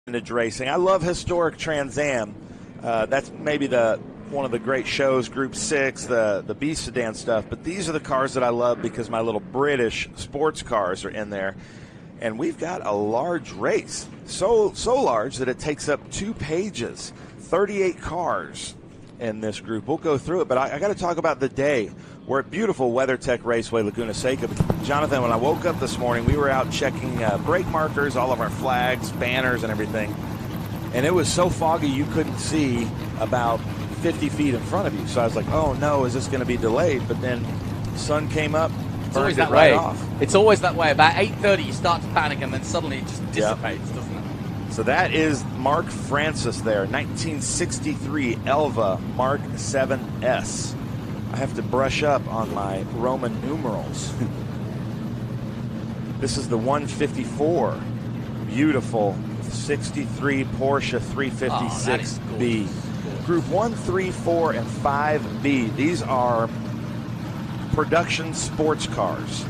Vintage Racing. I love historic Trans Am. That's maybe one of the great shows, Group 6, the B Sedan stuff. But these are the cars that I love because my little British sports cars are in there. And we've got a large race, so large that it takes up 2 pages, 38 cars in this group. We'll go through it, but I got to talk about the day. We're at beautiful WeatherTech Raceway Laguna Seca. Jonathan, when I woke up this morning, we were out checking brake markers, all of our flags, banners, and everything. And it was so foggy you couldn't see about 50 feet in front of you. So I was like, oh no, is this going to be delayed? But then the sun came up, it's always that right way. Off. It's always that way. About 8:30 you start to panic and then suddenly it just dissipates, doesn't it? So that is Mark Francis there, 1963 Elva Mark 7S. I have to brush up on my Roman numerals. This is the 154. Beautiful 63 Porsche 356B. Group 1, 3, 4, and 5B. These are production sports cars.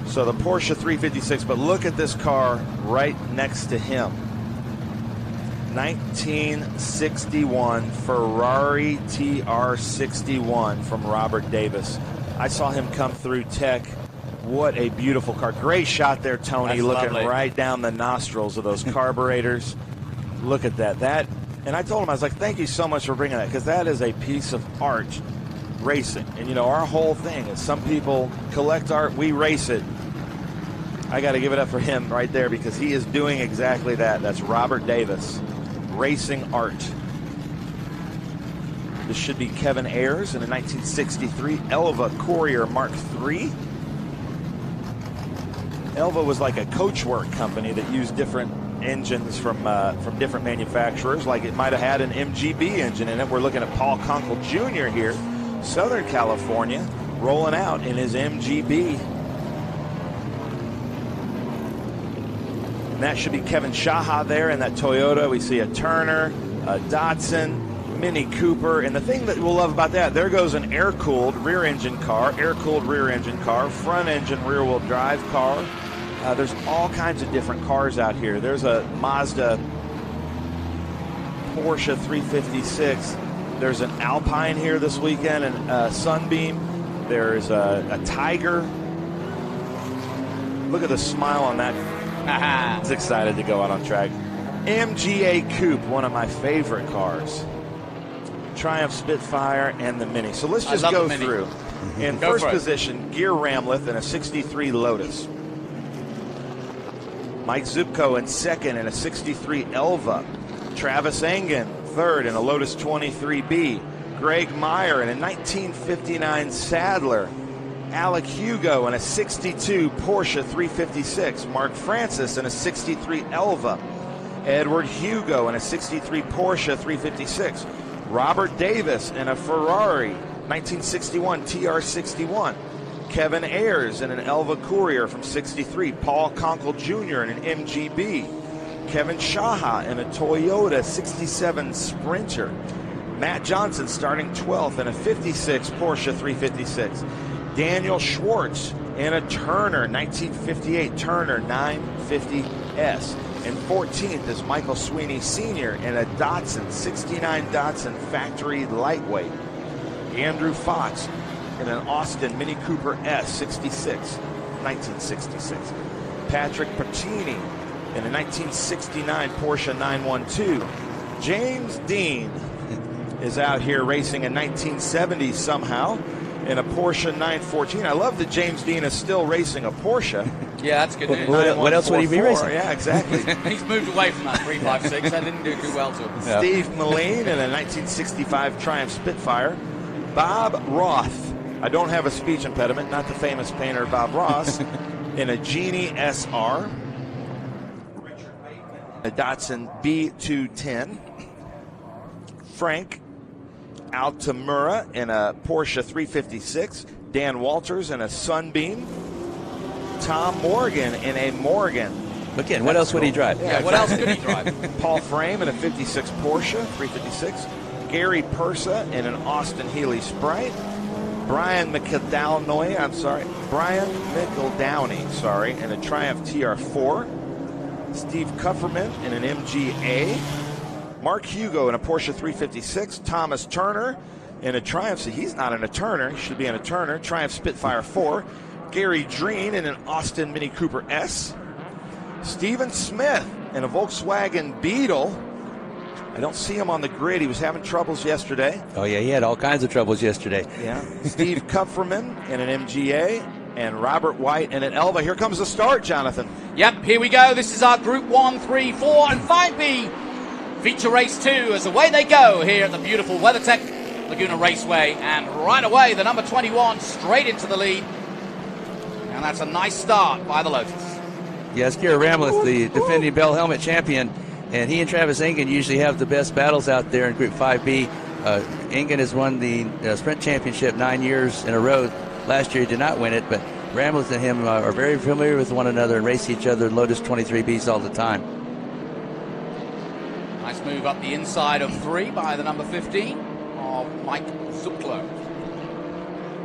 So the Porsche 356, but look at this car right next to him. 1961 Ferrari TR61 from Robert Davis. I saw him come through Tech. What a beautiful car. Great shot there, Tony. That's looking lovely. Right down the nostrils of those carburetors. Look at that. And I told him, I was like, thank you so much for bringing that, because that is a piece of art, racing. And, you know, our whole thing is some people collect art, we race it. I got to give it up for him right there, because he is doing exactly that. That's Robert Davis, racing art. This should be Kevin Ayers in a 1963 Elva Courier Mark III. Elva was like a coachwork company that used different engines from different manufacturers, like it might have had an MGB engine in it. We're looking at Paul Conkle Jr. here, Southern California, rolling out in his MGB. And that should be Kevin Shaha there in that Toyota. We see a Turner, a Datsun, Mini Cooper, and the thing that we'll love about that, there goes an air-cooled rear-engine car, front-engine rear-wheel drive car. There's all kinds of different cars out here. There's a Mazda Porsche 356. There's an Alpine here this weekend, and Sunbeam. There's a Tiger. Look at the smile on that. He's excited to go out on track. MGA Coupe, one of my favorite cars. Triumph Spitfire and the Mini. So let's just go through. In first position, Gear Ramleth in a 63 Lotus. Mike Zupko in second in a 63 Elva. Travis Engen third in a Lotus 23B. Greg Meyer in a 1959 Sadler. Alec Hugo in a 62 Porsche 356. Mark Francis in a 63 Elva. Edward Hugo in a 63 Porsche 356. Robert Davis in a Ferrari 1961 TR61. Kevin Ayers in an Elva Courier from 63. Paul Conkle Jr. in an MGB. Kevin Shaha in a Toyota 67 Sprinter. Matt Johnson starting 12th in a 56 Porsche 356. Daniel Schwartz in a Turner 1958 Turner 950S. And 14th is Michael Sweeney Sr. in a Datsun 69 Datsun Factory Lightweight. Andrew Fox in an Austin Mini Cooper S 66, 1966. Patrick Pacini in a 1969 Porsche 912. James Dean is out here racing in 1970 somehow in a Porsche 914. I love that James Dean is still racing a Porsche. Yeah, that's good news. What else would he be racing? Yeah, exactly. He's moved away from that 356. That didn't do too well to him. Yeah. Steve Mullane in a 1965 Triumph Spitfire. Bob Roth. I don't have a speech impediment, not the famous painter Bob Ross, in a Genie SR. A Datsun B210. Frank Altamura in a Porsche 356. Dan Walters in a Sunbeam. Tom Morgan in a Morgan. Again, what else would he drive? Yeah, what else could he drive? Paul Frame in a 56 Porsche 356. Gary Persa in an Austin Healey Sprite. Brian McEldowney, in a Triumph TR4. Steve Kupferman in an MGA. Mark Hugo in a Porsche 356. Thomas Turner in a Triumph. See, he's not in a Turner. He should be in a Turner. Triumph Spitfire 4. Gary Dreen in an Austin Mini Cooper S. Steven Smith in a Volkswagen Beetle. I don't see him on the grid. He was having troubles yesterday. Oh, yeah, he had all kinds of troubles yesterday. Yeah. Steve Kupferman in an MGA. And Robert White in an Elva. Here comes the start, Jonathan. Yep, here we go. This is our Group 1, 3, 4, and 5B feature race 2 as away they go here at the beautiful WeatherTech Laguna Raceway. And right away, the number 21 straight into the lead. And that's a nice start by the Lotus. Yes, Gary Ramleth, the defending Bell Helmet champion, and he and Travis Engen usually have the best battles out there in Group 5B. Engen has won the Sprint Championship 9 years in a row. Last year he did not win it, but Ramleth and him are very familiar with one another and race each other in Lotus 23Bs all the time. Nice move up the inside of 3 by the number 15 of Mike Zuplo.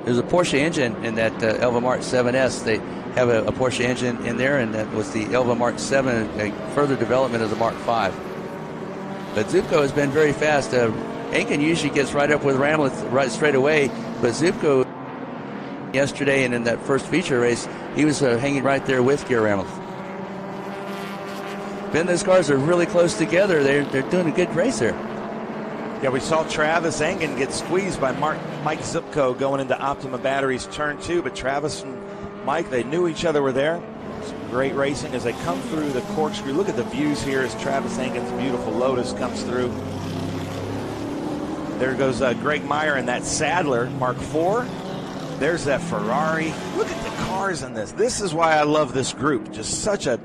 There's a Porsche engine in that Elva Mark 7S. They have a Porsche engine in there, and that was the Elva Mark 7, a further development of the Mark 5. But Zupko has been very fast. Engen usually gets right up with Ramleth right straight away, but Zupko yesterday and in that first feature race, he was hanging right there with Gary Ramleth. Ben, those cars are really close together. They're doing a good race here. Yeah, we saw Travis Engen get squeezed by Mike Zupko going into Optima Batteries turn 2, but Travis and Mike, they knew each other were there. Some great racing as they come through the corkscrew. Look at the views here as Travis Engen's beautiful Lotus comes through. There goes Greg Meyer in that Sadler Mark IV. There's that Ferrari. Look at the cars in this. This is why I love this group. Just such a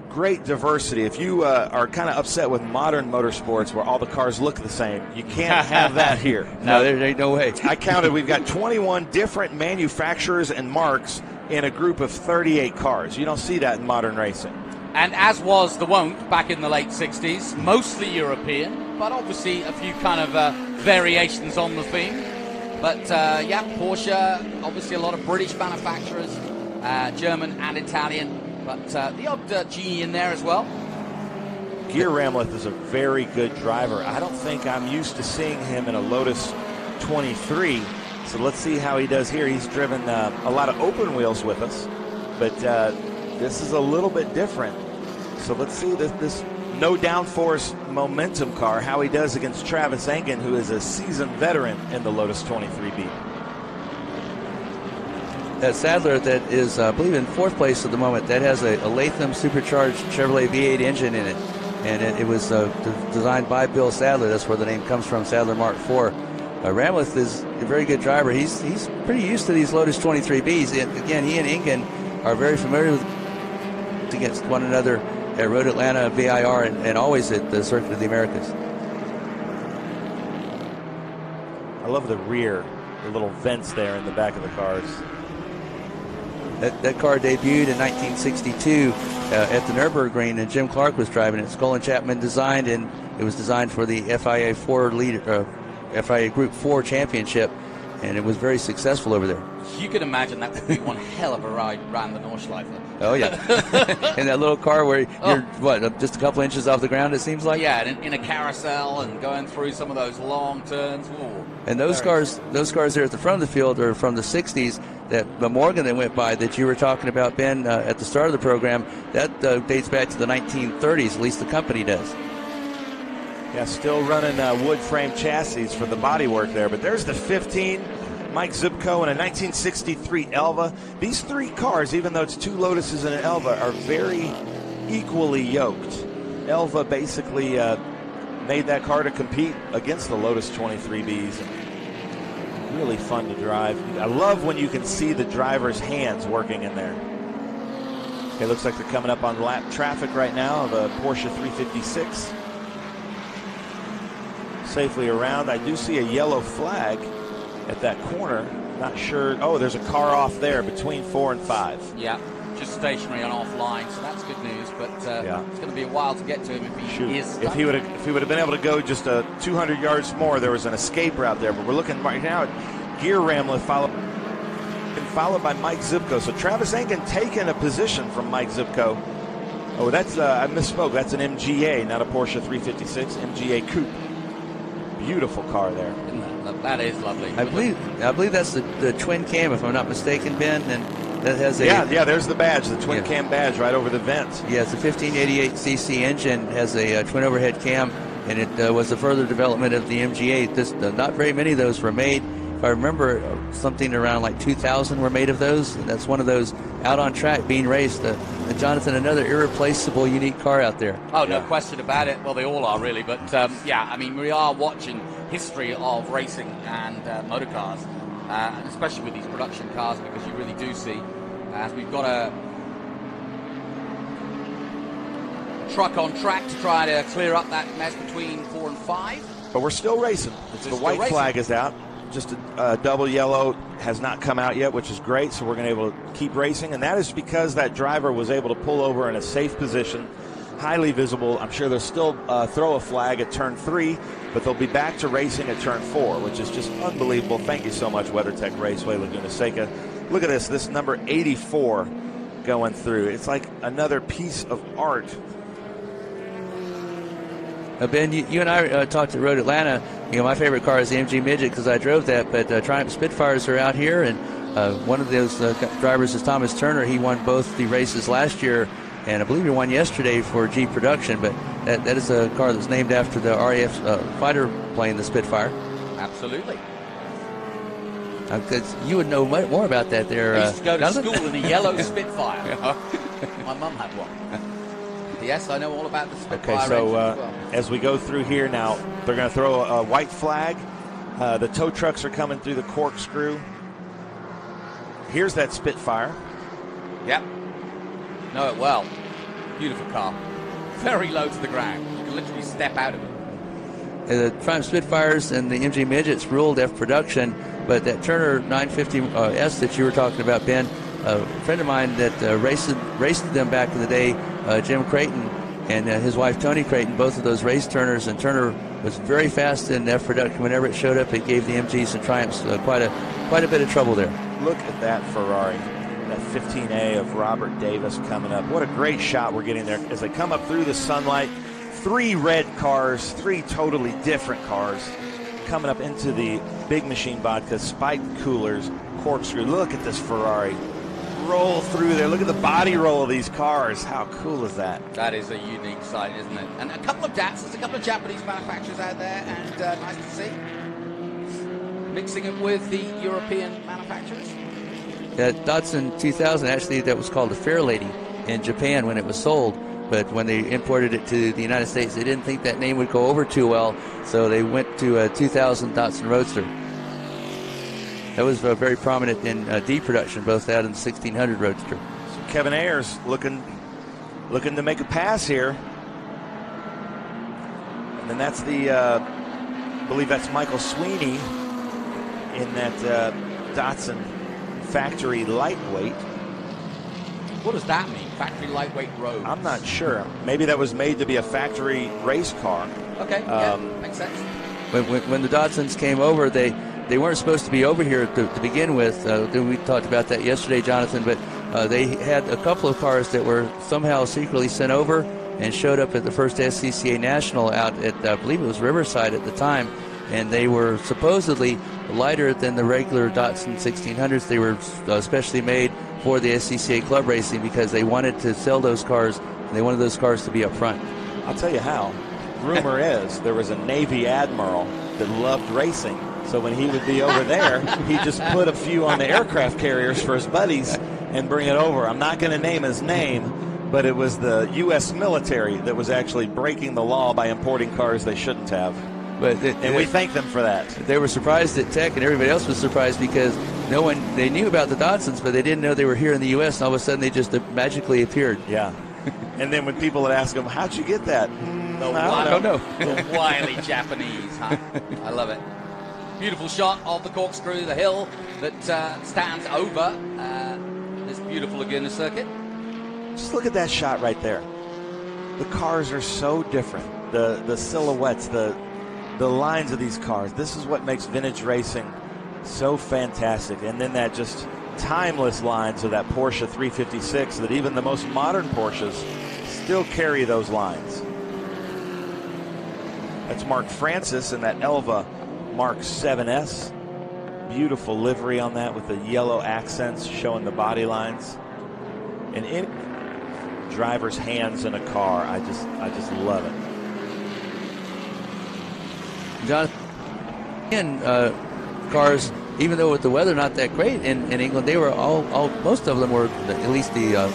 great diversity. If you are kind of upset with modern motorsports where all the cars look the same, you can't have that here. No, there ain't no way. I counted. We've got 21 different manufacturers and marks in a group of 38 cars. You don't see that in modern racing. And as was the wont back in the late 60s, mostly European, but obviously a few kind of variations on the theme. But yeah, Porsche, obviously a lot of British manufacturers, German and Italian, but the odd G in there as well. Gere Ramleth is a very good driver. I don't think I'm used to seeing him in a Lotus 23, so let's see how he does here. He's driven a lot of open wheels with us, but this is a little bit different. So let's see this no downforce momentum car, how he does against Travis Engen, who is a seasoned veteran in the Lotus 23B. That Sadler that is, I believe, in 4th place at the moment, that has a Latham supercharged Chevrolet V8 engine in it. And it was designed by Bill Sadler. That's where the name comes from, Sadler Mark IV. Ramleth is a very good driver. He's pretty used to these Lotus 23Bs. And again, he and Engen are very familiar with against one another at Road Atlanta, VIR, and always at the Circuit of the Americas. I love the rear, the little vents there in the back of the cars. That car debuted in 1962 at the Nürburgring, and Jim Clark was driving it. Skull and Chapman designed, and it was designed for the FIA Group 4 championship, and it was very successful over there. You can imagine that would be one hell of a ride around the Nordschleife. Oh, yeah. In that little car where you're, what, just a couple inches off the ground, it seems like? Yeah, in a carousel and going through some of those long turns. Ooh, and those cars there at the front of the field are from the 60s. That Morgan that went by that you were talking about, Ben, at the start of the program, that dates back to the 1930s, at least the company does. Yeah, still running wood frame chassis for the bodywork there. But there's the 15, Mike Zupko in a 1963 Elva. These 3 cars, even though it's 2 Lotuses and an Elva, are very equally yoked. Elva basically made that car to compete against the Lotus 23Bs. Really fun to drive. I love when you can see the driver's hands working in there. Okay, looks like they're coming up on lap traffic right now of a Porsche 356. Safely around. I do see a yellow flag at that corner. Not sure. Oh, there's a car off there between 4 and 5. Yeah, just stationary and offline, so that's good news. But yeah, it's going to be a while to get to him if he is. If he would have been able to go just 200 yards more, there was an escape route there. But we're looking right now at Gere Ramleth followed by Mike Zupko. So Travis Engen taking a position from Mike Zupko. Oh, that's I misspoke. That's an MGA, not a Porsche 356. MGA Coupe. Beautiful car there. That is lovely. I believe that's the twin cam, if I'm not mistaken, Ben. And that has a There's the badge, the twin cam badge right over the vent. Yeah, it's a 1588cc engine, has a twin overhead cam, and it was a further development of the MGA. Not very many of those were made. If I remember, something around like 2,000 were made of those. And that's one of those out on track being raced. Jonathan, another irreplaceable, unique car out there. Oh, no question about it. Well, they all are really. But, we are watching history of racing and motor cars, and especially with these production cars, because you really do see, as we've got a truck on track to try to clear up that mess between 4 and 5. But we're still racing. The white flag is out. Just a double yellow has not come out yet, which is great, so we're going to be able to keep racing, and that is because that driver was able to pull over in a safe position, highly visible. I'm sure they'll still throw a flag at turn 3, but they'll be back to racing at turn 4, which is just unbelievable. Thank you so much, WeatherTech Raceway Laguna Seca. Look at this number 84 going through. It's like another piece of art. Ben, you and I talked at Road Atlanta. My favorite car is the MG Midget because I drove that, but Triumph Spitfires are out here, and one of those drivers is Thomas Turner. He won both the races last year, and I believe he won yesterday for G Production, but that is a car that's named after the RAF fighter plane, the Spitfire. Absolutely. You would know more about that there. I used to go to school in a yellow Spitfire. My mum had one. Yes, I know all about the Spitfire. Okay, so as well. As we go through here now, they're going to throw a white flag. The tow trucks are coming through the corkscrew. Here's that Spitfire. Yep. Know it well. Beautiful car. Very low to the ground. You can literally step out of it. The Triumph Spitfires and the MG Midgets ruled F production, but that Turner 950S that you were talking about, Ben, a friend of mine that raced them back in the day, Jim Creighton, and his wife Tony Creighton, both of those raced Turners, and Turner was very fast in F production. Whenever it showed up, it gave the MGs and Triumphs quite a bit of trouble there. Look at that Ferrari, that 15A of Robert Davis coming up. What a great shot we're getting there as they come up through the sunlight. 3 red cars, 3 totally different cars coming up into the Big Machine Vodka spiked coolers corkscrew. Look at this Ferrari roll through there. Look at the body roll of these cars. How cool is that? That is a unique sight, isn't it? And a couple of DATs. There's a couple of Japanese manufacturers out there, and nice to see. Mixing it with the European manufacturers. Datsun 2000, actually, that was called a Fair Lady in Japan when it was sold. But when they imported it to the United States, they didn't think that name would go over too well, so they went to a 2000 Datsun Roadster. That was very prominent in D production, both that and the 1600 Roadster. So Kevin Ayers looking to make a pass here. And then that's I believe that's Michael Sweeney in that Datsun factory lightweight. What does that mean? Factory lightweight road? I'm not sure. Maybe that was made to be a factory race car. Okay, makes sense. When the Datsuns came over, they weren't supposed to be over here to begin with. We talked about that yesterday, Jonathan, but they had a couple of cars that were somehow secretly sent over and showed up at the first SCCA National out at, I believe it was Riverside at the time, and they were supposedly lighter than the regular Datsun 1600s. They were specially made for the SCCA Club Racing because they wanted to sell those cars, and they wanted those cars to be up front. I'll tell you how. Rumor is there was a Navy admiral that loved racing, so when he would be over there, he'd just put a few on the aircraft carriers for his buddies and bring it over. I'm not going to name his name, but it was the U.S. military that was actually breaking the law by importing cars they shouldn't have. And we thank them for that. They were surprised at Tech, and everybody else was surprised because they knew about the Datsuns, but they didn't know they were here in the U.S., and all of a sudden they just magically appeared. Yeah. And then when people would ask them, how'd you get that? I don't know. The wily Japanese, huh? I love it. Beautiful shot of the corkscrew, the hill that stands over this beautiful Laguna circuit. Just look at that shot right there. The cars are so different. The silhouettes, the lines of these cars. This is what makes vintage racing so fantastic. And then that just timeless lines of that Porsche 356 that even the most modern Porsches still carry those lines. That's Mark Francis in that Elva Mark 7S. Beautiful livery on that with the yellow accents showing the body lines. And in driver's hands in a car, I just love it. John, and cars, even though with the weather not that great in England, they were all most of them were, at least the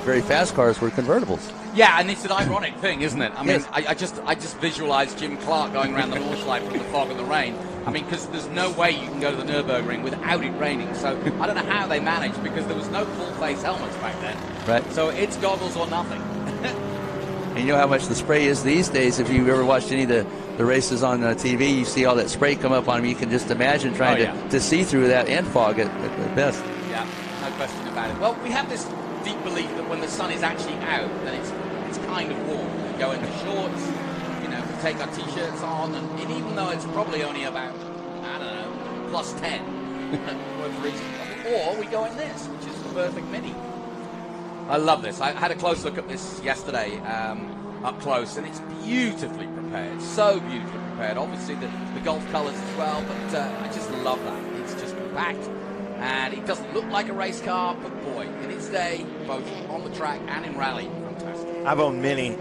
very fast cars were convertibles. Yeah, and it's an ironic thing, isn't it? I mean, Yes. I just visualize Jim Clark going around the Nordschleife from the fog and the rain. I mean, because there's no way you can go to the Nürburgring without it raining. So I don't know how they managed, because there was no full-face helmets back then. Right. So it's goggles or nothing. And you know how much the spray is these days. If you've ever watched any of the races on TV, you see all that spray come up on them. You can just imagine trying to see through that and fog at best. Yeah, no question about it. Well, we have this deep belief that when the sun is actually out, then it's kind of warm. We go into shorts, you know, we take our t-shirts on, and even though it's probably only about, I don't know, plus 10, whatever reason, or we go in this, which is the perfect mini. I love this. I had a close look at this yesterday, up close, and it's beautifully prepared. So beautifully prepared. Obviously the Gulf colors as well, but I just love that. It's just compact, and it doesn't look like a race car, but boy, in its day, both on the track and in rally, fantastic. I've owned many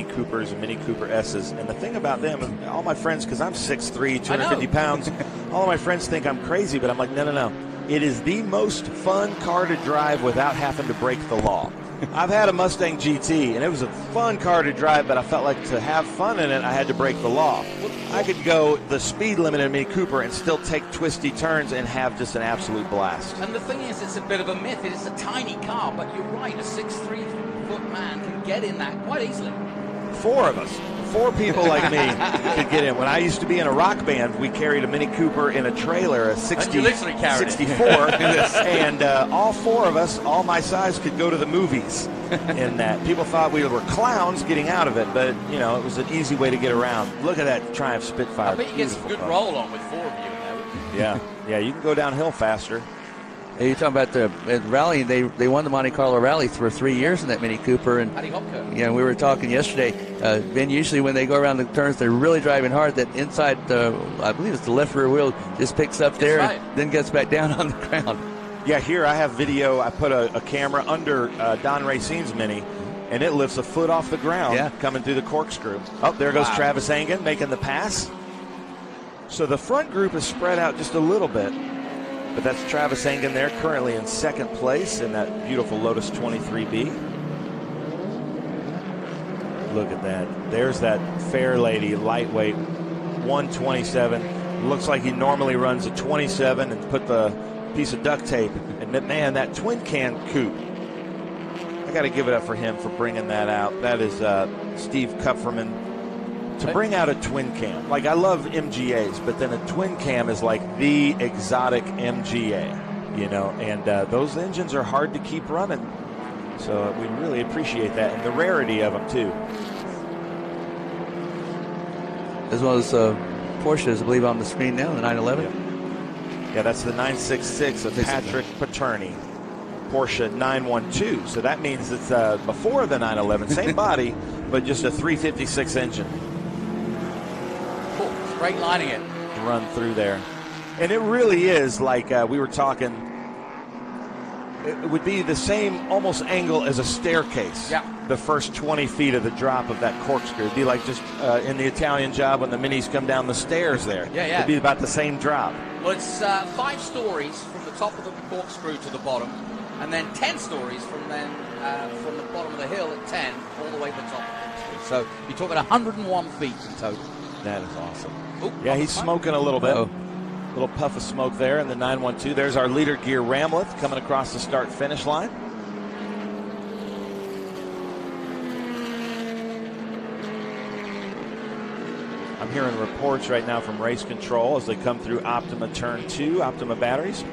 Coopers and Mini Cooper S's, and the thing about them, all my friends, because I'm 6'3", 250 pounds, all of my friends think I'm crazy, but I'm like, no. It is the most fun car to drive without having to break the law. I've had a Mustang GT, and it was a fun car to drive, but I felt like to have fun in it, I had to break the law. I could go the speed limit in a Mini Cooper and still take twisty turns and have just an absolute blast. And the thing is, it's a bit of a myth. It is a tiny car, but you're right, a 6'3" man can get in that quite easily. 4 of us. 4 people like me could get in. When I used to be in a rock band, we carried a Mini Cooper in a trailer, a 64, and all 4 of us, all my size, could go to the movies in that. People thought we were clowns getting out of it, but, you know, it was an easy way to get around. Look at that Triumph Spitfire. I bet you get some good roll on with 4 of you in there. Yeah, you can go downhill faster. Hey, you're talking about the rally. They won the Monte Carlo Rally for 3 years in that Mini Cooper, and yeah, we were talking yesterday. Ben, usually when they go around the turns, they're really driving hard. That inside, I believe it's the left rear wheel, just picks up there and then gets back down on the ground. Yeah, here I have video. I put a camera under Don Racine's Mini, and it lifts a foot off the ground coming through the corkscrew. Oh, there goes Travis Engen making the pass. So the front group is spread out just a little bit. But that's Travis Engen there, currently in second place in that beautiful Lotus 23B. Look at that. There's that Fair Lady lightweight 127. Looks like he normally runs a 27 and put the piece of duct tape. And man, that twin can coupe. I got to give it up for him for bringing that out. That is Steve Kupferman. To bring out a twin cam, like I love MGAs, but then a twin cam is like the exotic MGA, you know, and those engines are hard to keep running. So we really appreciate that, and the rarity of them too. As well as Porsche, I believe, on the screen now, the 911. Yeah, that's the 966 of Patrick Paterni. Porsche 912. So that means it's before the 911, same body, but just a 356 engine. Straight lining it. Run through there. And it really is like we were talking, it would be the same almost angle as a staircase. Yeah. The first 20 feet of the drop of that corkscrew. It'd be like just in the Italian Job when the minis come down the stairs there. Yeah. It'd be about the same drop. Well, it's 5 stories from the top of the corkscrew to the bottom, and then 10 stories from the bottom of the hill at 10 all the way to the top of the corkscrew. So you're talking 101 feet in total. That is awesome. Ooh, yeah, he's smoking a little bit. Little puff of smoke there in the 912. There's our leader gear Ramleth coming across the start-finish line. I'm hearing reports right now from race control as they come through Optima Turn 2, Optima batteries.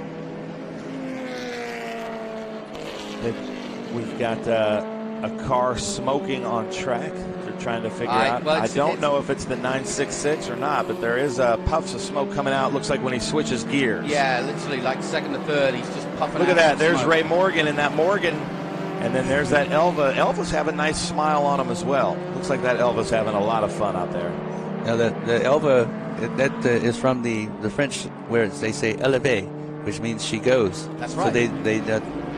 We've got a car smoking on track. They're trying to figure out. Well, I don't know if it's the 966 or not, but there is puffs of smoke coming out. Looks like when he switches gears. Yeah, literally like second to third, he's just puffing out. Look at that. There's smoke. Ray Morgan, and that Morgan And then there's that Elva. Elvas have a nice smile on them as well. Looks like that Elva's having a lot of fun out there. Now, the Elva, that is from the French, where they say eleve, which means she goes. That's right. So they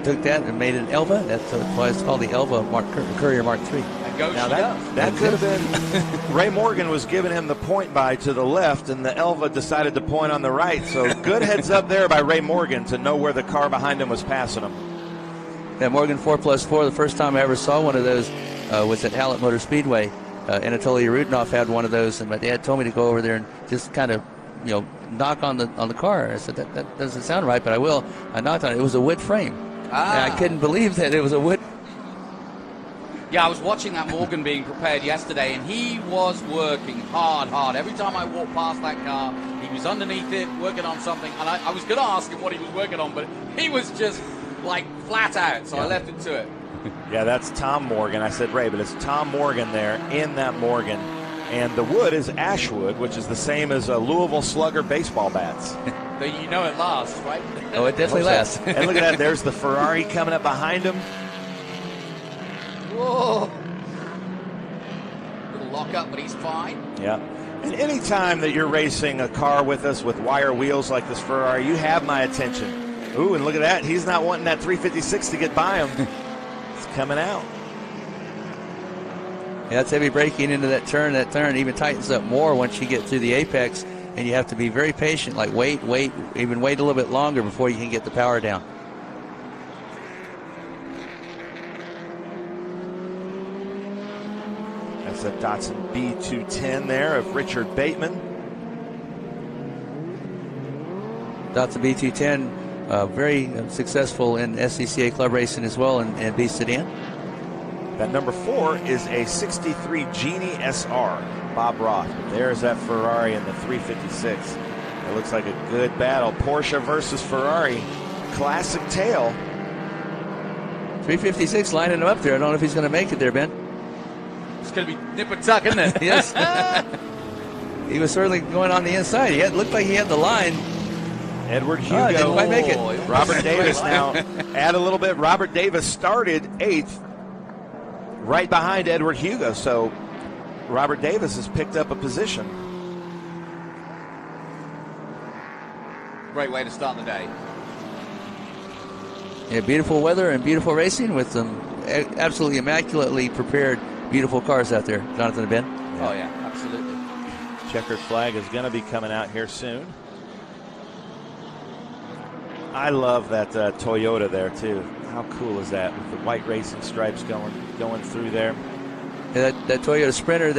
took that and made an Elva. That's why it's called the Elva Courier Mark III. Now that could have been Ray Morgan was giving him the point by to the left, and the Elva decided to point on the right. So good heads up there by Ray Morgan to know where the car behind him was passing him. Yeah, Morgan 4+4. The first time I ever saw one of those was at Hallett Motor Speedway. Anatoly Rudinoff had one of those, and my dad told me to go over there and just kind of, knock on the car. I said that doesn't sound right, but I will. I knocked on it. It was a wood frame. And I couldn't believe that it was a wood. Yeah, I was watching that Morgan being prepared yesterday, and he was working hard. Every time I walked past that car, he was underneath it, working on something. And I was going to ask him what he was working on, but he was just, like, flat out, so I left it to it. Yeah, that's Tom Morgan. I said Ray, but it's Tom Morgan there in that Morgan. And the wood is ash wood, which is the same as Louisville Slugger baseball bats. You know it lasts, right? Oh, it definitely lasts. And look at that. There's the Ferrari coming up behind him. Whoa. Little lock up, but he's fine. Yeah. And any time that you're racing a car with us with wire wheels like this Ferrari, you have my attention. Ooh, and look at that. He's not wanting that 356 to get by him. It's coming out. Yeah, that's heavy braking into that turn. That turn even tightens up more once you get through the apex, and you have to be very patient, like wait, even wait a little bit longer before you can get the power down. That's a Datsun B210 there of Richard Bateman. Datsun B210, very successful in SCCA club racing as well, and B Sedan. That number 4 is a 63 Genie SR, Bob Roth. There's that Ferrari in the 356. It looks like a good battle. Porsche versus Ferrari. Classic tale. 356 lining him up there. I don't know if he's going to make it there, Ben. It's going to be nip and tuck, isn't it? Yes. He was certainly going on the inside. He looked like he had the line. Edward Hugo. Didn't quite make it. Robert Davis now. Add a little bit. Robert Davis started 8th. Right behind Edward Hugo, so Robert Davis has picked up a position. Great way to start the day. Yeah, beautiful weather and beautiful racing with some absolutely immaculately prepared, beautiful cars out there. Jonathan and Ben? Oh, yeah, absolutely. Checkered flag is going to be coming out here soon. I love that Toyota there, too. How cool is that with the white racing stripes going through there? Yeah, that Toyota Sprinter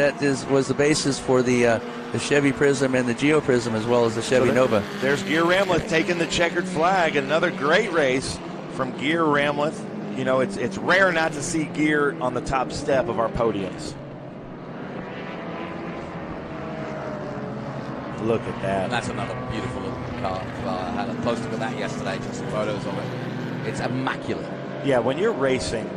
was the basis for the Chevy Prism and the Geo Prism, as well as the Chevy Nova. There's Gear Ramleth taking the checkered flag. Another great race from Gear Ramleth. You know, it's rare not to see Gear on the top step of our podiums. Look at that. And that's another beautiful looking car. Well, I had a close look at that yesterday, took some photos of it. It's immaculate. Yeah, when you're racing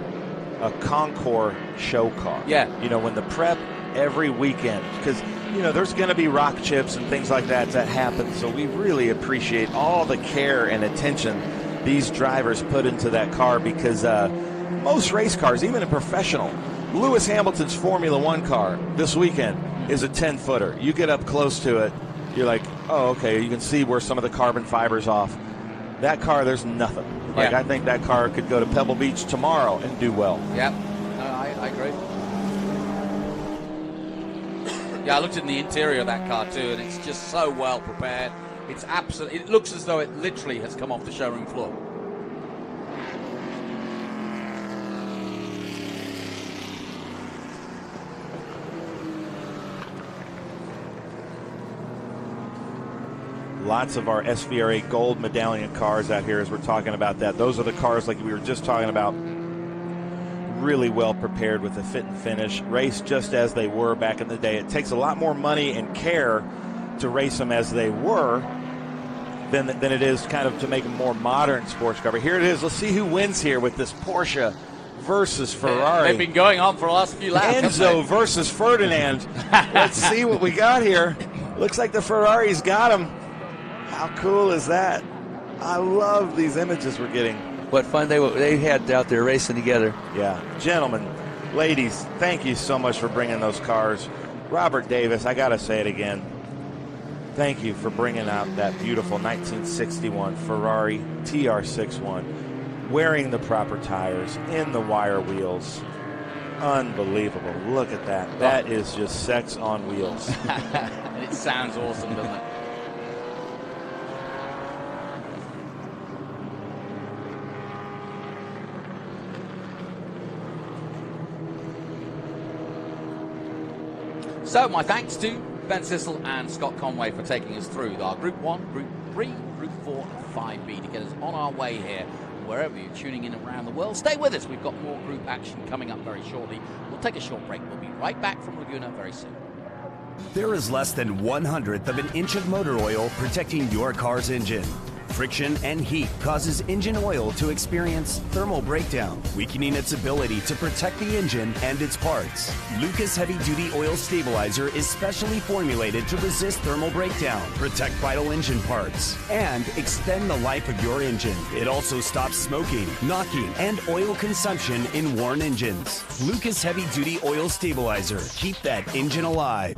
a Concours show car. Yeah. You know, when the prep every weekend, because, you know, there's going to be rock chips and things like that happen. So we really appreciate all the care and attention these drivers put into that car, because most race cars, even a professional, Lewis Hamilton's Formula One car this weekend is a 10-footer. You get up close to it, you're like, oh, okay, you can see where some of the carbon fiber's off. That car, there's nothing. Like, I think that car could go to Pebble Beach tomorrow and do well. Yep. No, I agree. Yeah, I looked in the interior of that car too, and it's just so well prepared. It's absolutely. It looks as though it literally has come off the showroom floor. Lots of our SVRA gold medallion cars out here as we're talking about that. Those are the cars like we were just talking about. Really well prepared with the fit and finish. Raced just as they were back in the day. It takes a lot more money and care to race them as they were than it is kind of to make a more modern sports car. But here it is. Let's see who wins here with this Porsche versus Ferrari. They've been going on for the last few laps. Enzo versus Ferdinand. Let's see what we got here. Looks like the Ferrari's got him. How cool is that? I love these images we're getting. what fun they had out there racing together. Yeah. Gentlemen, ladies, thank you so much for bringing those cars. Robert Davis, I got to say it again. Thank you for bringing out that beautiful 1961 Ferrari TR61, wearing the proper tires, in the wire wheels. Unbelievable. Look at that. That is just sex on wheels. It sounds awesome, doesn't it? So, my thanks to Ben Sissel and Scott Conway for taking us through our Group 1, Group 3, Group 4, and 5B to get us on our way here. Wherever you're tuning in around the world, stay with us. We've got more group action coming up very shortly. We'll take a short break. We'll be right back from Laguna very soon. There is less than 1/100th of an inch of motor oil protecting your car's engine. Friction and heat causes engine oil to experience thermal breakdown, weakening its ability to protect the engine and its parts. Lucas Heavy Duty Oil Stabilizer is specially formulated to resist thermal breakdown, protect vital engine parts, and extend the life of your engine. It also stops smoking, knocking, and oil consumption in worn engines. Lucas Heavy Duty Oil Stabilizer. Keep that engine alive.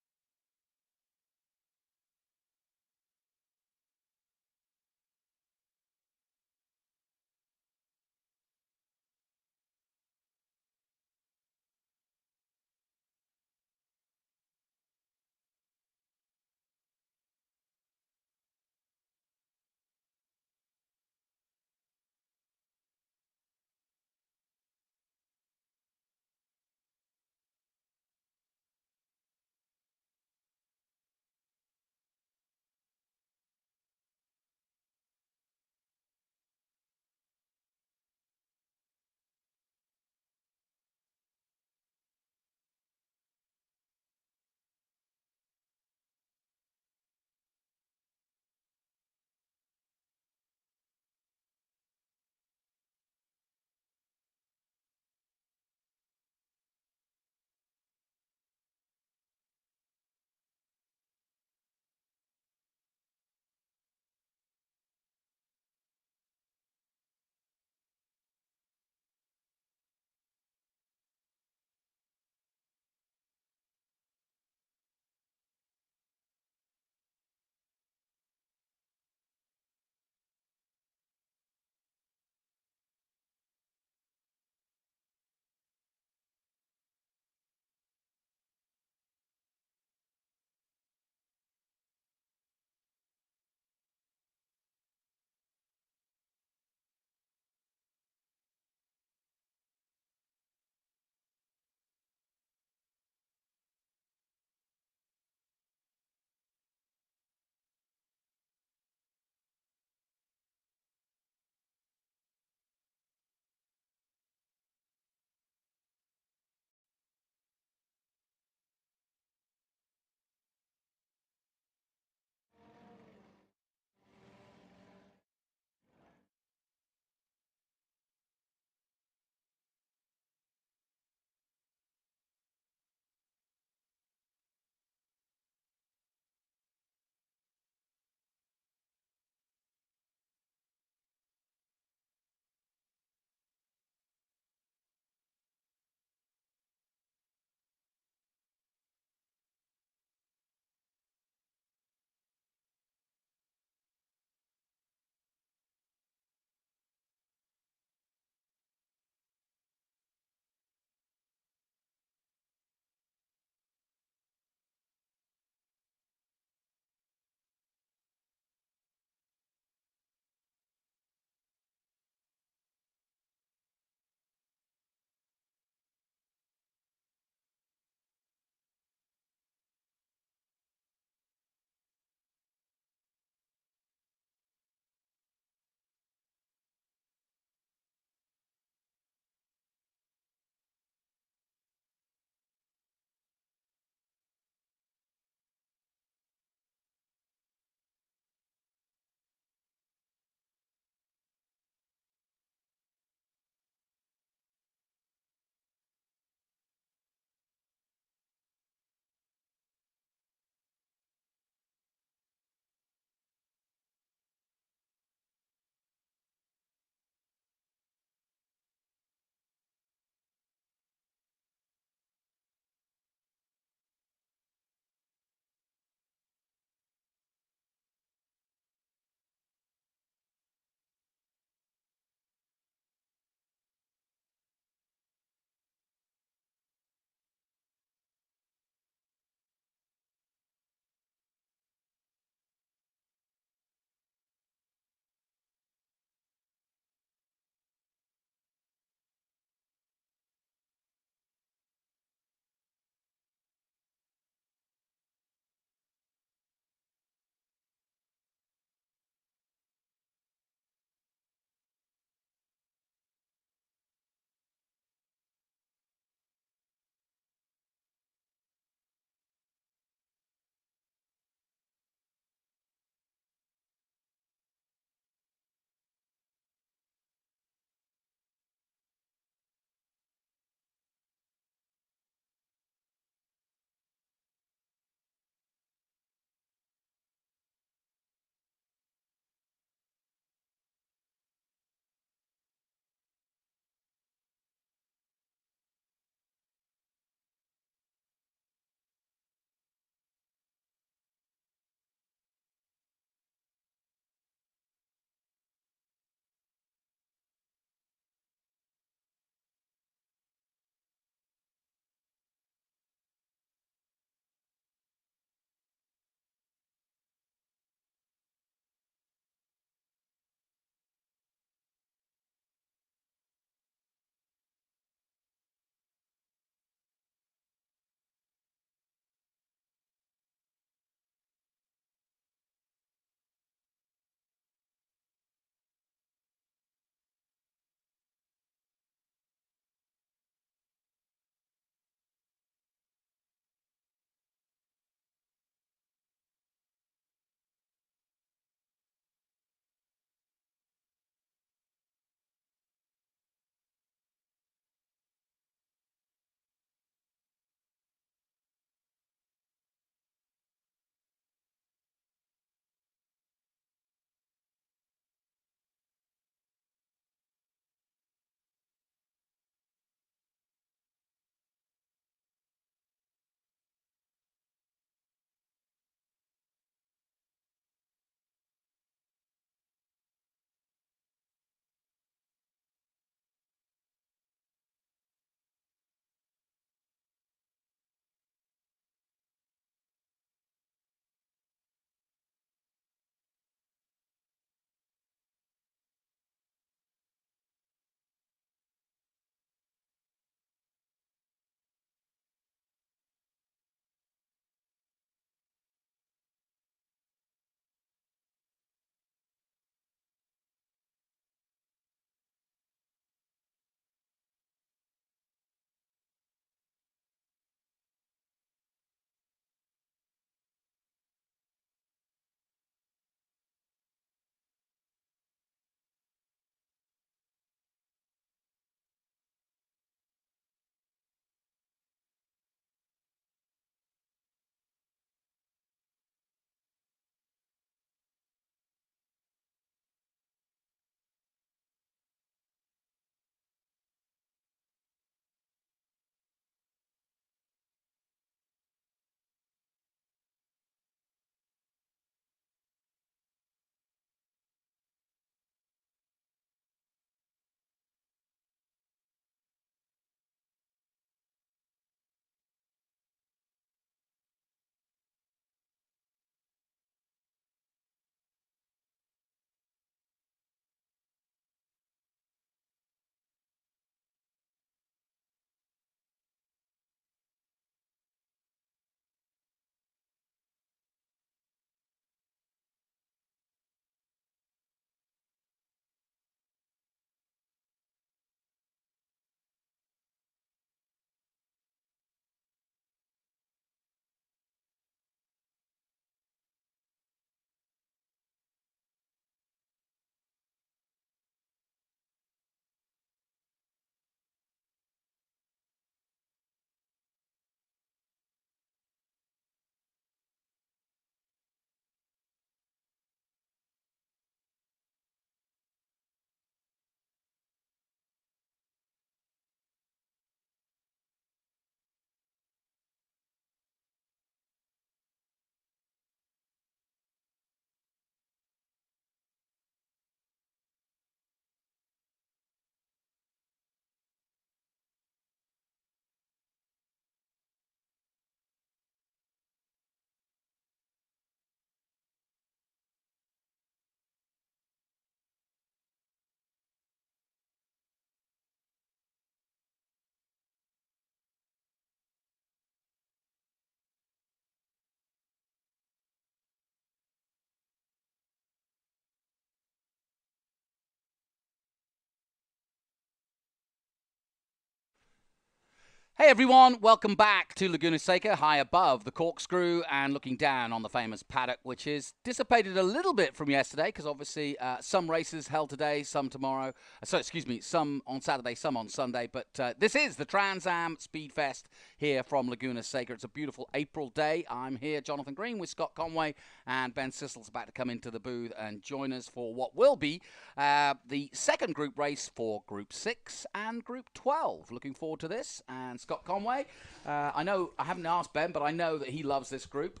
Hey everyone, welcome back to Laguna Seca, high above the corkscrew and looking down on the famous paddock, which is dissipated a little bit from yesterday because obviously some races held today, some tomorrow. Some on Saturday, some on Sunday. But this is the Trans Am SpeedFest here from Laguna Seca. It's a beautiful April day. I'm here, Jonathan Green, with Scott Conway, and Ben Sissel's about to come into the booth and join us for what will be the second group race for Group 6 and Group 12. Looking forward to this. And Scott Conway, I haven't asked Ben, but I know that he loves this group.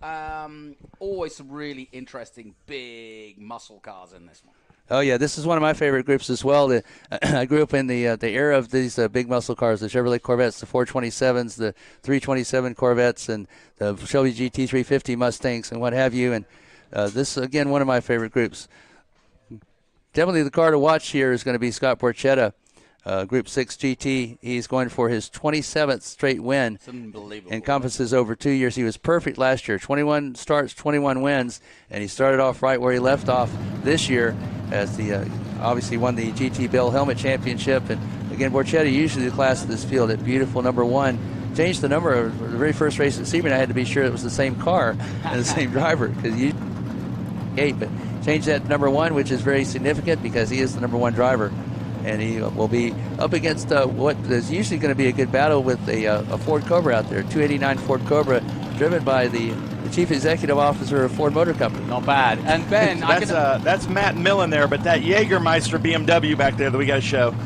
Always some really interesting big muscle cars in this one. Oh yeah, this is one of my favorite groups as well. I grew up in the era of these big muscle cars, the Chevrolet Corvettes, the 427s, the 327 Corvettes, and the Shelby GT350 Mustangs, and what have you. And this again, one of my favorite groups. Definitely the car to watch here is going to be Scott Borchetta. Group 6 GT, he's going for his 27th straight win. It's unbelievable. Encompasses over 2 years. He was perfect last year. 21 starts, 21 wins, and he started off right where he left off this year as the obviously won the GT Bill Helmet Championship. And again, Borchetta, usually the class of this field at beautiful number 1. Changed the number of the very first race at Sebring. I had to be sure it was the same car and the same driver because you 8, but changed that to number 1, which is very significant because he is the number 1 driver. And he will be up against what is usually going to be a good battle with a Ford Cobra out there, 289 Ford Cobra, driven by the Chief Executive Officer of Ford Motor Company. Not bad. And Ben, that's Matt Millen there, but that Jägermeister BMW back there that we got to show,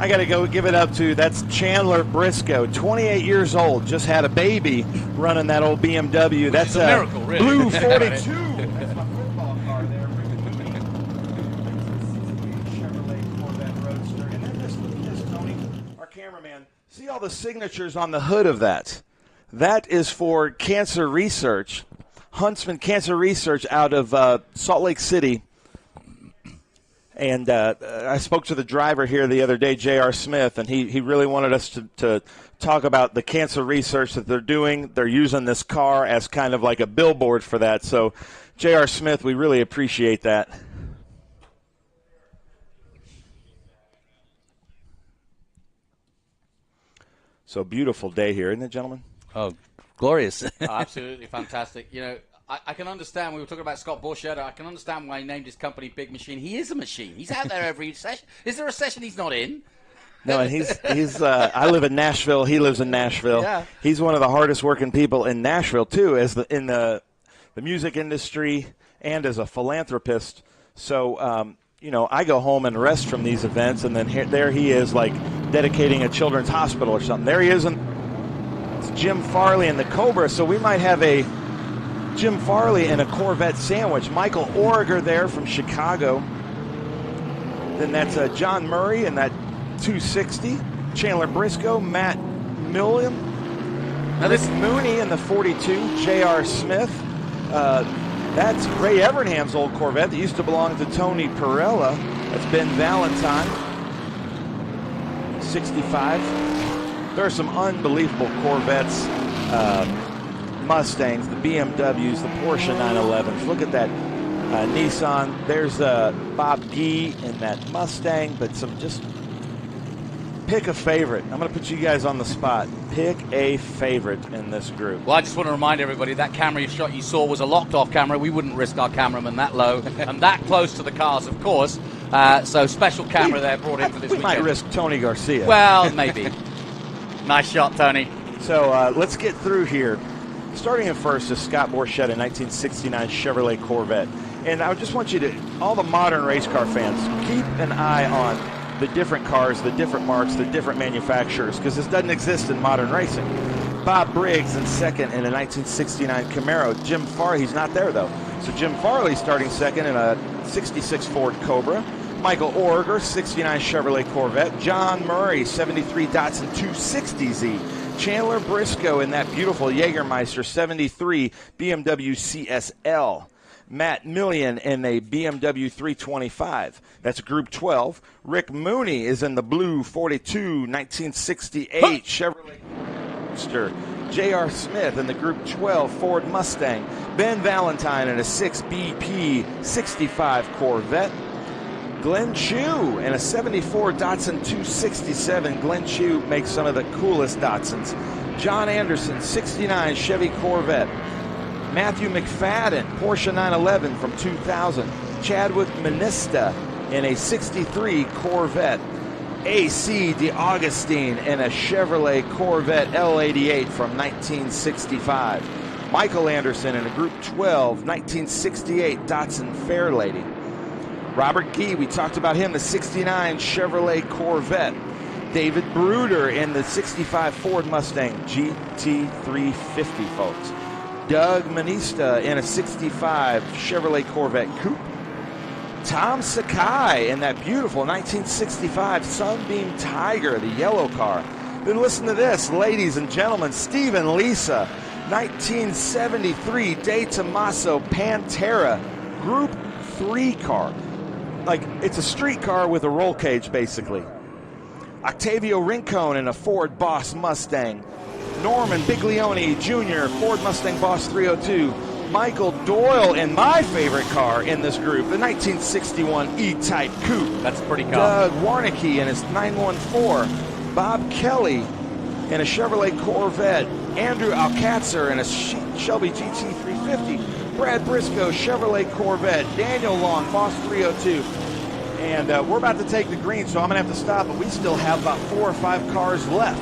I got to go give it up to, that's Chandler Briscoe, 28 years old, just had a baby running that old BMW. That's a miracle, really. Blue 42. Cameraman, see all the signatures on the hood of that. That is for cancer research, Huntsman Cancer Research out of Salt Lake City. And I spoke to the driver here the other day, J.R. Smith, and he really wanted us to talk about the cancer research that they're doing. They're using this car as kind of like a billboard for that. So, J.R. Smith, we really appreciate that. So beautiful day here, isn't it, gentlemen? Oh, glorious. Absolutely fantastic. You know, I can understand, we were talking about Scott Borchetta, I can understand why he named his company Big Machine. He is a machine. He's out there every session. Is there a session he's not in? No, and he's I live in Nashville. He lives in Nashville. Yeah. He's one of the hardest working people in Nashville, too, in the music industry and as a philanthropist. So, you know, I go home and rest from these events, and then there he is, like, dedicating a children's hospital or something. There he is, and it's Jim Farley in the Cobra, so we might have a Jim Farley and a Corvette sandwich. Michael Origer there from Chicago. Then that's John Murray in that 260. Chandler Briscoe, Matt Millen. Now this Mooney in the 42. J.R. Smith. That's Ray Evernham's old Corvette that used to belong to Tony Pirelli. That's Ben Valentine. 65. There are some unbelievable Corvettes, Mustangs, the BMWs, the Porsche 911s. Look at that Nissan. There's Bob Gee in that Mustang, but some just pick a favorite. I'm going to put you guys on the spot. Pick a favorite in this group. Well, I just want to remind everybody that camera shot you saw was a locked-off camera. We wouldn't risk our cameraman that low and that close to the cars, of course. So special camera there brought in for this weekend. We might risk Tony Garcia. Well, maybe. Nice shot, Tony. So let's get through here. Starting in first is Scott Borchetta, 1969 Chevrolet Corvette. And I just want you to, all the modern race car fans, keep an eye on the different cars, the different marks, the different manufacturers, because this doesn't exist in modern racing. Bob Briggs in second in a 1969 Camaro. Jim Farley, he's not there though. So Jim Farley starting second in a 66 Ford Cobra. Michael Origer, 69 Chevrolet Corvette. John Murray, 73 Datsun 260Z. Chandler Briscoe in that beautiful Jägermeister 73 BMW CSL. Matt Millen in a BMW 325. That's Group 12. Rick Mooney is in the blue 42 1968 Chevrolet Roadster. J.R. Smith in the Group 12 Ford Mustang. Ben Valentine in a 6BP 65 Corvette. Glenn Chu in a 74 Datsun 267. Glenn Chu makes some of the coolest Datsuns. John Anderson, 69 Chevy Corvette. Matthew McFadden, Porsche 911 from 2000. Chadwick Minista in a 63 Corvette. A.C. DeAugustine in a Chevrolet Corvette L88 from 1965. Michael Anderson in a Group 12 1968 Datsun Fairlady. Robert Gee, we talked about him, the 69 Chevrolet Corvette. David Bruder in the 65 Ford Mustang GT350, folks. Doug Manista in a 65 Chevrolet Corvette Coupe. Tom Sakai in that beautiful 1965 Sunbeam Tiger, the yellow car. Then listen to this, ladies and gentlemen, Stephen Lisa, 1973 De Tomaso Pantera Group 3 car. Like, it's a street car with a roll cage, basically. Octavio Rincon in a Ford Boss Mustang. Norman Biglione Jr., Ford Mustang Boss 302. Michael Doyle in my favorite car in this group, the 1961 E-Type Coupe. That's a pretty car. Doug Warnicki in his 914. Bob Kelly in a Chevrolet Corvette. Andrew Alcatzer in a Shelby GT350. Brad Briscoe, Chevrolet Corvette. Daniel Long, Boss 302. And we're about to take the green, so I'm going to have to stop, but we still have about 4 or 5 cars left.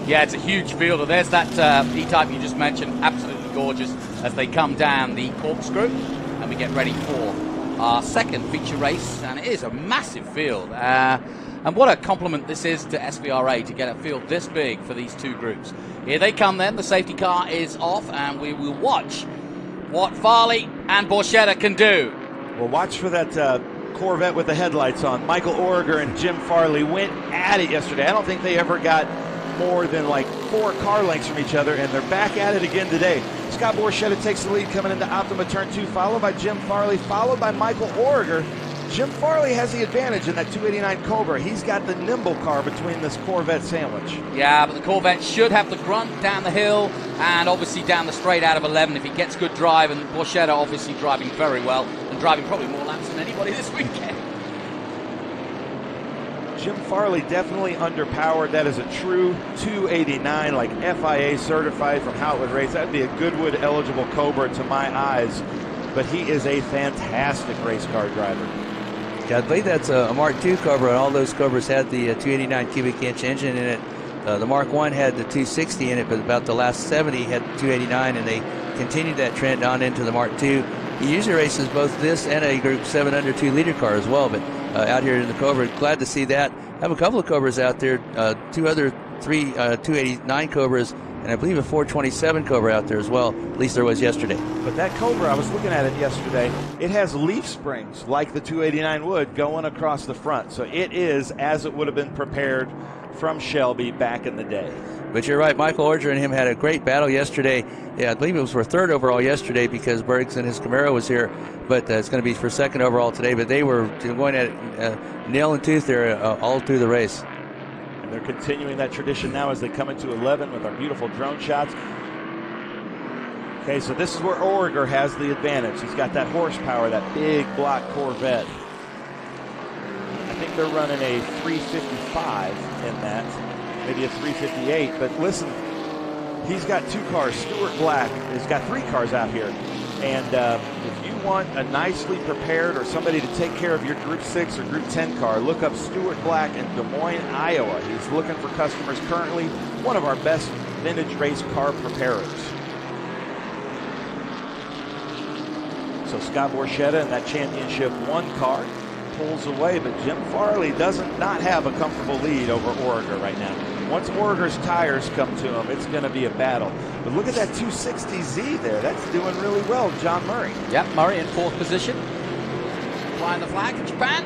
Yeah, it's a huge field. There's that E-Type you just mentioned, absolutely gorgeous as they come down the corkscrew, and we get ready for our second feature race, and it is a massive field. And what a compliment this is to SVRA to get a field this big for these two groups. Here they come then, the safety car is off, and we will watch what Farley and Borchetta can do. Well, watch for that Corvette with the headlights on. Michael Origer and Jim Farley went at it yesterday. I don't think they ever got more than like 4 car lengths from each other, and they're back at it again today. Scott Borchetta takes the lead coming into Optima Turn 2, followed by Jim Farley, followed by Michael Origer. Jim Farley has the advantage in that 289 Cobra. He's got the nimble car between this Corvette sandwich. Yeah, but the Corvette should have the grunt down the hill and obviously down the straight out of 11 if he gets good drive, and Borchetta obviously driving very well and driving probably more laps than anybody this weekend. Jim Farley definitely underpowered. That is a true 289, like FIA certified from how it would race. That would be a Goodwood eligible Cobra to my eyes, but he is a fantastic race car driver. Yeah, I believe that's a Mark II Cobra, and all those Cobras had the 289 cubic inch engine in it. The Mark I had the 260 in it, but about the last 70 had 289, and they continued that trend on into the Mark II. He usually races both this and a Group 7 under 2 liter car as well, but out here in the Cobra, glad to see that. Have a couple of Cobras out there, 2 other 289 Cobras, and I believe a 427 Cobra out there as well. At least there was yesterday. But that Cobra, I was looking at it yesterday, it has leaf springs like the 289 would going across the front. So it is as it would have been prepared from Shelby back in the day. But you're right, Michael Orger and him had a great battle yesterday. Yeah, I believe it was for 3rd overall yesterday because Bergs and his Camaro was here, but it's going to be for 2nd overall today. But they were going at it nail and tooth there all through the race. And they're continuing that tradition now as they come into 11 with our beautiful drone shots. Okay, so this is where Origer has the advantage. He's got that horsepower, that big block Corvette. I think they're running a 355 in that, maybe a 358. But listen, he's got 2 cars. Stuart Black has got 3 cars out here. And if you want a nicely prepared or somebody to take care of your Group 6 or Group 10 car, look up Stuart Black in Des Moines, Iowa. He's looking for customers currently, one of our best vintage race car preparers. So Scott Borchetta in that Championship 1 car pulls away, but Jim Farley doesn't not have a comfortable lead over Origer right now. Once Origer's tires come to him, it's going to be a battle. But look at that 260Z there. That's doing really well, John Murray. Yep, Murray in 4th position. Flying the flag for Japan.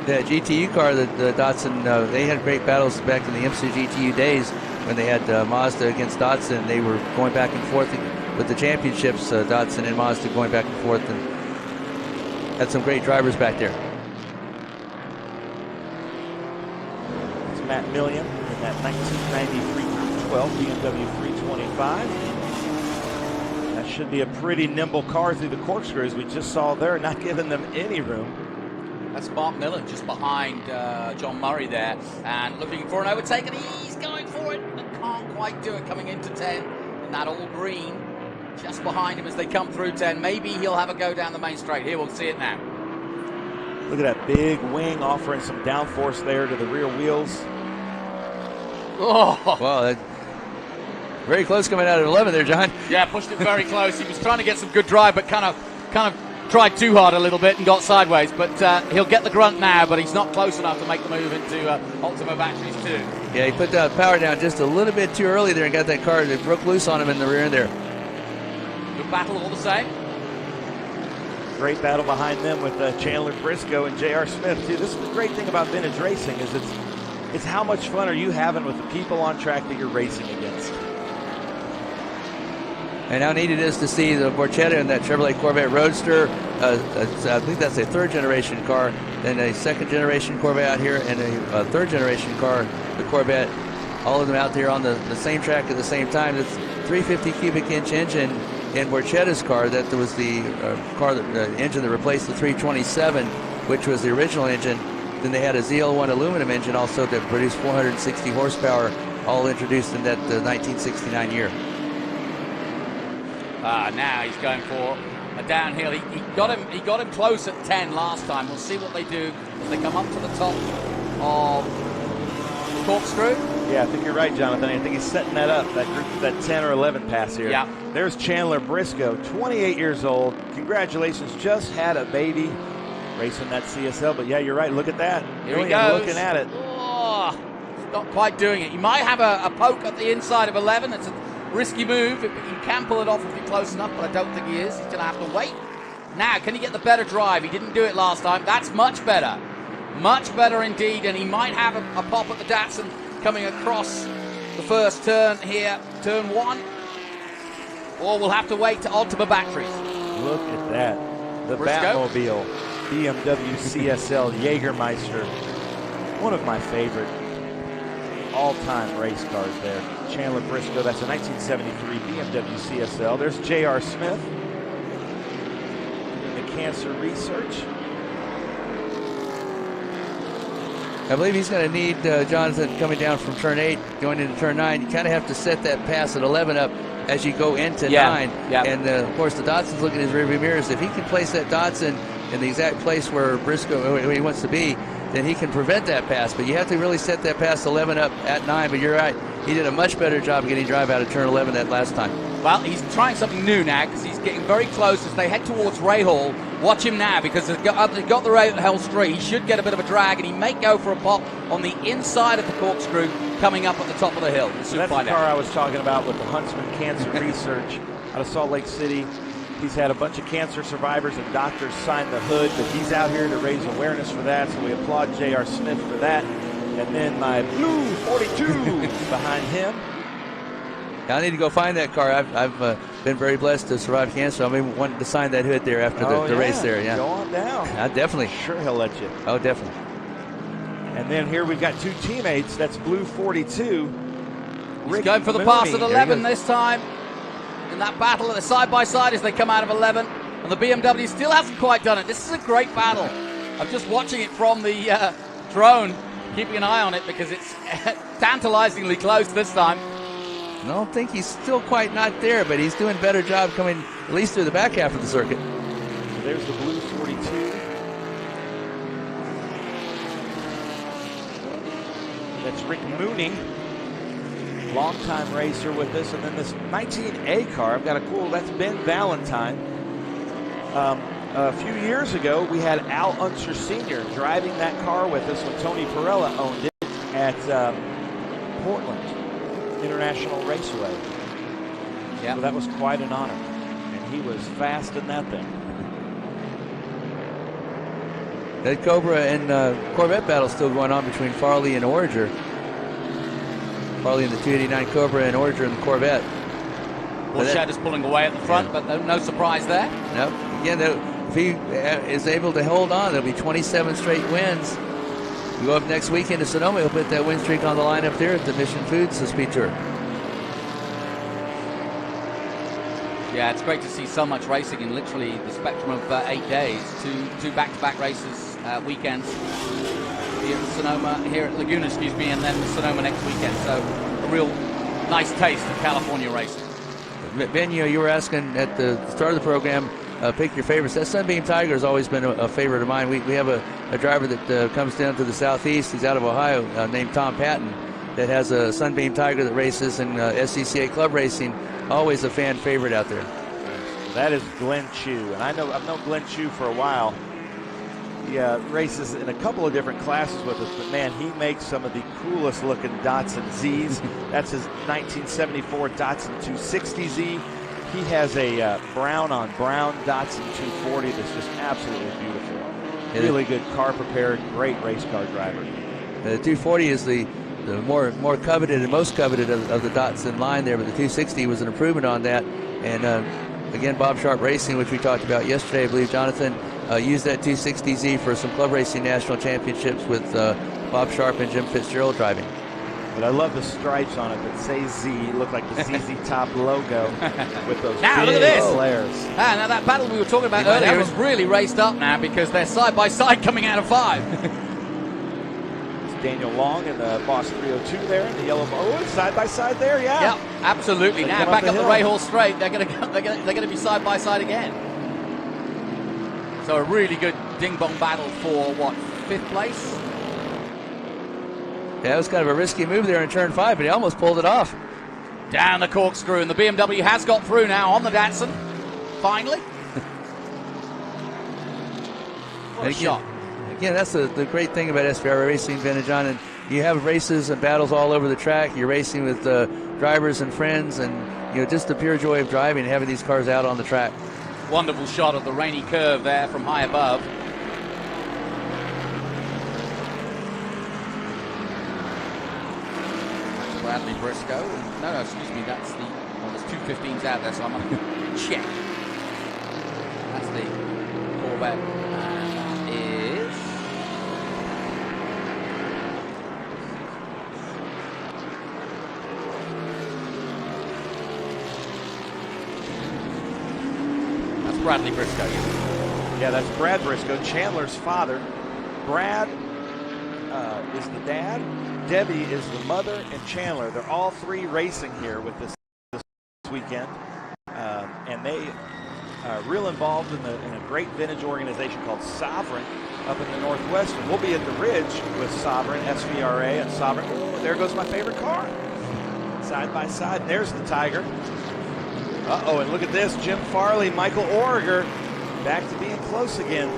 The GTU car, the Datsun, they had great battles back in the IMSA GTU days when they had Mazda against Datsun. They were going back and forth with the championships, Datsun and Mazda going back and forth, and had some great drivers back there. It's Matt Millian in that 1993 Group 12 BMW 325. That should be a pretty nimble car through the corkscrews. We just saw there, not giving them any room. That's Mark Miller just behind John Murray there, and looking for an overtake, and he's going for it, but can't quite do it coming into 10. And that all green just behind him as they come through 10. Maybe he'll have a go down the main straight. Here, we'll see it now. Look at that big wing offering some downforce there to the rear wheels. Oh, Well, very close coming out of 11 there, John. yeah, pushed it very close. He was trying to get some good drive, but kind of tried too hard a little bit and got sideways. But he'll get the grunt now, but he's not close enough to make the move into Ultima Batteries too. Yeah, he put that power down just a little bit too early there and got that car that broke loose on him in the rear end there. Good battle all the same. Great battle behind them with Chandler Briscoe and J.R. Smith, too. This is the great thing about vintage racing is it's how much fun are you having with the people on track that you're racing against. And how neat it is to see the Borchetta in that Chevrolet Corvette Roadster. I think that's a third-generation car. Then a second-generation Corvette out here and a third-generation car, the Corvette. All of them out there on the same track at the same time. It's 350 cubic inch engine in Borchetta's car. That was the engine that replaced the 327, which was the original engine. Then they had a ZL1 aluminum engine also that produced 460 horsepower, all introduced in that 1969 year. Now he's going for a downhill. He got him close at 10 last time. We'll see what they do as they come up to the top of the corkscrew. Yeah, I think you're right, Jonathan. I think he's setting that up, that group, that 10 or 11 pass here. Yeah. There's Chandler Briscoe, 28 years old. Congratulations, just had a baby racing that CSL. But yeah, you're right. Look at that. Here he goes. Looking at it. Oh, he's not quite doing it. You might have a poke at the inside of 11. It's a risky move. He can pull it off if you're close enough, but I don't think he is. He's going to have to wait. Now, can he get the better drive? He didn't do it last time. That's much better. Much better indeed, and he might have a pop at the Datsun coming across the first turn here, turn 1. Or we'll have to wait to Ultima Batteries. Look at that. The Briscoe. Batmobile, BMW CSL Jägermeister. One of my favorite all-time race cars there. Chandler Briscoe, that's a 1973 BMW CSL. There's J.R. Smith. The cancer research. I believe he's going to need Jonathan coming down from turn 8, going into turn 9. You kind of have to set that pass at 11 up as you go into 9. Yeah. And, of course, the Datsun's looking at his rearview mirrors. If he can place that Datsun in the exact place where Briscoe, where he wants to be, then he can prevent that pass. But you have to really set that pass 11 up at 9. But you're right. He did a much better job getting drive out of turn 11 that last time. Well, he's trying something new now because he's getting very close as they head towards Rahal. Watch him now because they've got the Rahal straight. He should get a bit of a drag, and he may go for a pop on the inside of the corkscrew coming up at the top of the hill. We'll soon That's find the out. car I was talking about with the Huntsman Cancer Research out of Salt Lake City. He's had a bunch of cancer survivors and doctors sign the hood, but he's out here to raise awareness for that, so we applaud J.R. Smith for that. And then my blue 42 behind him. I need to go find that car. I've been very blessed to survive cancer. I mean, wanted to sign that hood there after the race there. Yeah, go on down. Definitely. Sure, he'll let you. Oh, definitely. And then here we've got 2 teammates. That's blue 42. He's going for the pass at 11 this time. In that battle at the side-by-side as they come out of 11. And the BMW still hasn't quite done it. This is a great battle. I'm just watching it from the drone, keeping an eye on it because it's tantalizingly close this time. I don't think he's still quite not there, but he's doing a better job coming at least through the back half of the circuit. So there's the blue 42. That's Rick Mooney, longtime racer with us. And then this 19A car, I've got a cool, that's Ben Valentine. A few years ago, we had Al Unser Sr. driving that car with us when Tony Pirelli owned it at Portland International Raceway. Yeah. So that was quite an honor. And he was fast in that thing. That Cobra and Corvette battle still going on between Farley and Orager. Farley in the 289 Cobra and Orager in the Corvette. Borchetta is pulling away at the front, but no surprise there. No. Again, if he is able to hold on, there'll be 27 straight wins. We go up next weekend to Sonoma. He'll put that win streak on the line up there at the Mission Foods SpeedTour. Yeah, it's great to see so much racing in literally the spectrum of 8 days. Two back-to-back races, weekends here at Sonoma, here at Laguna, excuse me, and then Sonoma next weekend. So a real nice taste of California racing. Ben, you were asking at the start of the program, pick your favorites. That Sunbeam Tiger has always been a favorite of mine. We have a driver that comes down to the southeast. He's out of Ohio, named Tom Patton, that has a Sunbeam Tiger that races in SCCA club racing. Always a fan favorite out there. That is Glenn Chu, and I've known Glenn Chu for a while. He races in a couple of different classes with us, but man, he makes some of the coolest looking Datsun Zs. That's his 1974 Datsun 260Z. He has a brown on brown Datsun 240 that's just absolutely beautiful. Really good car prepared, great race car driver. The 240 is the more coveted and most coveted of the Datsun line there, but the 260 was an improvement on that. And again, Bob Sharp Racing, which we talked about yesterday, I believe Jonathan used that 260Z for some club racing national championships with Bob Sharp and Jim Fitzgerald driving. But I love the stripes on it that say Z, look like the ZZ Top logo with those now, big look at this. flares. Now that battle we were talking about earlier is really raced up now because they're side by side coming out of 5. Daniel Long and the Boss 302 there in the yellow. Oh, side by side there, yeah. Yep, absolutely. Now back up the Rahal Straight, they're going to be side by side again. So a really good ding-bong battle for what, 5th place? Yeah, it was kind of a risky move there in turn 5, but he almost pulled it off. Down the corkscrew, and the BMW has got through now on the Datsun. Finally. What a shot. Again, that's the great thing about SVRA Racing, Ben and John. And you have races and battles all over the track. You're racing with drivers and friends, and just the pure joy of driving and having these cars out on the track. Wonderful shot of the rainy curve there from high above. That's Bradley Briscoe. No, excuse me. That's the. Well, there's 215s out there, so I'm going to check. That's the Corvette. Bradley Briscoe. Yeah, that's Brad Briscoe, Chandler's father. Brad is the dad, Debbie is the mother, and Chandler. They're all three racing here with this weekend. And they are real involved in a great vintage organization called Sovereign up in the Northwest. And we'll be at the Ridge with Sovereign, SVRA, and Sovereign. Oh, there goes my favorite car. Side by side. And there's the Tiger. Uh-oh, and look at this. Jim Farley, Michael Origer, back to being close again.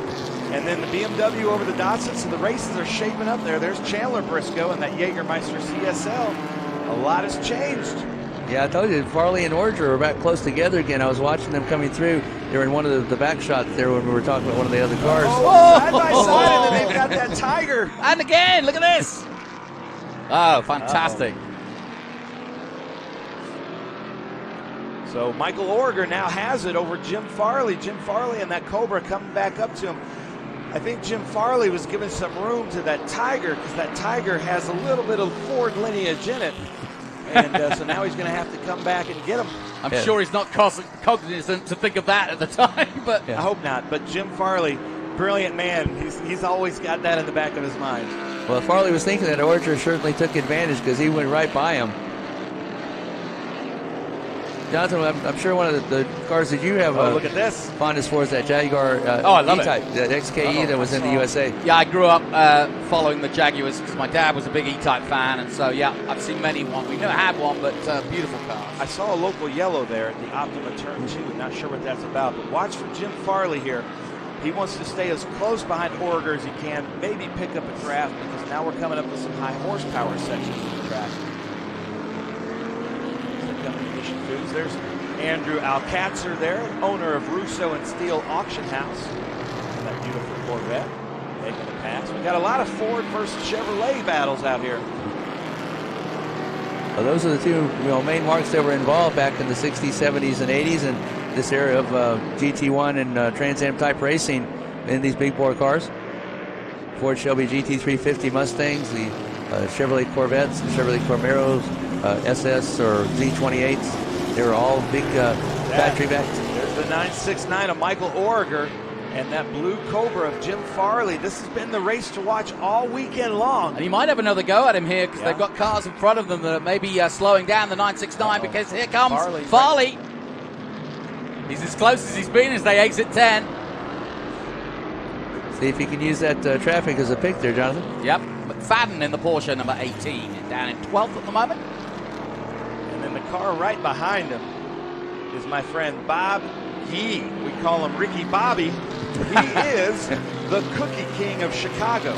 And then the BMW over the Datsun, so the races are shaping up there. There's Chandler Briscoe and that Jägermeister CSL. A lot has changed. Yeah, I told you, Farley and Origer are back close together again. I was watching them coming through. They were in one of the back shots there when we were talking about one of the other cars. Oh, side by side, and then they've got that Tiger. And again, look at this. Oh, fantastic. So Michael Origer now has it over Jim Farley. Jim Farley and that Cobra coming back up to him. I think Jim Farley was giving some room to that Tiger because that Tiger has a little bit of Ford lineage in it. And so now he's going to have to come back and get him. I'm sure he's not cognizant to think of that at the time, but I hope not. But Jim Farley, brilliant man. He's always got that in the back of his mind. Well, Farley was thinking that Origer certainly took advantage because he went right by him. Jonathan, I'm sure one of the cars that you have look at this. fondness for is that Jaguar I love E-Type, that XKE that was in the USA. Yeah, I grew up following the Jaguars because my dad was a big E-Type fan, and so, yeah, I've seen many one. We've never had one, but beautiful cars. I saw a local yellow there at the Optima Turn 2. Not sure what that's about, but watch for Jim Farley here. He wants to stay as close behind Origer as he can, maybe pick up a draft because now we're coming up with some high horsepower sections of the track. Mission Foods. There's Andrew Alcatzer there, owner of Russo and Steel Auction House. That beautiful Corvette making a pass. We got a lot of Ford versus Chevrolet battles out here. Well, those are the two main marks that were involved back in the 60s, 70s, and 80s, and this era of GT1 and Trans Am type racing in these big bore cars. Ford Shelby GT350 Mustangs, the Chevrolet Corvettes, the Chevrolet Camaros, SS or Z28s. They were all big factory backs. There's the 969 of Michael Origer and that blue Cobra of Jim Farley. This has been the race to watch all weekend long. And he might have another go at him here because they've got cars in front of them that are maybe slowing down the 969 because here comes Farley. He's as close as he's been as they exit 10. See if he can use that traffic as a pick there, Jonathan. Yep. McFadden in the Porsche, number 18, down in 12th at the moment. And then the car right behind him is my friend Bob Yee. We call him Ricky Bobby. He is the Cookie King of Chicago.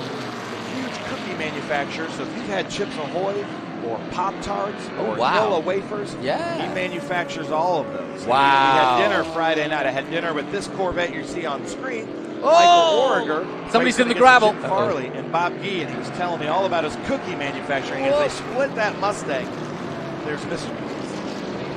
Huge cookie manufacturer. So if you've had Chips Ahoy or Pop-Tarts or Nola wafers, he manufactures all of those. Wow. We had dinner Friday night. I had dinner with this Corvette you see on the screen. Michael Origer. Somebody's in the gravel. Jim Farley and Bob Gee, and he was telling me all about his cookie manufacturing. As they split that Mustang, there's Mr.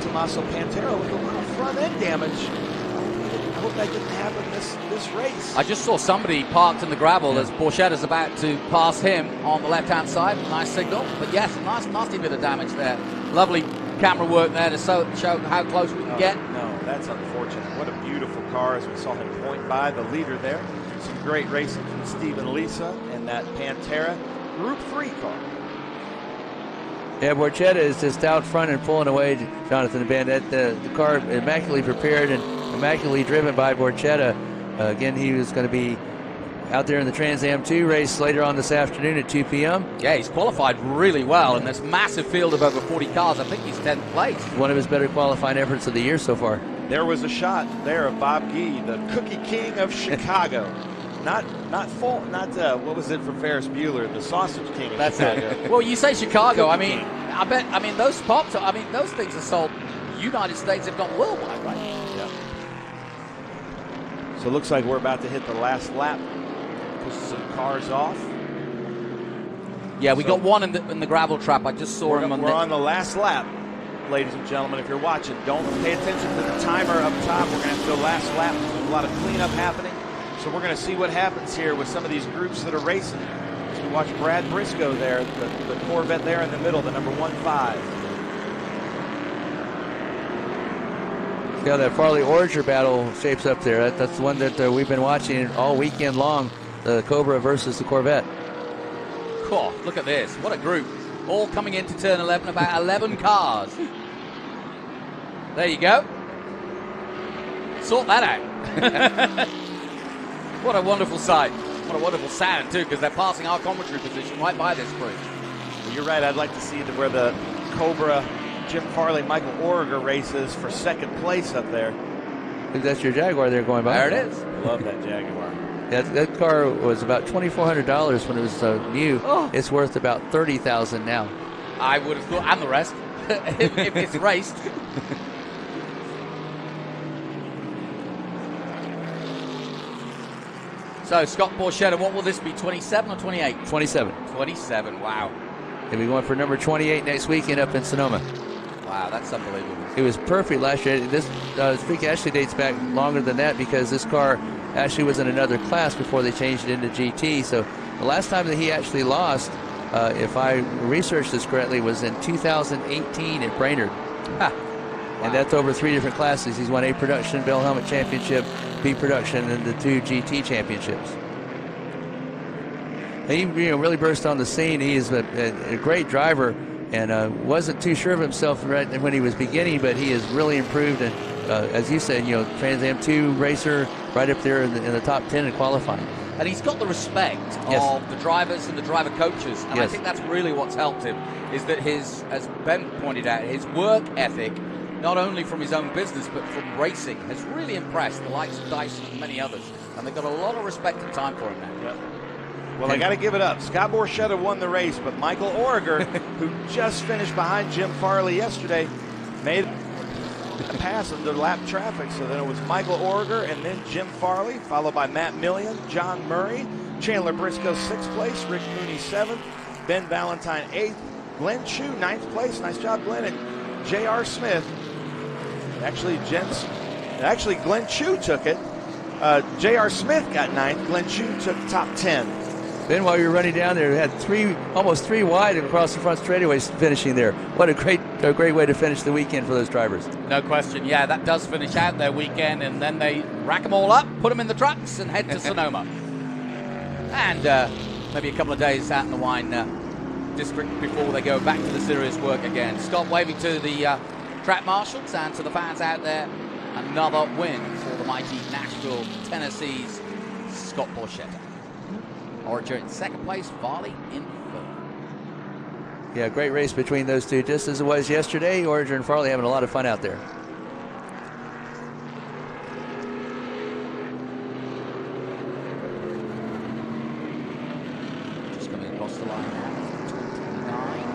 Tommaso Pantera with a little front end damage. I hope that didn't happen this race. I just saw somebody parked in the gravel as Borchetta's about to pass him on the left-hand side. Nice signal. But yes, nasty bit of damage there. Lovely camera work there to show how close we can get. No, that's unfortunate. What a beautiful car as we saw him point by the leader there. Some great racing from Steve and Lisa and that Pantera Group 3 car. Yeah, Borchetta is just out front and pulling away, Jonathan and Ben. The car immaculately prepared and immaculately driven by Borchetta. Again, he was going to be out there in the Trans Am 2 race later on this afternoon at 2 p.m. Yeah, he's qualified really well in this massive field of over 40 cars. I think he's 10th place. One of his better qualifying efforts of the year so far. There was a shot there of Bob Gee, the Cookie King of Chicago. Not what was it from Ferris Bueller, the Sausage King of Chicago. Well, you say Chicago. I mean, those those things are sold United States, if not worldwide, right? Yeah. So it looks like we're about to hit the last lap. Push some cars off. Yeah, we got one in the gravel trap. I just saw him. We're on the last lap, ladies and gentlemen. If you're watching, don't pay attention to the timer up top. We're going to have to go last lap. There's a lot of cleanup happening. So we're going to see what happens here with some of these groups that are racing. So we watch Brad Briscoe there, the Corvette there in the middle, the number 15. See how that Farley Origer battle shapes up there. That's the one that we've been watching all weekend long, the Cobra versus the Corvette. Cool. Look at this. What a group. All coming into turn 11, about 11 cars. There you go. Sort that out. What a wonderful sight. What a wonderful sound, too, because they're passing our commentary position right by this group. Well, you're right. I'd like to see where the Cobra, Jim Farley, Michael Origer races for second place up there. I think that's your Jaguar there going by. There it is. Love that Jaguar. That car was about $2,400 when it was new. Oh. It's worth about $30,000 now. I would have thought, and the rest, if it's raced. So, Scott Borchetta, what will this be, 27 or 28? 27. 27, wow. He'll be going for number 28 next weekend up in Sonoma. Wow, that's unbelievable. It was perfect last year. This streak actually dates back longer than that because this car actually was in another class before they changed it into GT. So the last time that he actually lost, if I researched this correctly, was in 2018 at Brainerd. Wow. And that's over 3 different classes. He's won A Production, Bell Helmet Championship, B Production, and the 2 GT championships. And he really burst on the scene. He is a great driver and wasn't too sure of himself right when he was beginning, but he has really improved. And as you said, Trans Am 2 racer, right up there in the top 10 in qualifying. And he's got the respect of the drivers and the driver coaches. And I think that's really what's helped him, is that his, as Ben pointed out, his work ethic, not only from his own business, but from racing, has really impressed the likes of Dyson and many others. And they've got a lot of respect and time for him now. Yep. Well, I got to give it up. Scott Borchetta won the race, but Michael Origer, who just finished behind Jim Farley yesterday, made a pass under lap traffic. So then it was Michael Origer and then Jim Farley, followed by Matt Millian, John Murray, Chandler Briscoe 6th place, Rick Mooney 7th, Ben Valentine 8th, Glenn Chu 9th place. Nice job, Glenn. And J.R. Smith. Actually, Glenn Chu took it. J.R. Smith got 9th. Glenn Chu took top 10. Ben, while you were running down there, had almost three wide across the front straightaways finishing there. What a great way to finish the weekend for those drivers. No question. Yeah, that does finish out their weekend, and then they rack them all up, put them in the trucks, and head to Sonoma. And maybe a couple of days out in the wine district before they go back to the serious work again. Scott waving to the track marshals and to the fans out there. Another win for the mighty Nashville, Tennessee's Scott Borchetta. Origin in second place, Varley in third. Yeah, great race between those two, just as it was yesterday. Origin and Farley having a lot of fun out there. Just coming across the line now, 29.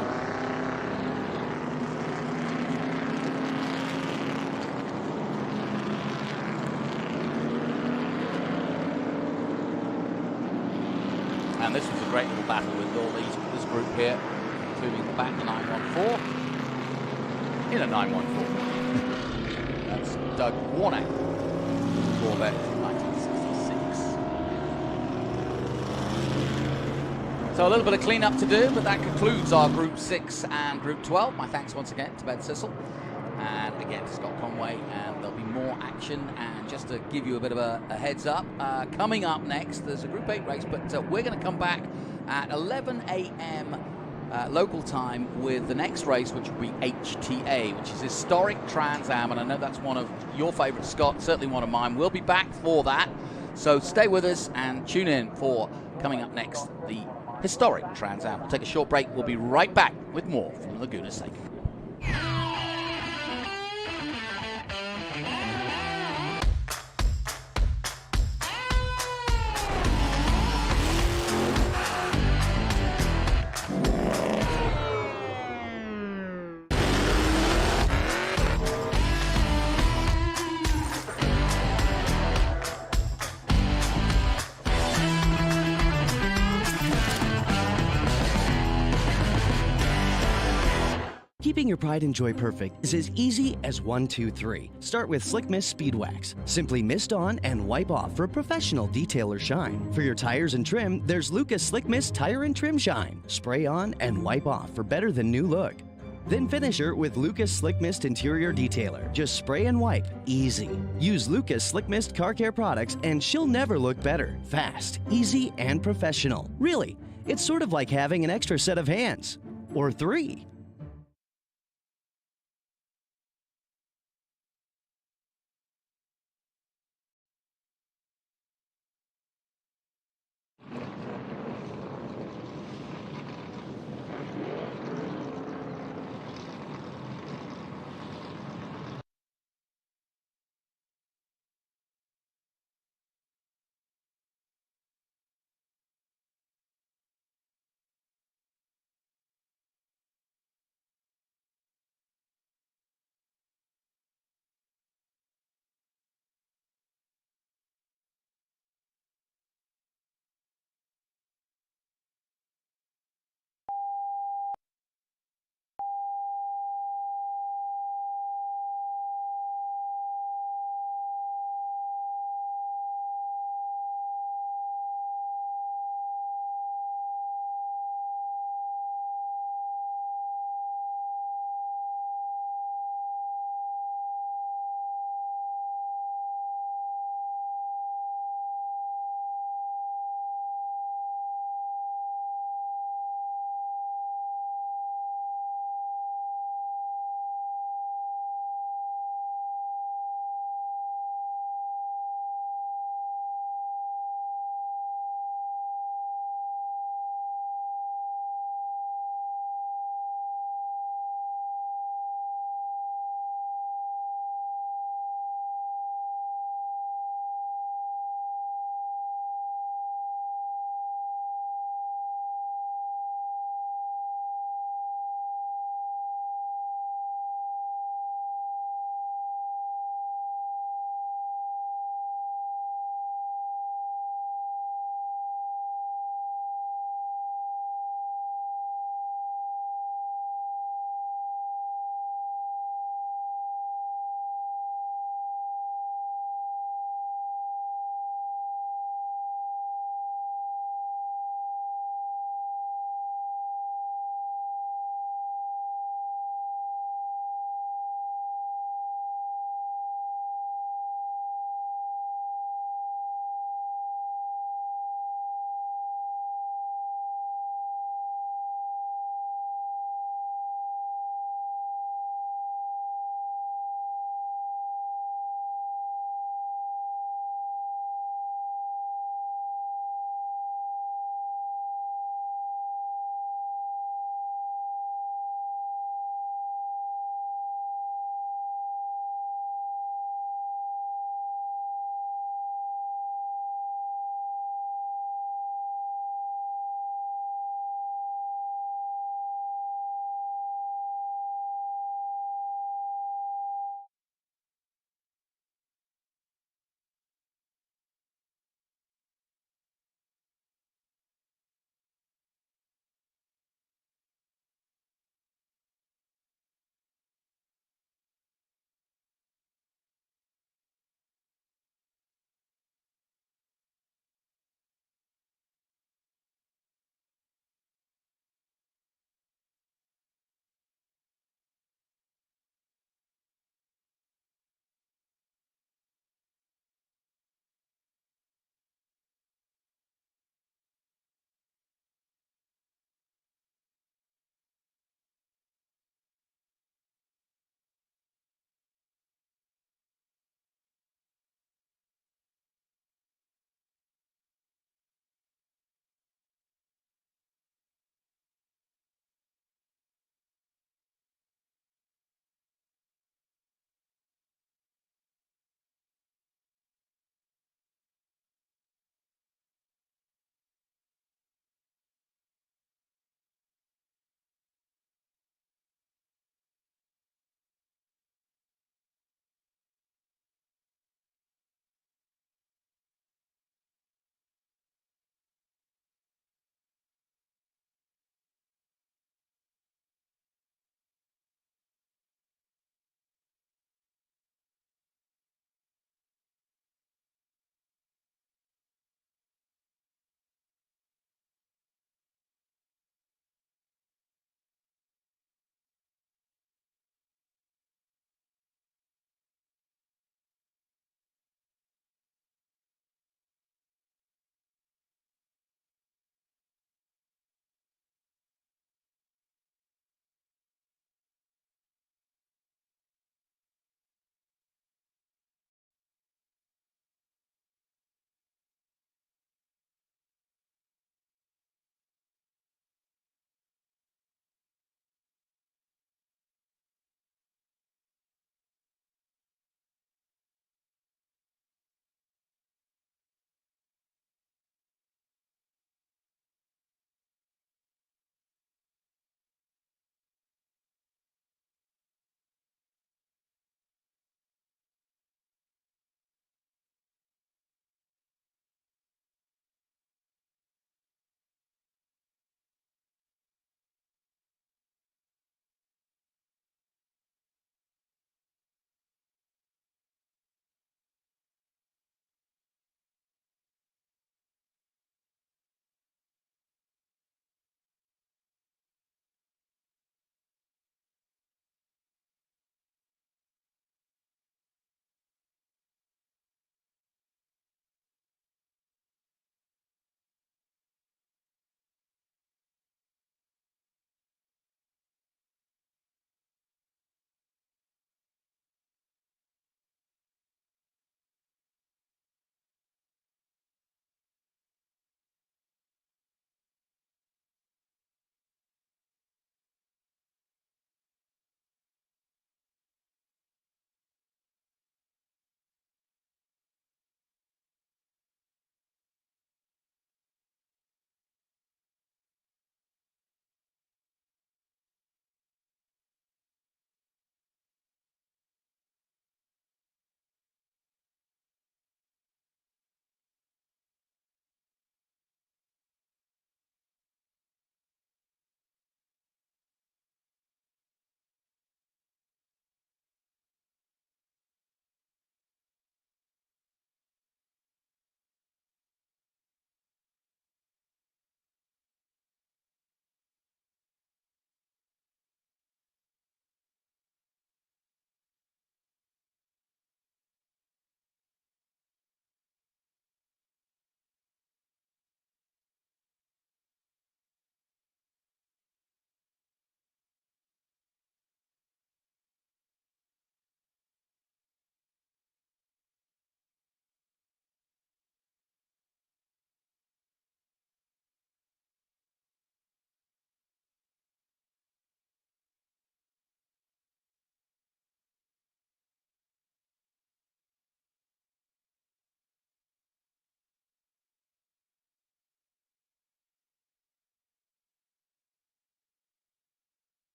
And this was a great little battle with all this group here, including the back, the 914, in a 914. That's Doug Warnock, Corvette from 1966. So a little bit of cleanup to do, but that concludes our Group 6 and Group 12. My thanks once again to Ben Sissel and again to Scott Conway, and there'll be more action. And just to give you a bit of a heads up, coming up next, there's a Group 8 race, but we're going to come back at 11 a.m. Local time with the next race, which will be HTA, which is historic Trans Am, and I know that's one of your favorites, Scott, certainly one of mine. We'll be back for that, so stay with us and tune in for coming up next, the historic Trans Am. We'll take a short break. We'll be right back with more from Laguna Seca. Keeping your pride and joy perfect is as easy as 1, 2, 3. Start with Slick Mist Speed Wax. Simply mist on and wipe off for a professional detailer shine. For your tires and trim, there's Lucas Slick Mist Tire and Trim Shine. Spray on and wipe off for better than new look. Then finish her with Lucas Slick Mist Interior Detailer. Just spray and wipe. Easy. Use Lucas Slick Mist Car Care products and she'll never look better. Fast, easy, and professional. Really, it's sort of like having an extra set of hands. Or 3.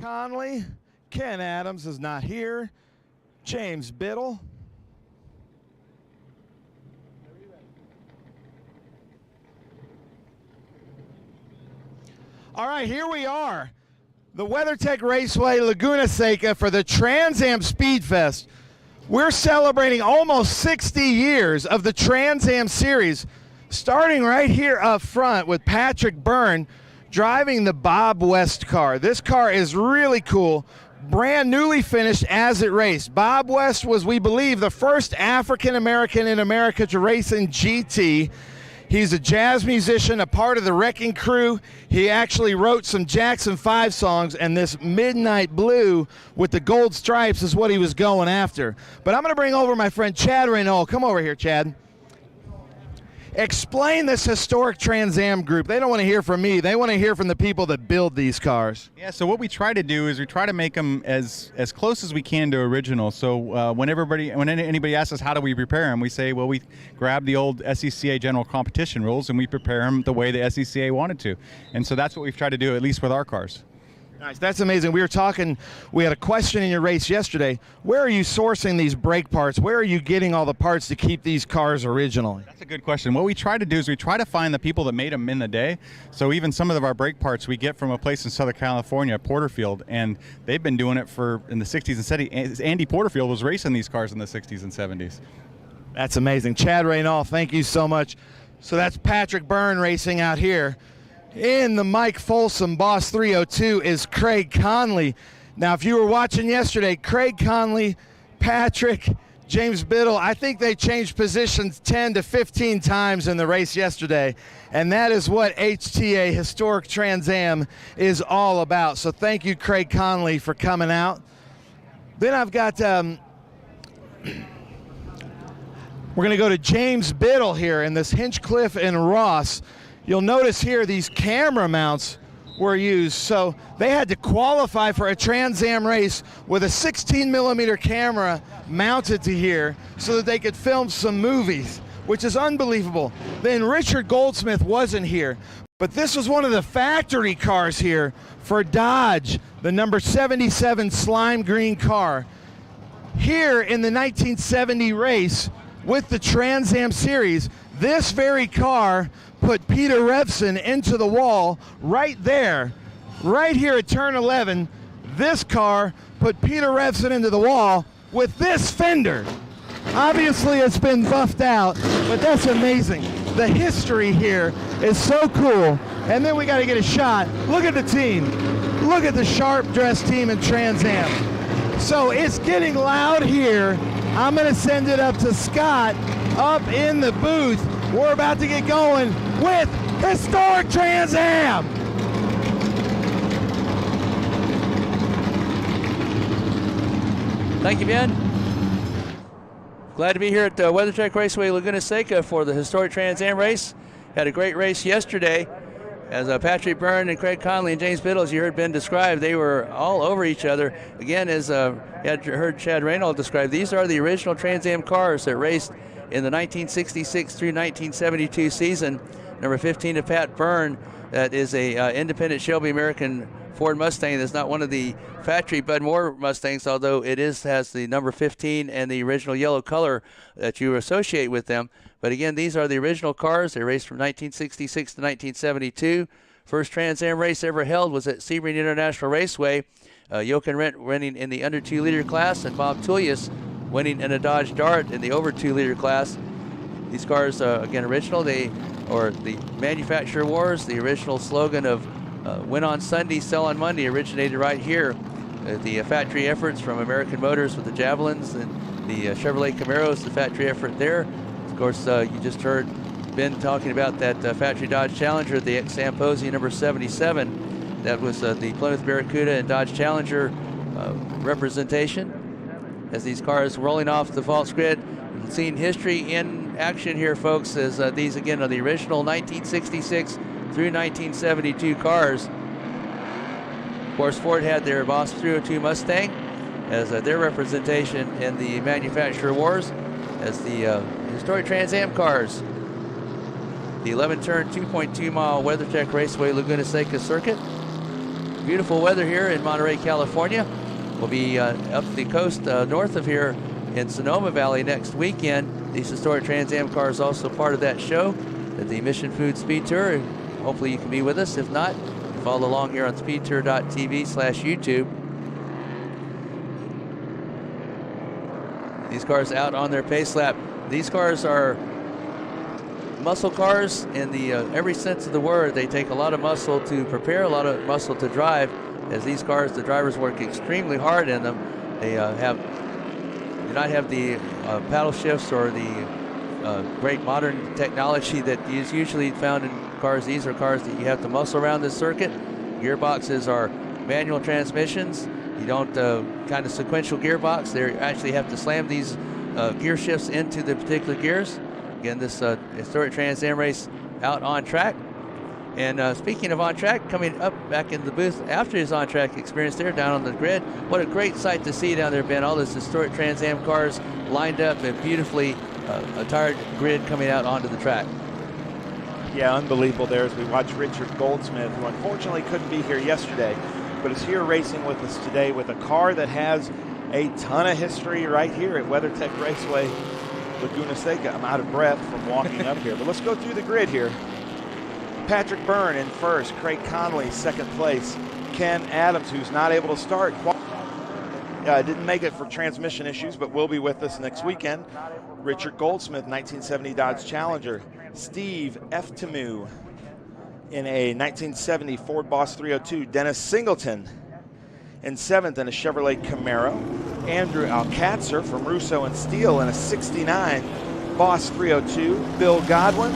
Conley. Ken Adams is not here. James Biddle. All right, here we are. The WeatherTech Raceway Laguna Seca for the Trans Am SpeedFest. We're celebrating almost 60 years of the Trans Am series, starting right here up front with Patrick Byrne driving the Bob West car. This car is really cool, brand newly finished as it raced. Bob West was, we believe, the first African American in America to race in GT. He's a jazz musician, a part of the Wrecking Crew. He actually wrote some Jackson 5 songs, and this Midnight Blue with the gold stripes is what he was going after. But I'm going to bring over my friend Chad Renault. Come over here, Chad. Explain this historic Trans Am group. They don't want to hear from me. They want to hear from the people that build these cars. Yeah, so what we try to do is we try to make them as close as we can to original. So when anybody asks us how do we prepare them, we say, well, we grab the old SCCA general competition rules and we prepare them the way the SCCA wanted to. And so that's what we've tried to do, at least with our cars. Nice, that's amazing. We had a question in your race yesterday. Where are you sourcing these brake parts? Where are you getting all the parts to keep these cars original? That's a good question. What we try to do is we try to find the people that made them in the day. So even some of our brake parts we get from a place in Southern California, Porterfield, and they've been doing it in the 60s and 70s. Andy Porterfield was racing these cars in the 60s and 70s. That's amazing. Chad Renault, thank you so much. So that's Patrick Byrne racing out here. In the Mike Folsom Boss 302 is Craig Conley. Now, if you were watching yesterday, Craig Conley, Patrick, James Biddle, I think they changed positions 10 to 15 times in the race yesterday, and that is what HTA, Historic Trans Am, is all about. So thank you, Craig Conley, for coming out. Then I've got, we're going to go to James Biddle here in this Hinchcliffe and Ross. You'll notice here these camera mounts were used, so they had to qualify for a Trans Am race with a 16mm camera mounted to here so that they could film some movies, which is unbelievable. Then Richard Goldsmith wasn't here, but this was one of the factory cars here for Dodge, the number 77 slime green car. Here in the 1970 race with the Trans Am series, this very car put Peter Revson into the wall right there, right here at turn 11. This car put Peter Revson into the wall with this fender. Obviously it's been buffed out, but that's amazing. The history here is so cool. And then we got to get a shot. Look at the team. Look at the sharp dressed team in Trans Am. So it's getting loud here. I'm going to send it up to Scott up in the booth. We're about to get going with Historic Trans Am. Thank you, Ben. Glad to be here at WeatherTech Raceway Laguna Seca for the Historic Trans Am race. Had a great race yesterday. As Patrick Byrne and Craig Conley and James Biddle, as you heard Ben describe, they were all over each other. Again, as you had heard Chad Renault describe, these are the original Trans Am cars that raced in the 1966 through 1972 season. Number 15 to Pat Byrne, that is a independent Shelby American Ford Mustang. That's not one of the factory Bud Moore Mustangs, although it has the number 15 and the original yellow color that you associate with them. But again, these are the original cars. They raced from 1966 to 1972. First Trans Am race ever held was at Sebring International Raceway. Jochen Rindt winning in the under 2 liter class, and Bob Tullius winning in a Dodge Dart in the over 2 liter class. These cars, again, original. They are the manufacturer wars. The original slogan of win on Sunday, sell on Monday originated right here. The factory efforts from American Motors with the Javelins and the Chevrolet Camaros, the factory effort there. Of course, you just heard Ben talking about that factory Dodge Challenger, the Examposi number 77. That was the Plymouth Barracuda and Dodge Challenger representation. As these cars rolling off the false grid, seeing history in action here, folks, as these again are the original 1966 through 1972 cars. Of course, Ford had their Boss 302 Mustang as their representation in the manufacturer wars, as the historic Trans Am cars. The 11-turn, 2.2-mile WeatherTech Raceway Laguna Seca circuit. beautiful weather here in Monterey, California. We'll be up the coast north of here in Sonoma Valley next weekend. These historic Trans Am cars also part of that show at the Mission Foods SpeedTour. Hopefully you can be with us. If not, follow along here on speedtour.tv/YouTube. These cars out on their pace lap. These cars are muscle cars in the every sense of the word. They take a lot of muscle to prepare, a lot of muscle to drive. As these cars, the drivers work extremely hard in them. They do not have the paddle shifts or the great modern technology that is usually found in cars. These are cars that you have to muscle around this circuit. Gearboxes are manual transmissions. You don't kind of sequential gearbox. They actually have to slam these gear shifts into the particular gears. Again, this historic Trans Am race out on track. And speaking of on track, coming up back in the booth after his on track experience there down on the grid. What a great sight to see down there, Ben. All this historic Trans Am cars lined up and beautifully attired grid coming out onto the track. Yeah, unbelievable there as we watch Richard Goldsmith, who unfortunately couldn't be here yesterday, but is here racing with us today with a car that has a ton of history right here at WeatherTech Raceway Laguna Seca. I'm out of breath from walking up here, but let's go through the grid here. Patrick Byrne in first, Craig Conley second place, Ken Adams, who's not able to start. Didn't make it for transmission issues, but will be with us next weekend. Richard Goldsmith, 1970 Dodge Challenger. Steve Eftimu in a 1970 Ford Boss 302. Dennis Singleton in seventh in a Chevrolet Camaro. Andrew Alcatzer from Russo and Steele in a 69 Boss 302. Bill Godwin,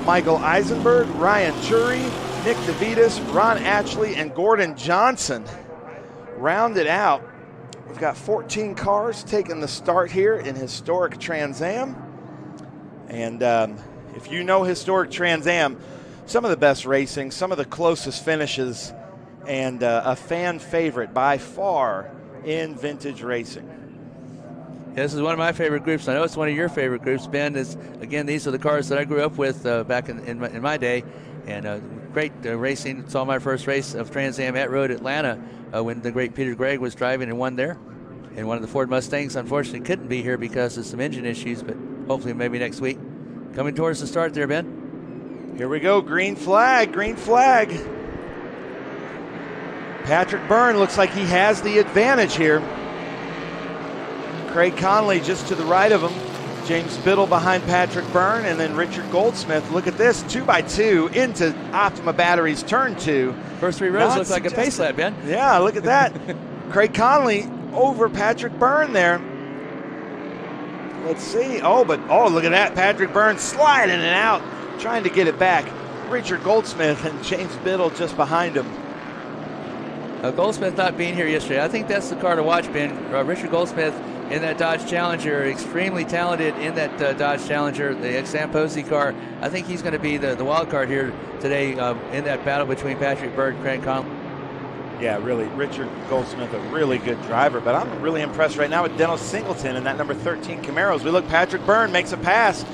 Michael Eisenberg, Ryan Chury, Nick DeVitas, Ron Atchley, and Gordon Johnson rounded out. We've got 14 cars taking the start here in historic Trans Am. And if you know historic Trans Am, some of the best racing, some of the closest finishes, and a fan favorite by far in vintage racing. Yeah, this is one of my favorite groups. I know it's one of your favorite groups, Ben. Again, these are the cars that I grew up with back in my day. And great racing. It's all my first race of Trans Am at Road Atlanta when the great Peter Gregg was driving and won there. And one of the Ford Mustangs, unfortunately, couldn't be here because of some engine issues, but hopefully maybe next week. Coming towards the start there, Ben. Here we go, green flag, green flag. Patrick Byrne looks like he has the advantage here. Craig Conley just to the right of him. James Biddle behind Patrick Byrne, and then Richard Goldsmith. Look at this, 2x2 into Optima Batteries turn 2. First three rows look like a pace lap, Ben. Yeah, look at that. Craig Conley over Patrick Byrne there. Let's see. Oh, look at that. Patrick Byrne sliding it out, trying to get it back. Richard Goldsmith and James Biddle just behind him. Goldsmith not being here yesterday. I think that's the car to watch, Ben. Richard Goldsmith in that Dodge Challenger, extremely talented in that Dodge Challenger, the Sam Posey car. I think he's going to be the wild card here today in that battle between Patrick Byrne and Craig Conley. Yeah, really, Richard Goldsmith, a really good driver, but I'm really impressed right now with Dennis Singleton in that number 13 Camaro. As we look, Patrick Byrne makes a pass.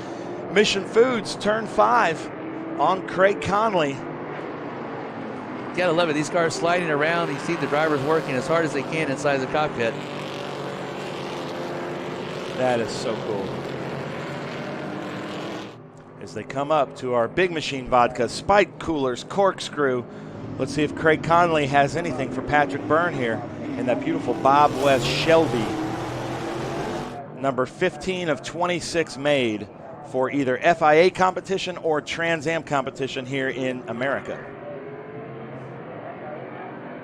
Mission Foods, turn 5 on Craig Conley. You gotta love it. These cars sliding around. You see the drivers working as hard as they can inside the cockpit. That is so cool. As they come up to our Big Machine Vodka, Spike Coolers, Corkscrew. Let's see if Craig Conley has anything for Patrick Byrne here in that beautiful Bob West Shelby. Number 15 of 26 made for either FIA competition or Trans Am competition here in America.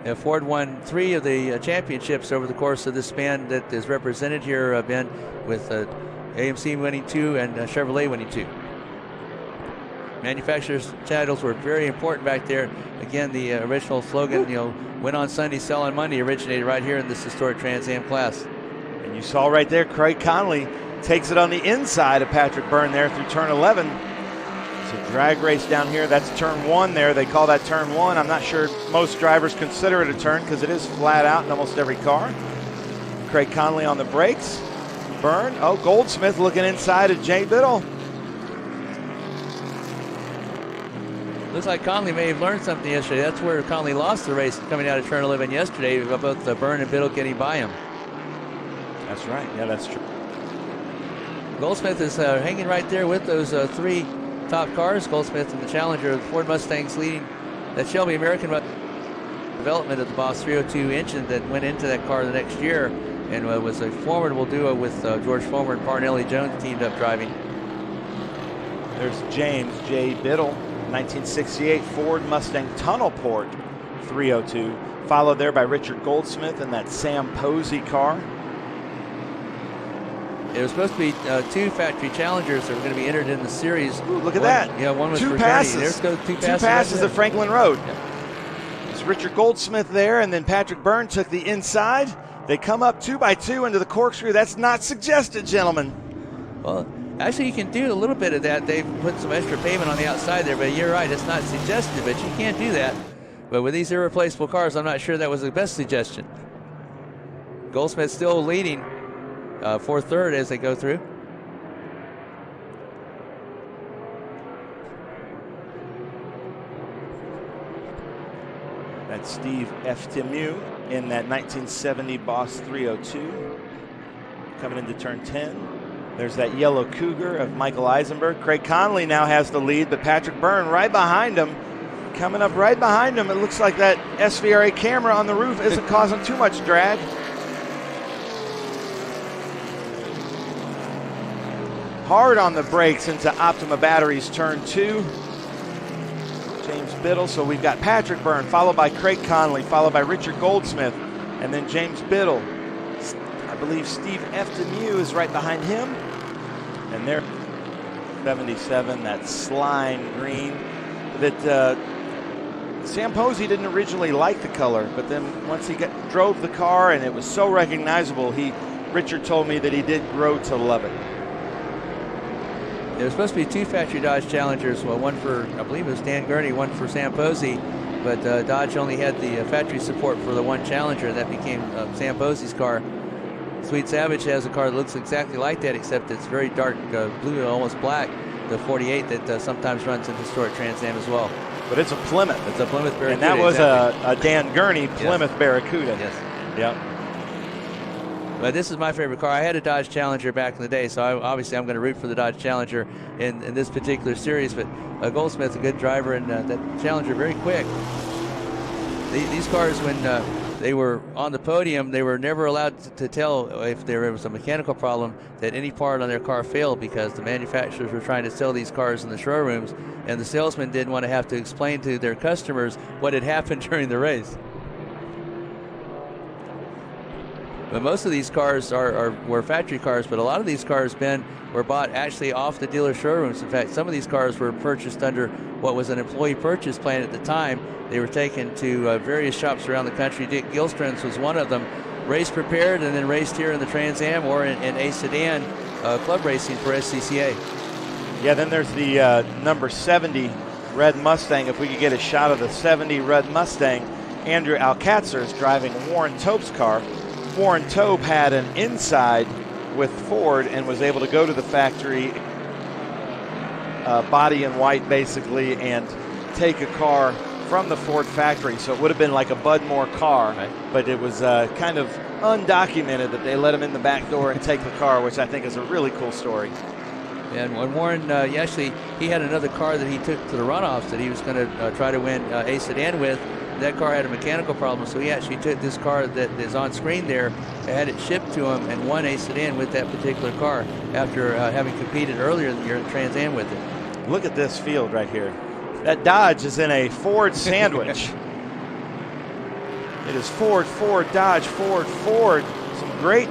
Yeah, Ford won 3 of the championships over the course of this span that is represented here, Ben, with AMC winning 2 and Chevrolet winning 2. Manufacturers' titles were very important back there. Again, the original slogan, win on Sunday, sell on Monday, originated right here in this historic Trans Am class. And you saw right there, Craig Conley takes it on the inside of Patrick Byrne there through turn 11. It's a drag race down here. That's turn 1 there. They call that turn 1. I'm not sure most drivers consider it a turn because it is flat out in almost every car. Craig Conley on the brakes. Byrne, Goldsmith looking inside of Jay Biddle. Looks like Conley may have learned something yesterday. That's where Conley lost the race coming out of turn 11 yesterday. Both Byrne and Biddle getting by him. That's right. Yeah, that's true. Goldsmith is hanging right there with those three top cars. Goldsmith and the Challenger, the Ford Mustangs leading that Shelby American development of the Boss 302 engine that went into that car the next year, and was a formidable duo with George Foreman and Parnelli Jones teamed up driving. There's James J. Biddle, 1968 Ford Mustang Tunnel Port 302, followed there by Richard Goldsmith in that Sam Posey car. It was supposed to be two factory Challengers that were going to be entered in the series. Ooh, look at that. Yeah, one was two for passes. Johnny. There's two passes. Two passes at Franklin Road. Yeah. It's Richard Goldsmith there, and then Patrick Byrne took the inside. They come up 2 by 2 into the corkscrew. That's not suggested, gentlemen. Well, actually, you can do a little bit of that. They've put some extra pavement on the outside there, but you're right. It's not suggested, but you can't do that. But with these irreplaceable cars, I'm not sure that was the best suggestion. Goldsmith still leading for third as they go through. That's Steve Eftemu in that 1970 Boss 302. Coming into turn 10. There's that yellow Cougar of Michael Eisenberg. Craig Conley now has the lead, but Patrick Byrne right behind him. Coming up right behind him, it looks like that SVRA camera on the roof isn't causing too much drag. Hard on the brakes into Optima Batteries turn 2. James Biddle, so we've got Patrick Byrne, followed by Craig Conley, followed by Richard Goldsmith, and then James Biddle. I believe Steve Eftemu is right behind him. And there, 77, that slime green that Sam Posey didn't originally like the color, but then once he drove the car and it was so recognizable, Richard told me that he did grow to love it. There was supposed to be two factory Dodge Challengers, well, one for, I believe it was Dan Gurney, one for Sam Posey, but Dodge only had the factory support for the one Challenger. That became Sam Posey's car. Sweet Savage has a car that looks exactly like that, except it's very dark blue, almost black, the 48 that sometimes runs in historic Trans Am as well. But it's a Plymouth. It's a Plymouth Barracuda. And that was exactly. a Dan Gurney Plymouth Barracuda. Yes. Yep. But this is my favorite car. I had a Dodge Challenger back in the day, so obviously I'm going to root for the Dodge Challenger in this particular series. But Goldsmith's a good driver, and that Challenger very quick. These cars, when they were on the podium, they were never allowed to tell if there was a mechanical problem that any part on their car failed, because the manufacturers were trying to sell these cars in the showrooms, and the salesmen didn't want to have to explain to their customers what had happened during the race. But most of these cars were factory cars, but a lot of these cars, Ben, were bought actually off the dealer showrooms. In fact, some of these cars were purchased under what was an employee purchase plan at the time. They were taken to various shops around the country. Dick Gilstrand's was one of them. Race prepared and then raced here in the Trans Am or in a Sedan club racing for SCCA. Yeah, then there's the number 70 Red Mustang. If we could get a shot of the 70 Red Mustang, Andrew Alcatzer is driving Warren Tope's car. Warren Tope had an inside with Ford and was able to go to the factory, body in white basically, and take a car from the Ford factory. So it would have been like a Bud Moore car, right, but it was kind of undocumented that they let him in the back door and take the car, which I think is a really cool story. And when Warren, he had another car that he took to the runoffs that he was going to try to win a Sedan with. That car had a mechanical problem, so he actually took this car that is on screen there, had it shipped to him, and won a Sedan with that particular car after having competed earlier in the year in Trans Am with it. Look at this field right here. That Dodge is in a Ford sandwich. It is Ford, Ford, Dodge, Ford, Ford. Some great,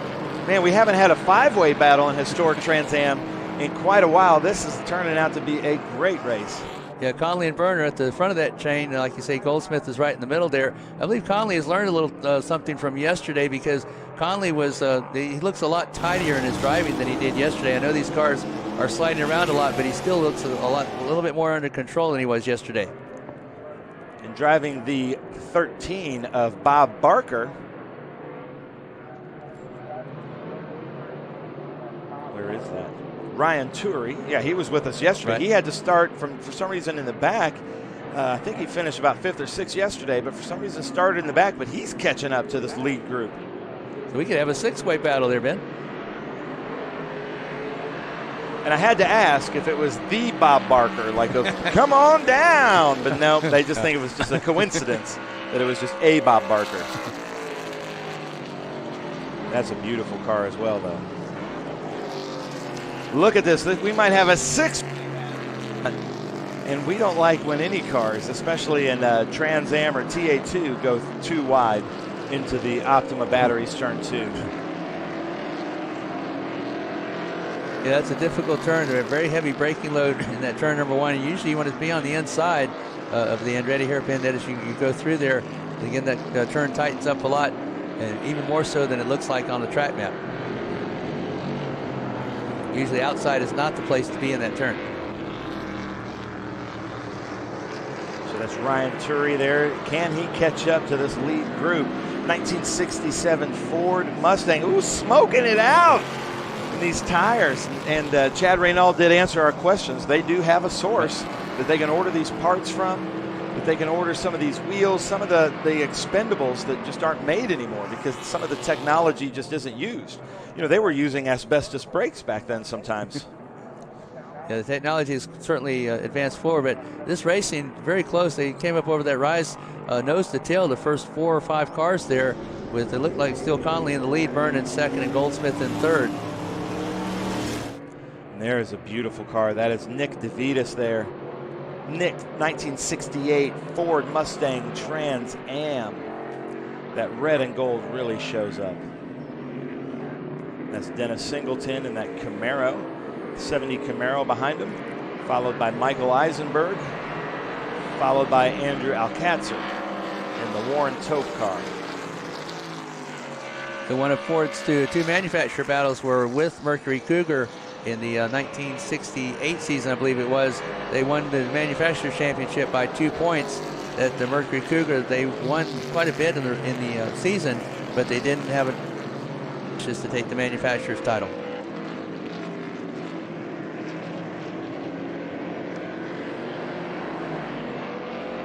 man, we haven't had a five-way battle in historic Trans Am in quite a while. This is turning out to be a great race. Yeah, Conley and Byrne are at the front of that chain. Like you say, Goldsmith is right in the middle there. I believe Conley has learned a little something from yesterday, because Conley was, he looks a lot tidier in his driving than he did yesterday. I know these cars are sliding around a lot, but he still looks a little bit more under control than he was yesterday. And driving the 13 of Bob Barker. Where is that? Ryan Turi. Yeah, he was with us yesterday. Right. He had to start for some reason in the back. I think he finished about 5th or 6th yesterday, but for some reason started in the back, but he's catching up to this lead group. So we could have a 6-way battle there, Ben. And I had to ask if it was the Bob Barker, like a come on down. But no, they just think it was just a coincidence that it was just a Bob Barker. That's a beautiful car as well, though. Look at this. We might have a 6. And we don't like when any cars, especially in Trans Am or TA2, go too wide into the Optima batteries turn 2. Yeah, that's a difficult turn. There's a very heavy braking load in that turn number 1. And usually you want to be on the inside of the Andretti hairpin. That as you go through there, again, that turn tightens up a lot, and even more so than it looks like on the track map. Usually outside is not the place to be in that turn. So that's Ryan Turry there. Can he catch up to this lead group? 1967 Ford Mustang. Ooh, smoking it out in these tires. And Chad Reynald did answer our questions. They do have a source that they can order these parts from, that they can order some of these wheels, some of the expendables that just aren't made anymore because some of the technology just isn't used. You know, they were using asbestos brakes back then sometimes. Yeah, the technology has certainly advanced forward, but this racing, very close. They came up over that rise, nose to tail, the first 4 or 5 cars there, with it looked like Steele Connolly in the lead, Byrne in second, and Goldsmith in third. And there is a beautiful car. That is Nick DeVitas there. Nick, 1968 Ford Mustang Trans Am. That red and gold really shows up. That's Dennis Singleton in that Camaro. 70 Camaro behind him, followed by Michael Eisenberg, followed by Andrew Alcatzer in the Warren Tope car. The one of Ford's two manufacturer battles were with Mercury Cougar in the 1968 season, I believe it was. They won the manufacturer championship by 2 points. At the Mercury Cougar, they won quite a bit in the season, but they didn't have a chance to take the manufacturer's title.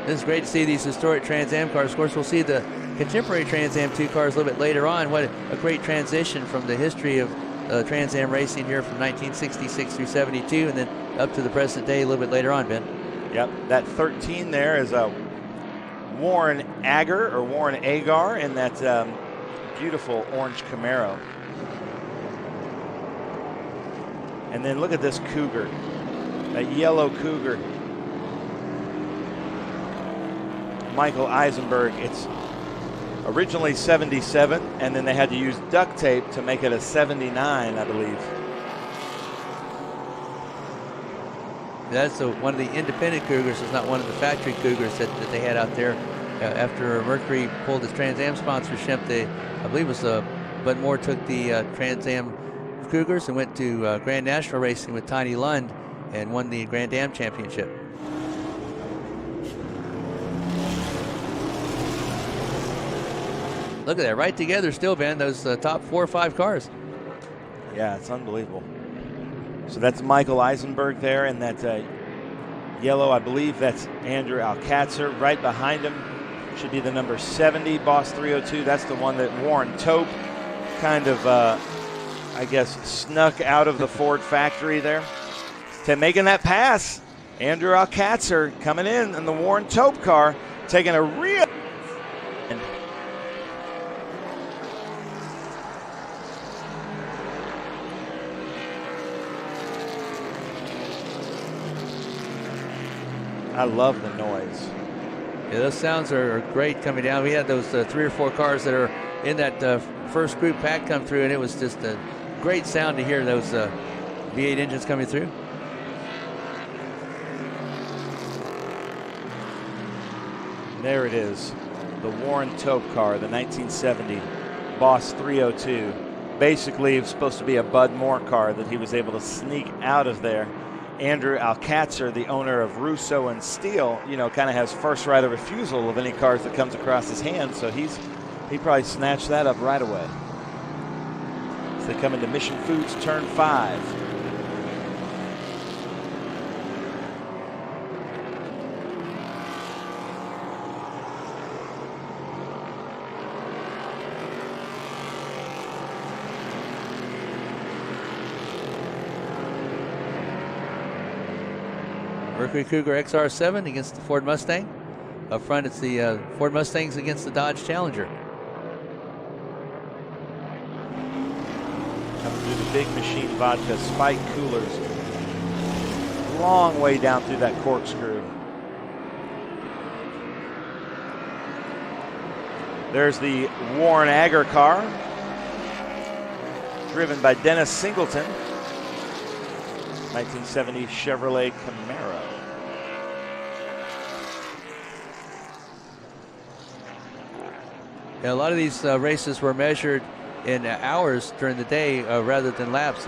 This is great to see these historic Trans Am cars. Of course, we'll see the contemporary Trans Am 2 cars a little bit later on. What a great transition from the history of Trans Am racing here from 1966 through 72 and then up to the present day a little bit later on, Ben. Yep, that 13 there is a Warren Agar or Warren Agar in that beautiful orange Camaro. And then look at this Cougar, that yellow Cougar. Michael Eisenberg, it's originally 77, and then they had to use duct tape to make it a 79, I believe. That's one of the independent Cougars. It's not one of the factory Cougars that they had out there. After Mercury pulled his Trans Am sponsorship, I believe it was Bud Moore took the Trans Am Cougars and went to Grand National Racing with Tiny Lund and won the Grand Am Championship. Look at that, right together still, Ben, those top 4 or 5 cars. Yeah, it's unbelievable. So that's Michael Eisenberg there, and that yellow, I believe that's Andrew Alcatzer. Right behind him should be the number 70, Boss 302. That's the one that Warren Tope kind of, I guess, snuck out of the Ford factory there. To making that pass, Andrew Alcatzer coming in the Warren Tope car, taking a real... I love the noise. Yeah, those sounds are great coming down. We had those 3 or 4 cars that are in that first group pack come through, and it was just a great sound to hear those V8 engines coming through. There it is, the Warren Tope car, the 1970 Boss 302. Basically, it was supposed to be a Bud Moore car that he was able to sneak out of there. Andrew Alcatzer, the owner of Russo and Steele, you know, kind of has first right of refusal of any cars that comes across his hand, so he probably snatched that up right away. So they come into Mission Foods turn 5. Mercury Cougar XR7 against the Ford Mustang. Up front, it's the Ford Mustangs against the Dodge Challenger. Coming through the Big Machine Vodka spike coolers. Long way down through that corkscrew. There's the Warren Agger car, driven by Dennis Singleton. 1970 Chevrolet Camaro. Yeah, a lot of these races were measured in hours during the day rather than laps.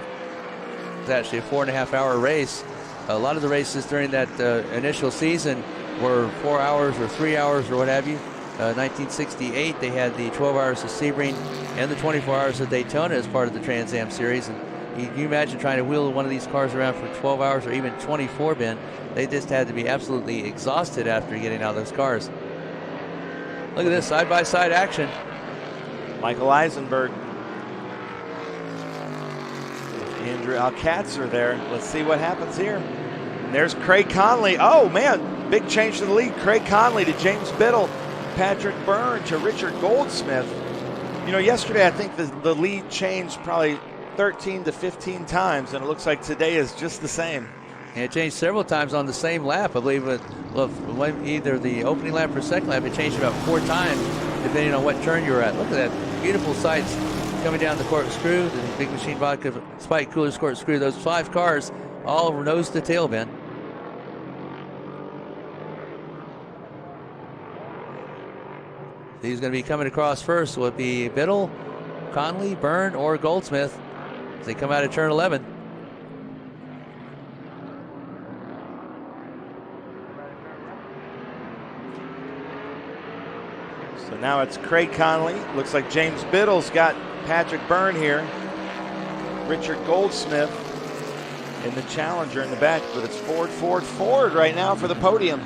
It's actually a 4.5 hour race. A lot of the races during that initial season were 4 hours or 3 hours or what have you. 1968, they had the 12 hours of Sebring and the 24 hours of Daytona as part of the Trans Am series. And you imagine trying to wheel one of these cars around for 12 hours or even 24, Ben. They just had to be absolutely exhausted after getting out of those cars. Look at this side-by-side action. Michael Eisenberg. Andrew Alcatzer there. Let's see what happens here. And there's Craig Conley. Oh, man, big change to the lead. Craig Conley to James Biddle. Patrick Byrne to Richard Goldsmith. You know, yesterday I think the lead changed probably 13 to 15 times, and it looks like today is just the same. And it changed several times on the same lap. I believe either the opening lap or second lap, it changed about 4 times, depending on what turn you're at. Look at that. Beautiful sights coming down the corkscrew, the Big Machine Vodka Spike Coolers corkscrew. Those 5 cars all nose to tail, Ben. He's going to be coming across first. Will it be Biddle, Conley, Byrne, or Goldsmith as they come out of turn 11? So now it's Craig Conley. Looks like James Biddle's got Patrick Byrne here. Richard Goldsmith in the Challenger in the back, but it's Ford right now for the podium.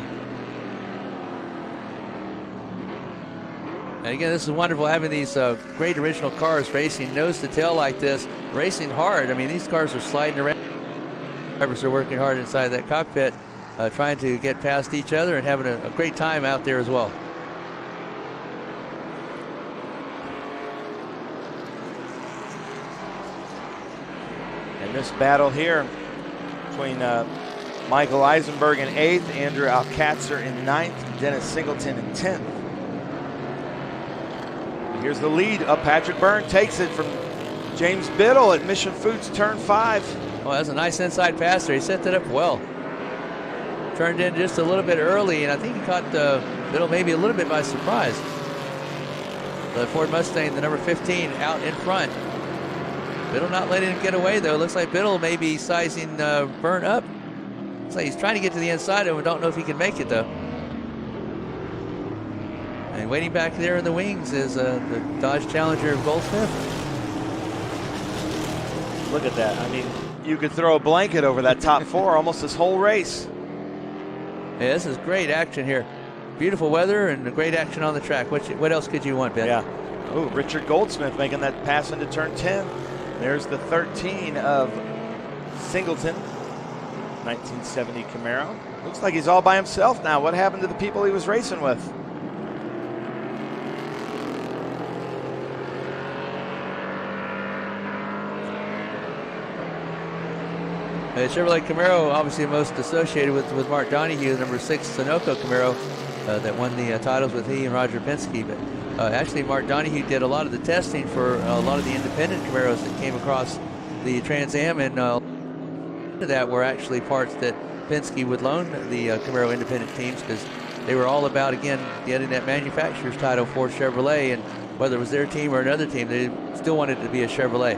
And again, this is wonderful having these great original cars racing nose to tail like this, racing hard. I mean, these cars are sliding around. Drivers are working hard inside that cockpit, trying to get past each other and having a great time out there as well. And this battle here between Michael Eisenberg in 8th, Andrew Alcatzer in 9th, Dennis Singleton in 10th. Here's the lead. Patrick Byrne takes it from James Biddle at Mission Foods turn 5. Oh, that's a nice inside pass there. He set that up well. Turned in just a little bit early, and I think he caught Biddle maybe a little bit by surprise. The Ford Mustang, the number 15, out in front. Biddle not letting him get away, though. Looks like Biddle may be sizing Byrne up. Looks like he's trying to get to the inside of him. Don't know if he can make it, though. And waiting back there in the wings is the Dodge Challenger of Goldsmith. Look at that. I mean, you could throw a blanket over that top 4 almost this whole race. Yeah, this is great action here. Beautiful weather and great action on the track. What else could you want, Ben? Yeah. Oh, Richard Goldsmith making that pass into turn 10. There's the 13 of Singleton, 1970 Camaro. Looks like he's all by himself now. What happened to the people he was racing with? The Chevrolet Camaro, obviously most associated with Mark Donohue, the number 6 Sunoco Camaro that won the titles with he and Roger Penske. But actually, Mark Donohue did a lot of the testing for a lot of the independent Camaros that came across the Trans Am, and that were actually parts that Penske would loan the Camaro independent teams, because they were all about, again, getting that manufacturer's title for Chevrolet, and whether it was their team or another team, they still wanted it to be a Chevrolet.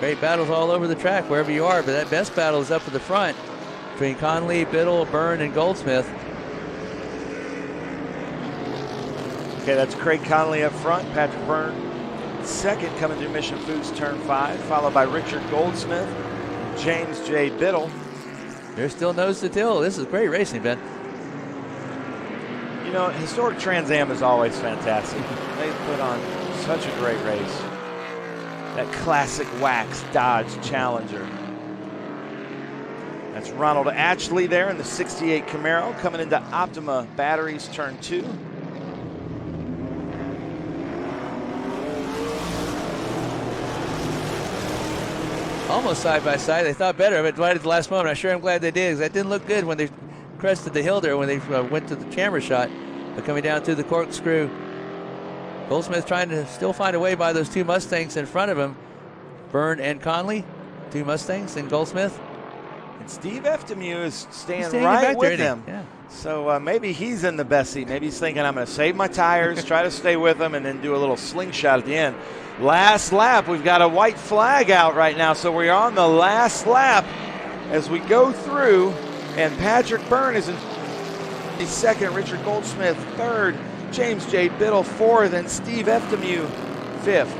Great battles all over the track, wherever you are, but that best battle is up at the front between Conley, Biddle, Byrne, and Goldsmith. Okay, that's Craig Conley up front, Patrick Byrne second coming through Mission Foods turn 5, followed by Richard Goldsmith, James J. Biddle. They're still nose to tail. This is great racing, Ben. You know, historic Trans Am is always fantastic. They put on such a great race. that classic wax Dodge Challenger. That's Ronald Atchley there in the 68 Camaro coming into Optima Batteries turn 2. Almost side by side. They thought better of it right at the last moment. I sure am glad they did, because that didn't look good when they crested the hill there, when they went to the camera shot. But coming down through the corkscrew, Goldsmith trying to still find a way by those two Mustangs in front of him. Byrne and Conley, two Mustangs, and Goldsmith. And Steve Eftemew is staying He's right with there, him. Yeah. So maybe he's in the best seat. Maybe he's thinking, I'm going to save my tires, try to stay with them, and then do a little slingshot at the end. Last lap, we've got a white flag out right now, so we're on the last lap as we go through, and Patrick Byrne is in second, Richard Goldsmith third, James J. Biddle fourth, and Steve Eftemew fifth.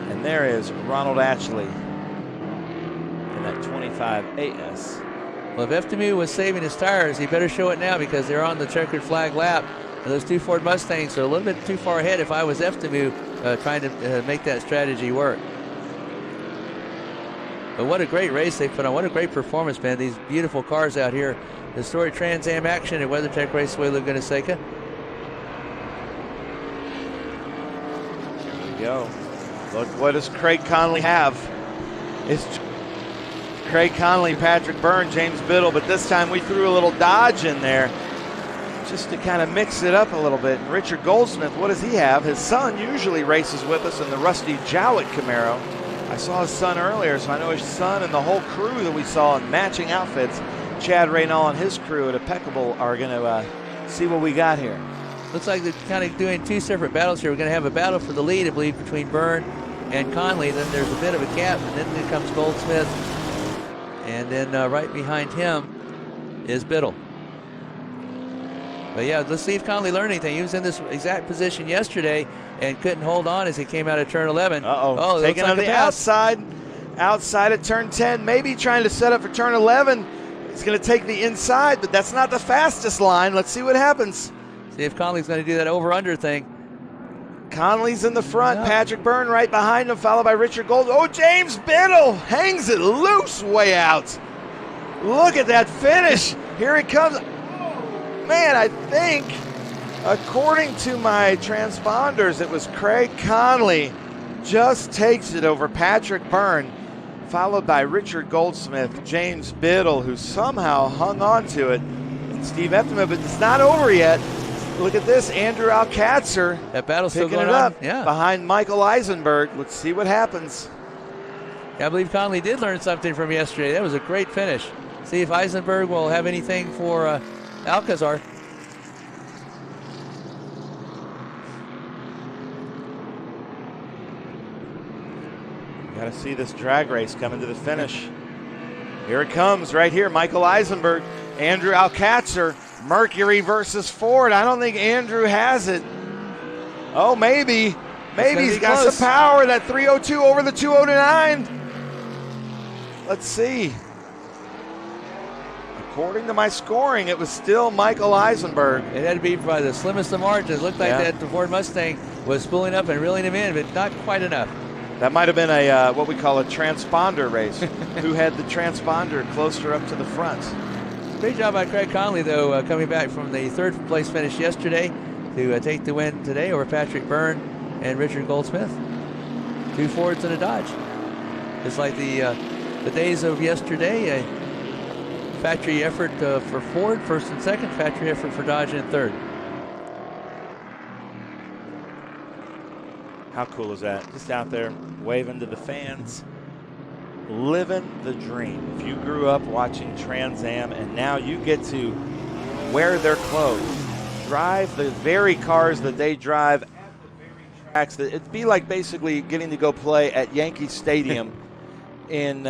And there is Ronald Atchley in that 25 AS. Well, if Eftemew was saving his tires, he better show it now, because they're on the checkered flag lap. And those two Ford Mustangs are a little bit too far ahead if I was Eftemew trying to make that strategy work. But what a great race they put on. What a great performance, man. These beautiful cars out here. Historic Trans Am action at WeatherTech Raceway Laguna Seca. Here we go. Look, what does Craig Conley have? It's Craig Conley, Patrick Byrne, James Biddle, but this time we threw a little Dodge in there just to kind of mix it up a little bit. And Richard Goldsmith, what does he have? His son usually races with us in the Rusty Jowett Camaro. I saw his son earlier, so I know his son and the whole crew that we saw in matching outfits, Chad Raynal and his crew at Impeccable, are going to see what we got here. Looks like they're kind of doing two separate battles here. We're going to have a battle for the lead, I believe, between Byrne and Conley. Then there's a bit of a gap, and then comes Goldsmith. And then right behind him is Biddle. But yeah, let's see if Conley learned anything. He was in this exact position yesterday and couldn't hold on as he came out of turn 11. Oh, taking on the outside at turn 10, maybe trying to set up for turn 11. He's going to take the inside, but that's not the fastest line. Let's see what happens. See if Conley's going to do that over-under thing. Conley's in the front, Patrick Byrne right behind him, followed by Richard Gold. Oh, James Biddle hangs it loose way out. Look at that finish. Here he comes. Man, I think, according to my transponders, it was Craig Conley just takes it over Patrick Byrne, followed by Richard Goldsmith, James Biddle, who somehow hung on to it, and Steve Eftemew, but it's not over yet. Look at this, Andrew Alcatzer that battle's picking still going it up on. behind Michael Eisenberg. Let's see what happens. Yeah, I believe Conley did learn something from yesterday. That was a great finish. See if Eisenberg will have anything for Alcazar. Got to see this drag race coming to the finish. Here it comes right here. Michael Eisenberg, Andrew Alcatzer, Mercury versus Ford. I don't think Andrew has it. Oh, maybe. Maybe he's got close. some power. That 302 over the 209. Let's see. According to my scoring, it was still Michael Eisenberg. It had to be by the slimmest of margins. It looked like that the Ford Mustang was spooling up and reeling him in, but not quite enough. That might have been a what we call a transponder race. Who had the transponder closer up to the front? Great job by Craig Conley, though, coming back from the third place finish yesterday to take the win today over Patrick Byrne and Richard Goldsmith. Two Fords and a Dodge. Just like the days of yesterday, a factory effort for Ford, first and second, factory effort for Dodge in third. How cool is that? Just out there waving to the fans, living the dream. If you grew up watching Trans Am and now you get to wear their clothes, drive the very cars that they drive at the very tracks, it'd be like basically getting to go play at Yankee Stadium in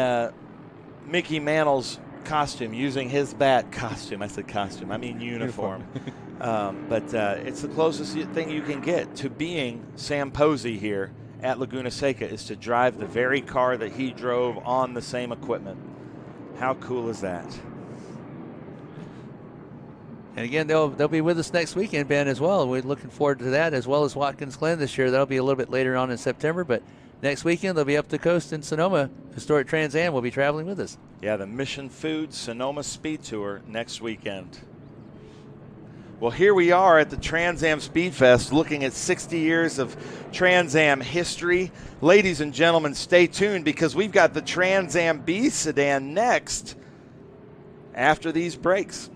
Mickey Mantle's costume, using his bat costume. I said costume, I mean uniform. But it's the closest thing you can get to being Sam Posey here at Laguna Seca, is to drive the very car that he drove on the same equipment. How cool is that? And again, they'll be with us next weekend, Ben, as well. We're looking forward to that, as well as Watkins Glen this year. That'll be a little bit later on in September, but next weekend they'll be up the coast in Sonoma. Historic Trans Am will be traveling with us. Yeah, the Mission Foods Sonoma SpeedTour next weekend. Well, here we are at the Trans Am SpeedFest looking at 60 years of Trans Am history. Ladies and gentlemen, stay tuned because we've got the Trans Am B Sedan next after these breaks.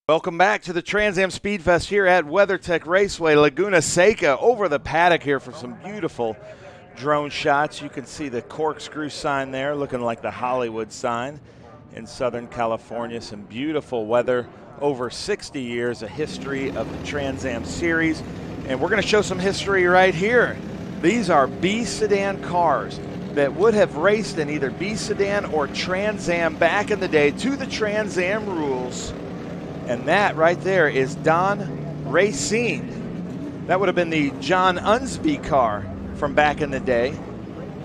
Welcome back to the Trans Am SpeedFest here at WeatherTech Raceway Laguna Seca. Over the paddock here for some beautiful drone shots. You can see the corkscrew sign there looking like the Hollywood sign in Southern California. Some beautiful weather, over 60 years, a history of the Trans Am series. And we're going to show some history right here. These are B Sedan cars that would have raced in either B Sedan or Trans Am back in the day to the Trans Am rules. And that right there is Don Racine. That would have been the John Unsby car from back in the day.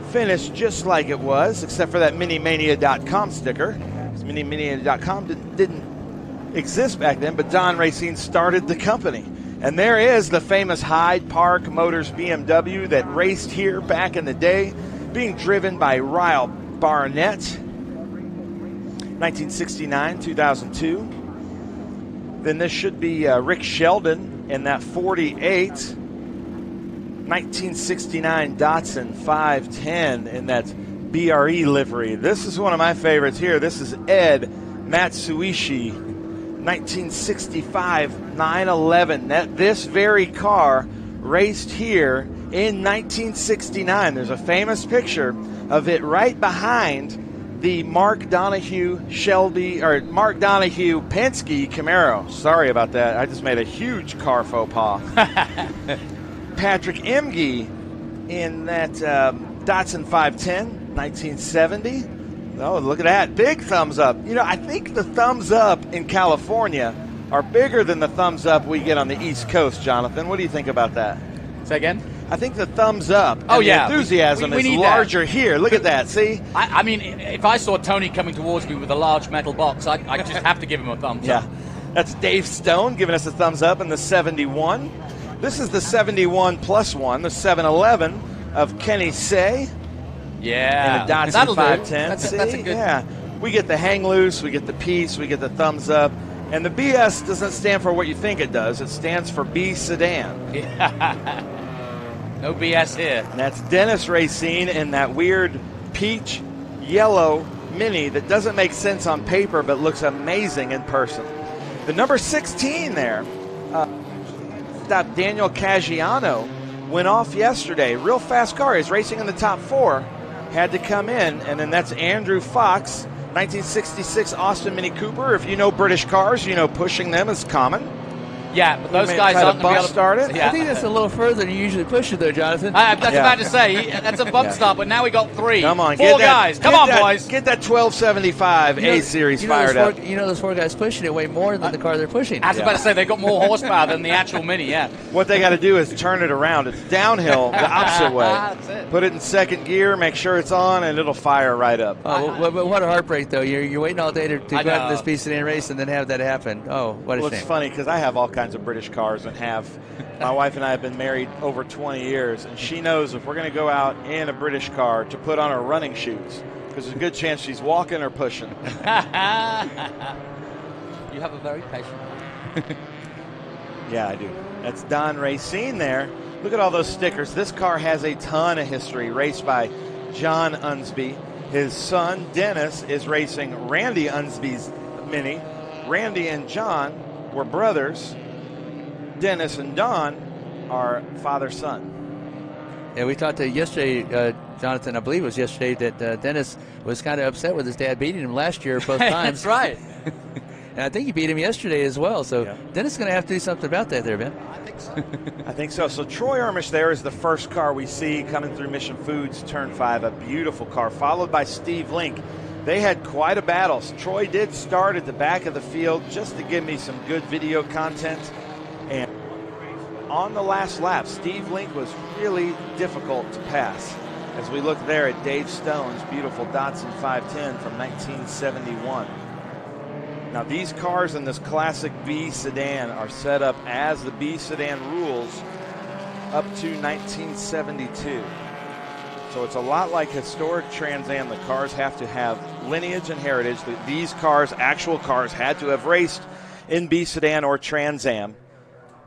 Finished just like it was, except for that minimania.com sticker. Minimania.com didn't exist back then, but Don Racine started the company. And there is the famous Hyde Park Motors BMW that raced here back in the day, being driven by Ryle Barnett, 1969, 2002. Then this should be Rick Sheldon in that 48, 1969 Datsun 510 in that BRE livery. This is one of my favorites here. This is Ed Matsuishi, 1965 911. This very car raced here in 1969. There's a famous picture of it right behind the Mark Donahue Penske Camaro. Sorry about that. I just made a huge car faux pas. Patrick Emge in that Datsun 510, 1970. Oh, look at that. Big thumbs up. You know, I think the thumbs up in California are bigger than the thumbs up we get on the East Coast, Jonathan. What do you think about that? Say again? I think the thumbs up and the enthusiasm is larger here. Look at that, see? I mean, if I saw Tony coming towards me with a large metal box, I just have to give him a thumbs up. That's Dave Stone giving us a thumbs up in the 71. This is the 71 plus one, the 711 of Kenny Say. Yeah. And a Datsun That'll 510. That's a good. Yeah. We get the hang loose, we get the peace, we get the thumbs up. And the BS doesn't stand for what you think it does. It stands for B Sedan. Yeah. No BS here. And that's Dennis Racine in that weird peach yellow Mini that doesn't make sense on paper but looks amazing in person. The number 16 there, that Daniel Caggiano went off yesterday. Real fast car. He's racing in the top four. Had to come in. And then that's Andrew Fox, 1966 Austin Mini Cooper. If you know British cars, you know pushing them is common. Yeah, but those guys aren't going to be able to start it. Yeah. I think that's a little further than you usually push it there, Jonathan. That's about to say, that's a bump stop, but now we got three. Come on, four guys. Come on, boys. Get that 1275 A-Series fired up. You know those four guys pushing it way more than the car they're pushing. I was about to say, they've got more horsepower than the actual Mini, yeah. What they got to do is turn it around. It's downhill the opposite way. That's it. Put it in second gear, make sure it's on, and it'll fire right up. Oh, but what a heartbreak, though. You're waiting all day to go out to this B Sedan race and then have that happen. Oh, what a shame. It's funny because I have all kinds of British cars and my wife and I have been married over 20 years, and she knows if we're going to go out in a British car to put on her running shoes, because there's a good chance she's walking or pushing. You have a very patient wife. Yeah, I do. That's Don Racine there. Look at all those stickers. This car has a ton of history, raced by John Unsby. His son, Dennis, is racing Randy Unsby's Mini. Randy and John were brothers. Dennis and Don are father-son. Yeah, we talked to yesterday, Jonathan, I believe it was yesterday, that Dennis was kind of upset with his dad beating him last year both times. That's right. And I think he beat him yesterday as well. So yeah. Dennis is going to have to do something about that there, Ben. I think so. I think so. So Troy Ermish there is the first car we see coming through Mission Foods Turn 5, a beautiful car, followed by Steve Link. They had quite a battle. Troy did start at the back of the field just to give me some good video content. And on the last lap, Steve Link was really difficult to pass. As we look there at Dave Stone's beautiful Datsun 510 from 1971. Now these cars in this classic B Sedan are set up as the B Sedan rules up to 1972. So it's a lot like historic Trans Am. The cars have to have lineage and heritage. These cars, actual cars, had to have raced in B Sedan or Trans Am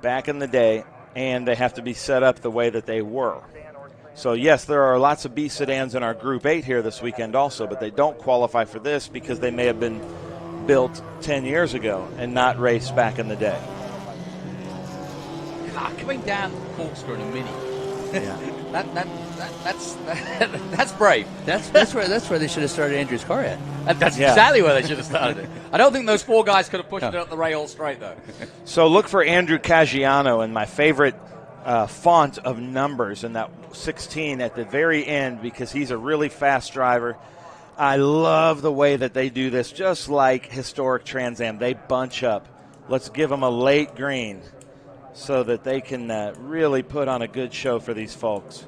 back in the day, and they have to be set up the way that they were. So yes, there are lots of B Sedans in our Group 8 here this weekend also, but they don't qualify for this because they may have been built 10 years ago and not raced back in the day. Coming down corkscrew in a Mini. Yeah. That's brave. That's where they should have started Andrew's car at. That's exactly where they should have started it. I don't think those 4 guys could have pushed it up the rail straight, though. So look for Andrew Caggiano and my favorite font of numbers in that 16 at the very end, because he's a really fast driver. I love the way that they do this, just like historic Trans Am. They bunch up. Let's give them a late green so that they can really put on a good show for these folks.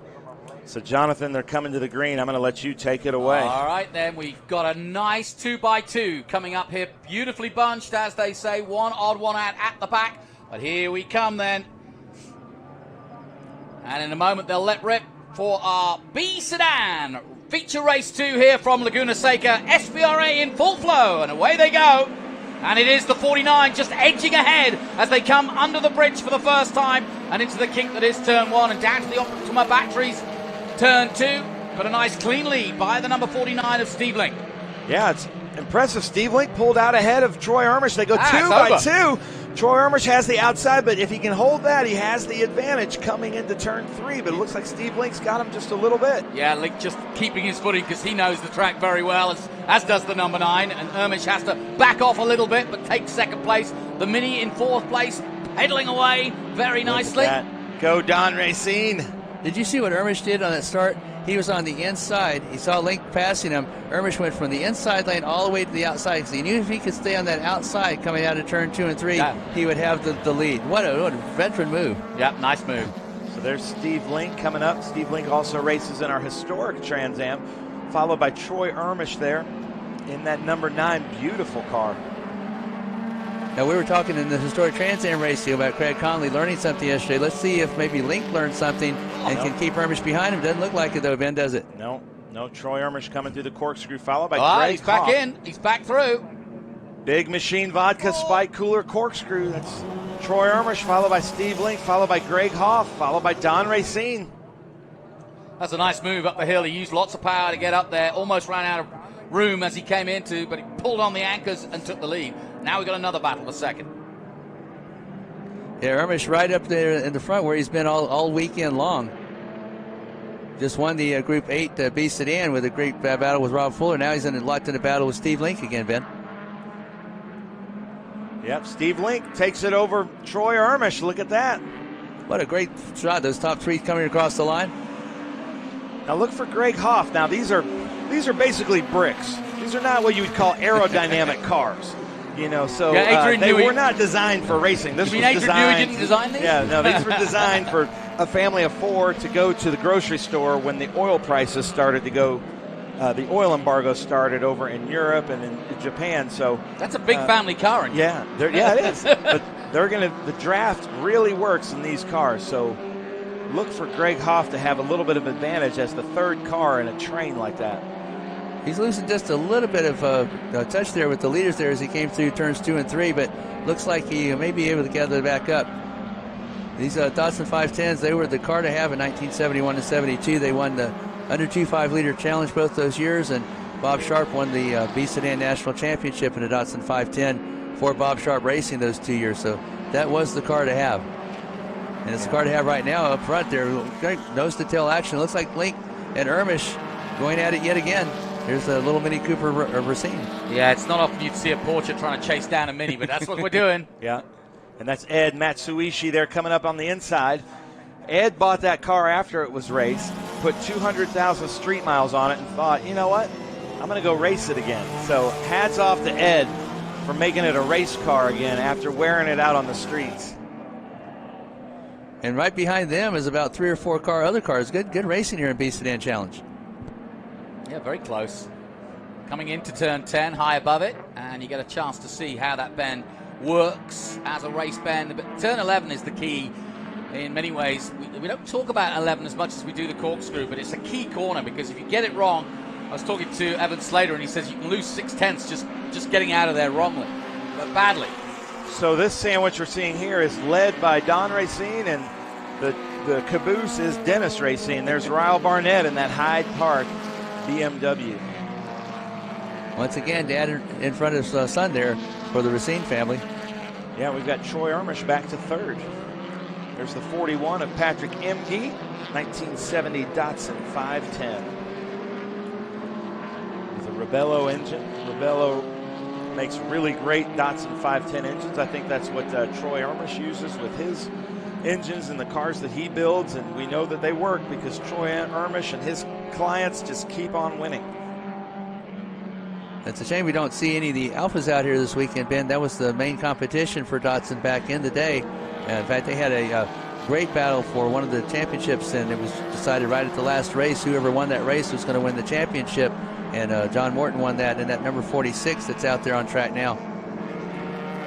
So, Jonathan, they're coming to the green. I'm going to let you take it away. All right, then. We've got a nice 2x2 coming up here. Beautifully bunched, as they say. One odd one out at the back. But here we come, then. And in a moment, they'll let rip for our B Sedan. Feature race 2 here from Laguna Seca. SVRA in full flow. And away they go. And it is the 49 just edging ahead as they come under the bridge for the first time and into the kink that is turn 1 and down to the Optima batteries. Turn 2, but a nice clean lead by the number 49 of Steve Link. Yeah, it's impressive. Steve Link pulled out ahead of Troy Ermish. They go 2 by 2. Troy Ermish has the outside, but if he can hold that, he has the advantage coming into turn 3. But it looks like Steve Link's got him just a little bit. Yeah, Link just keeping his footing because he knows the track very well, as does the number 9. And Ermish has to back off a little bit, but takes second place. The Mini in 4th place, pedaling away very nicely. Go Don Racine. Did you see what Ermish did on that start? He was on the inside. He saw Link passing him. Ermish went from the inside lane all the way to the outside because he knew if he could stay on that outside coming out of turn 2 and 3, he would have the lead. What a veteran move. Yeah, nice move. So there's Steve Link coming up. Steve Link also races in our historic Trans Am, followed by Troy Ermish there in that number 9 beautiful car. Now, we were talking in the historic Trans Am race about Craig Conley learning something yesterday. Let's see if maybe Link learned something and can keep Ermish behind him. Doesn't look like it, though, Ben, does it? No. Troy Ermish coming through the corkscrew, followed by Greg he's back in. He's back through. Big Machine Vodka Spike Cooler corkscrew. That's Troy Ermish, followed by Steve Link, followed by Greg Hoff, followed by Don Racine. That's a nice move up the hill. He used lots of power to get up there. Almost ran out of room as he came into, but he pulled on the anchors and took the lead. Now we've got another battle for second. Yeah, Ermish right up there in the front where he's been all weekend long. Just won the Group 8 B Sedan with a great battle with Rob Fuller. Now he's locked in a battle with Steve Link again, Ben. Yep, Steve Link takes it over Troy Ermish. Look at that. What a great shot. Those top 3 coming across the line. Now look for Greg Hoff. Now these are basically bricks. These are not what you would call aerodynamic cars. You know, so they were not designed for racing. This was Adrian designed. Newey didn't design these? Yeah, no, these were designed for a family of 4 to go to the grocery store when the oil prices started to go. The oil embargo started over in Europe and in Japan. So that's a big family car. Yeah, it is. But the draft really works in these cars. So look for Greg Hoff to have a little bit of advantage as the 3rd car in a train like that. He's losing just a little bit of touch there with the leaders there as he came through turns 2 and 3, but looks like he may be able to gather back up. These Datsun 510s, they were the car to have in 1971 and 72. They won the under 2.5 liter challenge both those years, and Bob Sharp won the B Sedan National Championship in a Datsun 510 for Bob Sharp Racing those 2 years. So that was the car to have. And it's the car to have right now up front there. Great nose to tail action. It looks like Link and Ermish going at it yet again. Here's a little Mini Cooper Racine. Yeah, it's not often you'd see a Porsche trying to chase down a Mini, but that's what we're doing. Yeah, and that's Ed Matsuishi there coming up on the inside. Ed bought that car after it was raced, put 200,000 street miles on it, and thought, you know what, I'm going to go race it again. So hats off to Ed for making it a race car again after wearing it out on the streets. And right behind them is about 3 or 4 other cars. Good racing here in B Sedan Challenge. Yeah, very close. Coming into turn 10, high above it, and you get a chance to see how that bend works as a race bend. But turn 11 is the key in many ways. We don't talk about 11 as much as we do the corkscrew, but it's a key corner because if you get it wrong, I was talking to Evan Slater, and he says you can lose 6/10 just getting out of there wrongly, but badly. So this sandwich we're seeing here is led by Don Racine, and the caboose is Dennis Racine. There's Ryle Barnett in that Hyde Park BMW. Once again, Dad in front of his son there for the Racine family. Yeah, we've got Troy Ermish back to third. There's the 41 of Patrick Emge, 1970 Datsun 510. With a Rebello engine. Rebello makes really great Datsun 510 engines. I think that's what Troy Ermish uses with his engines and the cars that he builds, and we know that they work because Troy Ermish and his clients just keep on winning. It's a shame we don't see any of the Alphas out here this weekend, Ben. That was the main competition for Datsun back in the day. In fact, they had a great battle for one of the championships, and it was decided right at the last race whoever won that race was going to win the championship. And John Morton won that in that number 46 that's out there on track now.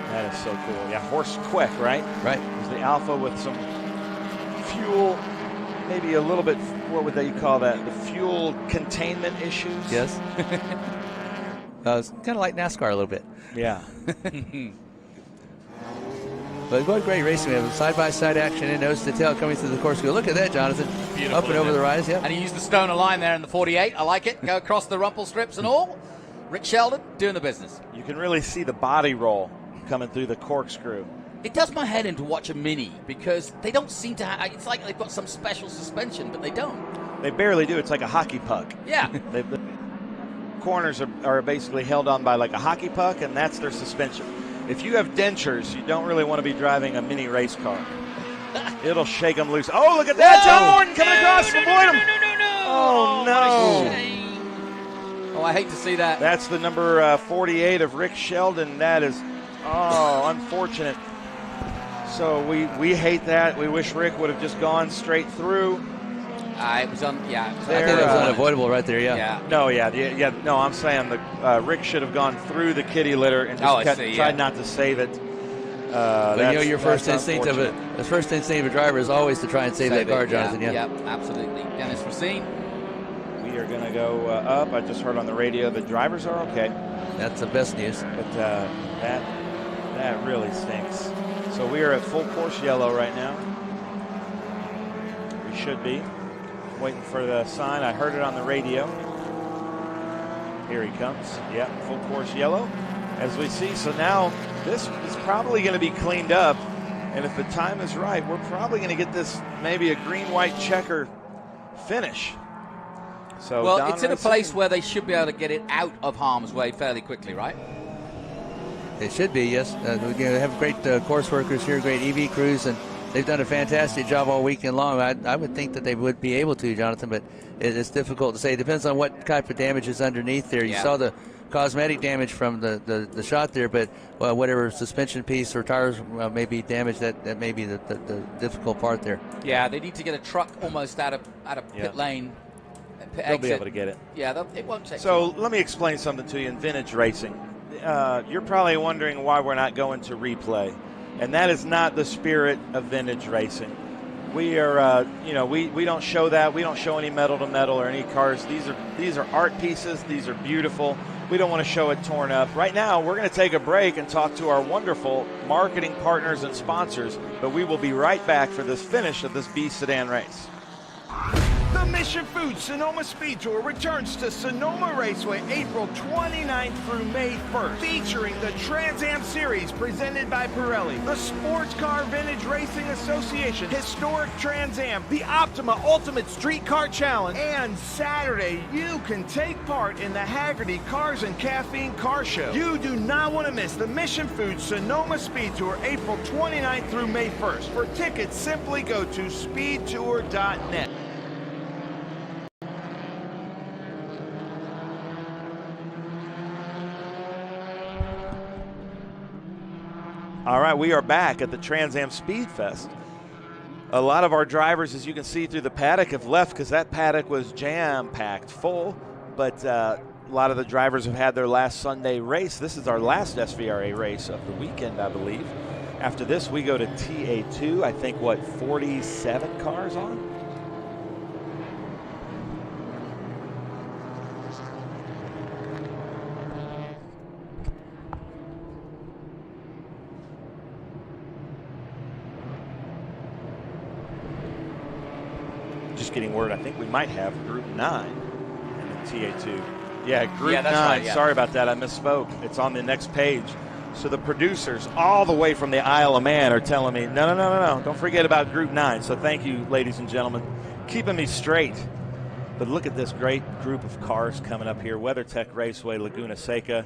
That is so cool. Yeah, Horst Queck, right? Right. It was the Alpha with some fuel, maybe a little bit, what would they call that? The fuel containment issues? Yes. It's kind of like NASCAR a little bit. Yeah. But what great racing. We have side-by-side action and nose to tail coming through the course. Look at that, Jonathan. Beautiful, up and over the rise, yeah. And he used the Stoner line there in the 48. I like it. Go across the rumple strips and all. Rick Sheldon doing the business. You can really see the body roll coming through the corkscrew. It does my head in to watch a Mini because they don't seem to have, it's like they've got some special suspension, but they don't. They barely do. It's like a hockey puck. Yeah. The corners are basically held on by like a hockey puck, and that's their suspension. If you have dentures, you don't really want to be driving a mini race car. It'll shake them loose. Oh, look at that. John Morton coming across from Boydham. Oh, no. Oh, I hate to see that. That's the number 48 of Rick Sheldon. That is, unfortunate. So we hate that. We wish Rick would have just gone straight through. It was I think that was unavoidable right there, yeah. No, I'm saying Rick should have gone through the kitty litter and just tried not to save it. But your first instinct of a driver is always to try and save that car, Jonathan. Yeah, absolutely. Dennis Racine. We are going to go up. I just heard on the radio the drivers are okay. That's the best news. But that really stinks. So we are at full course yellow right now. We should be. Waiting for the sign. I heard it on the radio. Here he comes. Yeah, full course yellow, as we see. So now this is probably going to be cleaned up. And if the time is right, we're probably going to get this maybe a green-white checker finish. So well, Don it's in a place where they should be able to get it out of harm's way fairly quickly, right? It should be, yes. We have great course workers here, great EV crews, and they've done a fantastic job all weekend long. I would think that they would be able to, Jonathan, but it's difficult to say. It depends on what type of damage is underneath there. You saw the cosmetic damage from the shot there, but whatever suspension piece or tires may be damaged, that may be the difficult part there. Yeah, they need to get a truck almost out of pit lane. They'll be able to get it. Yeah, it won't take So let me explain something to you in vintage racing. You're probably wondering why we're not going to replay. And that is not the spirit of vintage racing. We are, we don't show that. We don't show any metal to metal or any cars. These are art pieces. These are beautiful. We don't want to show it torn up. Right now, we're going to take a break and talk to our wonderful marketing partners and sponsors. But we will be right back for this finish of this B Sedan race. The Mission Foods Sonoma SpeedTour returns to Sonoma Raceway April 29th through May 1st, featuring the Trans Am Series presented by Pirelli, the Sportscar Vintage Racing Association, Historic Trans Am, the Optima Ultimate Streetcar Challenge, and Saturday you can take part in the Haggerty Cars and Caffeine Car Show. You do not want to miss the Mission Foods Sonoma SpeedTour April 29th through May 1st. For tickets, simply go to speedtour.net. All right, we are back at the Trans Am SpeedFest. A lot of our drivers, as you can see through the paddock, have left because that paddock was jam-packed full. But a lot of the drivers have had their last Sunday race. This is our last SVRA race of the weekend, I believe. After this, we go to TA2. I think, 47 cars on? Just getting word, I think we might have Group 9 in the TA2. Yeah, Group 9. right, yeah. Sorry about that. I misspoke. It's on the next page. So the producers all the way from the Isle of Man are telling me, no. Don't forget about Group 9. So thank you, ladies and gentlemen, keeping me straight. But look at this great group of cars coming up here. WeatherTech Raceway Laguna Seca.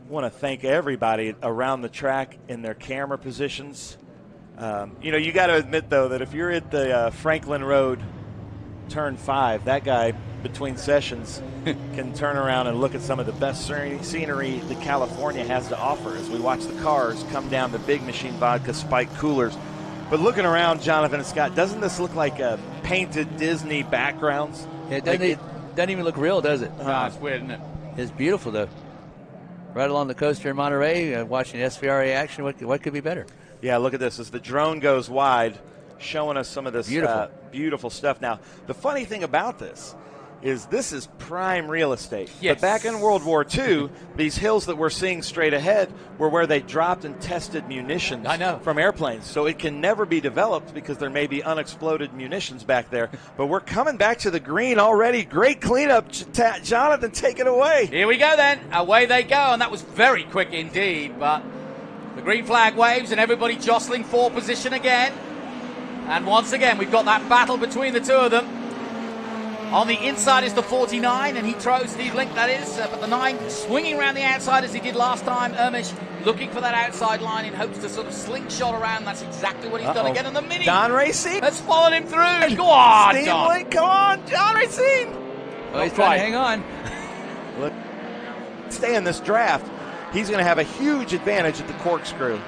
Want to thank everybody around the track in their camera positions. You got to admit, though, that if you're at the Franklin Road turn 5, that guy between sessions can turn around and look at some of the best scenery that California has to offer as we watch the cars come down the Big Machine Vodka spike coolers. But looking around, Jonathan and Scott, doesn't this look like painted Disney backgrounds? It doesn't even look real, does it? No, it's weird, isn't it? It's beautiful, though. Right along the coast here in Monterey, watching SVRA action, what could be better? Yeah, look at this. As the drone goes wide, showing us some of this beautiful stuff. Now, the funny thing about this is prime real estate. Yes. But back in World War II, these hills that we're seeing straight ahead were where they dropped and tested munitions from airplanes. So it can never be developed because there may be unexploded munitions back there. But we're coming back to the green already. Great cleanup. Jonathan, take it away. Here we go then. Away they go. And that was very quick indeed. But the green flag waves and everybody jostling for position again. And once again, we've got that battle between the two of them. On the inside is the 49, and he throws Steve Link, that is. But the 9 swinging around the outside as he did last time. Ermish looking for that outside line in hopes to sort of slingshot around. That's exactly what he's done again. And the Mini Don Racine has followed him through. Go on, Steve Don. Link, come on, Don Racine. Oh, he's trying to hang on. Look, stay in this draft. He's going to have a huge advantage at the corkscrew.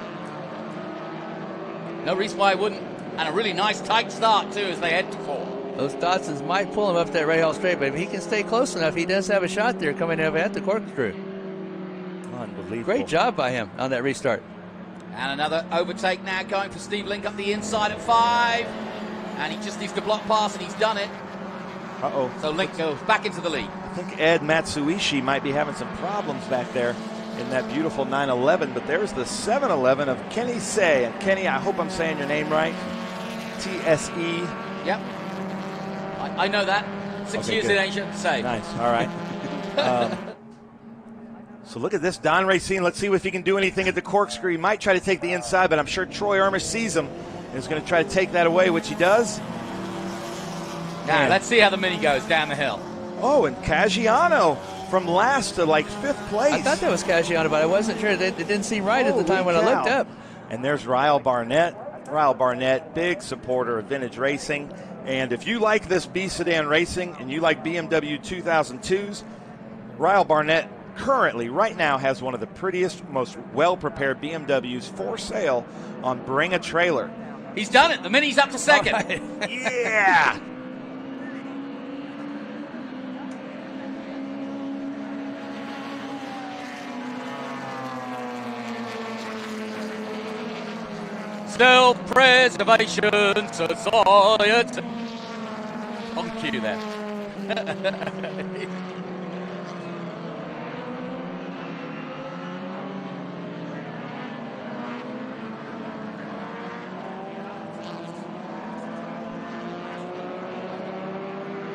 No reason why he wouldn't. And a really nice tight start, too, as they head to 4. Those Dotsons might pull him up that Rahal straight, but if he can stay close enough, he does have a shot there coming up at the corkscrew. Unbelievable. Great job by him on that restart. And another overtake now going for Steve Link up the inside at 5. And he just needs to block pass, and he's done it. Uh-oh. So Link goes back into the lead. I think Ed Matsuishi might be having some problems back there in that beautiful 911, but there's the 711 of Kenny Say. And Kenny, I hope I'm saying your name right. TSE. Yep. I know that. 6 years good. in Asia. Say. Nice. All right. So look at this. Don Racine. Let's see if he can do anything at the corkscrew. He might try to take the inside, but I'm sure Troy Ermish sees him and is going to try to take that away, which he does. Now, let's see how the Mini goes down the hill. Oh, and Caggiano from last to like 5th place. I thought that was Caggiano, but I wasn't sure. It didn't seem right at the time when I looked up. And there's Ryle Barnett. Ryle Barnett, big supporter of vintage racing. And if you like this B Sedan racing and you like BMW 2002s, Ryle Barnett currently, right now, has one of the prettiest, most well-prepared BMWs for sale on Bring a Trailer. He's done it. The Mini's up to 2nd. Right. Yeah! Self-Preservation Society. On cue there.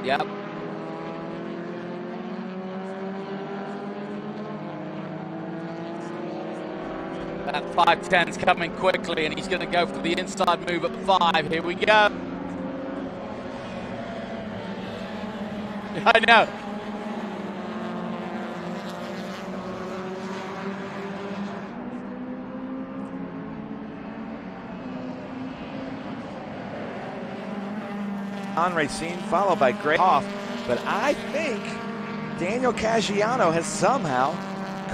Yep. That 510's coming quickly, and he's going to go for the inside move at 5. Here we go. I know. On Racine, followed by Greg Hoff. But I think Daniel Caggiano has somehow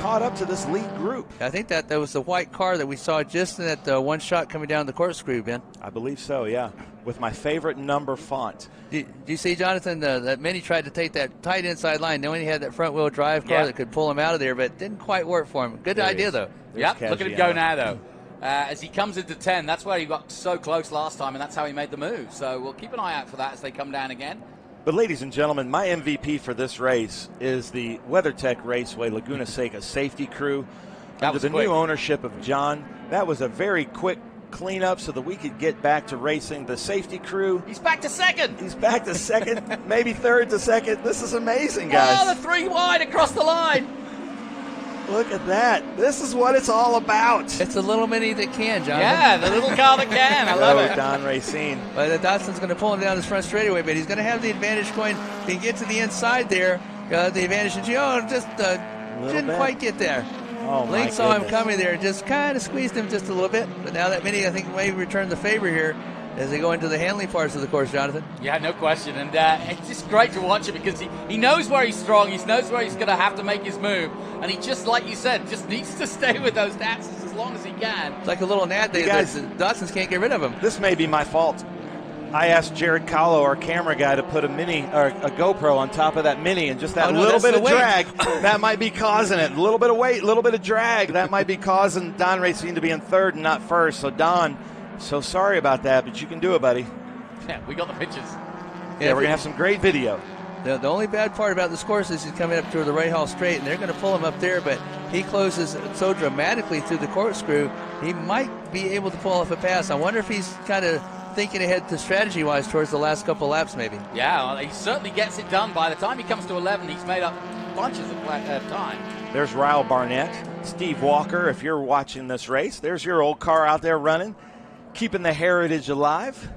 caught up to this lead group. I think that was the white car that we saw just in that one shot coming down the corkscrew, Ben. I believe so, yeah. With my favorite number font. Did you see, Jonathan, that Mini tried to take that tight inside line, knowing he had that front-wheel drive car that could pull him out of there, but it didn't quite work for him. Good idea, though. Yep, look at him go now, though. As he comes into 10, that's where he got so close last time, and that's how he made the move. So we'll keep an eye out for that as they come down again. But ladies and gentlemen, my MVP for this race is the WeatherTech Raceway Laguna Seca safety crew. Under the new ownership of John, that was a very quick cleanup so that we could get back to racing. The safety crew. He's back to second. He's back to second, maybe third to second. This is amazing, guys. Oh, the 3 wide across the line. Look at that. This is what it's all about. It's a little mini that can, Jonathan. Yeah, the little car that can. I love it. Don Racine. But the Datsun's going to pull him down this front straightaway, but he's going to have the advantage going. If he can get to the inside there, the advantage. Just didn't quite get there. Oh, Link saw him coming there, just kind of squeezed him just a little bit. But now that mini, I think, may return the favor here as they go into the handling parts of the course, Jonathan. Yeah, no question. And it's just great to watch him because he knows where he's strong. He knows where he's going to have to make his move. And he just, like you said, just needs to stay with those Datsuns as long as he can. It's like a little gnat. The Datsuns can't get rid of him. This may be my fault. I asked Jared Kahlo, our camera guy, to put a mini or a GoPro on top of that mini, and just that little bit of drag, that might be causing it. A little bit of weight, a little bit of drag, that might be causing Don Racine to be in third and not first. So Don, so sorry about that, but you can do it, buddy. Yeah, we got the pictures. Yeah, we're going to have some great video. The only bad part about this course is he's coming up to the right haul straight, and they're going to pull him up there, but he closes so dramatically through the corkscrew, he might be able to pull off a pass. I wonder if he's kind of thinking ahead to strategy-wise towards the last couple laps, maybe. Yeah, well, he certainly gets it done. By the time he comes to 11, he's made up bunches of time. There's Ryle Barnett, Steve Walker. If you're watching this race, there's your old car out there running, keeping the heritage alive.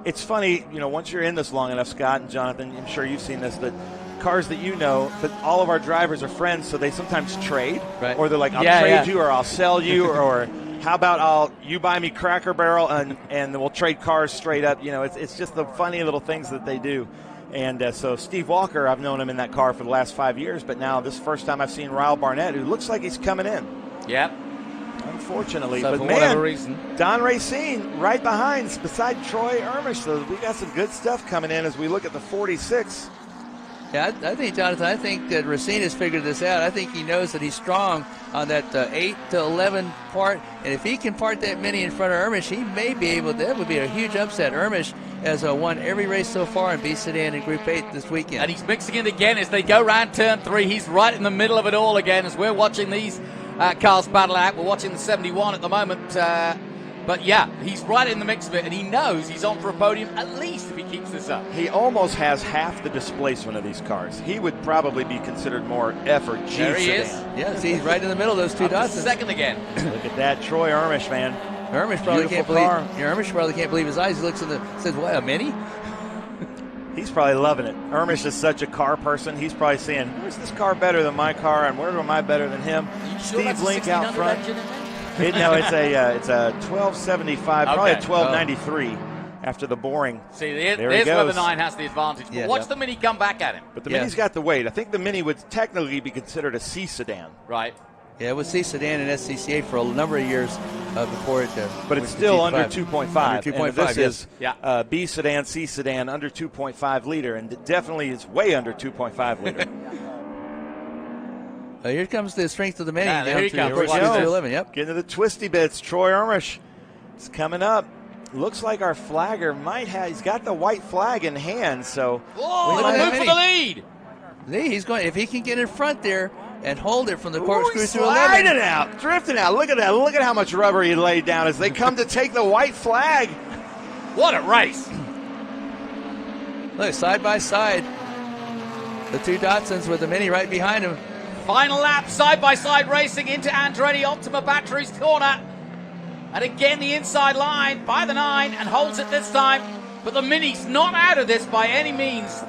It's funny, once you're in this long enough, Scott and Jonathan, I'm sure you've seen this, that cars that you know, but all of our drivers are friends, so they sometimes trade. Right. Or they're like, I'll trade you, or I'll sell you, or how about you buy me Cracker Barrel, and we'll trade cars straight up. It's just the funny little things that they do. And so Steve Walker, I've known him in that car for the last 5 years, but now this first time I've seen Ryle Barnett, who looks like he's coming in. Yep. Unfortunately, so but for man, whatever reason, Don Racine right behind, beside Troy Ermish. So we got some good stuff coming in as we look at the 46. Yeah, I think, Jonathan, that Racine has figured this out. I think he knows that he's strong on that 8 to 11 part, and if he can part that mini in front of Ermish, he may be able to. That would be a huge upset. Ermish has won every race so far in B Sedan in Group 8 this weekend. And he's mixing it again as they go round turn 3. He's right in the middle of it all again as we're watching these cars battle out. We're watching the 71 at the moment. But yeah, he's right in the mix of it, and he knows he's on for a podium at least if he keeps this up. He almost has half the displacement of these cars. He would probably be considered more effort G There he sedan. is. Yeah, see, he's right in the middle of those two dots. Second again. Look at that, Troy Ermish, man. Ermish probably Beautiful can't believe. car. Ermish probably can't believe his eyes. He looks in says, "What, a mini?" He's probably loving it. Ermish is such a car person. He's probably saying, "Where's this car better than my car, and where am I better than him?" Steve Link out front. It's a 1275, probably a 1293 after the boring. See, there there's where the 9 has the advantage. But watch the Mini come back at him. But the Mini's got the weight. I think the Mini would technically be considered a C sedan. Right. Yeah, it was C Sedan and SCCA for a number of years before it. But it's still under 2.5. Under 2.5, this yes. is B sedan, C sedan, under 2.5 liter, and it definitely is way under 2.5 liter. Here comes the strength of the Mini. Yeah, here he comes. Here we go. 11, yep. Getting to the twisty bits. Troy Ermish is coming up. Looks like our flagger he's got the white flag in hand, so. Oh, the move for the lead. He's going, if he can get in front there and hold it from the corkscrew through 11. sliding out, drifting out. Look at that. Look at how much rubber he laid down as they come to take the white flag. What a race. Look, side by side. The two Datsuns with the Mini right behind him. Final lap, side-by-side racing into Andretti Optima Batteries corner. And again, the inside line by the 9 and holds it this time. But the Mini's not out of this by any means.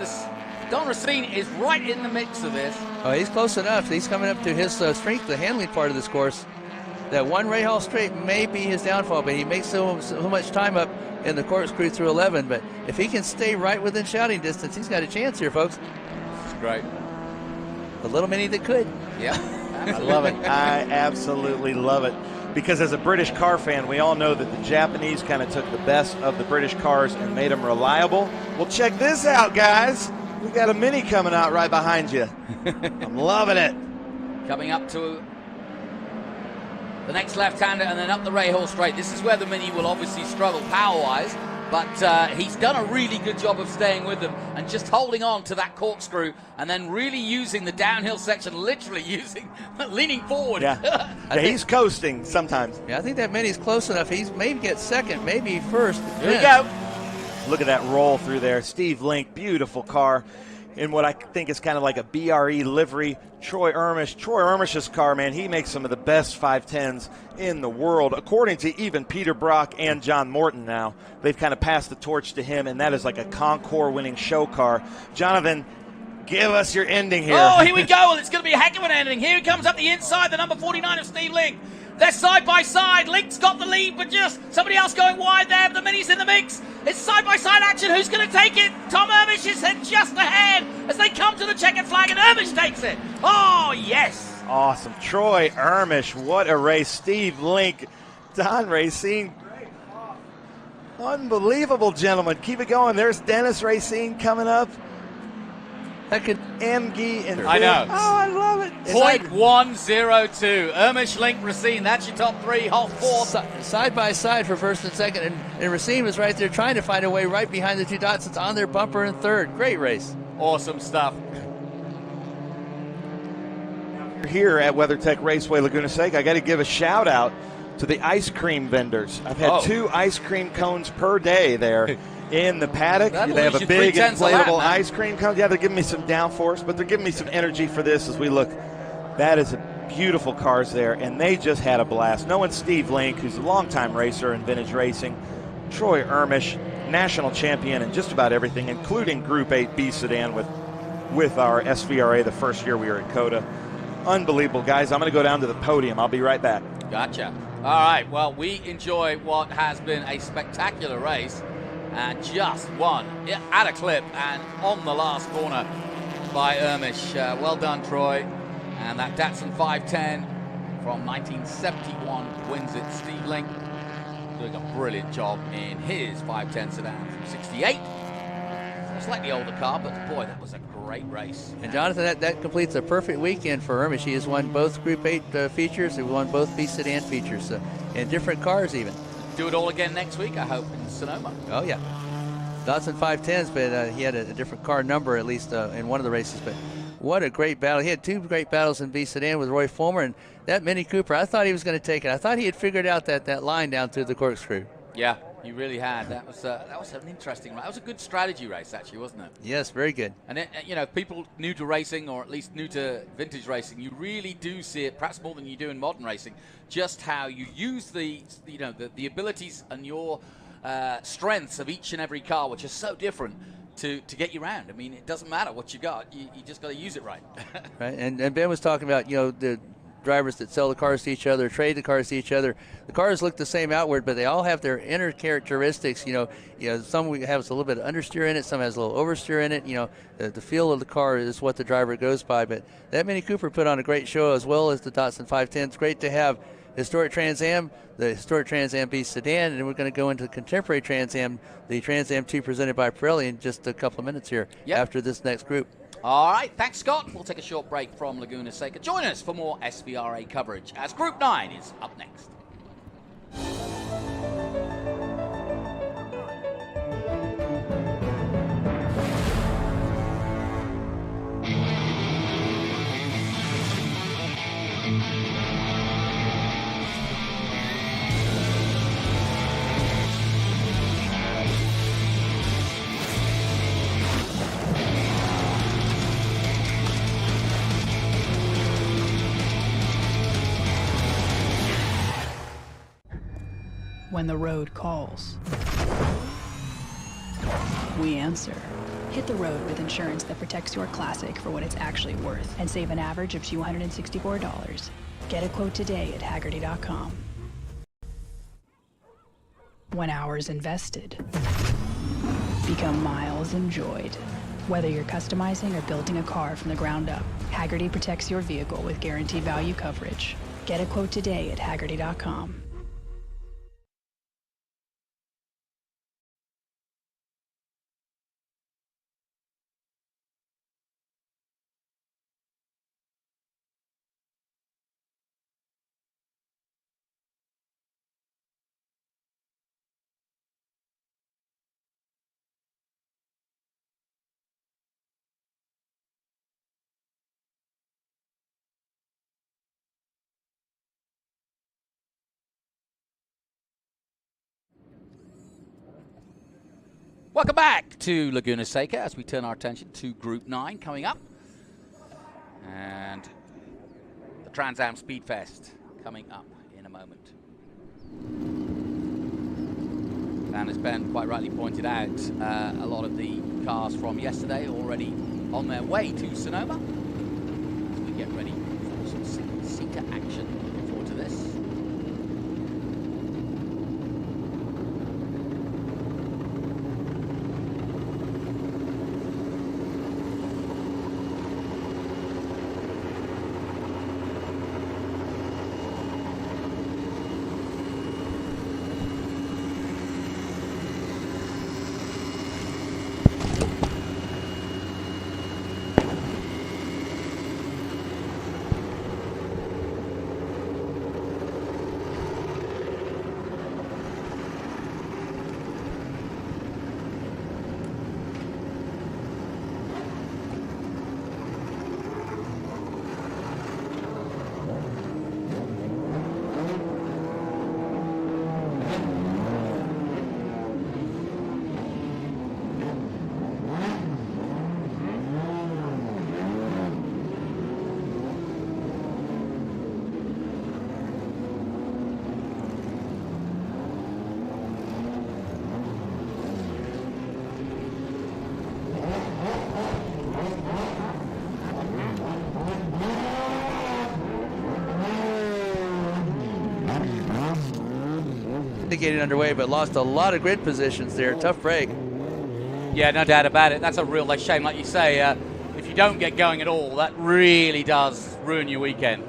Don Racine is right in the mix of this. Oh, he's close enough. He's coming up to his strength, the handling part of this course. That one rahal straight may be his downfall, but he makes so much time up in the corkscrew through 11. But if he can stay right within shouting distance, he's got a chance here, folks. It's great. The little Mini that could. Yeah. I love it. I absolutely love it. Because as a British car fan, we all know that the Japanese kind of took the best of the British cars and made them reliable. Well, check this out, guys. We got a Mini coming out right behind you. I'm loving it. Coming up to the next left-hander and then up the rahal straight. This is where the Mini will obviously struggle power-wise. But he's done a really good job of staying with them and just holding on to that corkscrew and then really using the downhill section, literally leaning forward. Yeah, he's coasting sometimes. Yeah, I think that Mini's close enough. He's maybe get second, maybe first. Here we go. Look at that roll through there. Steve Link, beautiful car in what I think is kind of like a BRE livery. Troy Ermish's car, man, he makes some of the best 510s in the world, according to even Peter Brock and John Morton now. They've kind of passed the torch to him, and that is like a Concours winning show car. Jonathan, give us your ending here. Oh, here we go. Well, it's going to be a heck of an ending. Here he comes up the inside, the number 49 of Steve Link. They're side by side. Link's got the lead, but just somebody else going wide there. The Mini's in the mix. It's side by side action. Who's going to take it? Tom Ermish is just ahead as they come to the checkered flag, and Ermish takes it. Oh, yes. Awesome. Troy Ermish, what a race. Steve Link, Don Racine. Unbelievable, gentlemen. Keep it going. There's Dennis Racine coming up. That could Amgi and I know. Oh, I love it. 0.102. Ermish, Link, Racine. That's your top three. Hot fourth. side by side for first and second, and Racine was right there trying to find a way right behind the two Datsuns on their bumper in third. Great race. Awesome stuff. Here at WeatherTech Raceway Laguna Seca, I got to give a shout out to the ice cream vendors. I've had 2 ice cream cones per day there in the paddock. They have a big inflatable ice cream cone. Yeah, they're giving me some downforce, but they're giving me some energy for this as we look. That is a beautiful cars there, and they just had a blast. Knowing Steve Link, who's a longtime racer in vintage racing, Troy Ermish, national champion in just about everything, including Group 8B sedan with our SVRA the first year we were at COTA. Unbelievable, guys. I'm going to go down to the podium. I'll be right back. Gotcha. All right. Well, we enjoy what has been a spectacular race, and just won at a clip and on the last corner by Ermish. Well done, Troy. And that Datsun 510 from 1971 wins it. Steve Link doing a brilliant job in his 510 sedan from 68. A slightly older car, but boy, that was a great race. And Jonathan, that completes a perfect weekend for Ermish. He has won both Group 8 features. He won both B sedan features, and different cars even. Do it all again next week, I hope, in Sonoma. Oh, yeah. Datsun 510s, but he had a different car number, at least in one of the races. But what a great battle. He had 2 great battles in B sedan with Roy Fulmer, and that Mini Cooper, I thought he was going to take it. I thought he had figured out that line down through the corkscrew. Yeah, he really had. That was an interesting race. That was a good strategy race, actually, wasn't it? Yes, very good. And people new to racing, or at least new to vintage racing, you really do see it, perhaps more than you do in modern racing, just how you use the abilities and your strengths of each and every car, which are so different, to get you around. I mean, it doesn't matter what you got. You just got to use it right. Right. And Ben was talking about, the drivers that sell the cars to each other, trade the cars to each other. The cars look the same outward, but they all have their inner characteristics. Some have a little bit of understeer in it, some has a little oversteer in it. The feel of the car is what the driver goes by. But that Mini Cooper put on a great show, as well as the Datsun 510. It's great to have historic Trans Am, the historic Trans Am B sedan, and we're going to go into the contemporary Trans Am, the Trans Am 2 presented by Pirelli, in just a couple of minutes here after this next group. All right, thanks, Scott. We'll take a short break from Laguna Seca. Join us for more SVRA coverage as Group 9 is up next. When the road calls, we answer. Hit the road with insurance that protects your classic for what it's actually worth and save an average of $264. Get a quote today at Haggerty.com. When hours invested become miles enjoyed. Whether you're customizing or building a car from the ground up, Haggerty protects your vehicle with guaranteed value coverage. Get a quote today at Haggerty.com. Welcome back to Laguna Seca as we turn our attention to Group 9 coming up. And the Trans Am SpeedFest coming up in a moment. And as Ben quite rightly pointed out, a lot of the cars from yesterday already on their way to Sonoma as we get ready for some single-seater action. Looking forward to this. Getting underway, but lost a lot of grid positions there. Tough break. Yeah, no doubt about it. That's a real shame, like you say. If you don't get going at all, that really does ruin your weekend.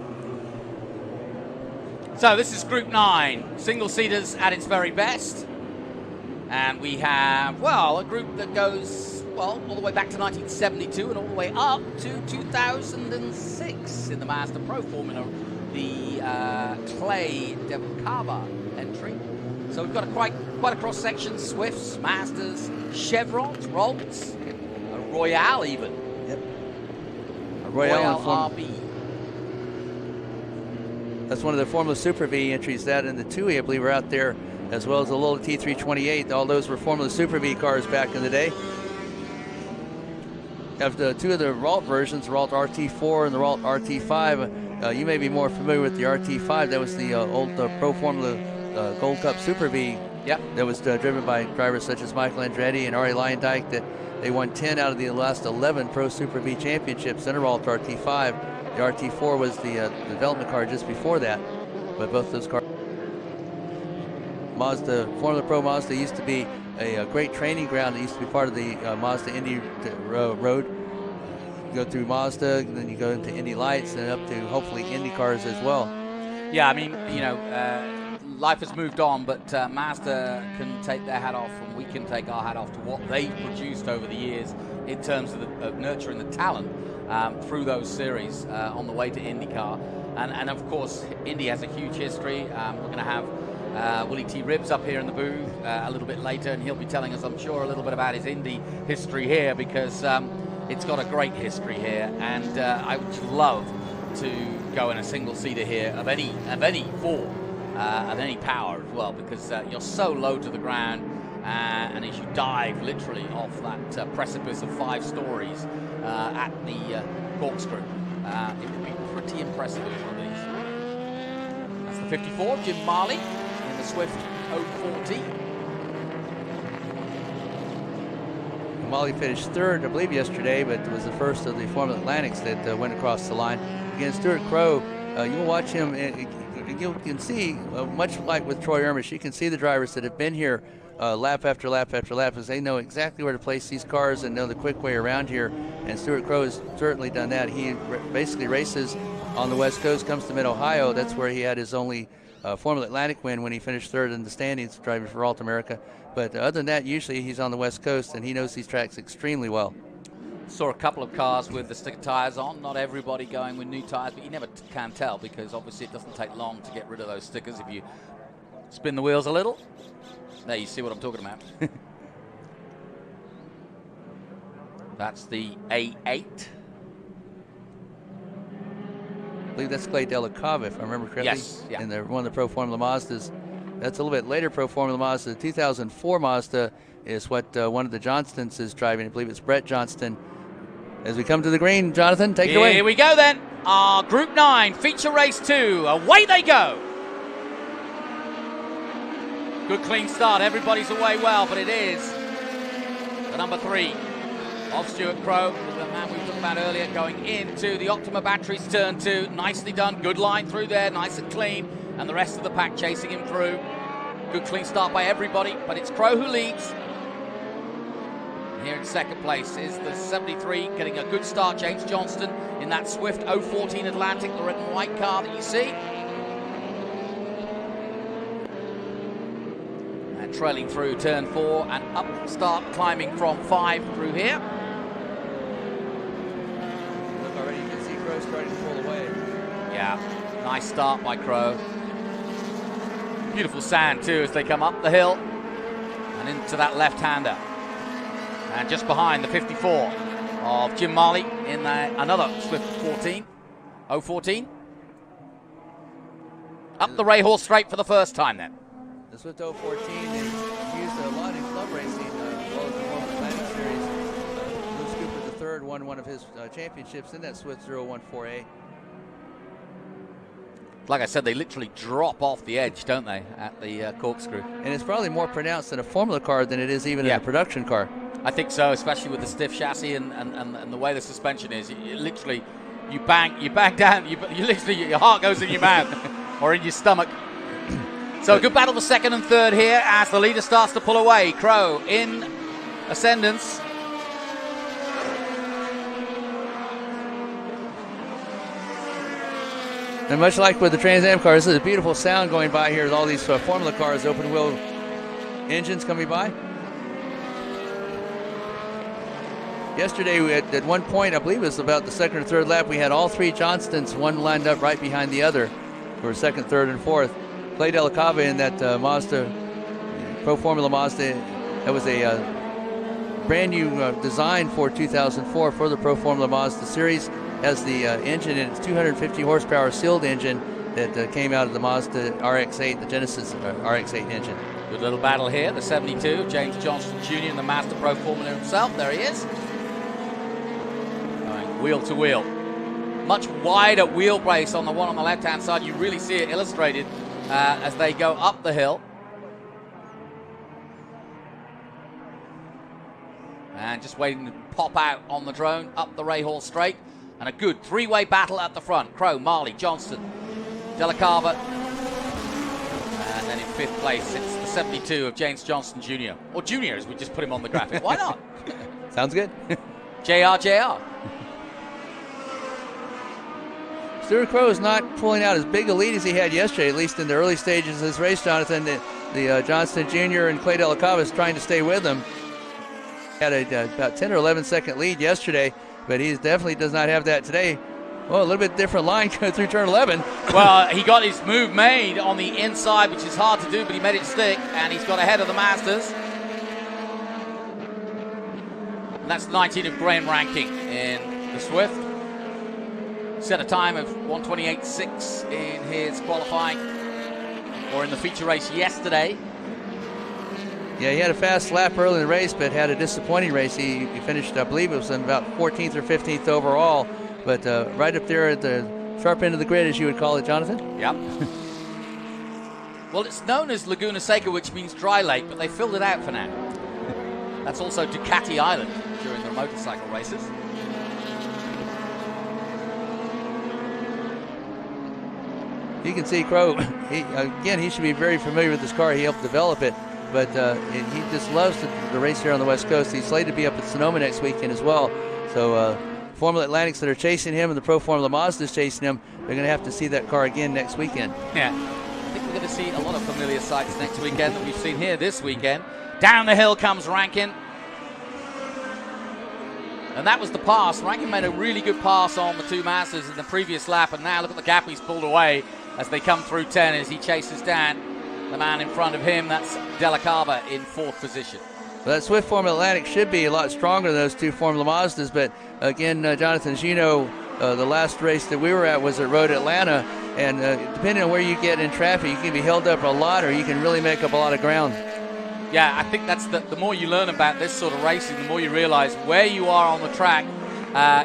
So this is Group 9, single-seaters at its very best. And we have, well, a group that goes, well, all the way back to 1972 and all the way up to 2006 in the Mazda Pro Formula, the Clay de Cava entry. So we've got quite a cross-section, Swifts, Mazdas, Chevrons, Rolls, a Royale even. Yep. A Royale RB. That's one of the Formula Super V entries. That and the TUI, I believe, are out there, as well as the little T328. All those were Formula Super V cars back in the day. Have the two of the Ralt versions, Ralt RT4 and the Ralt RT5. You may be more familiar with the RT5. That was the old Pro Formula Gold Cup Super V. Yep. That was driven by drivers such as Michael Andretti and Arie Luyendyk. That they won 10 out of the last 11 Pro Super V championships in a Ralt RT5. The RT4 was the development car just before that. But both those cars. Mazda, Formula Pro Mazda used to be a great training ground. It used to be part of the Mazda Indy road. You go through Mazda, and then you go into Indy Lights, and up to hopefully Indy cars as well. Yeah, I mean, you know, life has moved on, but Mazda can take their hat off, and we can take our hat off to what they've produced over the years in terms of nurturing the talent through those series on the way to IndyCar. And of course, Indy has a huge history. We're going to have Willie T. Ribbs up here in the booth a little bit later, and he'll be telling us, I'm sure, a little bit about his Indy history here, because it's got a great history here, and I would love to go in a single-seater here of any form, of any power as well, because you're so low to the ground, and as you dive literally off that precipice of 5 stories at the corkscrew, it would be pretty impressive in one of these. That's the 54, Jim Marley in the Swift 040. Molly finished third, I believe, yesterday, but it was the first of the Formula Atlantics that went across the line. Again, Stuart Crowe, you'll watch him, you can see, much like with Troy Ermish, you can see the drivers that have been here lap after lap after lap, as they know exactly where to place these cars and know the quick way around here. And Stuart Crowe has certainly done that. He basically races on the West Coast, comes to Mid-Ohio. That's where he had his only Formula Atlantic win when he finished third in the standings, driving for Alt America. But other than that, usually he's on the West Coast, and he knows these tracks extremely well. Saw a couple of cars with the sticker tires on. Not everybody going with new tires, but you never can tell, because obviously it doesn't take long to get rid of those stickers if you spin the wheels a little. There, you see what I'm talking about. That's the A8. I believe that's Clay Della Cava, if I remember correctly. Yes, yeah. And one of the Pro Formula Mazdas That's a little bit later Pro Formula Mazda. The 2004 Mazda is what one of the Johnstons is driving. I believe it's Brett Johnston. As we come to the green, Jonathan, take it away. Here we go then. Our Group 9 feature race 2. Away they go. Good clean start. Everybody's away well, but it is the number 3 of Stuart Crow, the man we talked about earlier, going into the Optima Batteries turn 2. Nicely done. Good line through there. Nice and clean. And the rest of the pack chasing him through. Good clean start by everybody, but it's Crow who leads. Here in second place is the 73, getting a good start, James Johnston, in that swift 014 Atlantic, the red and white car that you see. And trailing through turn 4 and up start, climbing from 5 through here. Look, already you can see Crow starting to pull away. Yeah, nice start by Crow. Beautiful sand too as they come up the hill and into that left-hander. And just behind the 54 of Jim Marley in another Swift 014. Up the Rahal straight for the first time then. The Swift 014 is used a lot in club racing, as well as the World Atlantic Series. Bruce Cooper III won one of his championships in that Swift 014A. Like I said, they literally drop off the edge, don't they, at the corkscrew. And it's probably more pronounced in a formula car than it is even in a production car. I think so, especially with the stiff chassis and the way the suspension is. You literally, you bang down, you literally, your heart goes in your mouth or in your stomach. So a good battle for second and third here as the leader starts to pull away. Crow in ascendance. And much like with the Trans Am cars, this is a beautiful sound going by here with all these formula cars, open wheel engines coming by. Yesterday, we had, at one point, I believe it was about the second or third lap, we had all 3 Johnstons, one lined up right behind the other for second, third, and fourth. Clay Della Cava in that Mazda, Pro Formula Mazda, that was a brand new design for 2004 for the Pro Formula Mazda series. Has the engine in its 250 horsepower sealed engine that came out of the Mazda RX-8, the Genesis RX-8 engine. Good little battle here, the 72, James Johnston Jr. in the Master Pro Formula himself. There he is. Going wheel to wheel. Much wider wheel brace on the one on the left-hand side. You really see it illustrated as they go up the hill. And just waiting to pop out on the drone, up the Rahal straight. And a good 3-way battle at the front. Crow, Marley, Johnston, Della Cava. And then in 5th place, it's the 72 of James Johnston Jr. Or Jr. as we just put him on the graphic. Why not? Sounds good. JR. Stuart Crow is not pulling out as big a lead as he had yesterday, at least in the early stages of this race, Jonathan. The Johnston Jr. and Clay Della Cava is trying to stay with him. Had about 10 or 11 second lead yesterday, but he definitely does not have that today. Well, a little bit different line through turn 11. Well, he got his move made on the inside, which is hard to do, but he made it stick, and he's got ahead of the Masters. And that's 19 of Graham Ranking in the Swift. Set a time of 1:28.6 in his qualifying, or in the feature race yesterday. Yeah, he had a fast lap early in the race, but had a disappointing race. He finished, I believe it was in about 14th or 15th overall, but right up there at the sharp end of the grid, as you would call it, Jonathan. Yep. Well, it's known as Laguna Seca, which means dry lake, but they filled it out for now. That's also Ducati Island during the motorcycle races. You can see Crow, he should be very familiar with this car. He helped develop it. But he just loves the race here on the West Coast. He's slated to be up at Sonoma next weekend as well. So Formula Atlantics that are chasing him and the Pro Formula Mazda's chasing him, they're going to have to see that car again next weekend. Yeah, I think we're going to see a lot of familiar sights next weekend that we've seen here this weekend. Down the hill comes Rankin. And that was the pass. Rankin made a really good pass on the 2 Masters in the previous lap. And now look at the gap he's pulled away as they come through 10 as he chases down the man in front of him. That's Della Cava in 4th position. Well, that Swift Formula Atlantic should be a lot stronger than those 2 Formula Mazdas, but again, Jonathan, as you know, the last race that we were at was at Road Atlanta, and depending on where you get in traffic, you can be held up a lot, or you can really make up a lot of ground. Yeah, I think that's the more you learn about this sort of racing, the more you realize where you are on the track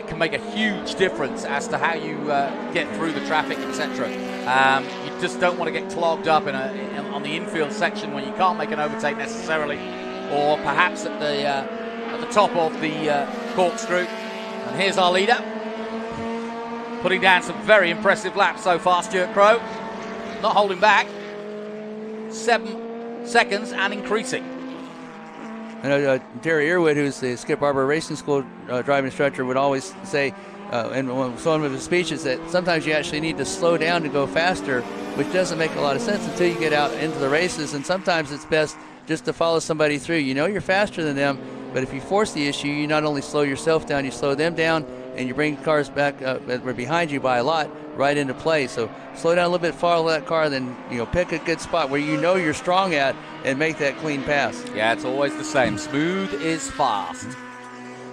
can make a huge difference as to how you get through the traffic, etc. You just don't want to get clogged up on the infield section when you can't make an overtake necessarily, or perhaps at the top of the corkscrew. And here's our leader, putting down some very impressive laps so far, Stuart Crow. Not holding back. 7 seconds and increasing. I know Terry Earwood, who's the Skip Barber Racing School driving instructor, would always say in one of his speeches that sometimes you actually need to slow down to go faster, which doesn't make a lot of sense until you get out into the races, and sometimes it's best just to follow somebody through. You know you're faster than them, but if you force the issue, you not only slow yourself down, you slow them down, and you bring cars back that were behind you by a lot right into play. So slow down a little bit, follow that car, then pick a good spot where you know you're strong at and make that clean pass. Yeah, it's always the same. Smooth is fast.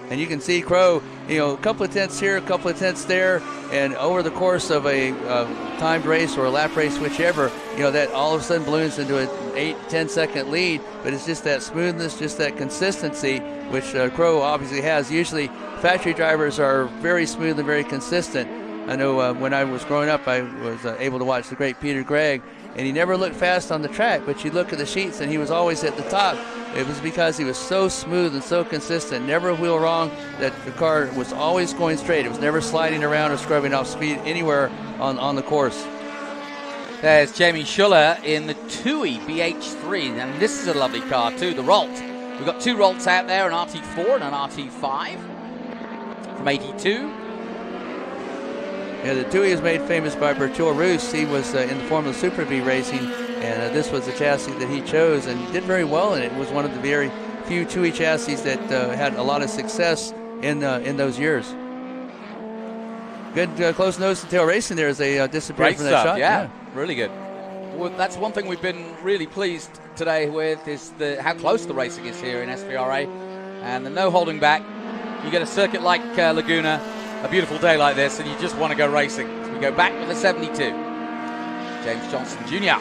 And you can see Crow, a couple of tenths here, a couple of tenths there, and over the course of a timed race or a lap race, whichever, that all of a sudden balloons into an 8-10 second lead. But it's just that smoothness, just that consistency, which Crow obviously has. Usually factory drivers are very smooth and very consistent. I know when I was growing up, I was able to watch the great Peter Gregg, and he never looked fast on the track, but you look at the sheets and he was always at the top. It was because he was so smooth and so consistent, never a wheel wrong, that the car was always going straight. It was never sliding around or scrubbing off speed anywhere on the course. There's Jamie Schuller in the TUI BH3, and this is a lovely car too, the Rolt. We've got 2 Rolts out there, an RT4 and an RT5 from 82. Yeah, the TUI is made famous by Bertil Roos. He was in the Formula Super V racing, and this was the chassis that he chose, and he did very well in it. It was one of the very few TUI chassis that had a lot of success in those years. Good close nose to tail racing there as they disappeared from that shot. Yeah, really good. Well, that's one thing we've been really pleased today with, is how close the racing is here in SVRA, and the no holding back. You get a circuit like Laguna, a beautiful day like this, and you just want to go racing. So we go back with the 72. James Johnson Jr.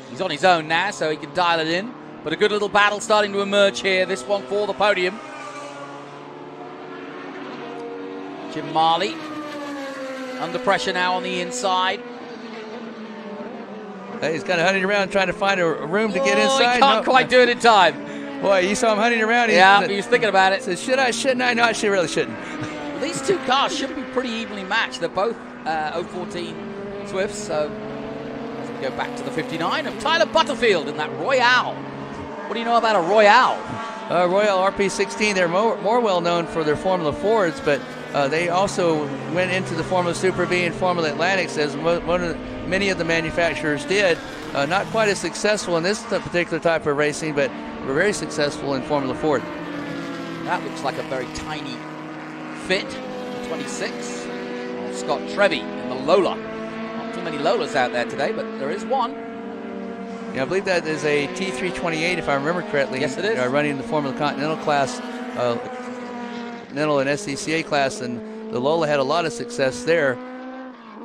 He's on his own now, so he can dial it in. But a good little battle starting to emerge here. This one for the podium. Jim Marley under pressure now on the inside. He's kind of hunting around trying to find a room to get inside. He can't quite do it in time. Boy, you saw him hunting around. He was thinking about it. Said, should I, shouldn't I? No, I really shouldn't. Well, these 2 cars should be pretty evenly matched. They're both 014 Swifts, so as we go back to the 59 of Tyler Butterfield in that Royale. What do you know about a Royale? Royale RP16, they're more well known for their Formula Fords, but they also went into the Formula Super V and Formula Atlantics, as many of the manufacturers did. Not quite as successful in this particular type of racing, but were very successful in Formula Ford. That looks like a very tiny fit. 26. Scott Trevi in the Lola. Not too many Lolas out there today, but there is one. Yeah, I believe that is a T328, if I remember correctly. Yes, it is. Running the Formula Continental class, Continental and SCCA class, and the Lola had a lot of success there.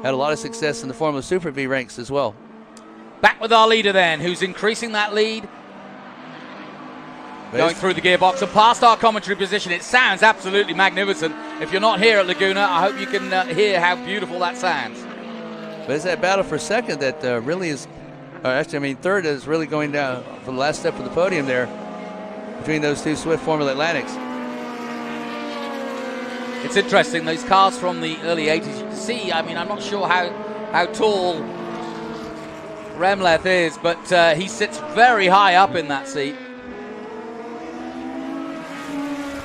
Had a lot of success in the Formula Super V ranks as well. Back with our leader then, who's increasing that lead. Going through the gearbox and past our commentary position. It sounds absolutely magnificent. If you're not here at Laguna, I hope you can hear how beautiful that sounds. But it's that battle for second that really is, third is really going down for the last step of the podium there between those 2 Swift Formula Atlantics. It's interesting, those cars from the early 80s, you can see, I'm not sure how tall Remleth is, but he sits very high up in that seat.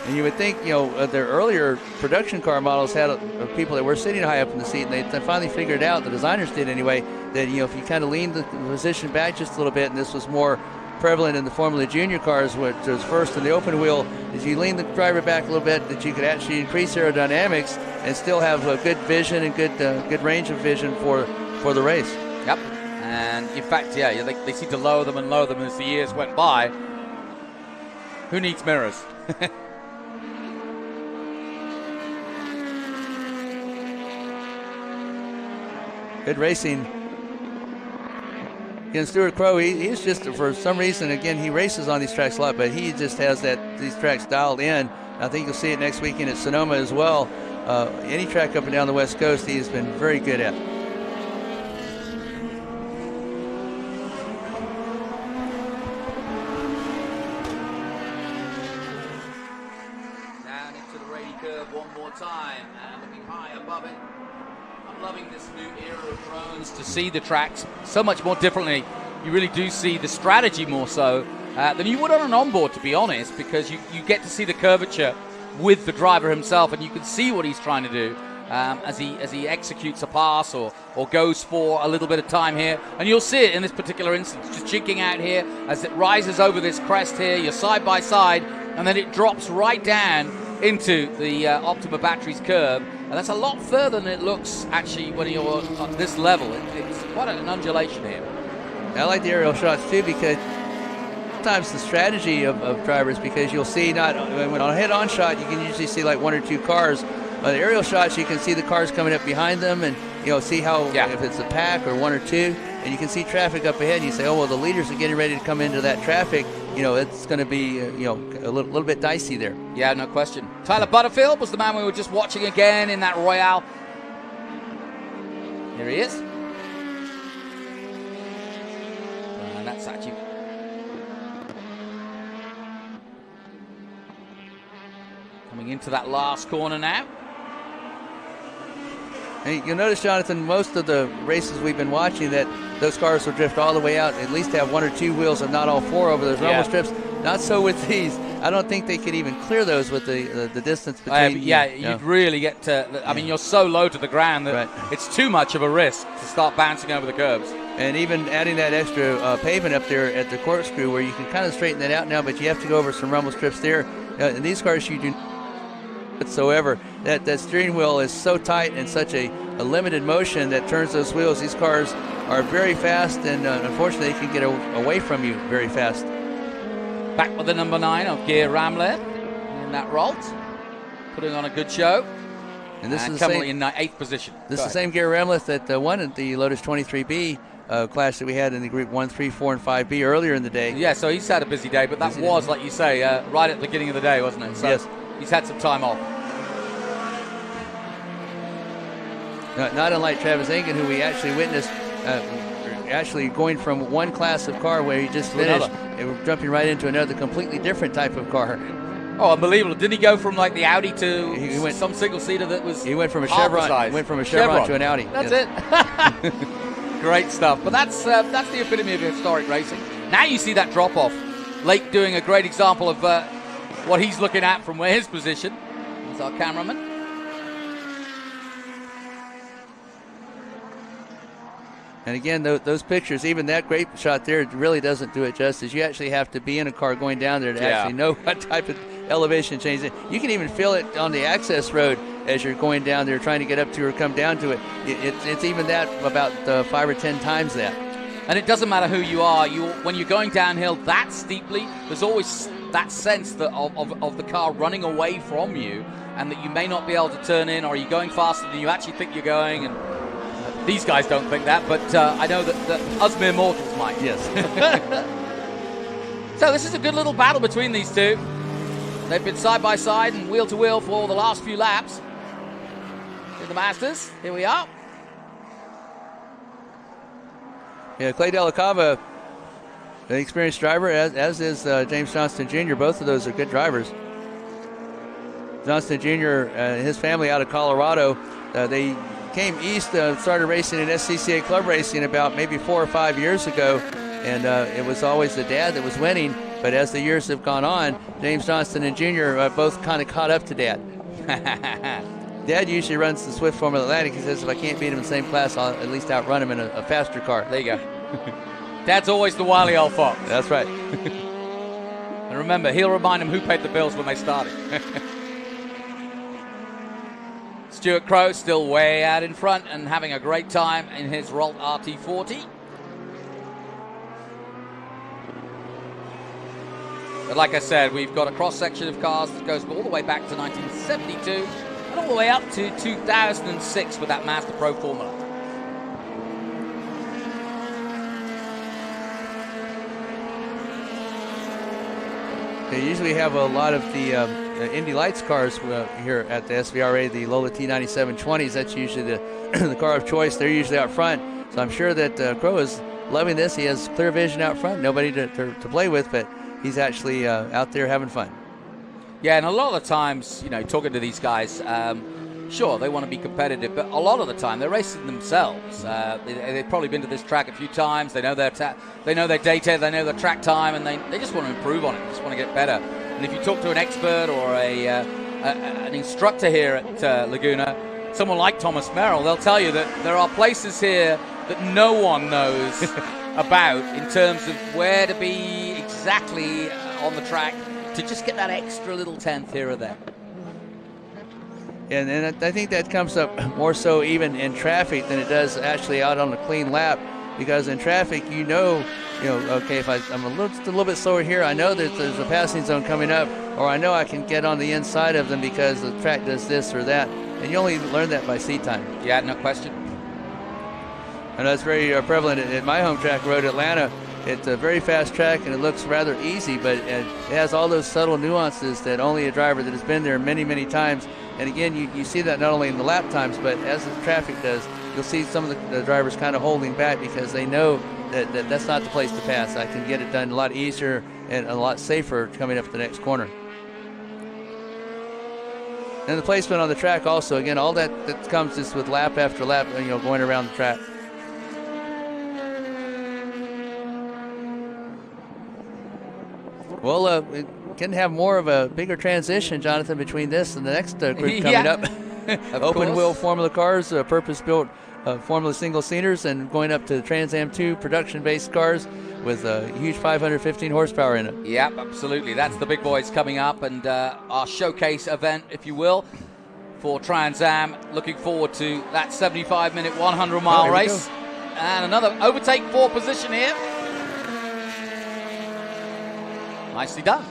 And you would think, their earlier production car models had people that were sitting high up in the seat, and they finally figured out, the designers did anyway, that, if you kind of leaned the position back just a little bit, and this was more prevalent in the Formula Junior cars, which was first in the open wheel, is you lean the driver back a little bit, that you could actually increase aerodynamics and still have a good vision and good range of vision for the race. Yep. And in fact, they seem to lower them and lower them as the years went by. Who needs mirrors? Good racing. Again, Stuart Crow, he's just, for some reason, again, he races on these tracks a lot, but he just has these tracks dialed in. I think you'll see it next weekend at Sonoma as well. Any track up and down the West Coast, he's been very good at. Down into the Rady curve one more time, and looking high above it. I'm loving this new era of drones to see the tracks so much more differently. You really do see the strategy more so than you would on an onboard, to be honest, because you get to see the curvature with the driver himself, and you can see what he's trying to do as he executes a pass or goes for a little bit of time here. And you'll see it in this particular instance, just jigging out here as it rises over this crest here. You're side by side, and then it drops right down into the Optima Batteries curve. And that's a lot further than it looks actually when you're on this level. It's quite an undulation here. I like the aerial shots too, because sometimes the strategy of drivers, because you'll see when on a head-on shot you can usually see like one or two cars. On the aerial shots you can see the cars coming up behind them, and see how if it's a pack or one or two, and you can see traffic up ahead, and you say, oh well, the leaders are getting ready to come into that traffic. It's going to be a little bit dicey there. Yeah, no question. Tyler Butterfield was the man we were just watching again in that Royale. Here he is. And that's actually coming into that last corner now. And you'll notice, Jonathan, most of the races we've been watching, that those cars will drift all the way out, at least have one or two wheels, if not all four, over those rumble strips. Not so with these. I don't think they could even clear those with the distance between. You'd really get to. I mean, you're so low to the ground that it's too much of a risk to start bouncing over the curbs. And even adding that extra pavement up there at the corkscrew, where you can kind of straighten that out now, but you have to go over some rumble strips there. In these cars, you do whatsoever. That steering wheel is so tight and such a limited motion that turns those wheels. These cars are very fast, and unfortunately, they can get away from you very fast. Back with the number 9 of Geir Ramlet in that Rolt, putting on a good show. And this is currently in 8th position. This is the same Geir Ramlet that won at the Lotus 23B class that we had in the Group 1, 3, 4, and 5B earlier in the day. Yeah, so he's had a busy day, but that was, like you say, right at the beginning of the day, wasn't it? So yes. He's had some time off. Not unlike Travis Engen, who we actually witnessed actually going from one class of car where he just finished and jumping right into another completely different type of car. Oh, unbelievable. Didn't he go from like the Audi to he went, some single-seater that was He went from a Chevron to an Audi. That's it. Great stuff. But that's the epitome of historic racing. Now you see that drop-off. Lake doing a great example of what he's looking at from where his position. That's our cameraman. And again, those pictures, even that great shot there, really doesn't do it justice. You actually have to be in a car going down there to actually know what type of elevation change. You can even feel it on the access road as you're going down there, trying to get up to or come down to it. It's even that about 5 or 10 times that. And it doesn't matter who you are. When you're going downhill that steeply, there's always that sense that of the car running away from you, and that you may not be able to turn in, or you're going faster than you actually think you're going. And these guys don't think that, but I know that us mere mortals might. Yes. So this is a good little battle between these two. They've been side by side and wheel to wheel for the last few laps in the Masters. Here we are. Yeah, Clay Della Cava, an experienced driver, as is James Johnston Jr. Both of those are good drivers. Johnston Jr. And his family out of Colorado, they came east, started racing in SCCA club racing about maybe 4 or 5 years ago, and it was always the dad that was winning. But as the years have gone on, James Johnston and Jr. Both kind of caught up to Dad. Dad usually runs the Swift Formula Atlantic. He says if I can't beat him in the same class, I'll at least outrun him in a faster car. There you go. Dad's always the wily old fox. That's right. And remember, he'll remind him who paid the bills when they started. Stuart Crow still way out in front and having a great time in his Rolt RT40. But like I said, we've got a cross-section of cars that goes all the way back to 1972 and all the way up to 2006 with that Master Pro Formula. They usually have a lot of the Indy Lights cars here at the SVRA, the Lola T9720s. That's usually the car of choice. They're usually out front. So I'm sure that Crow is loving this. He has clear vision out front, nobody to play with, but he's actually out there having fun. Yeah, and a lot of the times, talking to these guys, sure, they want to be competitive, but a lot of the time they're racing themselves. They've probably been to this track a few times. They know their data, they know their track time, and they just want to improve on it. They just want to get better. And if you talk to an expert or an instructor here at Laguna, someone like Thomas Merrill, they'll tell you that there are places here that no one knows about in terms of where to be exactly on the track to just get that extra little tenth here or there. And I think that comes up more so even in traffic than it does actually out on a clean lap, because in traffic, okay, if I'm a little bit slower here, I know that there's a passing zone coming up, or I know I can get on the inside of them because the track does this or that, and you only learn that by seat time. Yeah, no question. And that's very prevalent at my home track, Road Atlanta. It's a very fast track, and it looks rather easy, but it has all those subtle nuances that only a driver that has been there many, many times. And again, you see that not only in the lap times, but as the traffic does, you'll see some of the drivers kind of holding back because they know that that's not the place to pass. I can get it done a lot easier and a lot safer coming up the next corner. And the placement on the track also, again, all that comes just with lap after lap, going around the track. Well, we can have more of a bigger transition, Jonathan, between this and the next group coming up. Open-wheel Formula cars, purpose-built Formula single-seaters, and going up to the Trans Am 2 production-based cars with a huge 515 horsepower in it. Yep, absolutely. That's the big boys coming up, and our showcase event, if you will, for Trans Am. Looking forward to that 75-minute, 100-mile race. And another overtake for position here. Nicely done.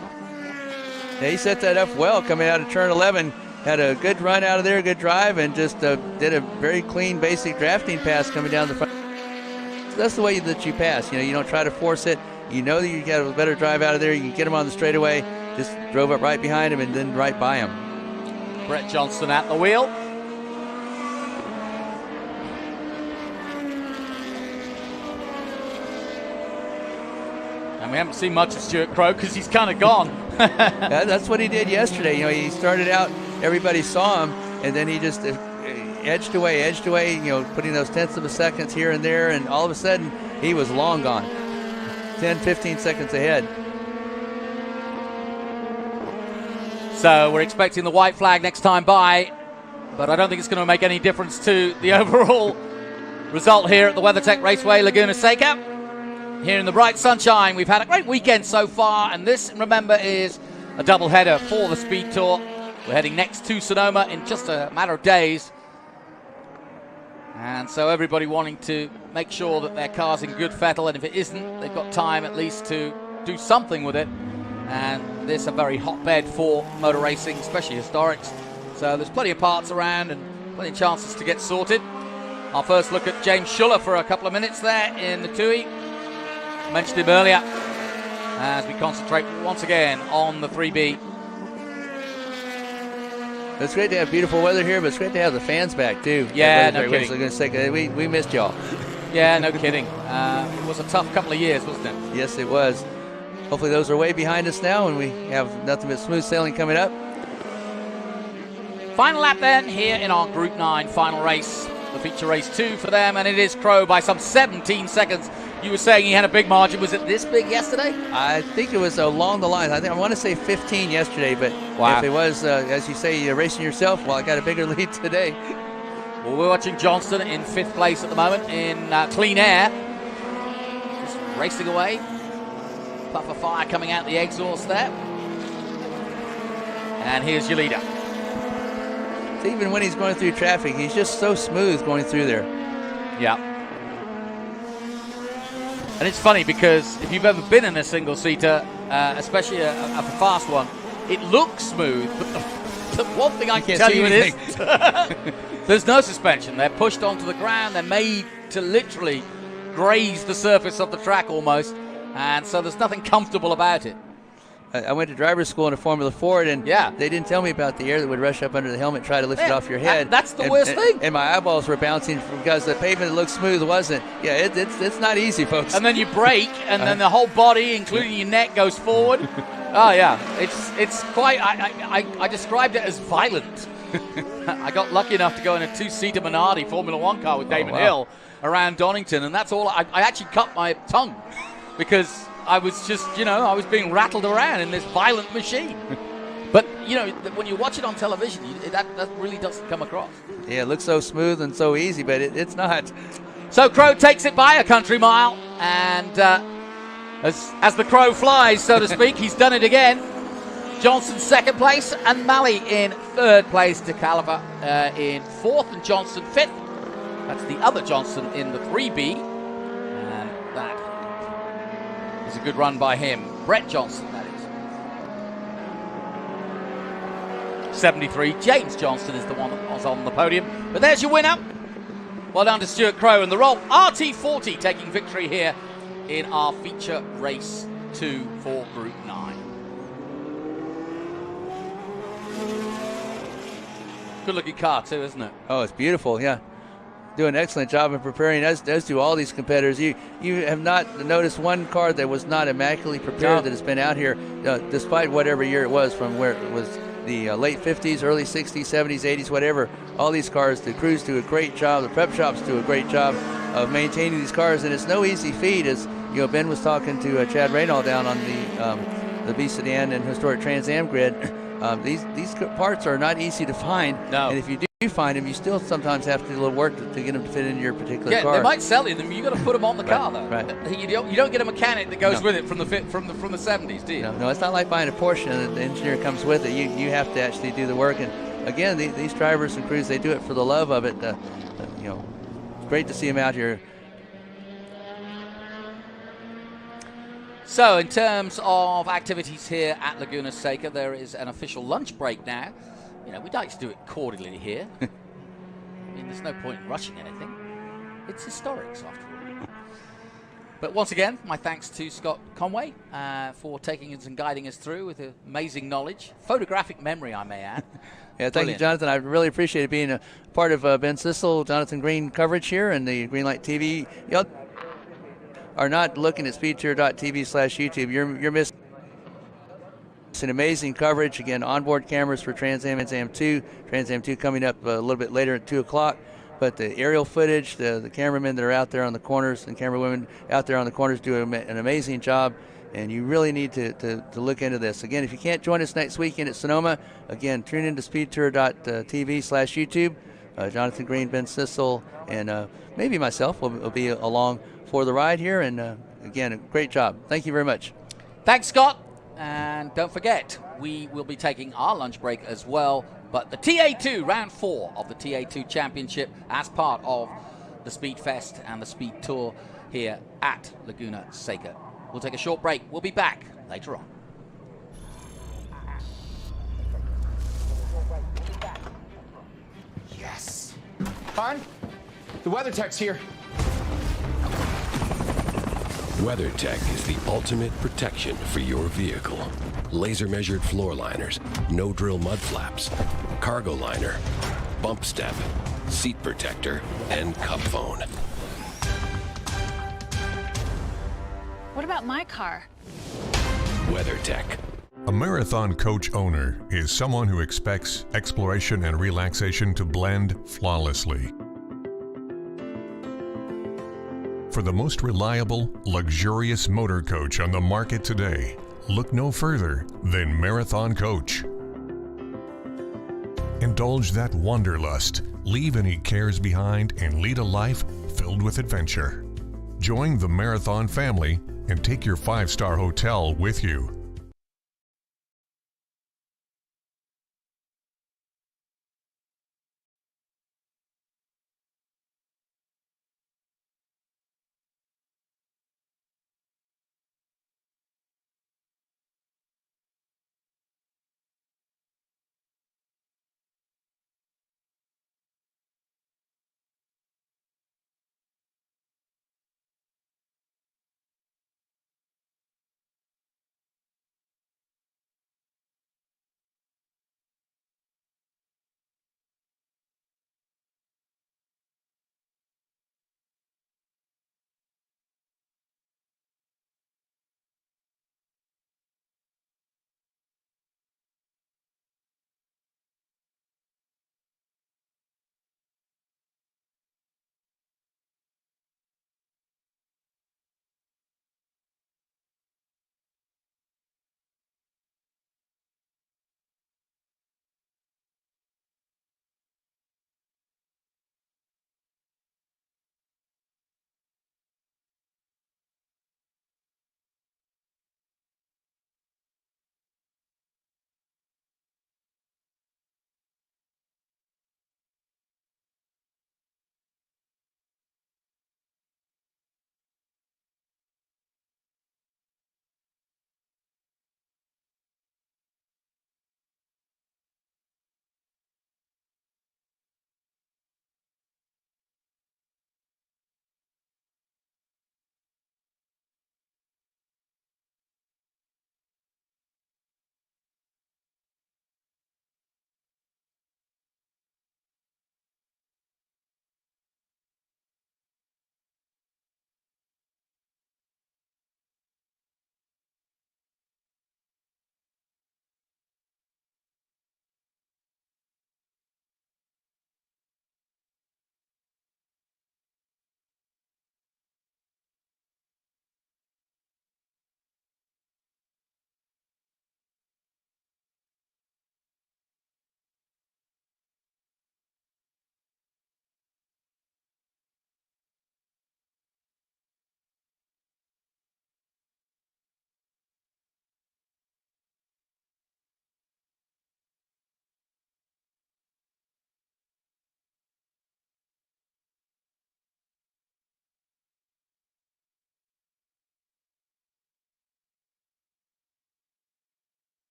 Yeah, he set that up well coming out of turn 11. Had a good run out of there, good drive, and just did a very clean, basic drafting pass coming down the front. So that's the way that you pass. You don't try to force it. You know that you got a better drive out of there. You can get him on the straightaway. Just drove up right behind him and then right by him. Brett Johnston at the wheel. And we haven't seen much of Stuart Crow because he's kind of gone. That's what he did yesterday. He started out, everybody saw him, and then he just edged away, putting those tenths of a seconds here and there, and all of a sudden, he was long gone. 10, 15 seconds ahead. So we're expecting the white flag next time by, but I don't think it's going to make any difference to the overall result here at the WeatherTech Raceway Laguna Seca. Here in the bright sunshine, we've had a great weekend so far, and this, remember, is a double-header for the SpeedTour. We're heading next to Sonoma in just a matter of days. And so everybody wanting to make sure that their car's in good fettle, and if it isn't, they've got time at least to do something with it. And this is a very hotbed for motor racing, especially historics. So there's plenty of parts around and plenty of chances to get sorted. Our first look at James Schuller for a couple of minutes there in the Tui. Mentioned him earlier as we concentrate once again on the 3B. It's great to have beautiful weather here, but it's great to have the fans back too. Yeah, no kidding. We missed y'all. Yeah, no kidding. It was a tough couple of years, wasn't it? Yes, it was. Hopefully those are way behind us now, and we have nothing but smooth sailing coming up. Final lap then here in our Group 9 final race, the feature race 2 for them, and it is Crow by some 17 seconds. You were saying he had a big margin. Was it this big yesterday? I think it was along the lines. I want to say 15 yesterday, but wow. If it was, as you say, racing yourself, well, I got a bigger lead today. Well, we're watching Johnston in 5th place at the moment in clean air. Just racing away. Puff of fire coming out the exhaust there. And here's your leader. So even when he's going through traffic, he's just so smooth going through there. Yeah. And it's funny because if you've ever been in a single-seater, especially a fast one, it looks smooth, but the one thing I can tell you it isn't. There's no suspension. They're pushed onto the ground. They're made to literally graze the surface of the track almost, and so there's nothing comfortable about it. I went to driver's school in a Formula Ford, and they didn't tell me about the air that would rush up under the helmet, try to lift it off your head. That's the worst thing. And my eyeballs were bouncing because the pavement that looked smooth wasn't. Yeah, it's not easy, folks. And then you brake, and then the whole body, including your neck, goes forward. Oh yeah, it's quite. I described it as violent. I got lucky enough to go in a 2-seater Minardi Formula One car with Damon Hill around Donington, and that's all. I actually cut my tongue because I was just, I was being rattled around in this violent machine. But, when you watch it on television, that really doesn't come across. Yeah, it looks so smooth and so easy, but it's not. So Crow takes it by a country mile, and as the crow flies, so to speak, he's done it again. Johnson second place, and Malley in third place. DeCalava in fourth, and Johnson fifth. That's the other Johnson in the 3B, and that is a good run by him. Brett Johnson, that is. 73. James Johnson is the one that was on the podium. But there's your winner. Well done to Stuart Crow and the roll. RT40 taking victory here in our feature race 2 for Group 9. Good looking car too, isn't it? Oh, it's beautiful, yeah. Do an excellent job of preparing, as do all these competitors. You have not noticed one car that was not immaculately prepared that has been out here, despite whatever year it was, from where it was the late 50s, early 60s, 70s, 80s, whatever. All these cars, the crews do a great job, the prep shops do a great job of maintaining these cars, and it's no easy feat. As Ben was talking to Chad Raynall down on the B Sedan and historic Trans Am grid. These parts are not easy to find, and if you do find them, you still sometimes have to do a little work to get them to fit into your particular car. Yeah, they might sell you them. You got to put them on the car though. Right. You don't get a mechanic that goes with it from the 70s, do you? No, it's not like buying a Porsche and the engineer comes with it. You have to actually do the work. And again, these drivers and crews, they do it for the love of it. It's great to see them out here. So in terms of activities here at Laguna Seca, there is an official lunch break now. We like to do it cordially here. I mean, there's no point in rushing anything. It's historics, after all. But once again, my thanks to Scott Conway for taking us and guiding us through with amazing knowledge. Photographic memory, I may add. Yeah, thank you, Jonathan. I really appreciate being a part of Ben Sissel, Jonathan Green coverage here and the Greenlight TV. Y'all are not looking at speedtour.tv/YouTube. You're missing. It's an amazing coverage. Again, onboard cameras for Trans Am 2. Trans Am 2 coming up a little bit later at 2 o'clock. But the aerial footage, the cameramen that are out there on the corners and camerawomen out there on the corners do an amazing job. And you really need to look into this. Again, if you can't join us next weekend at Sonoma, again, tune into speedtour.tv/YouTube. Jonathan Green, Ben Sissel, and maybe myself will be along for the ride here. And again, a great job. Thank you very much. Thanks, Scott. And don't forget, we will be taking our lunch break as well. But the TA2, round 4 of the TA2 Championship as part of the SpeedFest and the Speed Tour here at Laguna Seca. We'll take a short break. We'll be back later on. Yes. Hon, the WeatherTech's here. WeatherTech is the ultimate protection for your vehicle. Laser measured floor liners, no drill mud flaps, cargo liner, bump step, seat protector, and cup phone. What about my car? WeatherTech. A marathon coach owner is someone who expects exploration and relaxation to blend flawlessly. For the most reliable, luxurious motor coach on the market today, look no further than Marathon Coach. Indulge that wanderlust, leave any cares behind, and lead a life filled with adventure. Join the Marathon family and take your 5-star hotel with you.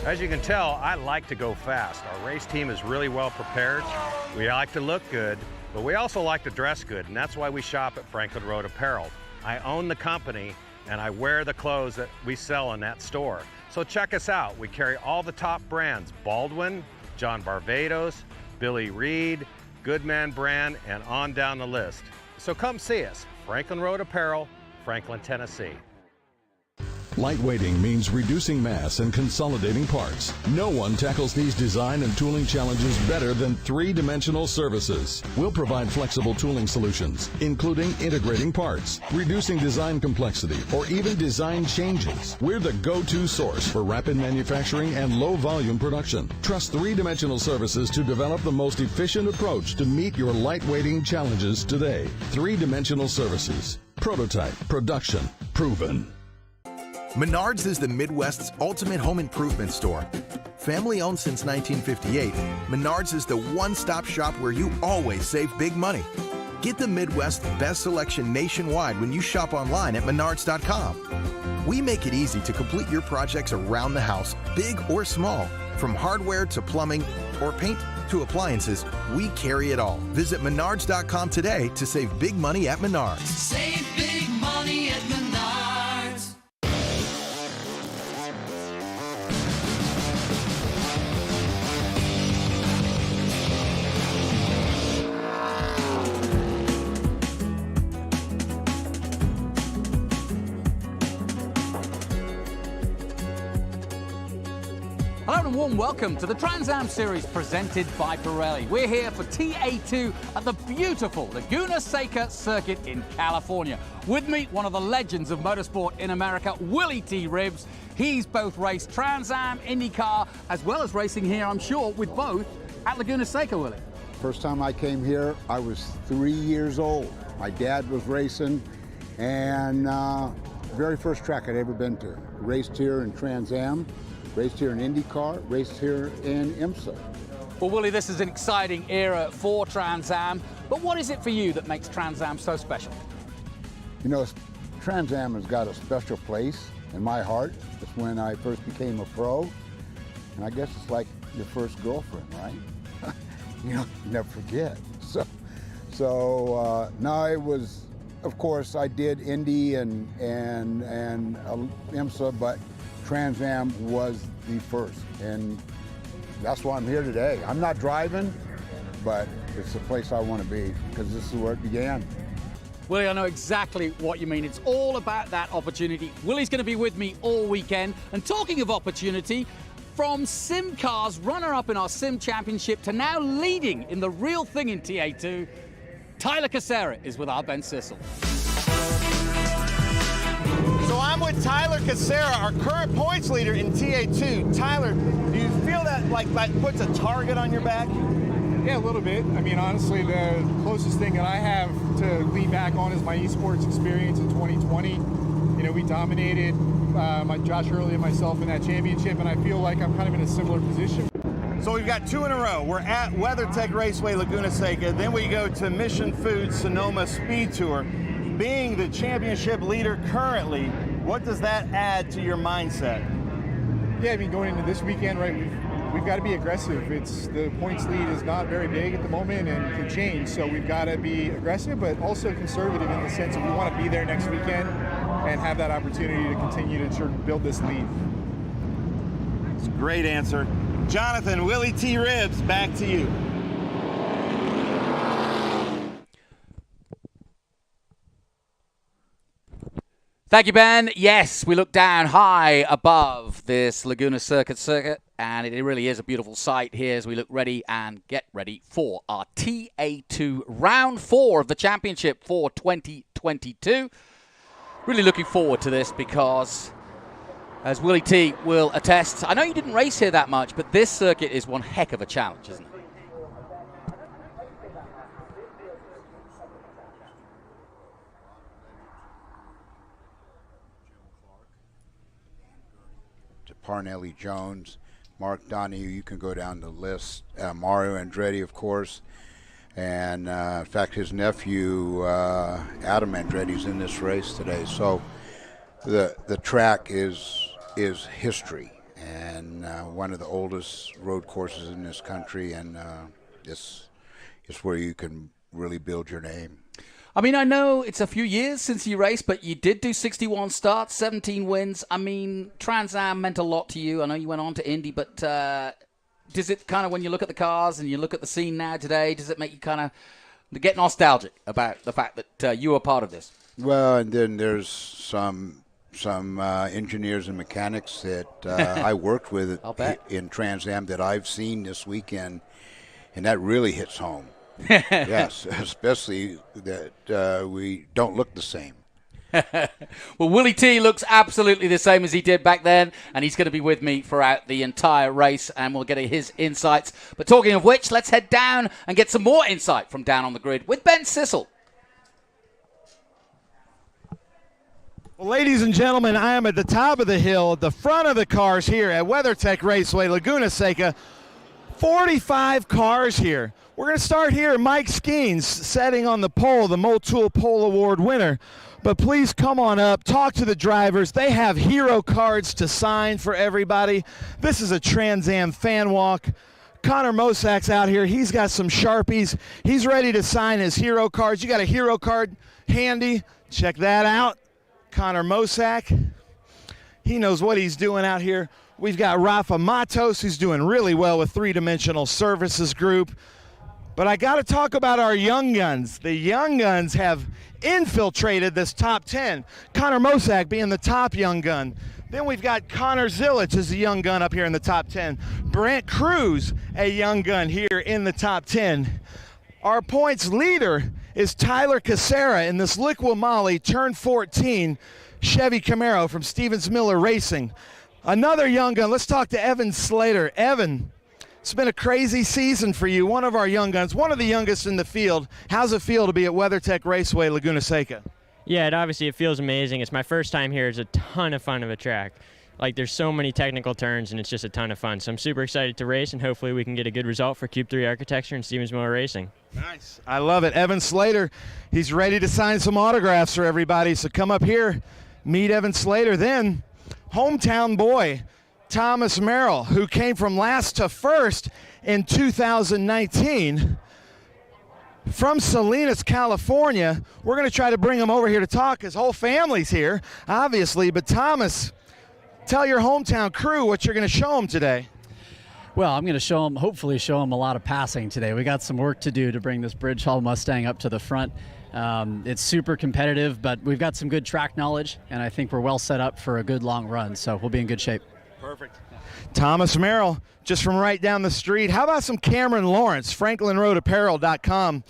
As you can tell, I like to go fast. Our race team is really well prepared. We like to look good, but we also like to dress good, and that's why we shop at Franklin Road Apparel. I own the company, and I wear the clothes that we sell in that store. So check us out. We carry all the top brands: Baldwin, John Barbados, Billy Reed, Goodman Brand, and on down the list. So come see us, Franklin Road Apparel, Franklin, Tennessee. Lightweighting means reducing mass and consolidating parts. No one tackles these design and tooling challenges better than 3-Dimensional Services. We'll provide flexible tooling solutions, including integrating parts, reducing design complexity, or even design changes. We're the go-to source for rapid manufacturing and low-volume production. Trust 3-Dimensional Services to develop the most efficient approach to meet your lightweighting challenges today. 3-Dimensional Services. Prototype, production, proven. Menards is the Midwest's ultimate home improvement store. Family owned since 1958, Menards is the one-stop shop where you always save big money. Get the Midwest's best selection nationwide when you shop online at menards.com. We make it easy to complete your projects around the house, big or small. From hardware to plumbing or paint to appliances, we carry it all. Visit menards.com today to save big money at Menards. Save big money at Menards. Hello and warm welcome to the Trans Am Series presented by Pirelli. We're here for TA2 at the beautiful Laguna Seca circuit in California. With me, one of the legends of motorsport in America, Willie T. Ribbs. He's both raced Trans Am, IndyCar, as well as racing here, I'm sure, with both at Laguna Seca, Willie. First time I came here, I was 3 years old. My dad was racing, and very first track I'd ever been to. Raced here in Trans Am. Raced here in IndyCar, raced here in IMSA. Well, Willie, this is an exciting era for Trans Am, but what is it for you that makes Trans Am so special? You know, Trans Am has got a special place in my heart. It's when I first became a pro, and I guess it's like your first girlfriend, right? You know, you never forget. So no, it was, of course, I did Indy and IMSA, but Trans Am was the first, and that's why I'm here today. I'm not driving, but it's the place I want to be because this is where it began. Willie, I know exactly what you mean. It's all about that opportunity. Willie's going to be with me all weekend. And talking of opportunity, from Sim Cars runner-up in our Sim Championship to now leading in the real thing in TA2, Tyler Casera is with our Ben Sissel. So I'm with Tyler Casera, our current points leader in TA2. Tyler, do you feel that like puts a target on your back? Yeah, a little bit. I mean, honestly, the closest thing that I have to lean back on is my esports experience in 2020. You know, we dominated Josh Hurley and myself in that championship, and I feel like I'm kind of in a similar position. So we've got 2 in a row. We're at WeatherTech Raceway Laguna Seca. Then we go to Mission Foods Sonoma SpeedTour. Being the championship leader currently, what does that add to your mindset? Yeah, I mean, going into this weekend, right, we've got to be aggressive. The points lead is not very big at the moment and can change, so we've got to be aggressive, but also conservative in the sense that we want to be there next weekend and have that opportunity to continue to build this lead. It's a great answer. Jonathan, Willie T. Ribbs, back to you. Thank you, Ben. Yes, we look down high above this Laguna circuit, and it really is a beautiful sight here as we look ready and get ready for our TA2 round 4 of the championship for 2022. Really looking forward to this because, as Willie T will attest, I know you didn't race here that much, but this circuit is one heck of a challenge, isn't it? Parnelli Jones, Mark Donahue, you can go down the list. Mario Andretti, of course, and in fact his nephew Adam Andretti's in this race today. So the track is history, and one of the oldest road courses in this country, and it's where you can really build your name. I mean, I know it's a few years since you raced, but you did do 61 starts, 17 wins. I mean, Trans Am meant a lot to you. I know you went on to Indy, but does it kind of, when you look at the cars and you look at the scene now today, does it make you kind of get nostalgic about the fact that you were part of this? Well, and then there's some engineers and mechanics that I worked with in Trans Am that I've seen this weekend, and that really hits home. Yes, especially that we don't look the same. Well, Willie T looks absolutely the same as he did back then, and he's going to be with me throughout the entire race, and we'll get his insights. But talking of which, let's head down and get some more insight from down on the grid with Ben Sissel. Well, ladies and gentlemen, I am at the top of the hill, at the front of the cars here at WeatherTech Raceway Laguna Seca. 45 cars here. We're going to start here. Mike Skeens setting on the pole, the Motul Pole Award winner. But please come on up, talk to the drivers. They have hero cards to sign for everybody. This is a Trans Am fan walk. Connor Mosak's out here. He's got some Sharpies. He's ready to sign his hero cards. You got a hero card handy? Check that out. Connor Mosak. He knows what he's doing out here. We've got Rafa Matos, who's doing really well with 3-Dimensional Services Group. But I got to talk about our young guns. The young guns have infiltrated this top 10. Connor Mosak being the top young gun. Then we've got Connor Zilich as a young gun up here in the top 10. Brant Cruz, a young gun here in the top 10. Our points leader is Tyler Casera in this Liqui Moly Turn 14 Chevy Camaro from Stevens Miller Racing. Another young gun. Let's talk to Evan Slater. Evan, it's been a crazy season for you. One of our young guns, one of the youngest in the field. How's it feel to be at WeatherTech Raceway Laguna Seca? Yeah, it feels amazing. It's my first time here. It's a ton of fun of a track. Like, there's so many technical turns, and it's just a ton of fun. So I'm super excited to race, and hopefully we can get a good result for Cube 3 Architecture and Stevens Miller Racing. Nice. I love it. Evan Slater, he's ready to sign some autographs for everybody. So come up here, meet Evan Slater. Then, hometown boy, Thomas Merrill, who came from last to first in 2019. From Salinas, California. We're going to try to bring him over here to talk. His whole family's here, obviously. But Thomas, tell your hometown crew what you're going to show them today. Well, I'm going to hopefully show them a lot of passing today. We got some work to do to bring this Bridge Hall Mustang up to the front. It's super competitive, but we've got some good track knowledge, and I think we're well set up for a good long run, so we'll be in good shape. Perfect. Thomas Merrill, just from right down the street. How about some Cameron Lawrence, FranklinRoadApparel.com.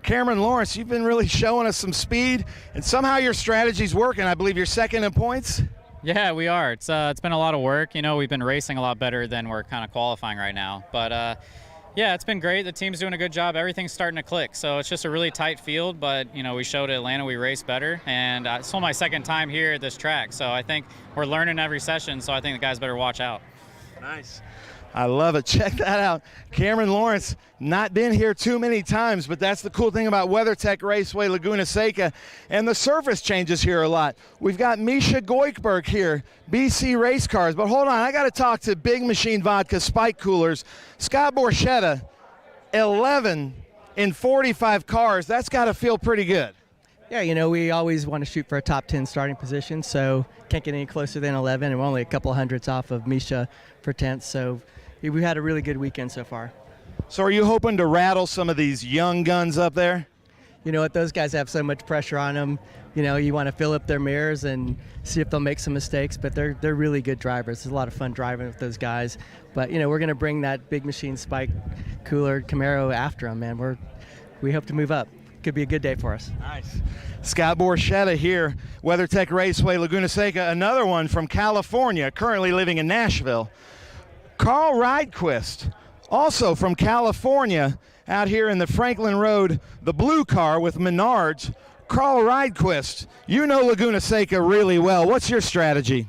Cameron Lawrence, you've been really showing us some speed, and somehow your strategy's working. I believe you're second in points. Yeah, we are. It's been a lot of work. You know, we've been racing a lot better than we're kind of qualifying right now. But, yeah, it's been great. The team's doing a good job. Everything's starting to click. So it's just a really tight field, but, you know, we showed at Atlanta we raced better. And it's only my second time here at this track. So I think we're learning every session, so I think the guys better watch out. Nice. I love it. Check that out. Cameron Lawrence, not been here too many times, but that's the cool thing about WeatherTech Raceway Laguna Seca. And the surface changes here a lot. We've got Misha Goikberg here, BC Race Cars. But hold on, I got to talk to Big Machine Vodka Spike Coolers. Scott Borchetta, 11 in 45 cars. That's got to feel pretty good. Yeah, you know, we always want to shoot for a top 10 starting position, so can't get any closer than 11, and we're only a couple hundredths off of Misha for 10th, so we've had a really good weekend so far. So are you hoping to rattle some of these young guns up there? You know what, those guys have so much pressure on them. You know, you want to fill up their mirrors and see if they'll make some mistakes, but they're really good drivers. It's a lot of fun driving with those guys. But, you know, we're going to bring that Big Machine Spike Cooler Camaro after them, man. We hope to move up. Could be a good day for us. Nice. Scott Borchetta here, WeatherTech Raceway Laguna Seca, another one from California, currently living in Nashville. Carl Rydquist, also from California, out here in the Franklin Road, the blue car with Menards. Carl Rydquist, you know Laguna Seca really well. What's your strategy?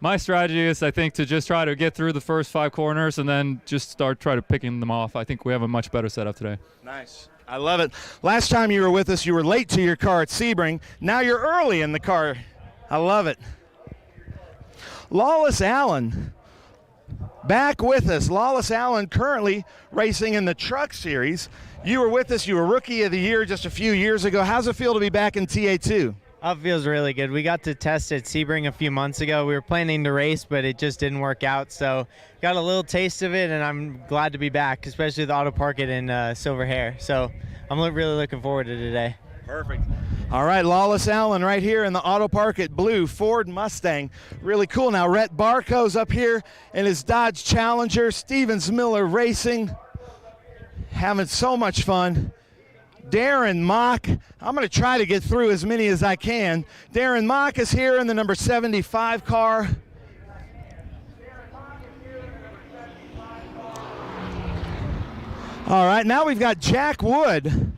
My strategy is, I think, to just try to get through the first 5 corners and then just try to picking them off. I think we have a much better setup today. Nice. I love it. Last time you were with us, you were late to your car at Sebring. Now you're early in the car. I love it. Lawless Allen back with us. Lawless Allen currently racing in the Truck Series. You were with us. You were Rookie of the Year just a few years ago. How's it feel to be back in TA2? It feels really good. We got to test at Sebring a few months ago. We were planning to race, but it just didn't work out. So got a little taste of it, and I'm glad to be back, especially the Auto Park It in Silver Hair. So I'm really looking forward to today. Perfect. All right, Lawless Allen right here in the Auto Park at Blue Ford Mustang. Really cool. Now, Rhett Barco's up here in his Dodge Challenger. Stevens Miller Racing. Having so much fun. Darren Mock. I'm going to try to get through as many as I can. Darren Mock is here in the number 75 car. All right, now we've got Jack Wood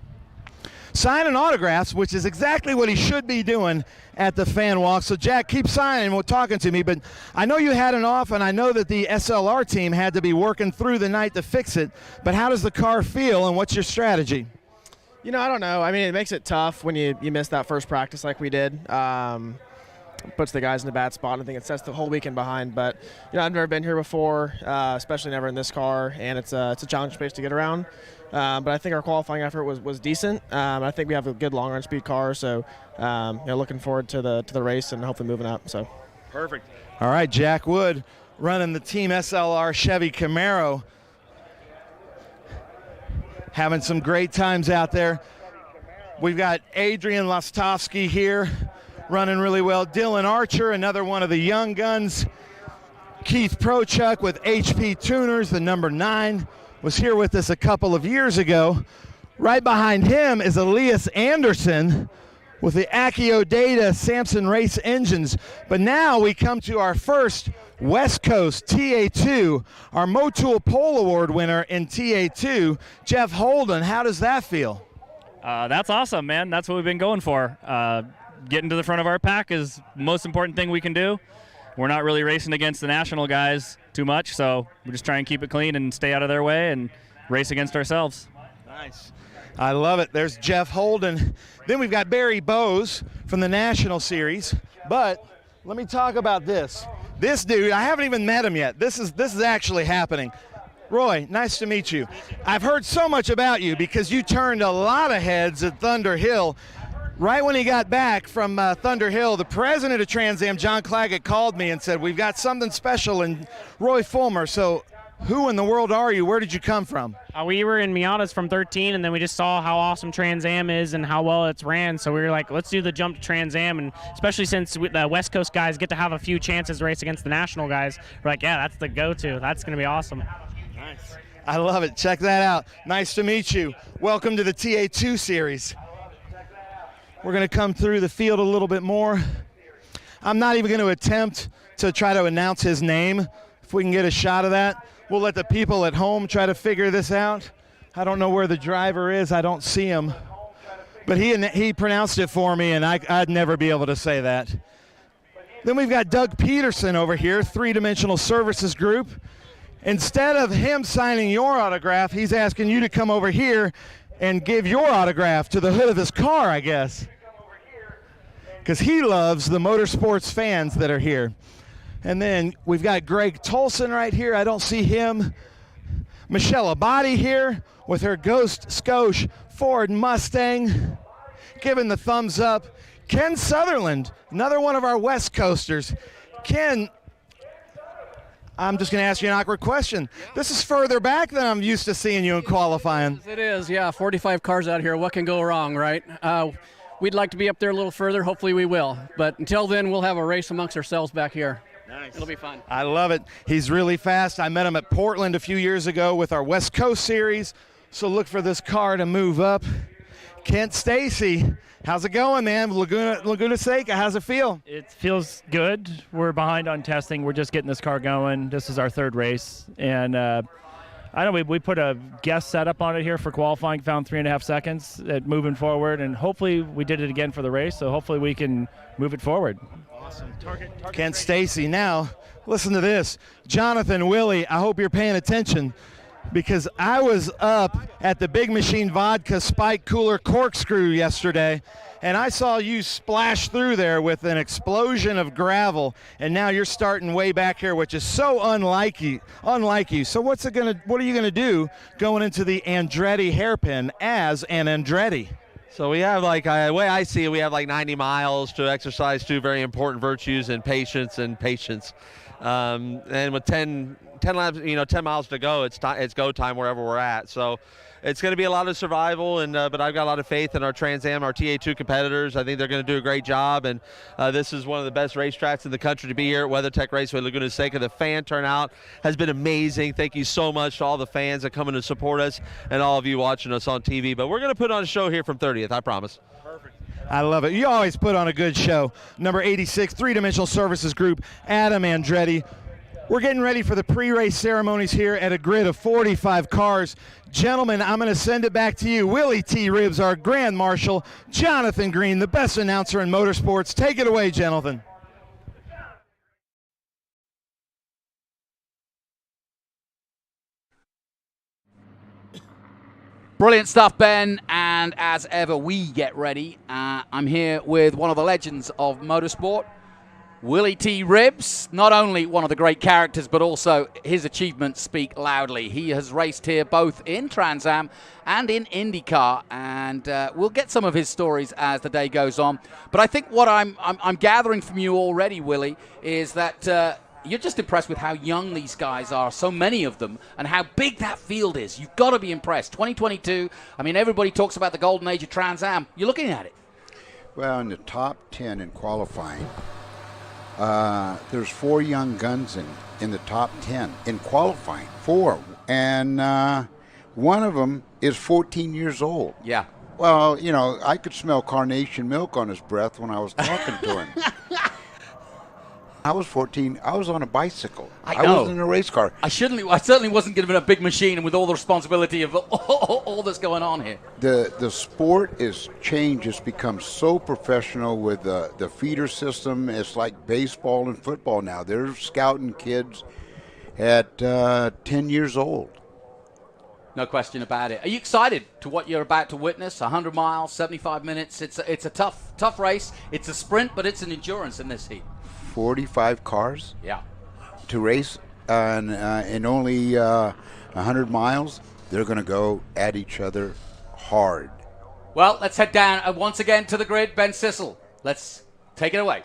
signing autographs, which is exactly what he should be doing at the fan walk. So, Jack, keep signing. We're talking to me, but I know you had an off, and I know that the SLR team had to be working through the night to fix it. But how does the car feel, and what's your strategy? You know, I don't know. I mean, it makes it tough when you miss that first practice like we did. Puts the guys in a bad spot. I think it sets the whole weekend behind. But, you know, I've never been here before, especially never in this car, and it's a challenge space to get around. But I think our qualifying effort was decent. I think we have a good long-run speed car, so you know, looking forward to the race and hopefully moving up. So perfect. All right, Jack Wood running the Team SLR Chevy Camaro. Having some great times out there. We've got Adrian Lostovsky here running really well. Dylan Archer, another one of the young guns. Keith Prochuk with HP Tuners, the number 9, was here with us a couple of years ago. Right behind him is Elias Anderson with the Accio Data Samson Race engines. But now we come to our first West Coast TA2, our Motul Pole Award winner in TA2, Jeff Holden. How does that feel? That's awesome, man. That's what we've been going for. Getting to the front of our pack is the most important thing we can do. We're not really racing against the national guys too much, so we just try and keep it clean and stay out of their way and race against ourselves. Nice. I love it. There's Jeff Holden. Then we've got Barry Bowes from the National Series. But let me talk about this. This dude, I haven't even met him yet. This is actually happening. Roy, nice to meet you. I've heard so much about you because you turned a lot of heads at Thunder Hill. Right when he got back from Thunder Hill, the president of Trans Am, John Claggett, called me and said, we've got something special in Roy Fulmer. So who in the world are you? Where did you come from? We were in Miatas from 13, and then we just saw how awesome Trans Am is and how well it's ran. So we were like, let's do the jump to Trans Am, and especially since the West Coast guys get to have a few chances to race against the national guys, we're like, yeah, that's the go-to. That's going to be awesome. Nice. I love it. Check that out. Nice to meet you. Welcome to the TA2 series. We're going to come through the field a little bit more. I'm not even going to attempt to try to announce his name. If we can get a shot of that, we'll let the people at home try to figure this out. I don't know where the driver is. I don't see him. But he pronounced it for me, and I'd never be able to say that. Then we've got Doug Peterson over here, Three Dimensional Services Group. Instead of him signing your autograph, he's asking you to come over here and give your autograph to the hood of his car, I guess. Because he loves the motorsports fans that are here. And then we've got Greg Tolson right here. I don't see him. Michelle Abadi here with her Ghost Scotia Ford Mustang, giving the thumbs up. Ken Sutherland, another one of our West Coasters. Ken, I'm just going to ask you an awkward question. This is further back than I'm used to seeing you in qualifying. It is, yeah. 45 cars out here. What can go wrong, right? We'd like to be up there a little further. Hopefully we will. But until then, we'll have a race amongst ourselves back here. Nice. It'll be fun. I love it. He's really fast. I met him at Portland a few years ago with our West Coast series. So look for this car to move up. Kent Stacy, how's it going, man? Laguna Seca, how's it feel? It feels good. We're behind on testing. We're just getting this car going. This is our third race. And I know we put a guest setup on it here for qualifying, found 3.5 seconds at moving forward, and hopefully we did it again for the race, so hopefully we can move it forward. Awesome. Kent Stacy. Now, listen to this. Jonathan Willie, I hope you're paying attention. because I was up at the Big Machine Vodka Spike Cooler Corkscrew yesterday, and I saw you splash through there with an explosion of gravel, and now you're starting way back here, which is so unlike you. So what are you gonna do going into the Andretti hairpin as an Andretti? So we have the way I see it, we have 90 miles to exercise two very important virtues in patience and patience. And with 10 laps, 10 miles to go, it's go time wherever we're at. So it's going to be a lot of survival, but I've got a lot of faith in our Trans Am, our TA2 competitors. I think they're going to do a great job, and this is one of the best racetracks in the country to be here at WeatherTech Raceway Laguna Seca. The fan turnout has been amazing. Thank you so much to all the fans that come in to support us and all of you watching us on TV. But we're going to put on a show here from 30th, I promise. I love it. You always put on a good show. Number 86, three-dimensional services group, Adam Andretti. We're getting ready for the pre-race ceremonies here at a grid of 45 cars. Gentlemen, I'm going to send it back to you. Willie T. Ribbs, our Grand Marshal, Jonathan Green, the best announcer in motorsports. Take it away, gentlemen. Brilliant stuff, Ben, and as ever, we get ready. I'm here with one of the legends of motorsport, Willie T. Ribbs. Not only one of the great characters, but also his achievements speak loudly. He has raced here both in Trans Am and in IndyCar, and we'll get some of his stories as the day goes on. But I think what I'm gathering from you already, Willie, is that you're just impressed with how young these guys are, so many of them, and how big that field is. You've got to be impressed. 2022, I mean, everybody talks about the golden age of Trans Am. You're looking at it. Well, in the top 10 in qualifying, there's 4 young guns in the top 10 in qualifying. 4. And one of them is 14 years old. Yeah. Well, I could smell carnation milk on his breath when I was talking to him. I was 14. I was on a bicycle. I wasn't in a race car. I certainly wasn't given a big machine and with all the responsibility of all that's going on here. The sport is changed. It's become so professional with the feeder system. It's like baseball and football now. They're scouting kids at 10 years old. No question about it. Are you excited to what you're about to witness? 100 miles, 75 minutes. It's a tough race. It's a sprint, but it's an endurance in this heat. 45 cars to race in only 100 miles. They're going to go at each other hard. Well, let's head down once again to the grid. Ben Sissel, let's take it away.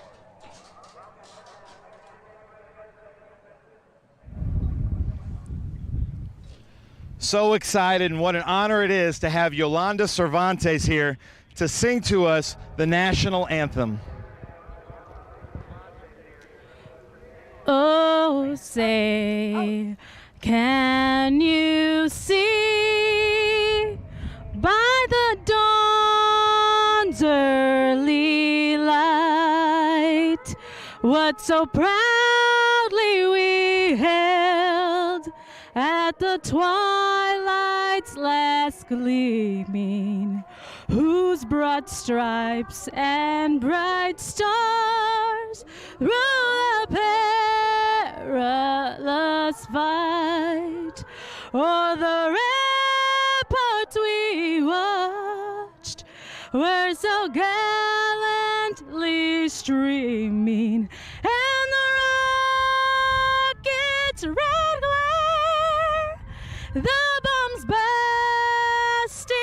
So excited, and what an honor it is to have Yolanda Cervantes here to sing to us the national anthem. Oh, say, can you see by the dawn's early light what so proudly we held at the twilight's last gleaming, whose broad stripes and bright stars through the perilous fight o'er the ramparts we watched were so gallantly streaming, and the rocket's red glare, the bombs bursting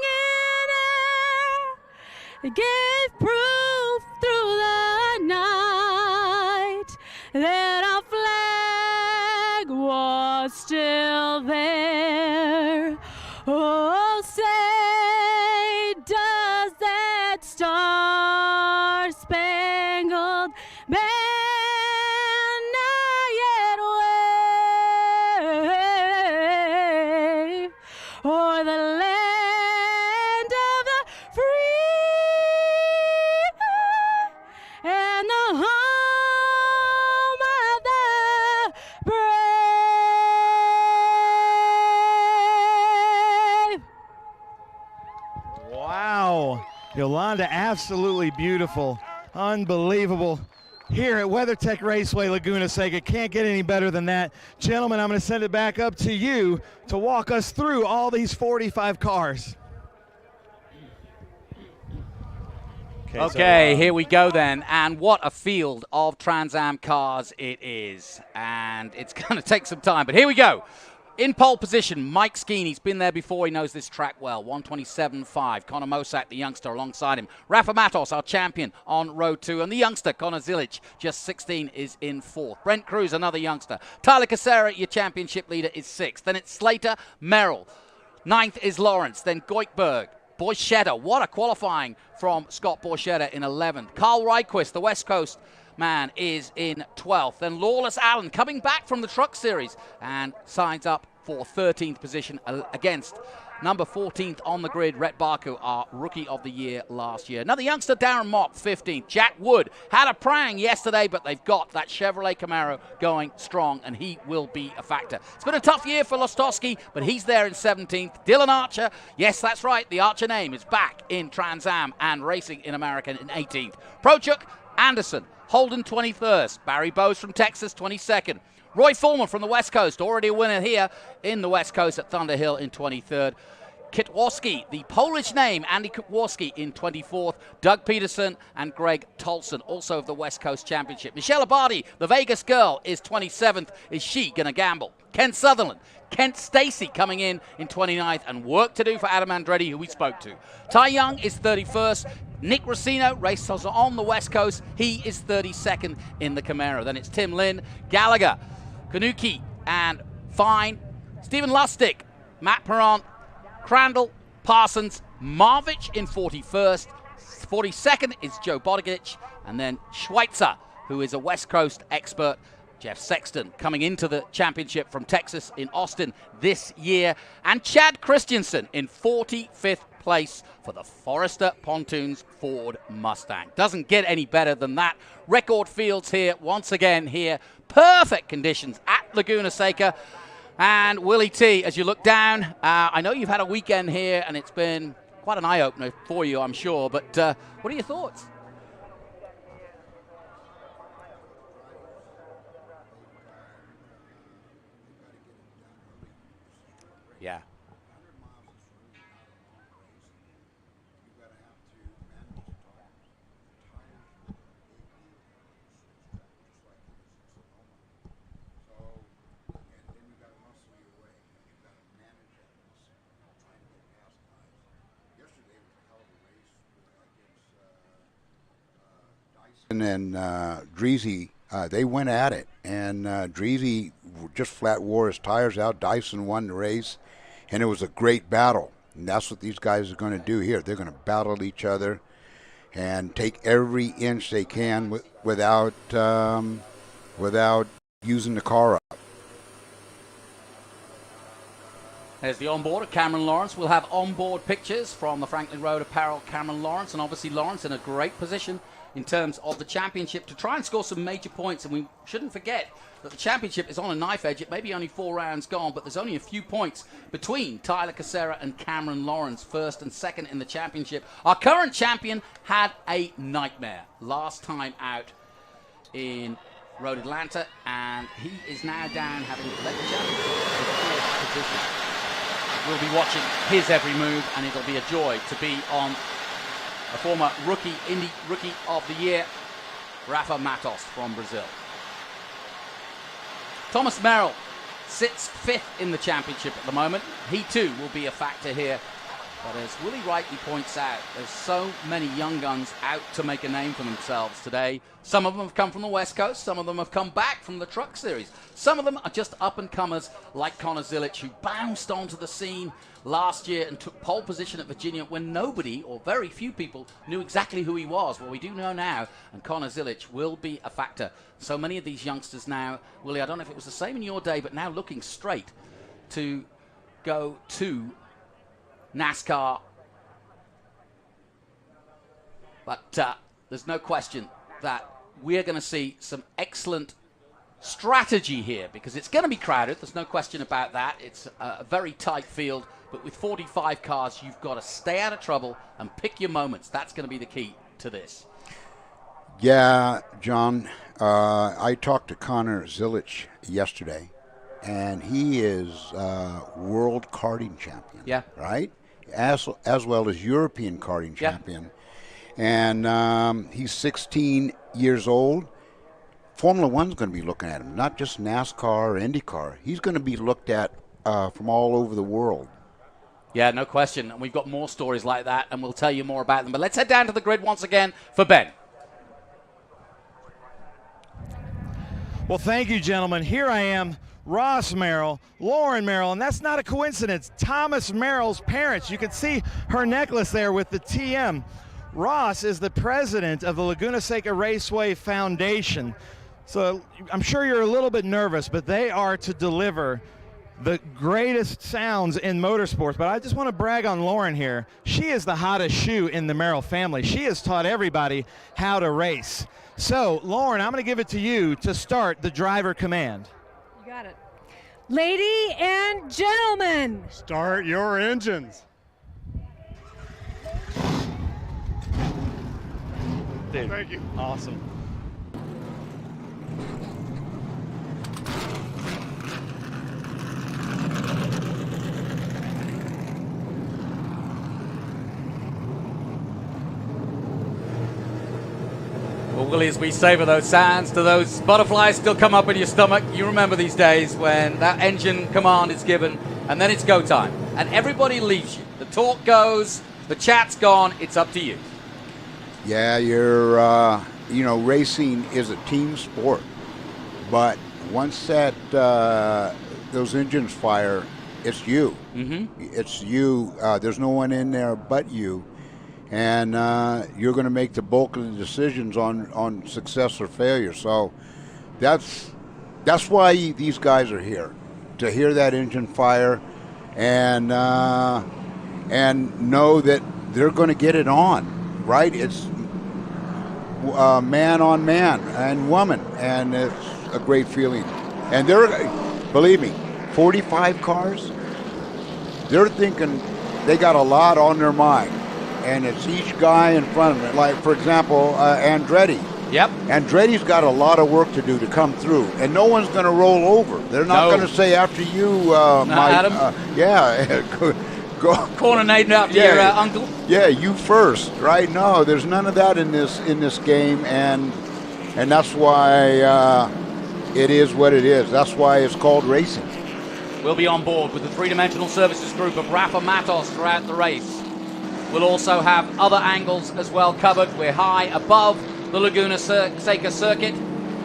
in air, gave proof through the night that our flag was still there. Oh, say, does that star-spangled banner yet wave o'er the land of the free and the home of the brave? Wow, Yolanda, absolutely beautiful, unbelievable. here at WeatherTech Raceway Laguna Seca. Can't get any better than that. Gentlemen, I'm going to send it back up to you to walk us through all these 45 cars. Okay, here we go then, and what a field of Trans Am cars it is, and it's going to take some time, but here we go. In pole position, Mike Skeen, he's been there before, he knows this track well, 127.5. Connor Mosak, the youngster, alongside him. Rafa Matos, our champion on row 2, and the youngster, Connor Zilic, just 16, is in 4th. Brent Cruz, another youngster. Tyler Casera, your championship leader, is 6th. Then it's Slater, Merrill. 9th is Lawrence, then Goikberg. Borchetta, what a qualifying from Scott Borchetta in 11th. Carl Ryquist, the West Coast man, is in 12th. Then Lawless Allen coming back from the Truck Series and signs up for 13th position against number 14th on the grid, Rhett Baku, our Rookie of the Year last year. Another youngster, Darren Mock, 15th. Jack Wood had a prang yesterday, but they've got that Chevrolet Camaro going strong, and he will be a factor. It's been a tough year for Lostowski, but he's there in 17th. Dylan Archer, yes, that's right, the Archer name is back in Trans Am and racing in America in 18th. Prochuk, Anderson, Holden 21st. Barry Bowes from Texas, 22nd. Roy Foreman from the West Coast, already a winner here in the West Coast at Thunder Hill in 23rd. Kitwarski, the Polish name, Andy Kitwarski in 24th. Doug Peterson and Greg Tolson, also of the West Coast Championship. Michelle Abadi, the Vegas girl, is 27th. Is she going to gamble? Ken Sutherland, Kent Stacy coming in 29th, and work to do for Adam Andretti, who we spoke to. Ty Young is 31st. Nick Racino races on the West Coast. He is 32nd in the Camaro. Then it's Tim Lynn, Gallagher, Kanuki, and Fine. Stephen Lustig, Matt Perrant, Crandall, Parsons, Marvich in 41st. 42nd is Joe Bodegich, and then Schweitzer, who is a West Coast expert. Jeff Sexton coming into the championship from Texas in Austin this year. And Chad Christensen in 45th place for the Forester Pontoons Ford Mustang. Doesn't get any better than that. Record fields here, once again here. Perfect conditions at Laguna Seca. And Willie T, as you look down, I know you've had a weekend here and it's been quite an eye-opener for you, I'm sure, but what are your thoughts? Yeah. And Dreezy, they went at it, and Dreezy just flat wore his tires out. Dyson won the race, and it was a great battle. And that's what these guys are going to do here. They're going to battle each other and take every inch they can without using the car up. There's the onboard of Cameron Lawrence. We'll have onboard pictures from the Franklin Road Apparel Cameron Lawrence, and obviously Lawrence in a great position in terms of the championship to try and score some major points. And we shouldn't forget that the championship is on a knife edge. It may be only 4 rounds gone, but there's only a few points between Tyler Casera and Cameron Lawrence, first and second in the championship. Our current champion had a nightmare last time out in Road Atlanta, and he is now down having led the championship in 4th position. We'll be watching his every move, and it'll be a joy to be on a former Indy Rookie of the Year, Rafa Matos from Brazil. Thomas Merrill sits 5th in the championship at the moment. He too will be a factor here. But as Willie rightly points out, there's so many young guns out to make a name for themselves today. Some of them have come from the West Coast. Some of them have come back from the Truck Series. Some of them are just up-and-comers like Connor Zilic, who bounced onto the scene last year and took pole position at Virginia when nobody, or very few people, knew exactly who he was. Well, we do know now, and Connor Zilic will be a factor. So many of these youngsters now, Willie, I don't know if it was the same in your day, but now looking straight to go to NASCAR. But there's no question that we're going to see some excellent strategy here, because it's going to be crowded. There's no question about that. It's a very tight field, but with 45 cars, you've got to stay out of trouble and pick your moments. That's going to be the key to this. Yeah, John. I talked to Connor Zilich yesterday, and he is world karting champion. Yeah. Right? As well as European karting champion. And he's 16 years old. Formula One's going to be looking at him, not just NASCAR or IndyCar. He's going to be looked at from all over the world. Yeah, no question. And we've got more stories like that, and we'll tell you more about them. But let's head down to the grid once again for Ben. Well, thank you, gentlemen. Here I am, Ross Merrill, Lauren Merrill, and that's not a coincidence. Thomas Merrill's parents. You can see her necklace there with the TM. Ross is the president of the Laguna Seca Raceway Foundation. So I'm sure you're a little bit nervous, but they are to deliver the greatest sounds in motorsports. But I just want to brag on Lauren here. She is the hottest shoe in the Merrill family. She has taught everybody how to race. So, Lauren, I'm going to give it to you to start the driver command. You got it. Ladies and gentlemen, start your engines. Dude, thank you. Awesome. Well, Willie, as we savor those sounds, do those butterflies still come up in your stomach? You remember these days when that engine command is given, and then it's go time, and everybody leaves you. The talk goes, the chat's gone, it's up to you. Yeah, you're, racing is a team sport. But once those engines fire, it's you. Mm-hmm. It's you. There's no one in there but you. And you're going to make the bulk of the decisions on success or failure. So that's why these guys are here, to hear that engine fire and know that they're going to get it on. Right? It's man on man and woman, and it's a great feeling. And believe me, 45 cars, they're thinking they got a lot on their mind, and it's each guy in front of them. Like, for example, Andretti. Yep. Andretti's got a lot of work to do to come through, and no one's going to roll over. They're not going to say after you, Adam. Corner named after your uncle. Yeah, you first, right? No, there's none of that in this game, and that's why it is what it is. That's why it's called racing. We'll be on board with the three-dimensional services group of Rafa Matos throughout the race. We'll also have other angles as well covered. We're high above the Laguna Seca circuit.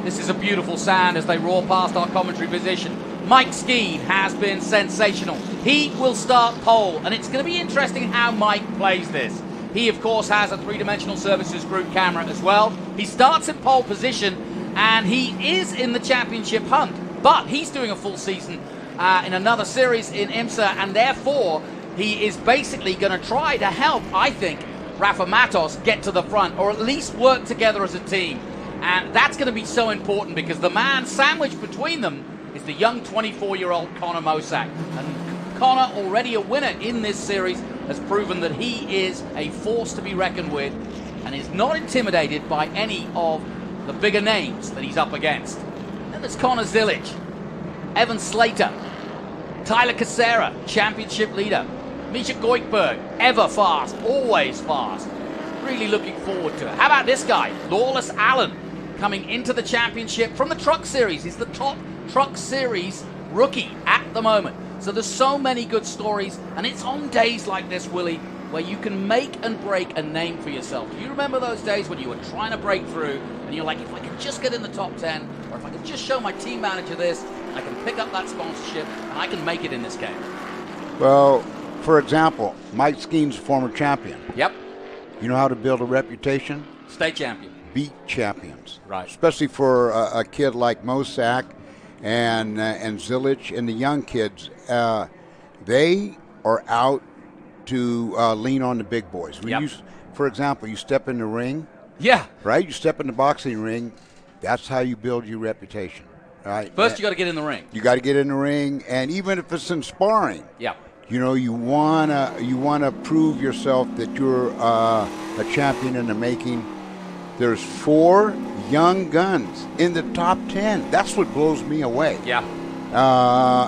This is a beautiful sound as they roar past our commentary position. Mike Skeen has been sensational. He will start pole, and it's going to be interesting how Mike plays this. He, of course, has a three-dimensional services group camera as well. He starts in pole position, and he is in the championship hunt, but he's doing a full season in another series in IMSA, and therefore he is basically going to try to help, I think, Rafa Matos get to the front, or at least work together as a team. And that's going to be so important because the man sandwiched between them is the young 24-year-old Connor Mosack. And Connor, already a winner in this series, has proven that he is a force to be reckoned with and is not intimidated by any of the bigger names that he's up against. Then there's Connor Zilich, Evan Slater, Tyler Casera, championship leader, Misha Goikberg, ever fast, always fast. Really looking forward to it. How about this guy, Lawless Allen, coming into the championship from the Truck Series. He's the top Truck Series rookie at the moment. So there's so many good stories, and it's on days like this, Willie, where you can make and break a name for yourself. Do you remember those days when you were trying to break through, and you're like, if I could just get in the top 10, or if I could just show my team manager this, I can pick up that sponsorship, and I can make it in this game? Well, for example, Mike Skeen's a former champion. Yep. You know how to build a reputation? State champion. Beat champions. Right. Especially for a kid like Mosack and Zilich and the young kids. They are out to lean on the big boys. When for example, you step in the ring. Yeah. Right? You step in the boxing ring. That's how you build your reputation. Right? First, you got to get in the ring. You got to get in the ring, and even if it's in sparring. Yeah. You know, you wanna prove yourself that you're a champion in the making, there's 4 young guns in the top 10. That's what blows me away. Yeah.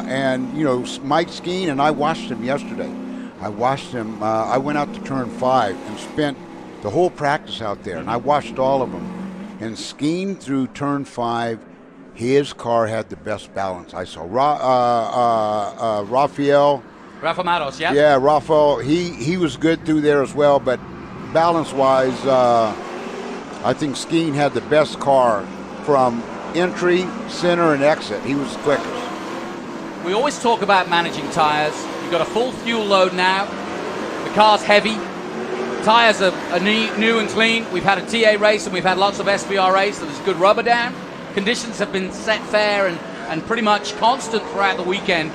And, you know, Mike Skeen, and I watched him yesterday. I watched him. I went out to turn 5 and spent the whole practice out there, and I watched all of them. And Skeen through turn 5, his car had the best balance I saw. Rafael Matos, yeah? Yeah, Rafael, he was good through there as well, but balance-wise, I think Skeen had the best car from entry, center, and exit. He was the quickest. We always talk about managing tires. You've got a full fuel load now. The car's heavy. Tires are new and clean. We've had a TA race and we've had lots of SVRA, so there's good rubber down. Conditions have been set fair and pretty much constant throughout the weekend.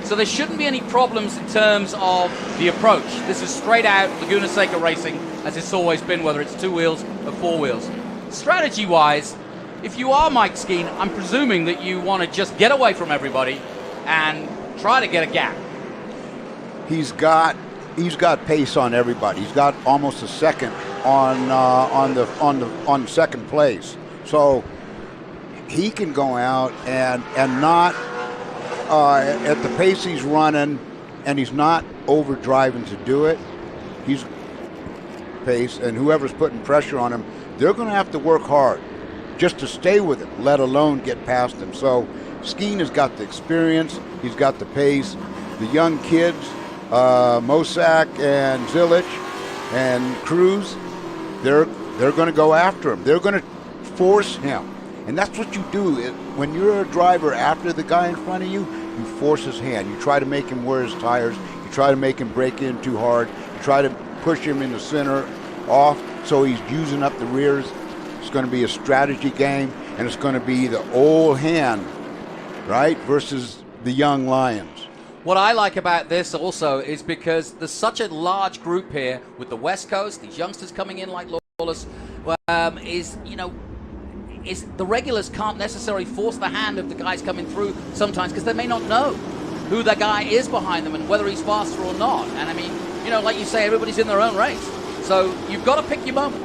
So there shouldn't be any problems in terms of the approach. This is straight out Laguna Seca racing, as it's always been, whether it's 2 wheels or 4 wheels. Strategy-wise, if you are Mike Skeen, I'm presuming that you want to just get away from everybody and try to get a gap. He's got pace on everybody. He's got almost a second on second place. So he can go out and not at the pace he's running, and he's not overdriving to do it. He's pace, and whoever's putting pressure on him, they're going to have to work hard just to stay with him, let alone get past him. So Skeen has got the experience, he's got the pace. The young kids, Mosak and Zilich and Cruz, they're going to go after him. They're going to force him. And that's what you do. When you're a driver after the guy in front of you, you force his hand. You try to make him wear his tires. You try to make him break in too hard. You try to push him in the center off so he's using up the rears. It's going to be a strategy game, and it's going to be the old hand, right, versus the young lions. What I like about this also is because there's such a large group here with the West Coast, these youngsters coming in like Lawless, is the regulars can't necessarily force the hand of the guys coming through sometimes because they may not know who the guy is behind them and whether he's faster or not. And I mean, you know, like you say, everybody's in their own race. So you've got to pick your moment.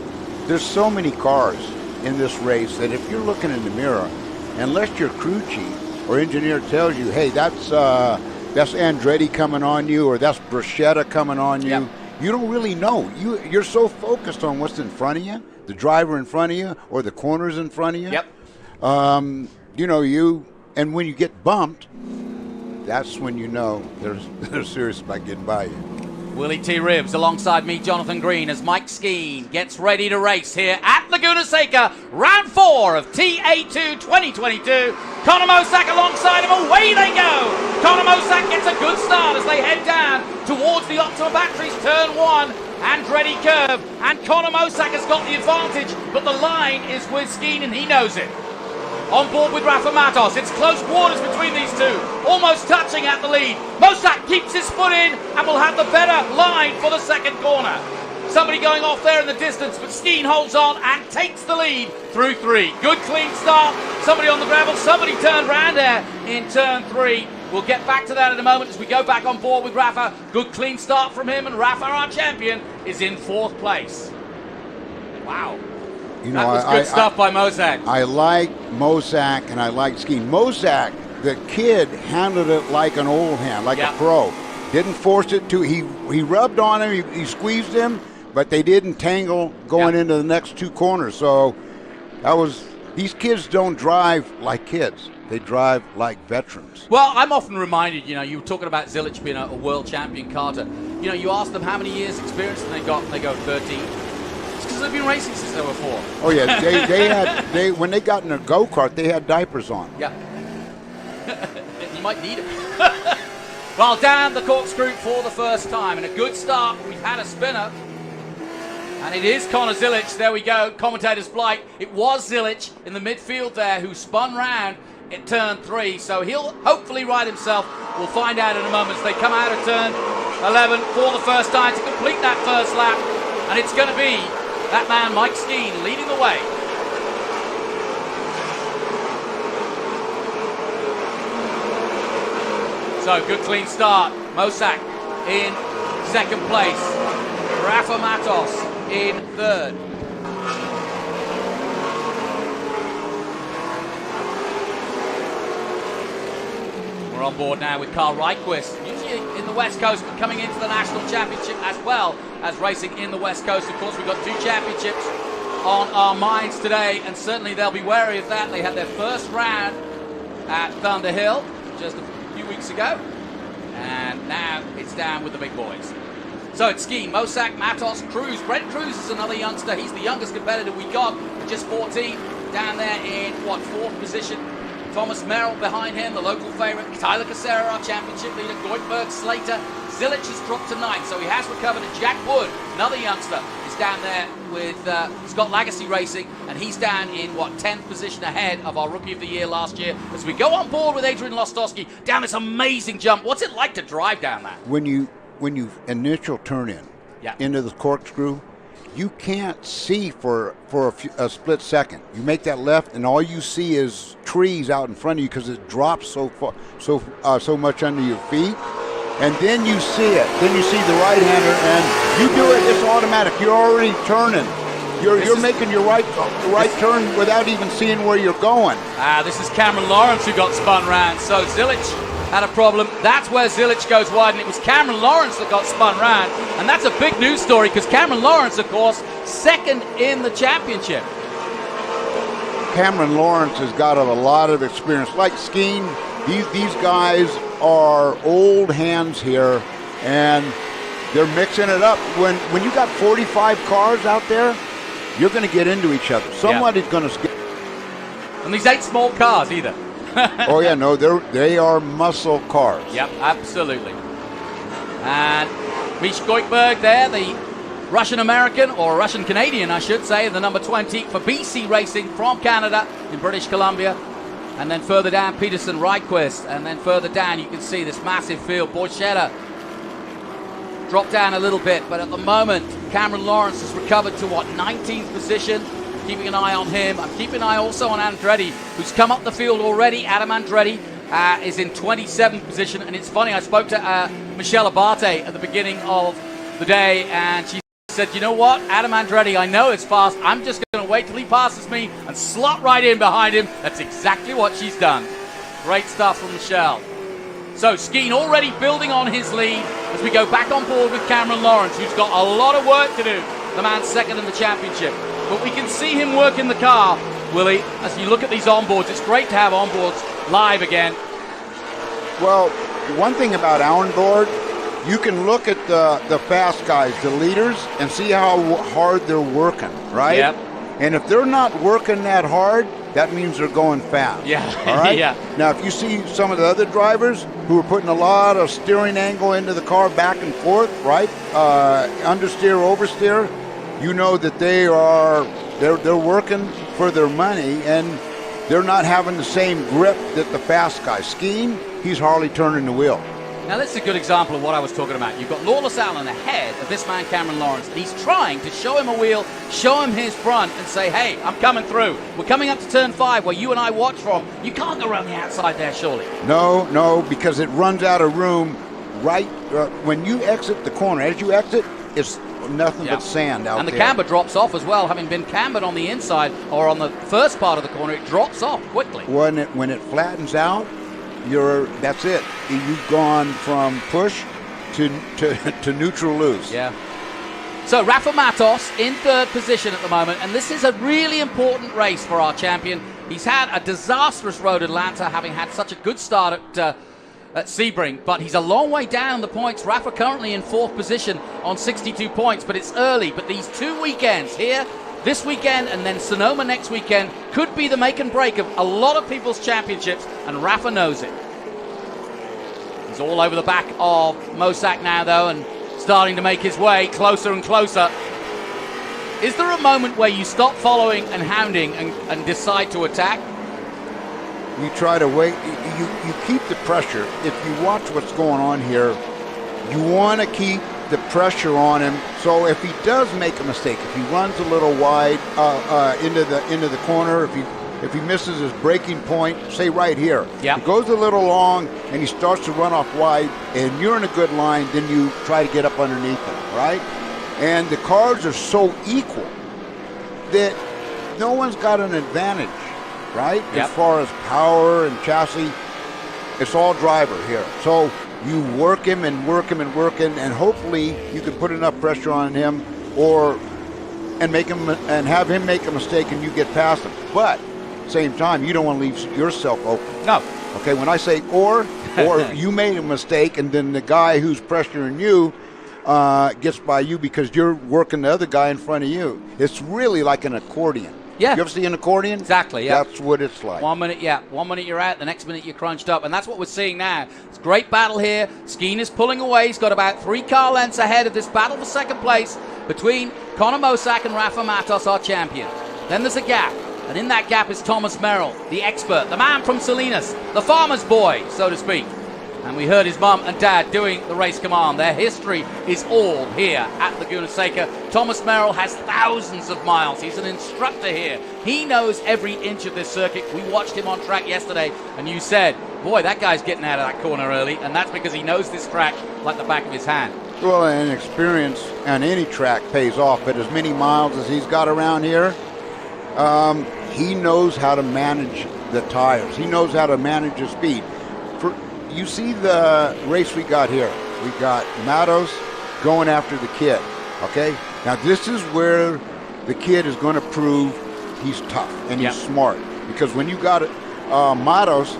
There's so many cars in this race that if you're looking in the mirror, unless your crew chief or engineer tells you, hey, that's Andretti coming on you, or that's Bruschetta coming on you, yep, you don't really know. You're so focused on what's in front of you, the driver in front of you, or the corners in front of you. Yep. And when you get bumped, that's when you know they're serious about getting by you. Willie T. Ribbs alongside me, Jonathan Green, as Mike Skeen gets ready to race here at Laguna Seca, round 4 of TA2 2022. Conor Mosak alongside him, away they go. Conor Mosak gets a good start as they head down towards the Optima Batteries, turn 1, Andretti curve, and Conor Mosak has got the advantage, but the line is with Skeen and he knows it. On board with Rafa Matos, it's close quarters between these two, almost touching at the lead. Mosak keeps his foot in and will have the better line for the second corner. Somebody going off there in the distance, but Skeen holds on and takes the lead through 3. Good clean start, somebody on the gravel, somebody turned round there in turn 3. We'll get back to that in a moment as we go back on board with Rafa. Good clean start from him, and Rafa, our champion, is in 4th place. Wow. That was good stuff by Mosak. I like Mosak and I like Skeen. Mosak, the kid, handled it like an old hand, like a pro. Didn't force it to. He rubbed on him, he squeezed him, but they didn't tangle going into the next 2 corners. So these kids don't drive like kids. They drive like veterans. Well, I'm often reminded, you were talking about Zilich being a world champion karter. You ask them how many years experience and they go 13. Because they've been racing since they were 4. Oh yeah, they when they got in a go-kart, they had diapers on. Yeah. You might need it. Well, down the corkscrew for the first time, and a good start. We've had a spinner, and it is Conor Zilich. There we go. Commentator's blight. It was Zilich in the midfield there who spun round at turn 3, so he'll hopefully ride himself. We'll find out in a moment as they come out of turn 11 for the first time to complete that first lap, and it's going to be that man, Mike Skeen, leading the way. So, good clean start. Mosak in 2nd place. Rafa Matos in 3rd. We're on board now with Carl Reitquist, usually in the West Coast, but coming into the National Championship as well as racing in the West Coast. Of course, we've got 2 championships on our minds today, and certainly they'll be wary of that. They had their first round at Thunder Hill just a few weeks ago, and now it's down with the big boys. So it's skiing, Mosak, Matos, Cruz. Brent Cruz is another youngster. He's the youngest competitor we got, just 14, down there in, 4th position. Thomas Merrill behind him, the local favorite. Tyler Casera, our championship leader. Goitberg, Slater. Zilich has dropped to 9th, so he has recovered. And Jack Wood, another youngster, is down there with Scott Legacy Racing, and he's down in, 10th position ahead of our Rookie of the Year last year. As we go on board with Adrian Lostowski down this amazing jump. What's it like to drive down that? When you initial turn in into the corkscrew, you can't see for a split second. You make that left, and all you see is trees out in front of you because it drops so far, so much under your feet. And then you see it. Then you see the right-hander, and you do it. It's automatic. You're already turning. You're making your right turn without even seeing where you're going. This is Cameron Lawrence who got spun round. So Zilich had a problem. That's where Zilich goes wide, and it was Cameron Lawrence that got spun round. And that's a big news story because Cameron Lawrence, of course, 2nd in the championship. Cameron Lawrence has got a lot of experience. Like skiing, these guys are old hands here, and they're mixing it up. When you got 45 cars out there, you're going to get into each other. Somebody's going to skip. And these ain't small cars either. Oh yeah, no, they are muscle cars. Yep, absolutely. And Mish Goitberg there, the Russian-American, or Russian-Canadian, I should say, the number 20 for BC Racing from Canada in British Columbia. And then further down, Peterson, Reitquist. And then further down, you can see this massive field. Borchetta dropped down a little bit, but at the moment, Cameron Lawrence has recovered to, 19th position. Keeping an eye on him. I'm keeping an eye also on Andretti, who's come up the field already. Adam Andretti is in 27th position. And it's funny, I spoke to Michelle Abate at the beginning of the day, and she said, you know what, Adam Andretti, I know it's fast. I'm just going to wait till he passes me and slot right in behind him. That's exactly what she's done. Great stuff from Michelle. So Skeen already building on his lead as we go back on board with Cameron Lawrence, who's got a lot of work to do. The man 2nd in the championship. But we can see him work in the car, Willie, as you look at these onboards. It's great to have onboards live again. Well, one thing about onboard, you can look at the fast guys, the leaders, and see how hard they're working, right? Yep. And if they're not working that hard, that means they're going fast. Yeah. All right? Yeah. Now, if you see some of the other drivers who are putting a lot of steering angle into the car back and forth, right? Understeer, oversteer, you know that they're working for their money, and they're not having the same grip that the fast guy. Skiing, he's hardly turning the wheel. Now, this is a good example of what I was talking about. You've got Lawless Allen ahead of this man, Cameron Lawrence, and he's trying to show him a wheel, show him his front, and say, hey, I'm coming through. We're coming up to turn 5 where you and I watch from. You can't go around the outside there, surely. No, because it runs out of room right when you exit the corner. As you exit, it's nothing but sand out there. And the camber drops off as well. Having been cambered on the inside or on the first part of the corner, it drops off quickly. When it flattens out, that's it. You've gone from push to neutral loose. Yeah. So Rafa Matos in 3rd position at the moment, and this is a really important race for our champion. He's had a disastrous road at Atlanta, having had such a good start at Sebring, but he's a long way down the points. Rafa currently in 4th position on 62 points, but it's early. But these 2 weekends here, this weekend and then Sonoma next weekend, could be the make and break of a lot of people's championships, and Rafa knows it. He's all over the back of Mosak now, though, and starting to make his way closer and closer. Is there a moment where you stop following and hounding and decide to attack? You try to wait. You keep the pressure. If you watch what's going on here, you want to keep the pressure on him. So if he does make a mistake, if he runs a little wide into the corner, if he misses his braking point, say right here, yep. He goes a little long and he starts to run off wide, and you're in a good line, then you try to get up underneath him, right? And the cars are so equal that no one's got an advantage, right? Yep. As far as power and chassis. It's all driver here. So you work him and work him and work him, and hopefully you can put enough pressure on him, and have him make a mistake and you get past him. But same time, you don't want to leave yourself open. No. Okay, when I say or you made a mistake and then the guy who's pressuring you gets by you because you're working the other guy in front of you. It's really like an accordion. Yeah. You ever see an accordion? Exactly, yeah. That's what it's like. 1 minute, yeah. 1 minute you're out, the next minute you're crunched up. And that's what we're seeing now. It's a great battle here. Skeener's pulling away. He's got about 3 car lengths ahead of this battle for second place between Conor Mosak and Rafa Matos, our champion. Then there's a gap. And in that gap is Thomas Merrill, the expert, the man from Salinas, the farmer's boy, so to speak. And we heard his mum and dad doing the race command. Their history is all here at Laguna Seca. Thomas Merrill has thousands of miles. He's an instructor here. He knows every inch of this circuit. We watched him on track yesterday, and you said, boy, that guy's getting out of that corner early, and that's because he knows this track like the back of his hand. Well, and experience on any track pays off, but as many miles as he's got around here, he knows how to manage the tires. He knows how to manage the speed. You see the race we got here. We got Matos going after the kid, okay? Now, this is where the kid is going to prove he's tough and he's smart. Because when you got Matos,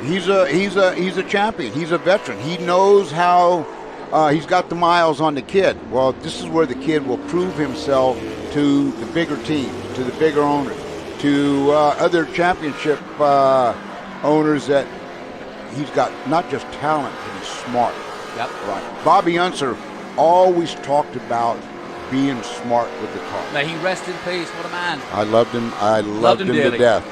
he's a champion. He's a veteran. He knows how he's got the miles on the kid. Well, this is where the kid will prove himself to the bigger teams, to the bigger owners, to other championship owners that he's got not just talent, but he's smart. Yep. Right. Bobby Unser always talked about being smart with the car. May he rest in peace. What a man. I loved him. I loved him to death.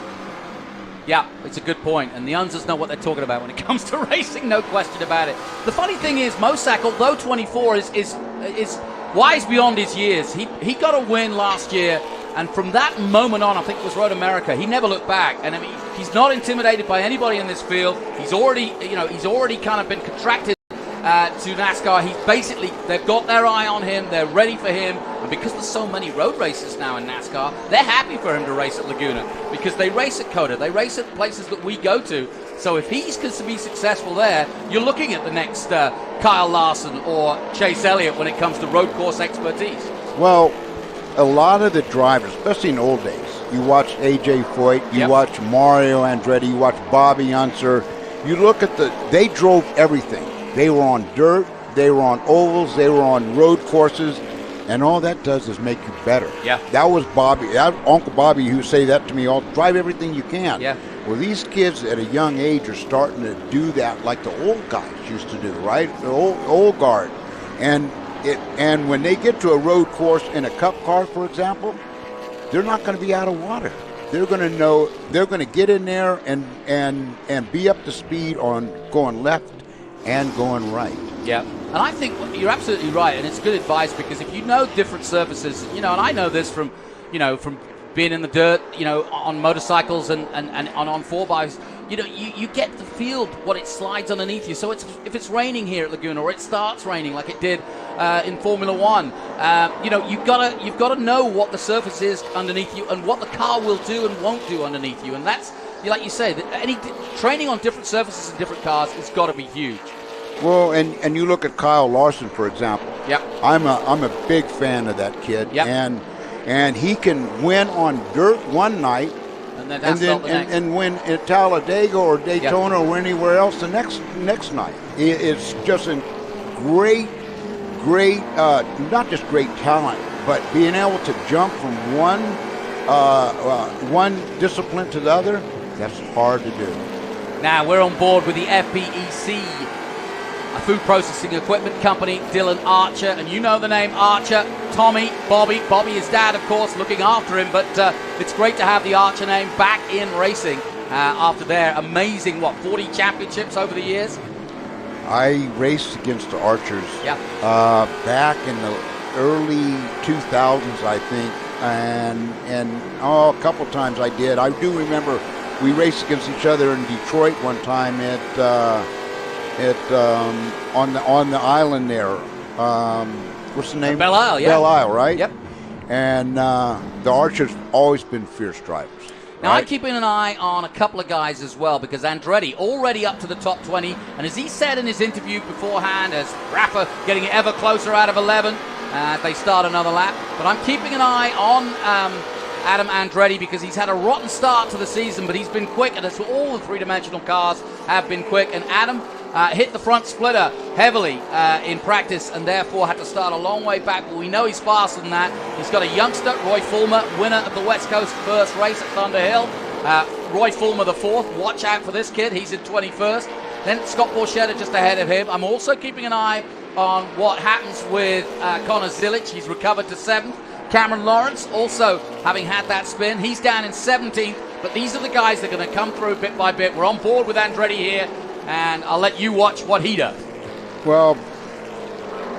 Yeah, it's a good point. And the Unsers know what they're talking about when it comes to racing, no question about it. The funny thing is, Mosak, although 24, is wise beyond his years. He got a win last year. And from that moment on, I think it was Road America, he never looked back. And I mean, he's not intimidated by anybody in this field. He's already kind of been contracted to NASCAR. They've got their eye on him. They're ready for him. And because there's so many road races now in NASCAR, they're happy for him to race at Laguna because they race at COTA. They race at places that we go to. So if he's going to be successful there, you're looking at the next Kyle Larson or Chase Elliott when it comes to road course expertise. Well, a lot of the drivers, especially in the old days, you watch A.J. Foyt, you watch Mario Andretti, you watch Bobby Unser, you look at they drove everything. They were on dirt, they were on ovals, they were on road courses, and all that does is make you better. Yeah. That was Uncle Bobby who say that to me, drive everything you can. Yeah. Well, these kids at a young age are starting to do that like the old guys used to do, right? The old guard. And when they get to a road course in a cup car, for example, they're not going to be out of water. They're going to know, they're going to get in there and be up to speed on going left and going right. Yeah, and I think you're absolutely right, and it's good advice because if you know different surfaces, and I know this from being in the dirt, on motorcycles and on 4x, you get the field, what it slides underneath you. So if it's raining here at Laguna or it starts raining like it did in Formula One, you've got to know what the surface is underneath you and what the car will do and won't do underneath you. And that's, like you say, any training on different surfaces and different cars has got to be huge. Well, and you look at Kyle Larson, for example. Yep. I'm a big fan of that kid. Yep. And he can win on dirt one night, and win at Talladega or Daytona or anywhere else the next night. It's just a great, not just great talent, but being able to jump from one discipline to the other, that's hard to do. Now we're on board with the FPEC, a food processing equipment company, Dylan Archer, and you know the name Archer, Tommy, Bobby, his dad, of course, looking after him, but it's great to have the Archer name back in racing after their amazing, 40 championships over the years? I raced against the Archers back in the early 2000s, I think, and a couple times I did. I do remember we raced against each other in Detroit one time on the island there. What's the name? Belle Isle, yeah. Belle Isle, right? Yep. And the Archers always been fierce drivers. Now, I'm right? keeping an eye on a couple of guys as well, because Andretti already up to the top 20, and as he said in his interview beforehand, as Rafa getting ever closer out of 11, they start another lap. But I'm keeping an eye on Adam Andretti, because he's had a rotten start to the season, but he's been quick, and that's all the three-dimensional cars have been quick. And Adam hit the front splitter heavily in practice, and therefore had to start a long way back, but we know he's faster than that. He's got a youngster, Roy Fulmer, winner of the West Coast first race at Thunder Hill. Roy Fulmer the fourth. Watch out for this kid. He's in 21st. Then Scott Borchetta just ahead of him. I'm also keeping an eye on what happens with Connor Zilic. He's recovered to 7th. Cameron Lawrence also having had that spin. He's down in 17th, but these are the guys that are going to come through bit by bit. We're on board with Andretti here, and I'll let you watch what he does. Well,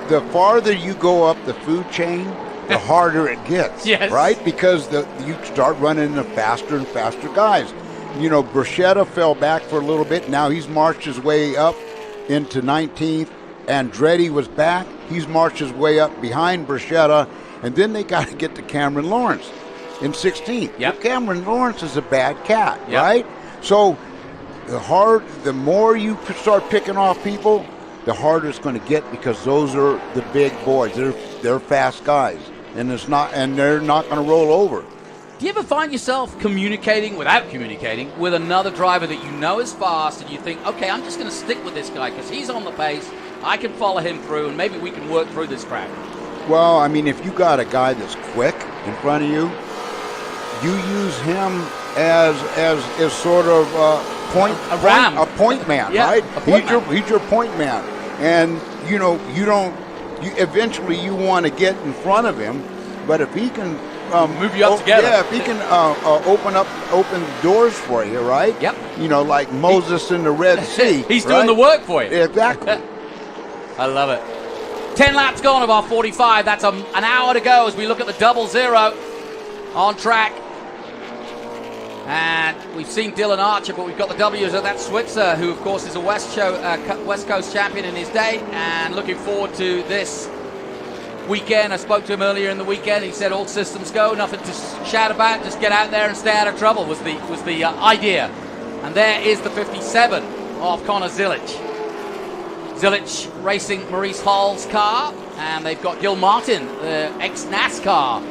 the farther you go up the food chain, the harder it gets, yes. right? Because you start running into faster and faster guys. You know, Borchetta fell back for a little bit. Now he's marched his way up into 19th. Andretti was back. He's marched his way up behind Borchetta. And then they got to get to Cameron Lawrence in 16th. Yep. Well, Cameron Lawrence is a bad cat, Yep. right? So the more you start picking off people, the harder it's going to get, because those are the big boys. They're fast guys, and they're not going to roll over. Do you ever find yourself communicating without communicating with another driver that you know is fast, and you think, okay, I'm just going to stick with this guy because he's on the pace, I can follow him through, and maybe we can work through this crowd? Well, I mean, if you got a guy that's quick in front of you, you use him as sort of a point man, Yeah, right? a point man. He's your point man, and eventually you want to get in front of him, but if he can move you up together, yeah, if he can open doors for you, right? Yep. You know, like Moses in the Red Sea. He's right? doing the work for you. Exactly. I love it. 10 laps gone of our 45. That's an hour to go as we look at the 00 on track. And we've seen Dylan Archer, but we've got the W's of that Switzer, who, of course, is a West Coast champion in his day. And looking forward to this weekend. I spoke to him earlier in the weekend. He said all systems go, nothing to shout about. Just get out there and stay out of trouble was the idea. And there is the 57 of Connor Zilic. Zilic racing Maurice Hall's car, and they've got Gil Martin, the ex-NASCAR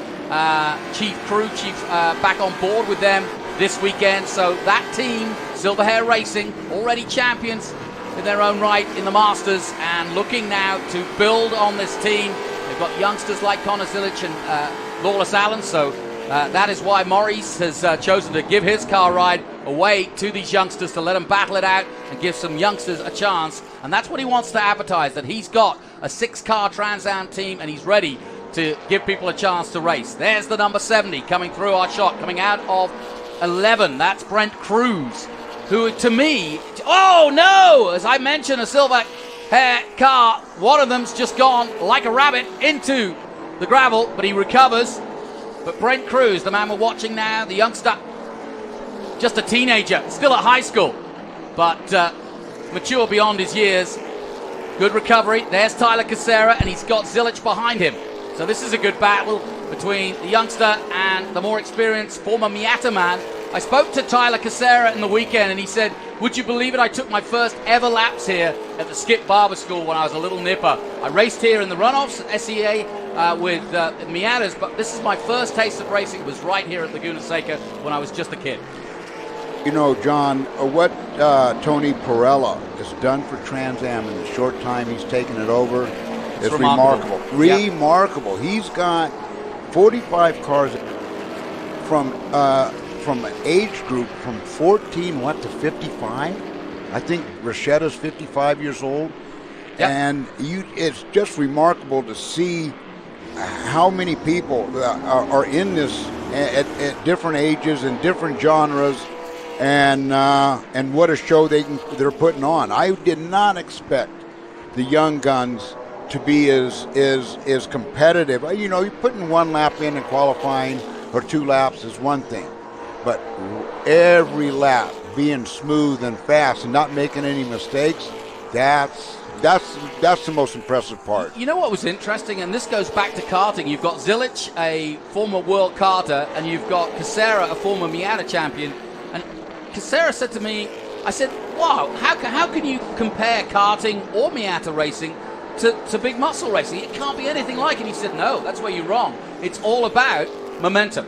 chief back on board with them this weekend. So that team, Silver Hair Racing, already champions in their own right in the Masters, and looking now to build on this team. They've got youngsters like Connor Zilic and Lawless Allen, so that is why Maurice has chosen to give his car ride away to these youngsters to let them battle it out and give some youngsters a chance. And that's what he wants to advertise, that he's got a 6-car Trans Am team and he's ready to give people a chance to race. There's the number 70 coming through our shot, coming out of 11. That's Brent Cruz, who to me, oh no, as I mentioned, a silver hair car, one of them's just gone like a rabbit into the gravel, but he recovers. But Brent Cruz, the man we're watching now, the youngster, just a teenager, still at high school, but mature beyond his years. Good recovery. There's Tyler Casera, and he's got Zilic behind him. So this is a good battle between the youngster and the more experienced former Miata man. I spoke to Tyler Casera in the weekend, and he said, would you believe it, I took my first ever laps here at the Skip Barber School when I was a little nipper. I raced here in the runoffs at SEA with Miatas, but this is my first taste of racing. It was right here at Laguna Seca when I was just a kid. You know, John, what Tony Pirelli has done for Trans Am in the short time he's taken it over is remarkable. Remarkable. Yep. He's got 45 cars from an age group from 14 to 55. I think Rochetta's 55 years old. Yep. And it's just remarkable to see how many people are in this at different ages and different genres. And what a show they're putting on. I did not expect the young guns to be as competitive. You know, you're putting one lap in and qualifying or 2 laps is one thing, but every lap being smooth and fast and not making any mistakes, that's that's the most impressive part. You know what was interesting, and this goes back to karting. You've got Zilic, a former world karter, and you've got Casera, a former Miata champion. And Casera said to me, I said, wow, how can you compare karting or Miata racing to big muscle racing? It can't be anything like it. And he said, no, that's where you're wrong. It's all about momentum.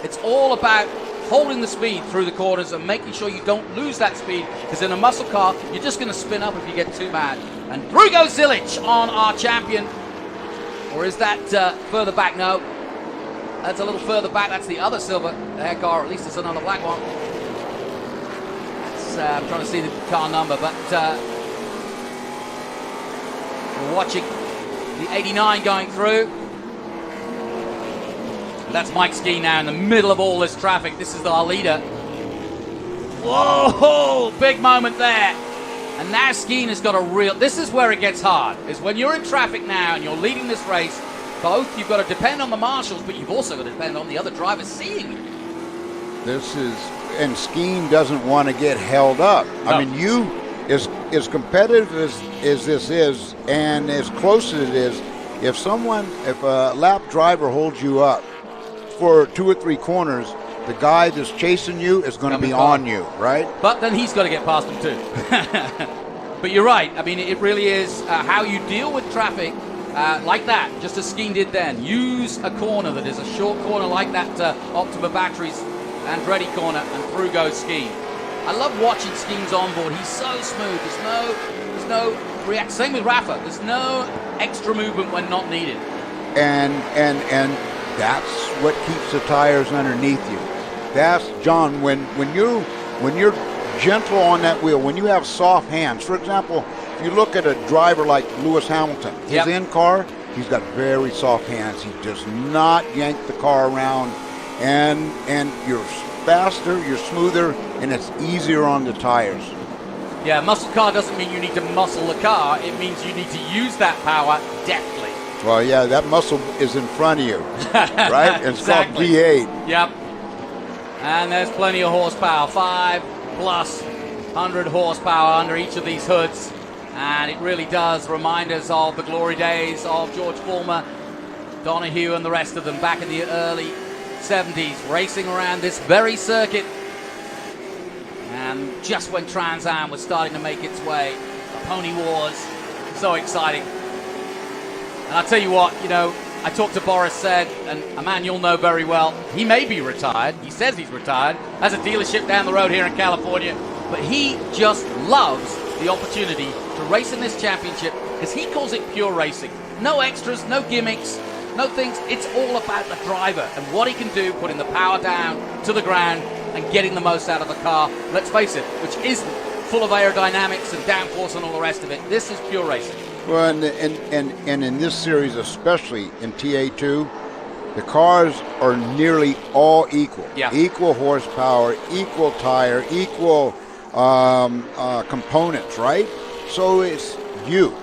It's all about holding the speed through the corners and making sure you don't lose that speed, because in a muscle car, you're just going to spin up if you get too mad. And through goes Zilic on our champion. Or is that further back? No. That's a little further back. That's the other silver hair car, or at least it's another black one. I'm trying to see the car number, but we're watching the 89 going through. That's Mike Ski now in the middle of all this traffic. This is our leader. Whoa, big moment there. And now Skeen has got a real... This is where it gets hard, is when you're in traffic now and you're leading this race, both you've got to depend on the marshals, but you've also got to depend on the other drivers seeing you. And Skeen doesn't want to get held up. No. I mean, you, as competitive as this is, and as close as it is, if a lap driver holds you up for 2 or 3 corners, the guy that's chasing you is going to be on you, right? But then he's got to get past him too. But you're right. I mean, it really is how you deal with traffic like that, just as Skeen did then. Use a corner that is a short corner like that Optima Batteries Andretti corner, and through goes Skeen. I love watching Skeen's onboard. He's so smooth. There's no react. Same with Rafa. There's no extra movement when not needed. And that's what keeps the tires underneath you. That's, John, when you're gentle on that wheel, when you have soft hands. For example, if you look at a driver like Lewis Hamilton, his in-car, he's got very soft hands. He does not yank the car around, and you're faster, you're smoother, and it's easier on the tires. Yeah, muscle car doesn't mean you need to muscle the car. It means you need to use that power deftly. Well, yeah, that muscle is in front of you, right? It's exactly. Called V8. Yep. And there's plenty of horsepower, 5+100 horsepower under each of these hoods. And it really does remind us of the glory days of George Fulmer, Donahue, and the rest of them back in the early 70s, racing around this very circuit. And just when Trans Am was starting to make its way, the Pony Wars, so exciting. And I'll tell you what, I talked to Boris Said, and a man you'll know very well. He may be retired. He says he's retired. Has a dealership down the road here in California. But he just loves the opportunity to race in this championship, because he calls it pure racing. No extras, no gimmicks, no things. It's all about the driver and what he can do, putting the power down to the ground and getting the most out of the car. Let's face it, which isn't full of aerodynamics and downforce and all the rest of it. This is pure racing. Well, and in this series, especially in TA2, the cars are nearly all equal. Yeah. Equal horsepower, equal tire, equal components, right? So it's you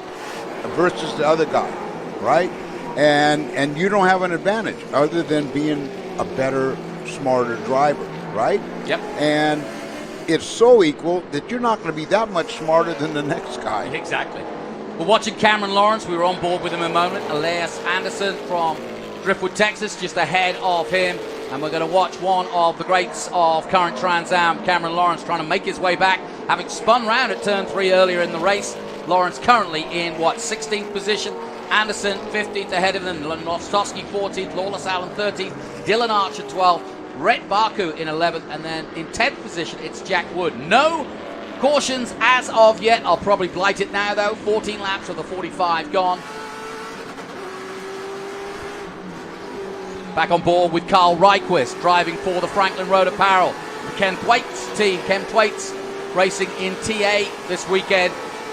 versus the other guy, right? And you don't have an advantage other than being a better, smarter driver, right? Yep. And it's so equal that you're not going to be that much smarter than the next guy. Exactly. We're watching Cameron Lawrence. We were on board with him a moment. Elias Anderson from Driftwood, Texas, just ahead of him. And we're going to watch one of the greats of current Trans Am, Cameron Lawrence, trying to make his way back, having spun round at turn 3 earlier in the race. Lawrence currently in, 16th position. Anderson 15th ahead of them. Nostosky 14th. Lawless Allen 13th. Dylan Archer 12th. Rhett Baku in 11th. And then in 10th position, it's Jack Wood. No cautions as of yet. I'll probably blight it now, though. 14 laps of the 45 gone. Back on board with Carl Ryquist, driving for the Franklin Road Apparel. The Ken Thwaites team. Ken Thwaites racing in TA this weekend.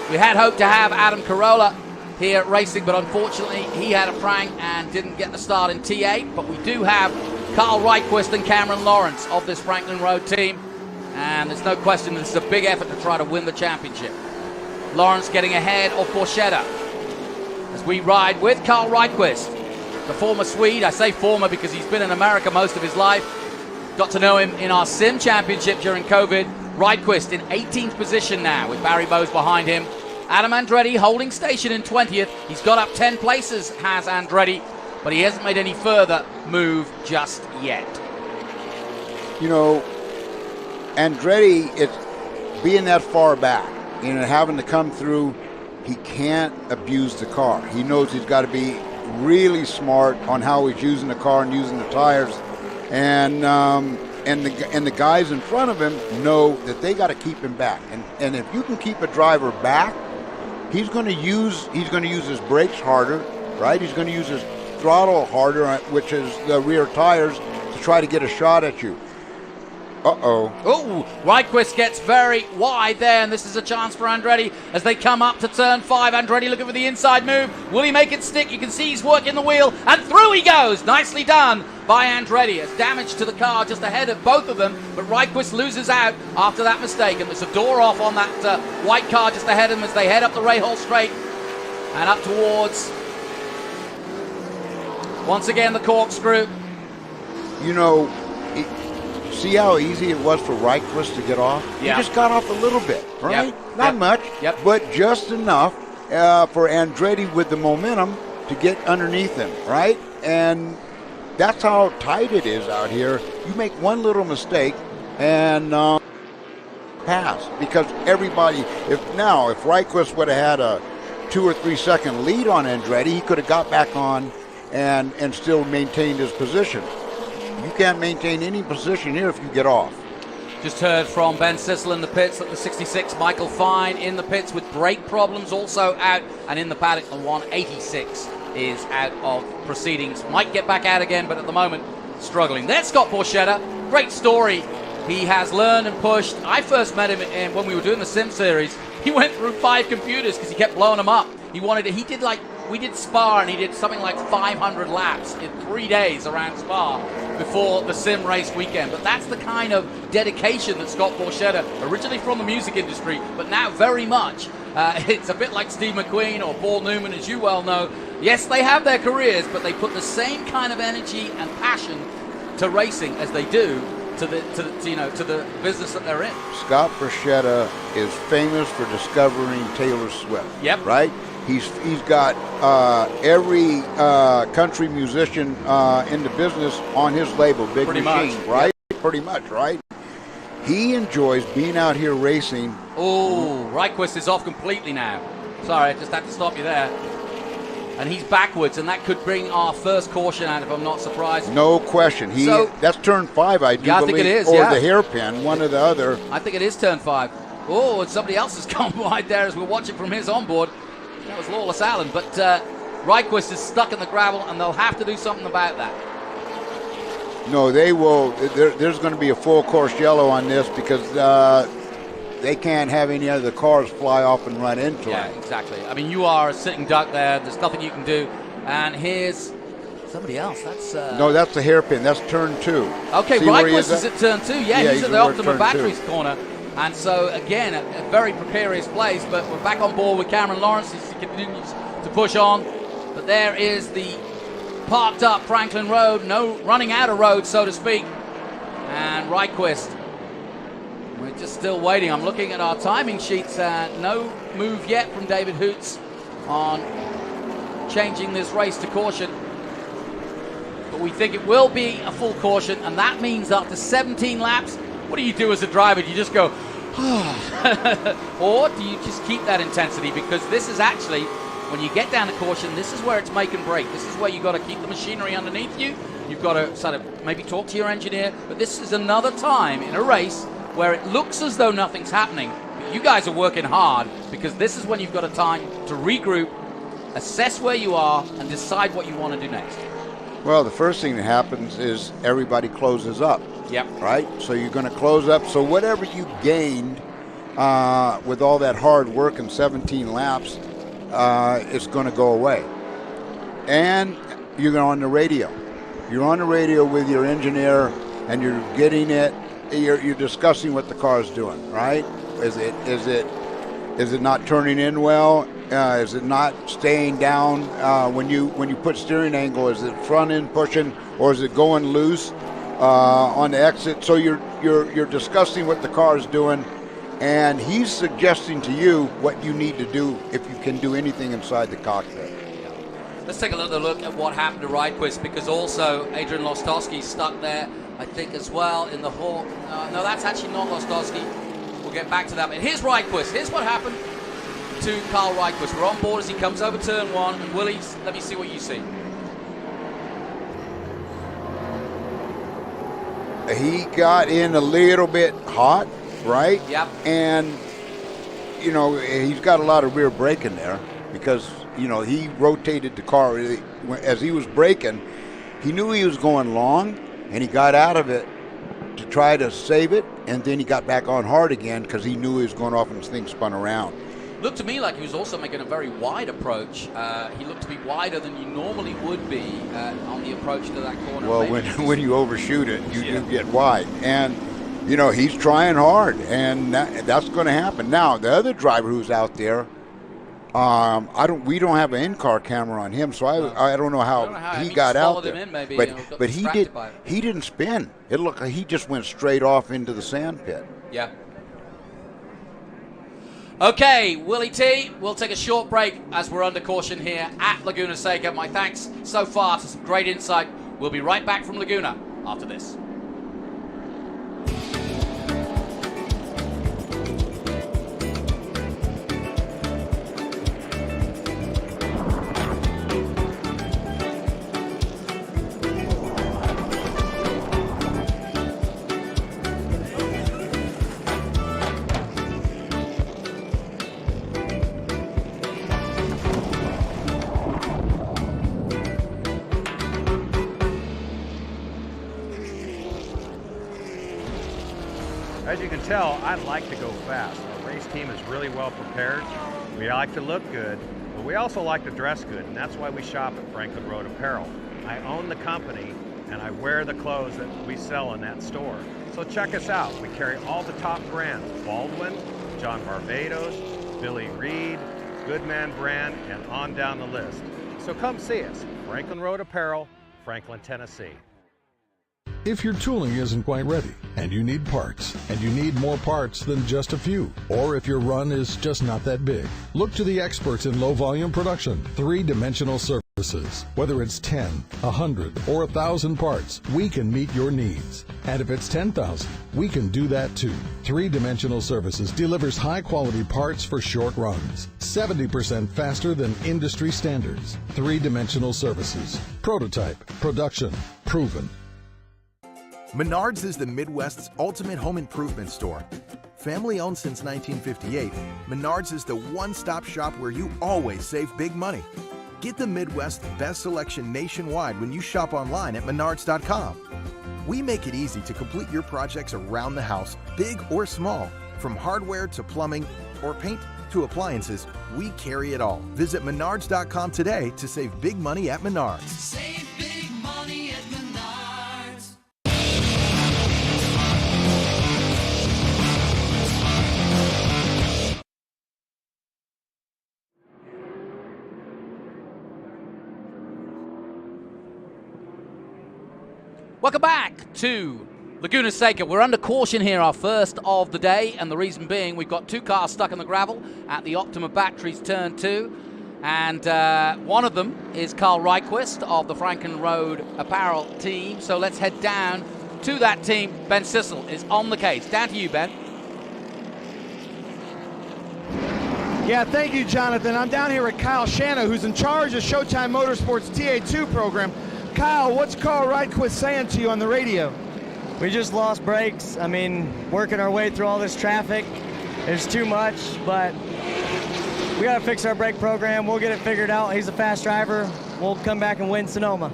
We had hoped to have Adam Carolla here racing, but unfortunately he had a prank and didn't get the start in TA. But we do have Carl Ryquist and Cameron Lawrence of this Franklin Road team. And there's no question this is a big effort to try to win the championship. Lawrence getting ahead of Borchetta as we ride with Carl Ryquist, the former Swede. I say former because he's been in America most of his life. Got to know him in our Sim Championship during COVID. Ryquist in 18th position now with Barry Bowes behind him. Adam Andretti holding station in 20th. He's got up 10 places, has Andretti, but he hasn't made any further move just yet. You know, Andretti, it's being that far back, you know, having to come through, he can't abuse the car. He knows he's got to be really smart on how he's using the car and using the tires, and the guys in front of him know that they got to keep him back. And if you can keep a driver back, he's going to use his brakes harder, right? He's going to use his throttle harder, which is the rear tires, to try to get a shot at you. Uh-oh. Oh, Ryquist gets very wide there, and this is a chance for Andretti as they come up to turn 5. Andretti looking for the inside move. Will he make it stick? You can see he's working the wheel, and through he goes. Nicely done by Andretti. It's damage to the car just ahead of both of them, but Ryquist loses out after that mistake, and there's a door off on that white car just ahead of them as they head up the Rahal Straight and up towards, once again, the corkscrew. You know, see how easy it was for Ryquist to get off? Yeah. He just got off a little bit, right? Yep. Not much, but just enough for Andretti with the momentum to get underneath him, right? And that's how tight it is out here. You make one little mistake and pass, because everybody, if Ryquist would have had a 2 or 3 second lead on Andretti, he could have got back on and still maintained his position. You can't maintain any position here if you get off. Just heard from Ben Sissel in the pits at the 66. Michael Fine in the pits with brake problems, also out. And in the paddock, the 186 is out of proceedings. Might get back out again, but at the moment, struggling. There's Scott Borchetta. Great story. He has learned and pushed. I first met him when we were doing the Sim Series. He went through 5 computers because he kept blowing them up. We did Spa, and he did something like 500 laps in 3 days around Spa before the sim race weekend. But that's the kind of dedication that Scott Borchetta, originally from the music industry, but now very much, it's a bit like Steve McQueen or Paul Newman, as you well know. Yes, they have their careers, but they put the same kind of energy and passion to racing as they do to the business that they're in. Scott Borchetta is famous for discovering Taylor Swift. Yep. Right? He's got every country musician in the business on his label, Big Pretty Machine, much. right? Yep. Pretty much, right? He enjoys being out here racing. Oh, Ryquist is off completely now. Sorry, I just had to stop you there. And he's backwards, and that could bring our first caution out, if I'm not surprised. No question. That's turn 5, I do believe. I think it is, or the hairpin, one or the other. I think it is turn 5. Oh, and somebody else has gone wide there as we're watching from his onboard. That was Lawless Allen, but Ryquist is stuck in the gravel, and they'll have to do something about that. No, they will. There's going to be a full course yellow on this because they can't have any other cars fly off and run into it. Yeah, exactly. I mean, you are a sitting duck there. There's nothing you can do. And here's somebody else. That's no, that's the hairpin. That's turn 2. Okay, Ryquist is at turn 2. Yeah, he's at the Optima Batteries corner. And so, again, a very precarious place, but we're back on board with Cameron Lawrence as he continues to push on. But there is the parked up Franklin Road, no running out of road, so to speak. And Ryquist, we're just still waiting. I'm looking at our timing sheets. No move yet from David Hoots on changing this race to caution. But we think it will be a full caution, and that means after 17 laps, what do you do as a driver? Do you just go, or do you just keep that intensity? Because this is actually, when you get down to caution, this is where it's make and break. This is where you've got to keep the machinery underneath you. You've got to sort of maybe talk to your engineer. But this is another time in a race where it looks as though nothing's happening. But you guys are working hard, because this is when you've got a time to regroup, assess where you are, and decide what you want to do next. Well, the first thing that happens is everybody closes up. Yep. Right? So you're going to close up. So whatever you gained with all that hard work and 17 laps, it's going to go away. And you're on the radio. You're on the radio with your engineer, and you're getting it. You're discussing what the car's doing, right? Is it not turning in well? Is it not staying down when you put steering angle? Is it front end pushing, or is it going loose on the exit? So you're discussing what the car is doing, and he's suggesting to you what you need to do if you can do anything inside the cockpit. Let's take another look at what happened to Ryquist, because also Adrian Lostowski stuck there, I think, as well in the Hawk. No, that's actually not Lostowski. We'll get back to that. But here's Ryquist. Here's what happened to Carl Ryquist. We're on board as he comes over turn one. And Willie, let me see what you see. He got in a little bit hot, right? Yep. And, you know, he's got a lot of rear braking there because, you know, he rotated the car. As he was braking, he knew he was going long, and he got out of it to try to save it, and then he got back on hard again because he knew he was going off and his thing spun around. Looked to me like he was also making a very wide approach. He looked to be wider than you normally would be on the approach to that corner. Well, when you overshoot it, you get wide. And, you know, he's trying hard, and that's going to happen. Now, the other driver who's out there, we don't have an in-car camera on him, so I don't know how he got out there. But he didn't spin. It looked like he just went straight off into the sand pit. Yeah. Okay, Willie T, we'll take a short break as we're under caution here at Laguna Seca. My thanks so far to some great insight. We'll be right back from Laguna after this. As you can tell, I like to go fast. Our race team is really well prepared. We like to look good, but we also like to dress good, and that's why we shop at Franklin Road Apparel. I own the company, and I wear the clothes that we sell in that store. So check us out. We carry all the top brands: Baldwin, John Barbados, Billy Reed, Goodman Brand, and on down the list. So come see us, Franklin Road Apparel, Franklin, Tennessee. If your tooling isn't quite ready and you need parts, and you need more parts than just a few, or if your run is just not that big, look to the experts in low volume production, 3-dimensional services. Whether it's 10, 100, or 1,000 parts, we can meet your needs. And if it's 10,000, we can do that too. 3-dimensional services delivers high quality parts for short runs, 70% faster than industry standards. 3-dimensional services. Prototype, production, proven. Menards is the Midwest's ultimate home improvement store. Family owned since 1958, Menards is the one-stop shop where you always save big money. Get the Midwest's best selection nationwide when you shop online at menards.com. We make it easy to complete your projects around the house, big or small. From hardware to plumbing or paint to appliances, we carry it all. Visit menards.com today to save big money at Menards. Save big money at Menards. Welcome back to Laguna Seca. We're under caution here, our first of the day, and the reason being we've got two cars stuck in the gravel at the Optima Batteries Turn 2, and one of them is Carl Ryquist of the Franklin Road Apparel team. So let's head down to that team. Ben Sissel is on the case. Down to you, Ben. Yeah, thank you, Jonathan. I'm down here with Kyle Shano, who's in charge of Showtime Motorsports TA2 program. Kyle, what's Carl Ryquist saying to you on the radio? We just lost brakes. I mean, working our way through all this traffic. There's too much, but we got to fix our brake program. We'll get it figured out. He's a fast driver. We'll come back and win Sonoma.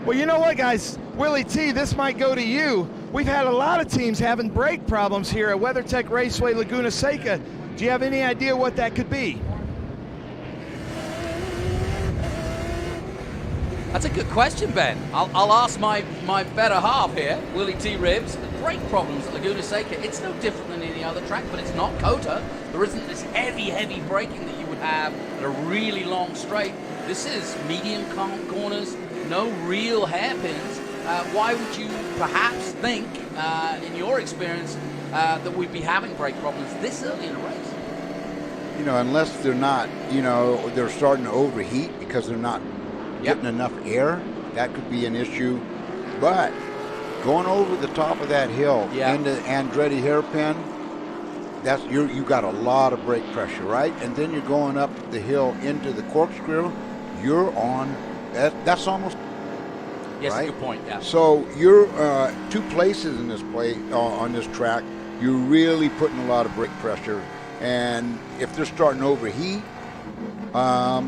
Well, you know what, guys? Willie T, this might go to you. We've had a lot of teams having brake problems here at WeatherTech Raceway Laguna Seca. Do you have any idea what that could be? That's a good question, Ben. I'll ask my better half here, Willie T. Ribbs. The brake problems at Laguna Seca, it's no different than any other track, but it's not COTA. There isn't this heavy braking that you would have at a really long straight. This is medium corners, no real hairpins. Why would you perhaps think, in your experience, that we'd be having brake problems this early in a race. You know, unless they're not, you know, they're starting to overheat because they're not getting enough air, that could be an issue. But going over the top of that hill into Andretti hairpin, that's you got a lot of brake pressure, right? And then you're going up the hill into the corkscrew, you're on, that's almost, yes, right? Good point, yeah. So you're two places in this on this track, you're really putting a lot of brake pressure. And if they're starting to overheat, I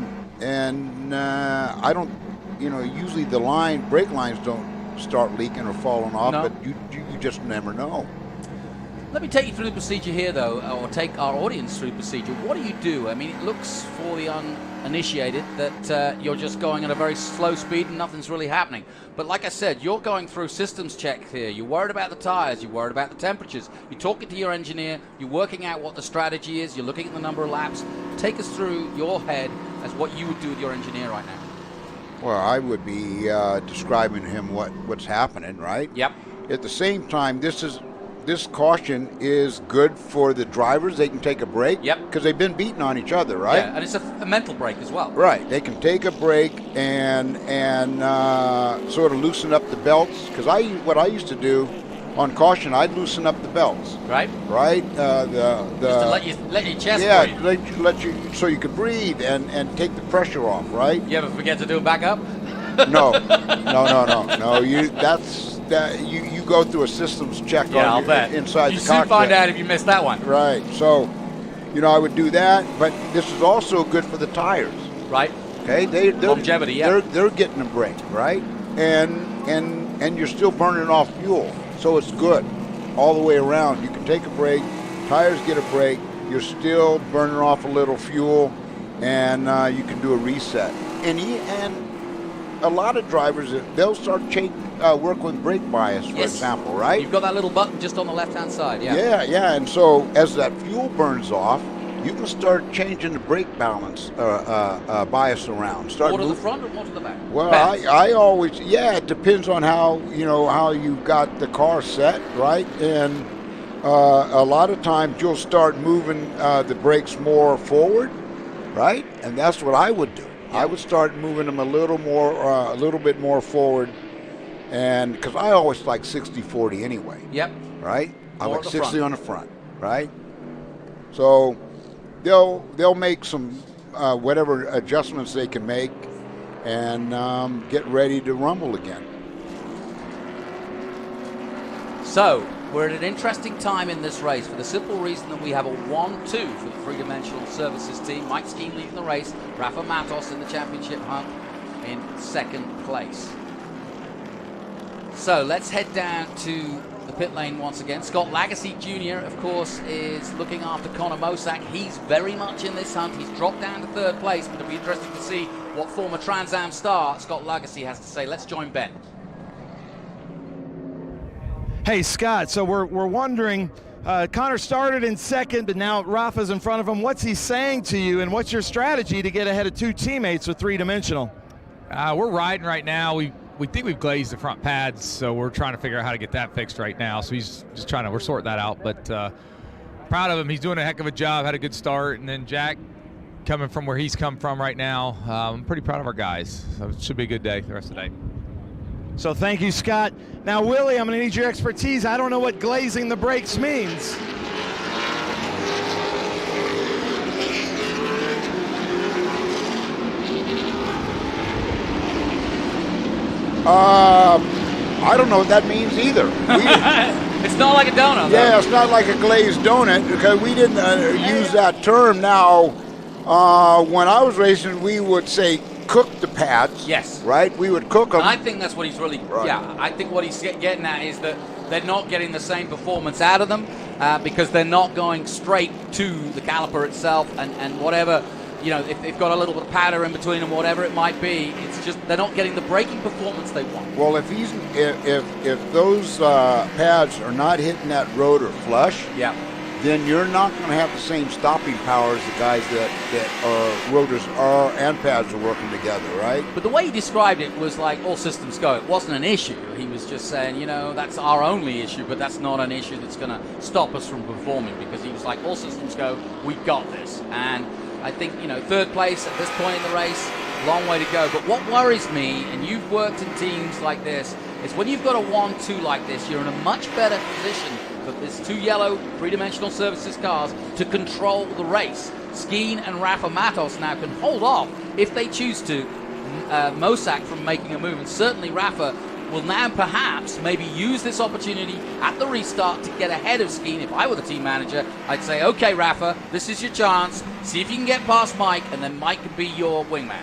don't, you know, usually the brake lines don't start leaking or falling off, but you just never know. Let me take you through the procedure here, though, or take our audience through the procedure. What do? I mean, it looks for the uninitiated that you're just going at a very slow speed and nothing's really happening. But like I said, you're going through systems check here. You're worried about the tires. You're worried about the temperatures. You're talking to your engineer. You're working out what the strategy is. You're looking at the number of laps. Take us through your head as what you would do with your engineer right now. Well, I would be describing to him what's happening, right? Yep. At the same time, this caution is good for the drivers. They can take a break. Yep. Because they've been beating on each other, right? Yeah, and it's a mental break as well. Right. They can take a break and sort of loosen up the belts. Because what I used to do on caution, I'd loosen up the belts. Right. Right. Just to let your chest breathe. let you so you could breathe and take the pressure off. Right. You ever forget to do it back up? No. You go through a systems check I'll bet. Inside you the cockpit. soon find out if you missed that one. Right. So, you know, I would do that, but this is also good for the tires. Right. Okay. They're longevity. Yeah. They're getting a break, right? And you're still burning off fuel, so it's good all the way around. You can take a break, tires get a break. You're still burning off a little fuel, and you can do a reset. And a lot of drivers, they'll start work with brake bias, for example, right? You've got that little button just on the left-hand side, Yeah. And so as that fuel burns off, you can start changing the brake balance bias around. More to the front or more to the back? Well, I always, it depends on how you've got the car set, right? And a lot of times you'll start moving the brakes more forward, right? And that's what I would do. I would start moving them a little bit more forward, and because I always like 60-40 anyway. Yep. Right. I like 60 front. on the front. Right. So they'll make some whatever adjustments they can make, and get ready to rumble again. So we're at an interesting time in this race for the simple reason that we have a 1-2 for the three-dimensional services team. Mike Skeen leading the race, Rafa Matos in the championship hunt in second place. So let's head down to the pit lane once again. Scott Lagasse Jr., of course, is looking after Connor Mosack. He's very much in this hunt. He's dropped down to third place, but it'll be interesting to see what former Trans Am star Scott Lagasse has to say. Let's join Ben. Hey, Scott, so we're wondering, Connor started in second, but now Rafa's in front of him. What's he saying to you, and what's your strategy to get ahead of two teammates with three-dimensional? We're riding right now. We think we've glazed the front pads, so we're trying to figure out how to get that fixed right now. So he's just we're sorting that out, but proud of him. He's doing a heck of a job, had a good start. And then Jack, coming from where he's come from right now, I'm pretty proud of our guys. So it should be a good day the rest of the day. So thank you, Scott. Now, Willie, I'm going to need your expertise. I don't know what glazing the brakes means. I don't know what that means either. It's not like a donut. Yeah, it's not like a glazed donut, because we didn't use that term. Now, when I was racing, we would say cook the pads. Yes. Right? We would cook them. And I think that's what he's really, I think what he's getting at is that they're not getting the same performance out of them because they're not going straight to the caliper itself and whatever, if they've got a little bit of powder in between them, whatever it might be, it's just they're not getting the braking performance they want. Well, if those pads are not hitting that rotor flush, then you're not going to have the same stopping power as the guys that rotors are and pads are working together, right? But the way he described it was like all systems go. It wasn't an issue. He was just saying, you know, that's our only issue, but that's not an issue that's going to stop us from performing, because he was like, all systems go, we've got this. And I think, you know, third place at this point in the race, long way to go. But what worries me, and you've worked in teams like this, is when you've got a 1-2 like this, you're in a much better position for this 2 yellow three-dimensional services cars to control the race. Skeen and Rafa Matos now can hold off, if they choose to, Mosak from making a move. And certainly Rafa will now perhaps maybe use this opportunity at the restart to get ahead of Skeen. If I were the team manager, I'd say, okay, Rafa, this is your chance. See if you can get past Mike, and then Mike can be your wingman.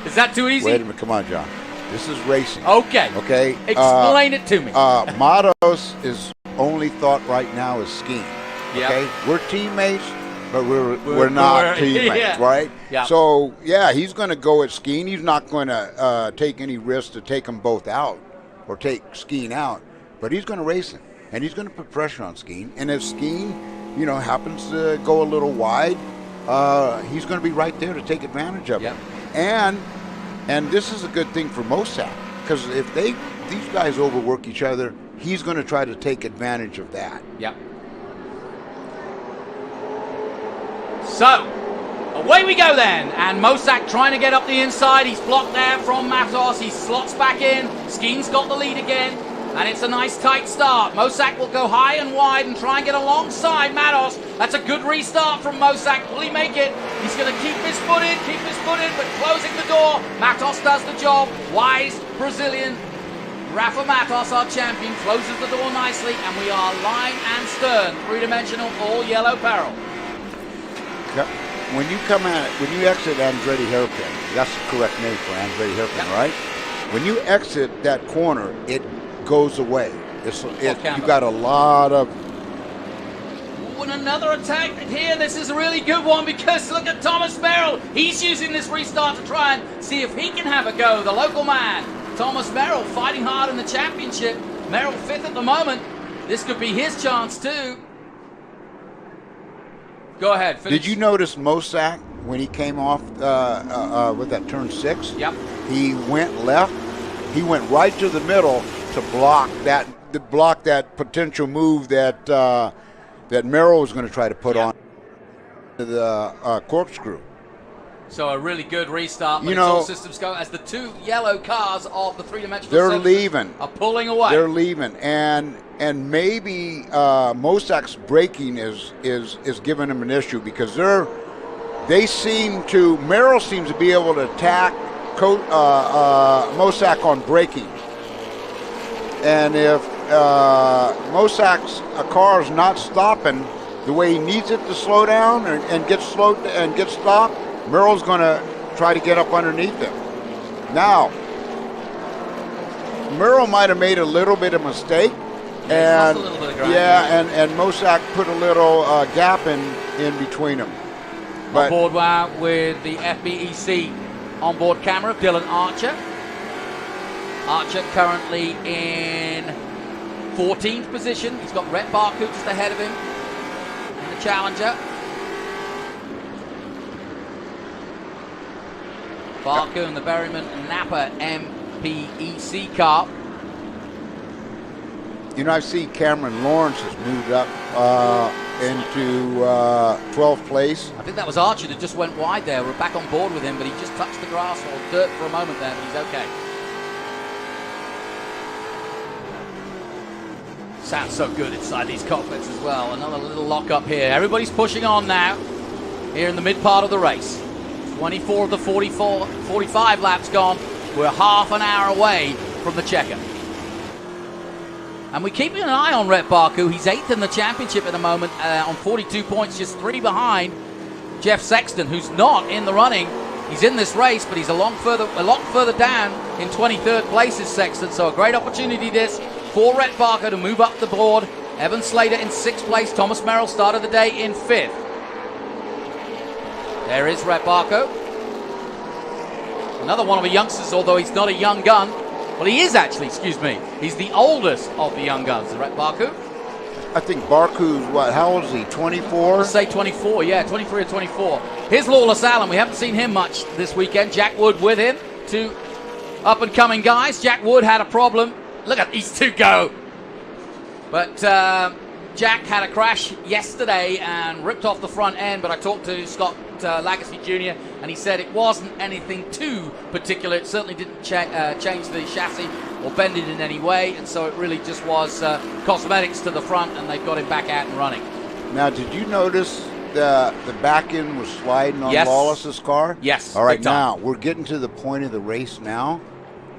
Is that too easy? Wait a minute. Come on, John. This is racing. Okay. Okay. Explain it to me. Matos is only thought right now is Skeen. Okay. Yep. We're teammates, but we're not teammates, yeah. right? Yep. So yeah, he's going to go at Skeen. He's not going to take any risks to take them both out or take Skeen out, but he's going to race him, and he's going to put pressure on Skeen. And if Skeen, you know, happens to go a little wide, he's going to be right there to take advantage of it. And this is a good thing for Mosak, because if these guys overwork each other, he's going to try to take advantage of that. Yep. So, away we go then. And Mosak trying to get up the inside. He's blocked there from Matos. He slots back in. Skeen's got the lead again. And it's a nice tight start. Mosak will go high and wide and try and get alongside Matos. That's a good restart from Mosak. Will he make it? He's going to keep his foot in, but closing the door. Matos does the job. Wise Brazilian Rafa Matos, our champion, closes the door nicely, and we are line and stern, three-dimensional, all yellow barrel. When you come at it, when you exit Andretti Hairpin, that's the correct name for Andretti Hairpin, right? When you exit that corner, it goes away. You got a lot of. And another attack here. This is a really good one, because look at Thomas Merrill. He's using this restart to try and see if he can have a go. The local man, Thomas Merrill, fighting hard in the championship. Merrill 5th at the moment. This could be his chance too. Go ahead. Finish. Did you notice Mosak when he came off with that turn 6? Yep. He went left. He went right to the middle to block that potential move that that Merrill was going to try to put on the corkscrew. So a really good restart, but all systems go as the 2 yellow cars of the three-dimensional they're leaving. Are pulling away. They're leaving, and maybe Mosak's braking is giving them an issue, because Merrill seems to be able to attack Mosak on braking, and if Mosak's car is not stopping the way he needs it to slow down and get stopped, Merrill's going to try to get up underneath him. Now, Merrill might have made a little bit of mistake, and Mosak put a little gap in between them. On board with the FBEC onboard camera, Dylan Archer. Archer currently in 14th position. He's got Rhett Barku just ahead of him in the Challenger. Barku and the Berryman Napa MPEC car. You know, I see Cameron Lawrence has moved up into 12th place. I think that was Archer that just went wide there. We're back on board with him, but he just touched the grass or dirt for a moment there, but he's okay. Sounds so good inside these cockpits as well. Another little lock up here. Everybody's pushing on now here in the mid part of the race. 24 of the 45 laps gone. We're half an hour away from the checker. And we're keeping an eye on Rhett Barku. He's 8th in the championship at the moment on 42 points, just 3 behind Jeff Sexton, who's not in the running. He's in this race, but he's a lot further down in 23rd place is Sexton. So a great opportunity this for Rhett Barku to move up the board. Evan Slater in 6th place. Thomas Merrill started the day in 5th. There is Rhett Barku. Another one of the youngsters, although he's not a young gun. Well, he is actually, excuse me. He's the oldest of the young guns, Rhett Barku. I think Barku's what? How old is he? 24? Let's say 24, yeah, 23 or 24. Here's Lawless Allen. We haven't seen him much this weekend. Jack Wood with him. Two up-and-coming guys. Jack Wood had a problem. Look at these two go. But Jack had a crash yesterday and ripped off the front end, but I talked to Scott Lagacy Jr., and he said it wasn't anything too particular. It certainly didn't change the chassis or bend it in any way, and so it really just was cosmetics to the front, and they've got him back out and running. Now, did you notice the back end was sliding on Lawless's car? Yes. All right, now we're getting to the point of the race now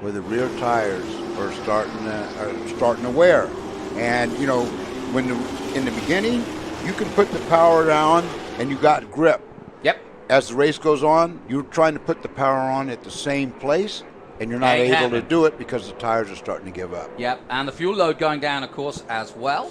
where the rear tires are starting to wear, and you know, in the beginning you can put the power down and you got grip. Yep. As the race goes on, you're trying to put the power on at the same place, and you're not able to do it because the tires are starting to give up. Yep, and the fuel load going down, of course, as well.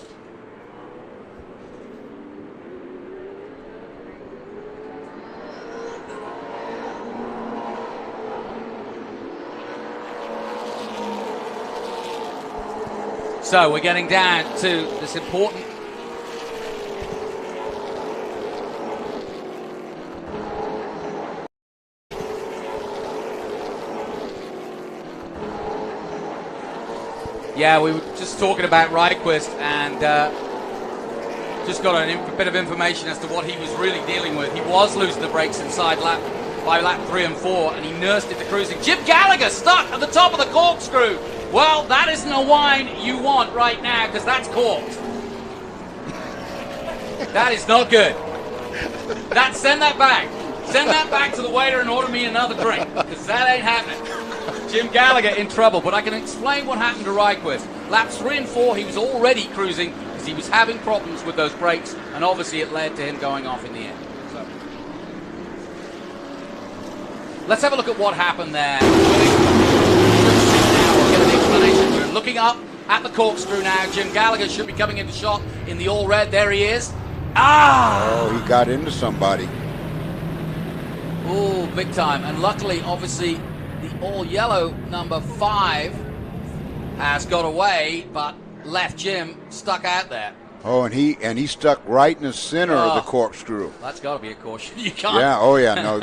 So we're getting down to this important Yeah, we were just talking about Ryquist, and just got a bit of information as to what he was really dealing with. He was losing the brakes inside by lap 3 and 4, and he nursed it to cruising. Jim Gallagher stuck at the top of the corkscrew. Well, that isn't a wine you want right now, because that's corked. That is not good. Send that back. Send that back to the waiter and order me another drink, because that ain't happening. Jim Gallagher in trouble, but I can explain what happened to Ryquist. Laps 3 and 4, he was already cruising because he was having problems with those brakes, and obviously it led to him going off in the end. So, let's have a look at what happened there. We'll get an explanation. We're looking up at the corkscrew now. Jim Gallagher should be coming into shot in the all red. There he is. Oh, he got into somebody. Oh, big time. And luckily, obviously, the all-yellow number 5 has got away, but left Jim stuck out there. Oh, and he stuck right in the center of the corkscrew. That's got to be a caution. You can't. Yeah, oh yeah, no.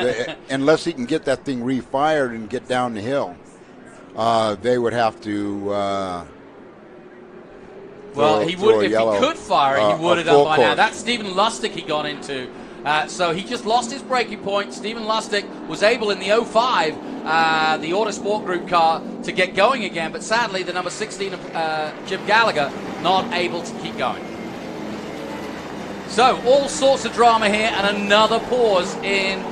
Unless he can get that thing refired and get down the hill, they would have to. Well, he would, if he could fire it, he would have done by now. That's Stephen Lustig he got into. So he just lost his braking point. Stephen Lustig was able in the 05, the Autosport Group car, to get going again, but sadly the number 16 of Jim Gallagher not able to keep going. So all sorts of drama here, and another pause in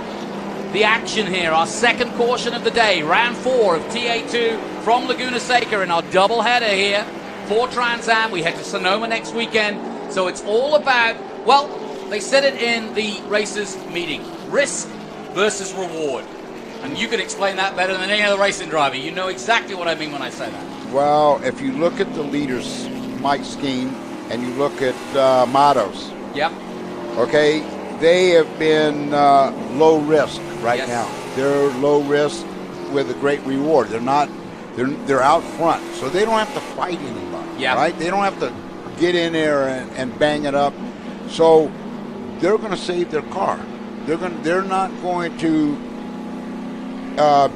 the action here. Our second caution of the day, round 4 of TA2 from Laguna Seca in our double header here for Trans Am. We head to Sonoma next weekend, so it's all about, well, they said it in the racers meeting, risk versus reward. And you can explain that better than any other racing driver. You know exactly what I mean when I say that. Well, if you look at the leaders, Mike Skeen, and you look at Matos. Yep. Okay, they have been low risk right now. They're low risk with a great reward. They're not. They're out front, so they don't have to fight anybody. Yeah. Right? They don't have to get in there and bang it up. So they're going to save their car. They're not going to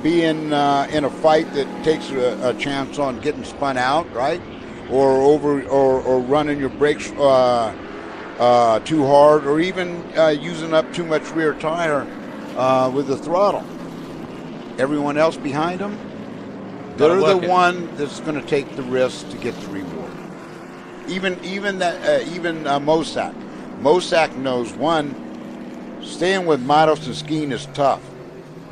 be in a fight that takes a chance on getting spun out, right? Or running your brakes too hard, or even using up too much rear tire with the throttle. Everyone else behind them, they're the one that's going to take the risk to get the reward. Even Mosak. Mosak knows, one, staying with Matos and Skeen is tough.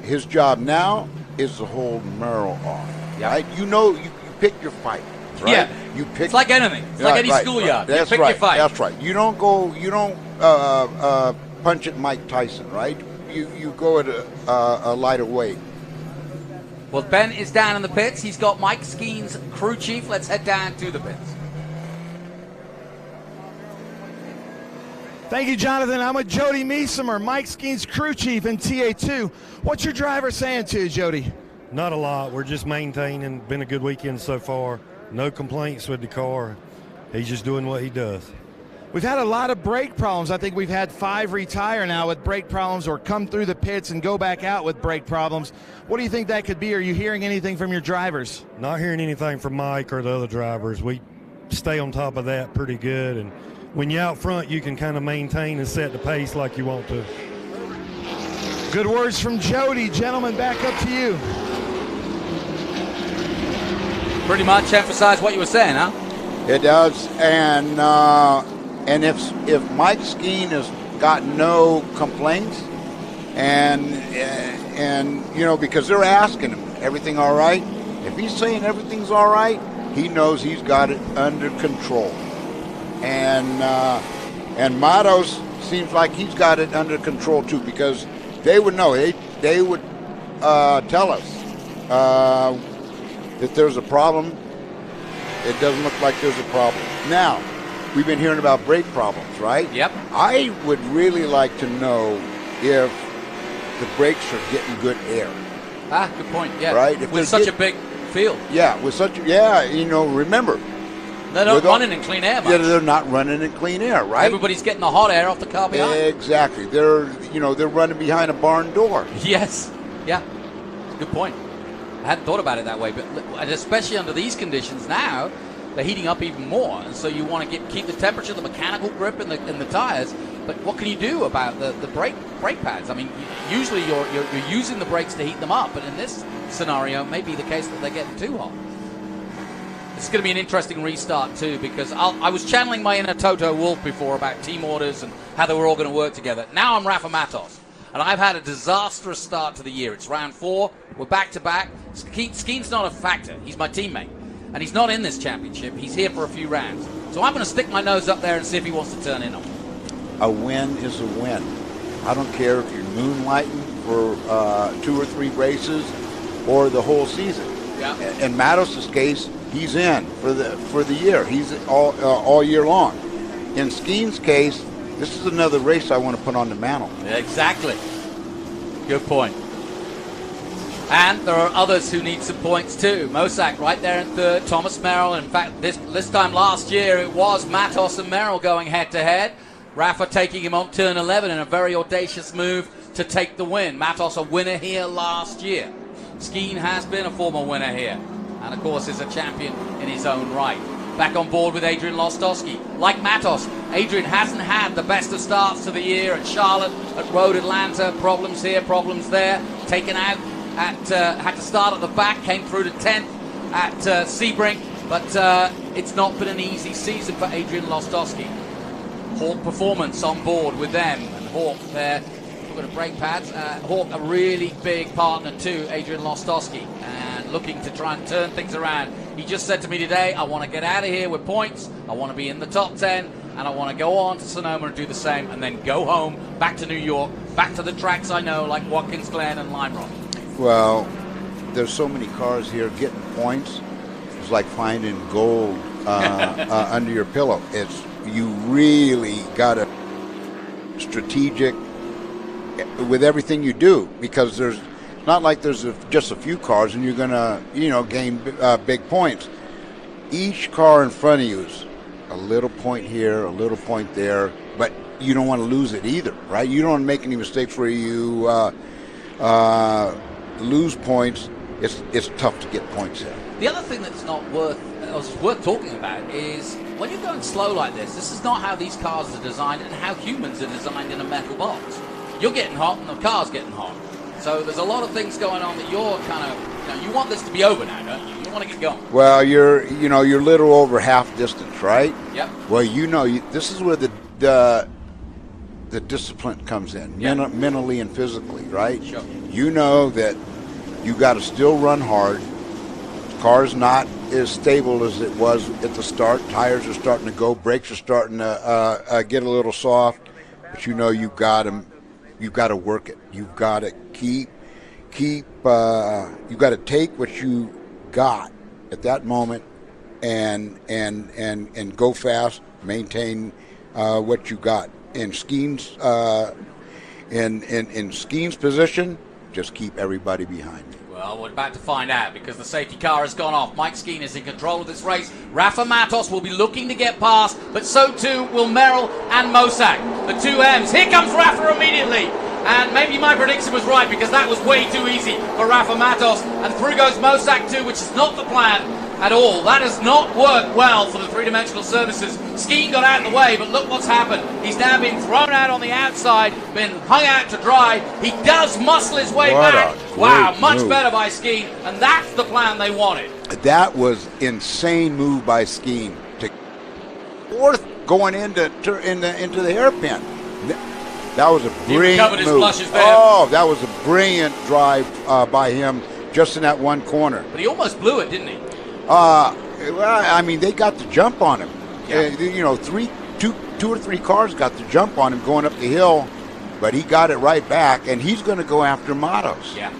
His job now is to hold Merrill off. Yep. Right? You know, you pick your fight. Right? Yeah. You pick. It's like anything. It's like any schoolyard. That's you pick your fight. That's right. You don't punch at Mike Tyson, right? You go at a lighter weight. Well, Ben is down in the pits. He's got Mike Skeen's crew chief. Let's head down to the pits. Thank you, Jonathan. I'm with Jody Meesemer, Mike Skeen's crew chief in TA2. What's your driver saying to you, Jody? Not a lot. We're just maintaining. Been a good weekend so far. No complaints with the car. He's just doing what he does. We've had a lot of brake problems. I think we've had 5 retire now with brake problems or come through the pits and go back out with brake problems. What do you think that could be? Are you hearing anything from your drivers? Not hearing anything from Mike or the other drivers. We stay on top of that pretty good, and when you're out front, you can kind of maintain and set the pace like you want to. Good words from Jody. Gentlemen, back up to you. Pretty much emphasize what you were saying, huh? It does, and if Mike Skeen has got no complaints, and you know, because they're asking him, everything all right? If he's saying everything's all right, he knows he's got it under control. And Matos seems like he's got it under control too, because they would know. They would tell us that there's a problem. It doesn't look like there's a problem. Now, we've been hearing about brake problems, right? Yep. I would really like to know if the brakes are getting good air. Ah, good point. Yeah. Right? With such a big field. Yeah, you know, remember. They're not running in clean air much. Yeah, they're not running in clean air, right? Everybody's getting the hot air off the car behind. Exactly. They're running behind a barn door. Yes. Yeah. Good point. I hadn't thought about it that way, but especially under these conditions now, they're heating up even more, and so you want to keep the temperature, the mechanical grip in the tires. But what can you do about the brake pads? I mean, usually you're using the brakes to heat them up, but in this scenario, it may be the case that they're getting too hot. It's going to be an interesting restart too, because I was channeling my inner Toto Wolff before about team orders and how they were all going to work together. Now I'm Rafa Matos, and I've had a disastrous start to the year. It's round 4. We're back-to-back. Skeen's not a factor. He's my teammate. And he's not in this championship. He's here for a few rounds. So I'm going to stick my nose up there and see if he wants to turn in on me. A win is a win. I don't care if you're moonlighting for 2 or 3 races or the whole season. Yeah. In Matos' case, he's in for the year. He's all year long. In Skeen's case, this is another race I want to put on the mantle. Exactly. Good point. And there are others who need some points too. Mosak right there in 3rd, Thomas Merrill. In fact, this time last year it was Matos and Merrill going head-to-head. Rafa taking him on turn 11 in a very audacious move to take the win. Matos a winner here last year. Skeen has been a former winner here. And of course is a champion in his own right. Back on board with Adrian Lostowski. Like Matos, Adrian hasn't had the best of starts to the year at Charlotte, at Road Atlanta. Problems here, problems there. Taken out. Had to start at the back, came through to 10th at Sebring, but it's not been an easy season for Adrian Lostowski. Hawk Performance on board with them, and Hawk there, looking at brake pads. Hawk a really big partner to Adrian Lostowski, and looking to try and turn things around. He just said to me today, I want to get out of here with points, I want to be in the top 10, and I want to go on to Sonoma and do the same, and then go home, back to New York, back to the tracks I know, like Watkins Glen and Lime Rock. Well, there's so many cars here getting points. It's like finding gold under your pillow. You really got to strategic with everything you do, because there's not like there's just a few cars and you're gonna gain big points. Each car in front of you is a little point here, a little point there, but you don't want to lose it either, right? You don't want to make any mistakes where you lose points. It's tough to get points here. The other thing that's worth talking about is when you're going slow like this is not how these cars are designed and how humans are designed in a metal box. You're getting hot and the car's getting hot. So there's a lot of things going on that you're kind of, you want this to be over now, don't you? You want to get going. Well, you're a little over half distance, right? Yep. Well, this is where the discipline comes in, mentally and physically, right? Sure. You know that you got to still run hard. The car's not as stable as it was at the start. Tires are starting to go. Brakes are starting to get a little soft. But you've got to work it. You've got to keep. You've got to take what you got at that moment and go fast. Maintain what you got. In Skeen's position, just keep everybody behind me. Well, we're about to find out because the safety car has gone off. Mike Skeen is in control of this race. Rafa Matos will be looking to get past, but so too will Merrill and Mosak. The two M's. Here comes Rafa immediately. And maybe my prediction was right because that was way too easy for Rafa Matos. And through goes Mosak too, which is not the plan at all. That has not worked well for the three-dimensional services. Skeen got out of the way, but look what's happened. He's now been thrown out on the outside, been hung out to dry. He does muscle his way back. Wow, much better by Skeen, and that's the plan they wanted. That was insane move by Skeen to fourth going into the hairpin. That was a brilliant move. Oh, that was a brilliant drive by him just in that one corner. But he almost blew it, didn't he? Well, I mean, they got the jump on him. Yeah. Two or three cars got the jump on him going up the hill, but he got it right back, and he's going to go after Matos. Yeah.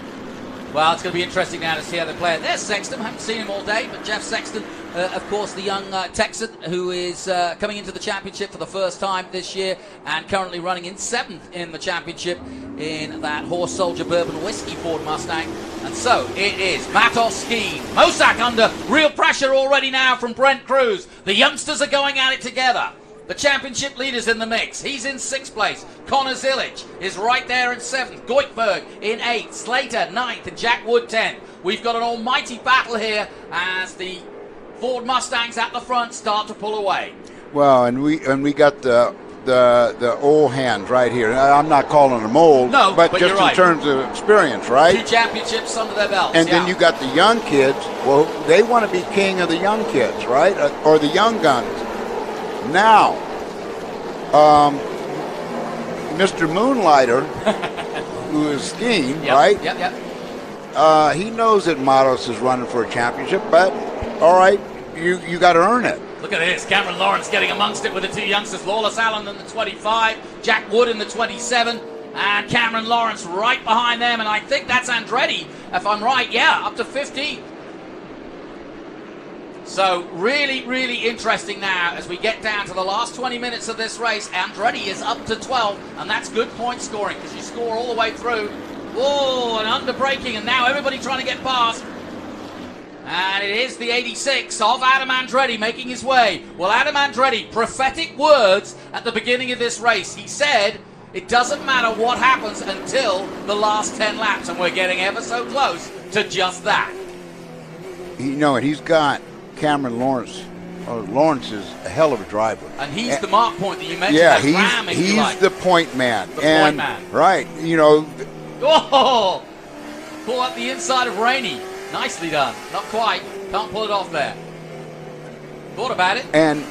Well, it's going to be interesting now to see how they play it. There's Sexton. Haven't seen him all day, but Jeff Sexton, of course, the young Texan who is coming into the championship for the first time this year and currently running in 7th in the championship in that Horse Soldier Bourbon Whiskey Ford Mustang. And so it is Matos, Skeen, Mosak under real pressure already now from Brent Cruz. The youngsters are going at it together. The championship leader's in the mix. He's in 6th place. Connor Zilic is right there in 7th. Goikberg in 8th. Slater 9th and Jack Wood 10th. We've got an almighty battle here as the Ford Mustangs at the front start to pull away. Well, and we got the old hands right here. I'm not calling them old, but just in terms of experience, right? 2 championships under their belts. And then you got the young kids. Well, they want to be king of the young kids, right? Or the young guns. Now, Mr. Moonlighter, who is Skeen, right? Yep. He knows that Matos is running for a championship, but all right, you got to earn it. Look at this. Cameron Lawrence getting amongst it with the 2 youngsters. Lawless Allen in the 25, Jack Wood in the 27, and Cameron Lawrence right behind them. And I think that's Andretti, if I'm right. Yeah, up to 15. So really, really interesting now as we get down to the last 20 minutes of this race. Andretti is up to 12, and that's good point scoring because you score all the way through. Whoa, and under braking, and now everybody trying to get past. And it is the 86 of Adam Andretti making his way. Well, Adam Andretti, prophetic words at the beginning of this race. He said, it doesn't matter what happens until the last 10 laps, and we're getting ever so close to just that. And he's got Cameron Lawrence. Lawrence is a hell of a driver. And he's the mark point that you mentioned. Yeah, he's the point man. The point man. Right, Oh! Pull up the inside of Rainey. Nicely done. Not quite. Can't pull it off there. Thought about it. And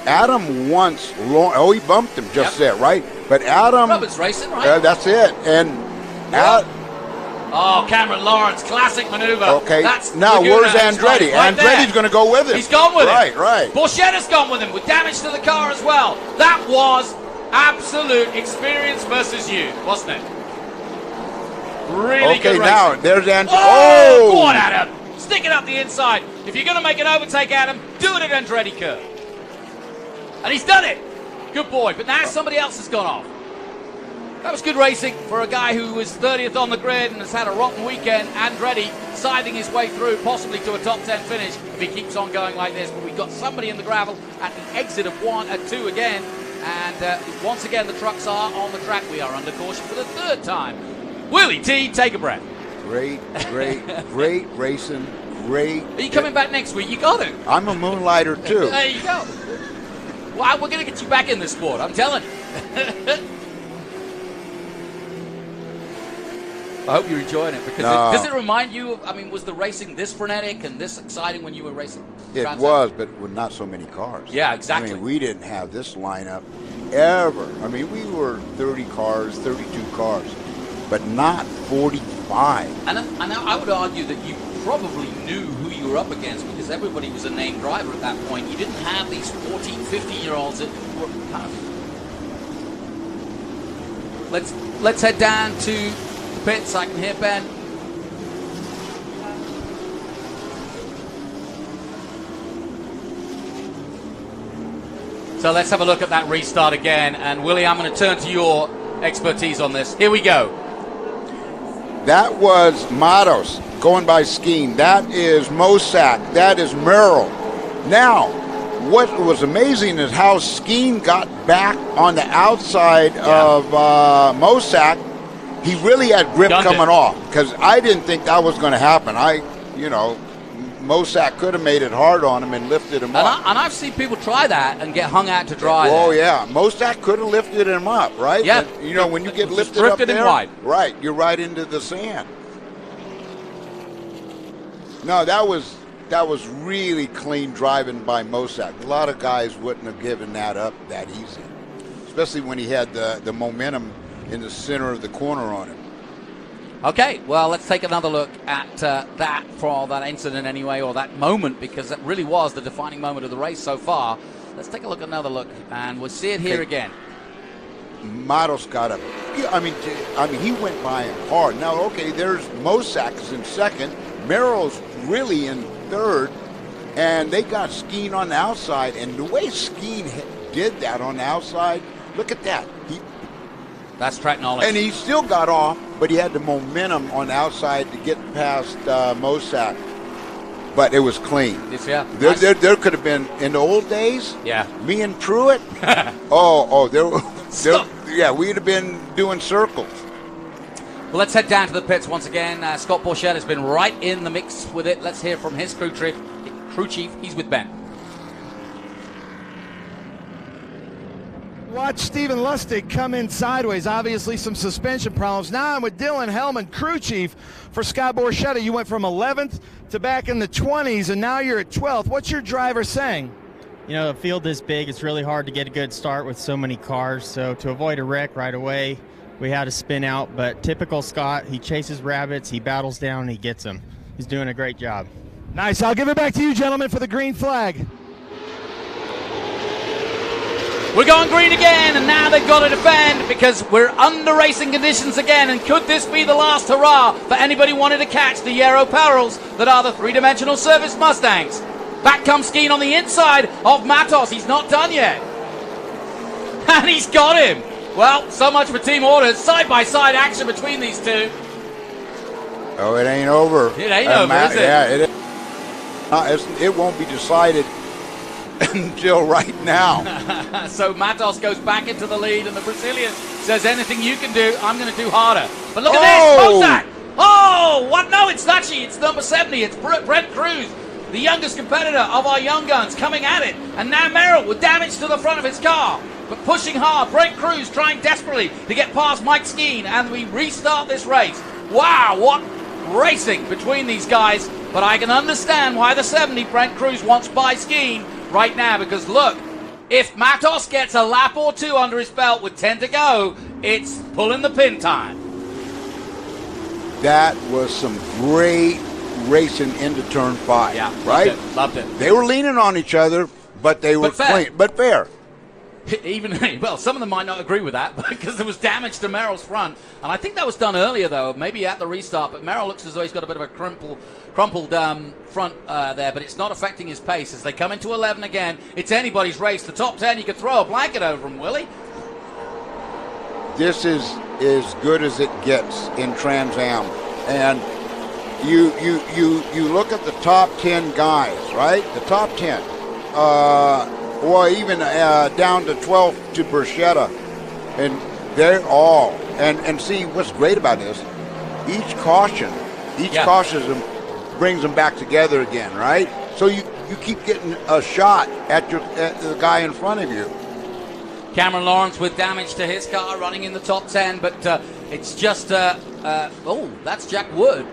Adam wants he bumped him just there, right? But Adam... Roberts racing, right? That's it. And... Oh, Cameron Lawrence, classic maneuver. Okay, That's now where's Andretti? Right Andretti's going to go with him. He's gone with him. Right. Borchetta's gone with him with damage to the car as well. That was absolute experience versus you, wasn't it? Really good racing. Now there's Andretti. Oh, go on, Adam. Stick it up the inside. If you're going to make an overtake, Adam, do it at Andretti curve. And he's done it. Good boy. But now somebody else has gone off. That was good racing for a guy who was 30th on the grid and has had a rotten weekend. Andretti scything his way through, possibly to a top 10 finish if he keeps on going like this. But we've got somebody in the gravel at the exit of 2 again. And once again, the trucks are on the track. We are under caution for the 3rd time. Willie T, take a breath. Great racing. Great. Are you coming back next week? You got it. I'm a moonlighter, too. There you go. Well, we're going to get you back in this sport, I'm telling you. I hope you're enjoying it because does it remind you of, was the racing this frenetic and this exciting when you were racing? It was, but with not so many cars. Yeah, exactly. We didn't have this lineup ever. We were 30 cars, 32 cars, but not 45. And I would argue that you probably knew who you were up against because everybody was a named driver at that point. You didn't have these 14, 15-year-olds that were kind of... Let's head down to pits. I can hear Ben. So let's have a look at that restart again. And Willie, I'm going to turn to your expertise on this. Here we go. That was Matos going by Skeen. That is Mosak. That is Merrill. Now, what was amazing is how Skeen got back on the outside of Mosak. He really had grip coming off, because I didn't think that was going to happen. Mosak could have made it hard on him and lifted him up. And I've seen people try that and get hung out to dry. Oh, yeah. Mosak could have lifted him up, right? Yeah. And, when you get lifted up there, wide. right, you're right into the sand. No, that was really clean driving by Mosak. A lot of guys wouldn't have given that up that easy, especially when he had the momentum in the center of the corner on him. Okay, well, let's take another look at that for that incident anyway, or that moment, because that really was the defining moment of the race so far. Let's take a look, another look, and we'll see it here again. Matos got up. I mean, he went by him hard. Now, okay, there's Mosak is in second. Merrill's really in third, and they got Skeen on the outside, and the way Skeen did that on the outside, look at that. That's track knowledge. And he still got off, but he had the momentum on the outside to get past Mosak. But it was clean. Yeah. There could have been, in the old days, me and Pruitt, we'd have been doing circles. Well, let's head down to the pits once again. Scott Borchetta has been right in the mix with it. Let's hear from his crew chief. He's with Ben. Watch Stephen Lustig come in sideways. Obviously some suspension problems. Now I'm with Dylan Hellman, crew chief for Scott Borchetta. You went from 11th to back in the 20s, and now you're at 12th. What's your driver saying? The field is big. It's really hard to get a good start with so many cars. So to avoid a wreck right away, we had to spin out. But typical Scott, he chases rabbits, he battles down, and he gets them. He's doing a great job. Nice. I'll give it back to you, gentlemen, for the green flag. We're going green again, and now they've got to defend because we're under racing conditions again. And could this be the last hurrah for anybody wanting to catch the Yarrow Perils that are the three-dimensional service Mustangs? Back comes Skeen on the inside of Matos. He's not done yet. And he's got him. Well, so much for team orders. Side-by-side action between these two. Oh, it ain't over. It ain't over, is it? Yeah, it won't be decided until right now. So Matos goes back into the lead, and the Brazilian says, anything you can do, I'm going to do harder. But look at this, Mosak! Oh, what? No, it's Nachi. It's number 70. It's Brent Cruz, the youngest competitor of our young guns, coming at it. And now Merrill with damage to the front of his car, but pushing hard. Brent Cruz trying desperately to get past Mike Skeen, and we restart this race. Wow, what racing between these guys. But I can understand why the 70, Brent Cruz, wants by Skeen right now, because look, if Matos gets a lap or two under his belt with 10 to go, it's pulling the pin time. That was some great racing into turn 5. Yeah, right? Loved it. They were leaning on each other, but they were clean, but fair. Well, some of them might not agree with that because there was damage to Merrill's front. And I think that was done earlier, though, maybe at the restart. But Merrill looks as though he's got a bit of a crumpled front there, but it's not affecting his pace. As they come into 11 again, it's anybody's race. The top 10, you could throw a blanket over them, Willie. This is as good as it gets in Trans Am. And you look at the top 10 guys, right? The top 10. Or even down to 12 to Borchetta. And they're all. And see, what's great about this, each caution brings them back together again, right? So you keep getting a shot at the guy in front of you. Cameron Lawrence with damage to his car running in the top 10, but it's just, that's Jack Wood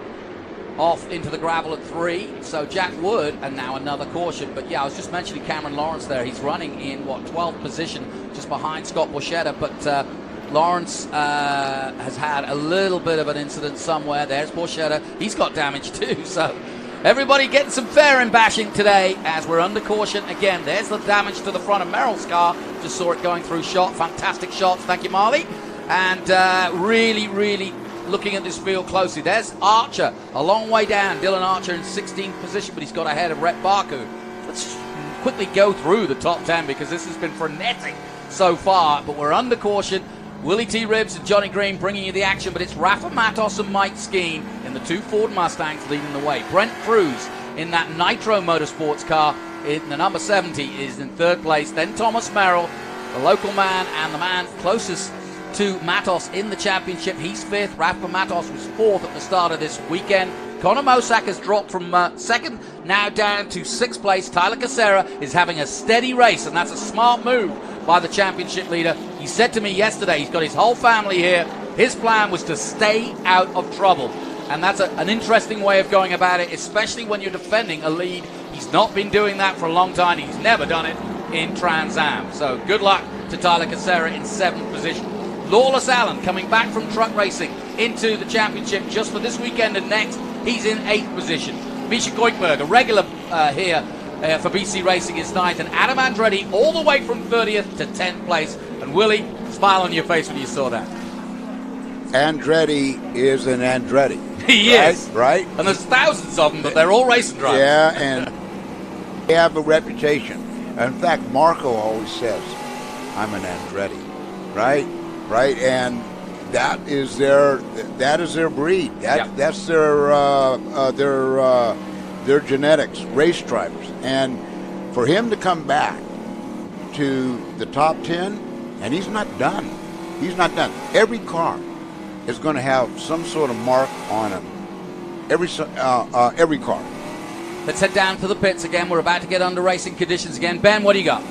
off into the gravel at 3. So Jack Wood, and now another caution. But yeah, I was just mentioning Cameron Lawrence there. He's running in, 12th position, just behind Scott Borchetta. But Lawrence has had a little bit of an incident somewhere. There's Borchetta. He's got damage too. So everybody getting some fair and bashing today as we're under caution. Again, there's the damage to the front of Merrill's car. Just saw it going through shot. Fantastic shots. Thank you, Marley. And really, really looking at this field closely. There's Archer, a long way down. Dylan Archer in 16th position, but he's got ahead of Rhett Barku. Let's quickly go through the top 10 because this has been frenetic so far, but we're under caution. Willie T. Ribbs and Johnny Green bringing you the action, but it's Rafa Matos and Mike Skeen in the 2 Ford Mustangs leading the way. Brent Cruz in that Nitro Motorsports car in the number 70 is in 3rd place. Then Thomas Merrill, the local man and the man closest to Matos in the championship. He's 5th. Rafa Matos was 4th at the start of this weekend. Connor Mosack has dropped from 2nd, now down to 6th place. Tyler Casera is having a steady race, and that's a smart move by the championship leader. He said to me yesterday he's got his whole family here. His plan was to stay out of trouble, and that's an interesting way of going about it, especially when you're defending a lead. He's not been doing that for a long time. He's never done it in Trans Am. So good luck to Tyler Casera in 7th position. Lawless Allen coming back from truck racing into the championship just for this weekend and next. He's in 8th position. Misha Goikberg, a regular here for BC Racing, is 9th, and Adam Andretti all the way from 30th to 10th place. And Willie, smile on your face when you saw that. Andretti is an Andretti. He is. Right? And there's thousands of them, but they're all racing drivers. Yeah, and they have a reputation. In fact, Marco always says, I'm an Andretti. Right? Right? And that is their breed. That's their genetics, race drivers. And for him to come back to the top 10, and he's not done. He's not done. Every car is going to have some sort of mark on him. Every car. Let's head down to the pits again. We're about to get under racing conditions again. Ben, what do you got?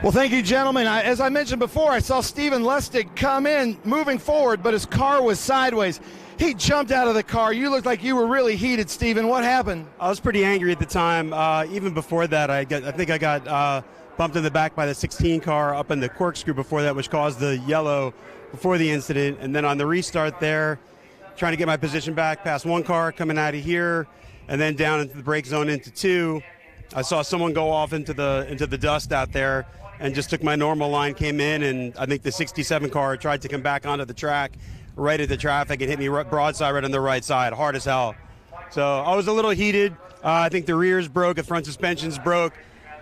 Well, thank you, gentlemen. As I mentioned before, I saw Stephen Lustig come in moving forward, but his car was sideways. He jumped out of the car. You looked like you were really heated, Stephen. What happened? I was pretty angry at the time. Even before that, I think I got bumped in the back by the 16 car up in the corkscrew before that, which caused the yellow before the incident. And then on the restart there, trying to get my position back past one car coming out of here, and then down into the brake zone into 2. I saw someone go off into the dust out there, and just took my normal line, came in, and I think the 67 car tried to come back onto the track right at the traffic and hit me broadside right on the right side, hard as hell. So I was a little heated. I think the rears broke, the front suspensions broke.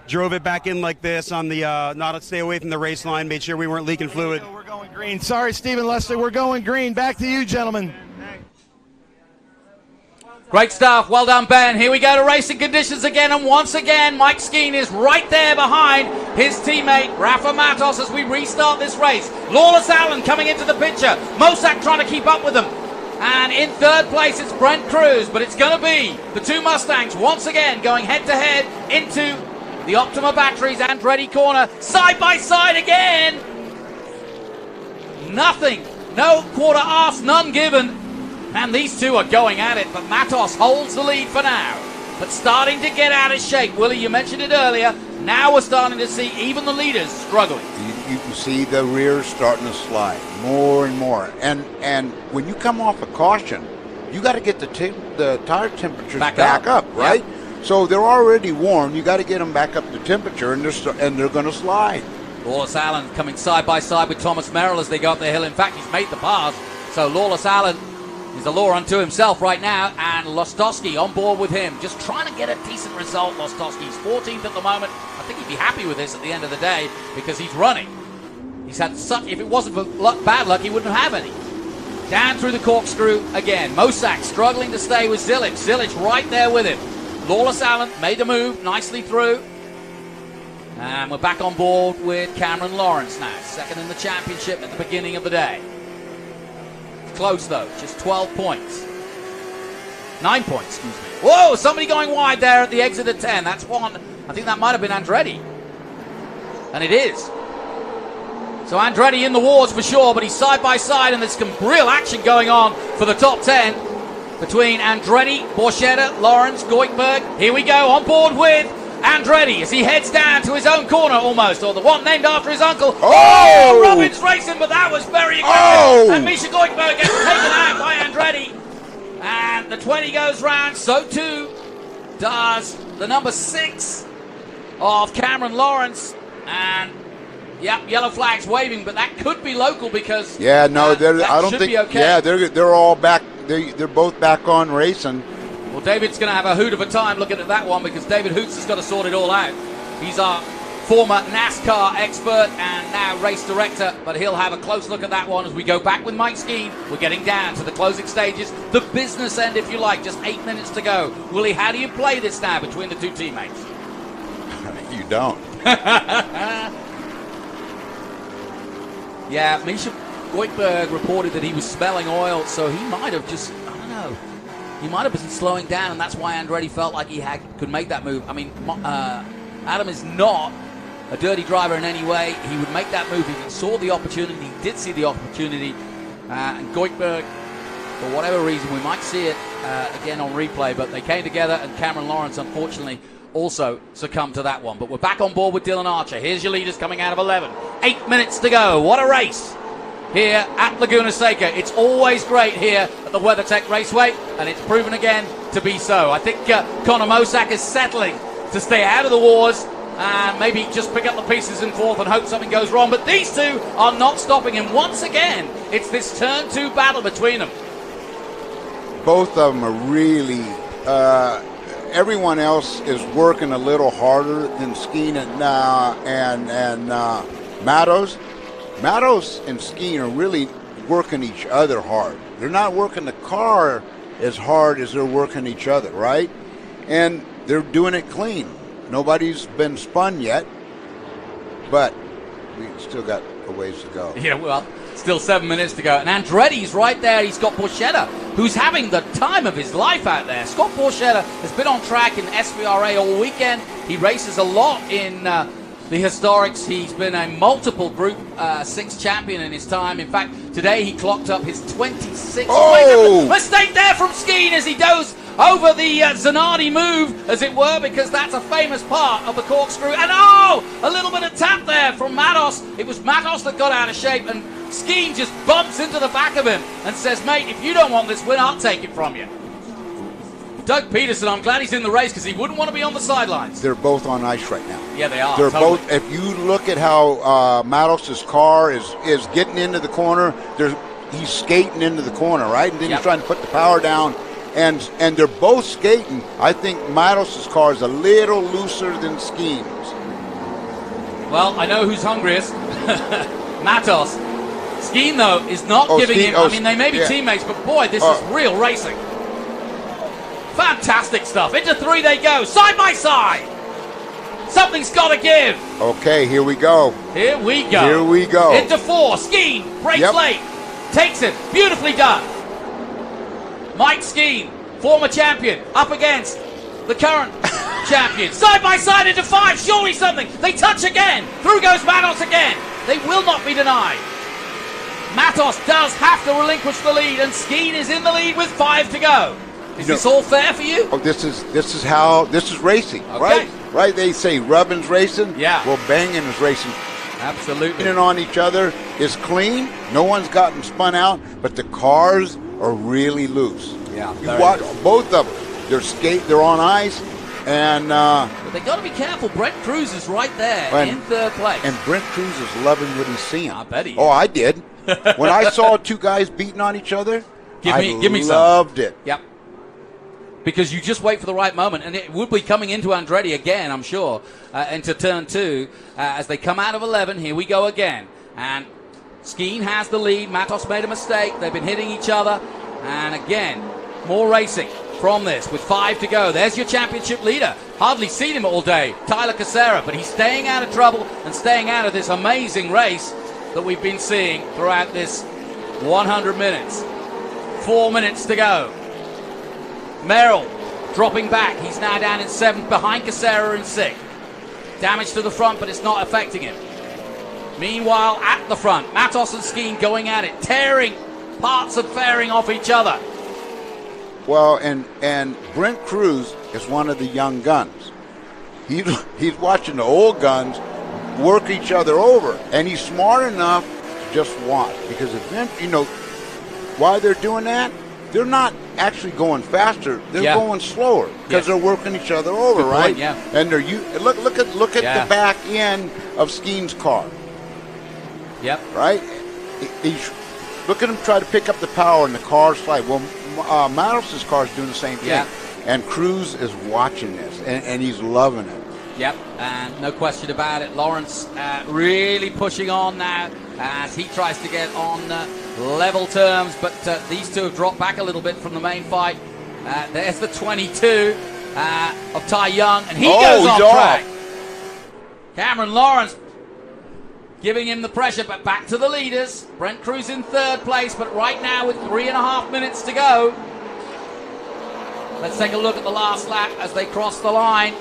Drove it back in like this on the, not to stay away from the race line, made sure we weren't leaking fluid. We're going green. Sorry, Stephen Lustig, we're going green. Back to you, gentlemen. Great stuff. Well done, Ben. Here we go to racing conditions again, and once again, Mike Skeen is right there behind his teammate, Rafa Matos, as we restart this race. Lawless Allen coming into the picture. Mosack trying to keep up with them. And in 3rd place, it's Brent Cruz, but it's going to be the 2 Mustangs once again going head-to-head into the Optima Batteries Andretti corner. Side by side again. Nothing. No quarter arse, none given. And these two are going at it, but Matos holds the lead for now. But starting to get out of shape. Willie, you mentioned it earlier. Now we're starting to see even the leaders struggling. You can see the rears starting to slide more and more. And when you come off a caution, you got to get the tire temperatures back up, right? Yep. So they're already warm. You got to get them back up to temperature, and they're going to slide. Lawless Allen coming side by side with Thomas Merrill as they go up the hill. In fact, he's made the pass. So Lawless Allen is a law unto himself right now, and Lostowski on board with him, just trying to get a decent result. Lostowski's 14th at the moment. I think he'd be happy with this at the end of the day because he's running. He's had such, if it wasn't for bad luck, he wouldn't have any. Down through the corkscrew again. Mosack struggling to stay with Zilic. Zilic right there with him. Lawless Allen made a move nicely through. And we're back on board with Cameron Lawrence now, 2nd in the championship at the beginning of the day. Close though, just 12 points. 9 points, excuse me. Whoa, somebody going wide there at the exit of 10. That's one. I think that might have been Andretti. And it is. So Andretti in the wars for sure, but he's side by side, and there's some real action going on for the top 10 between Andretti, Borchetta, Lawrence, Goikberg. Here we go, on board with Andretti as he heads down to his own corner almost, or the one named after his uncle. Oh! Robbins racing, but that was very aggressive. Oh! And Misha Goikberg gets taken out by Andretti. And the 20 goes round, so too does the number 6 of Cameron Lawrence. And, yep, yellow flag's waving, but that could be local because I don't think. Okay. Yeah, they're all back. They're both back on racing. Well, David's going to have a hoot of a time looking at that one because David Hoots has got to sort it all out. He's our former NASCAR expert and now race director, but he'll have a close look at that one as we go back with Mike Skeen. We're getting down to the closing stages, the business end, if you like. Just 8 minutes to go. Willie, how do you play this now between the two teammates? You don't. Yeah, Misha Goikhberg reported that he was smelling oil, so he might have just, I don't know, he might have been slowing down, and that's why Andretti felt like he could make that move. I mean, Adam is not a dirty driver in any way. He would make that move if he saw the opportunity. He did see the opportunity, and Goikhberg, for whatever reason, we might see it again on replay, but they came together, and Cameron Lawrence, unfortunately, also succumbed to that one. But we're back on board with Dylan Archer. Here's your leaders coming out of 11. 8 minutes to go. What a race here at Laguna Seca. It's always great here at the WeatherTech Raceway, and it's proven again to be so. I think Connor Mosack is settling to stay out of the wars and maybe just pick up the pieces in fourth and hope something goes wrong. But these two are not stopping him. Once again, it's this turn 2 battle between them. Both of them are really... everyone else is working a little harder than Skeen and Matos. Matos and Skeen are really working each other hard. They're not working the car as hard as they're working each other, right? And they're doing it clean. Nobody's been spun yet, but we still got a ways to go. Yeah, well, still 7 minutes to go. And Andretti's right there. He's got Borchetta, who's having the time of his life out there. Scott Borchetta has been on track in SVRA all weekend. He races a lot in the Historics. He's been a multiple Group 6 champion in his time. In fact, today he clocked up his 26th. Oh! Mistake there from Skeen as he goes over the Zanardi move, as it were, because that's a famous part of the corkscrew. And a little bit of tap there from Matos. It was Matos that got out of shape, and Skeen just bumps into the back of him and says, mate, if you don't want this win, I'll take it from you. Doug Peterson, I'm glad he's in the race because he wouldn't want to be on the sidelines. They're both on ice right now. Yeah, they are. They're totally. both. If you look at how Matos' car is getting into the corner, he's skating into the corner, right? And then he's trying to put the power down, and they're both skating. I think Matos' car is a little looser than Skeen's. Well, I know who's hungriest. Matos. Skeen, though, is not giving him... I mean, they may be teammates, but boy, this is real racing. Fantastic stuff. Into 3 they go, side by side. Something's got to give. Okay, here we go. Here we go. Here we go. Into 4. Skeen breaks late. Takes it. Beautifully done. Mike Skeen, former champion, up against the current champion. Side by side into 5. Surely something. They touch again. Through goes Matos again. They will not be denied. Matos does have to relinquish the lead, and Skeen is in the lead with 5 to go. Is this all fair for you? Oh, this is racing, right? Right? They say rubbing's racing. Yeah. Well, banging is racing. Absolutely. And on each other is clean. No one's gotten spun out, but the cars are really loose. Yeah. You watch both of them. They're on ice, and but they got to be careful. Brent Cruz is right there in 3rd place. And Brent Cruz is loving what he's seeing. I bet he is. Oh, I did. When I saw 2 guys beating on each other, give me loved some. it. Yep. Because you just wait for the right moment, and it would be coming into Andretti again, I'm sure, into turn 2 as they come out of 11. Here we go again, and Skeen has the lead. Matos made a mistake. They've been hitting each other, and again, more racing from this with 5 to go. There's your championship leader. Hardly seen him all day, Tyler Casera, but he's staying out of trouble and staying out of this amazing race that we've been seeing throughout this 100 minutes. 4 minutes to go. Merrill dropping back. He's now down in 7th, behind Casera in 6th. Damage to the front, but it's not affecting him. Meanwhile, at the front, Matos and Skeen going at it, tearing parts of fairing off each other. Well, and Brent Cruz is one of the young guns. He's watching the old guns work each other over, and he's smart enough to just watch, because why they're doing that, they're not actually going faster. They're going slower because they're working each other over, Good right? point, yeah. And look at the back end of Skeen's car. Yep. Right. Look at him try to pick up the power, and the car slide. Well, Matos' car is doing the same thing, and Cruz is watching this, and he's loving it. Yep, and no question about it. Lawrence really pushing on now as he tries to get on level terms, but these two have dropped back a little bit from the main fight. There's the 22 of Ty Young, and he goes off track. Cameron Lawrence giving him the pressure, but back to the leaders. Brent Cruz in third place, but right now with 3.5 minutes to go. Let's take a look at the last lap as they cross the line.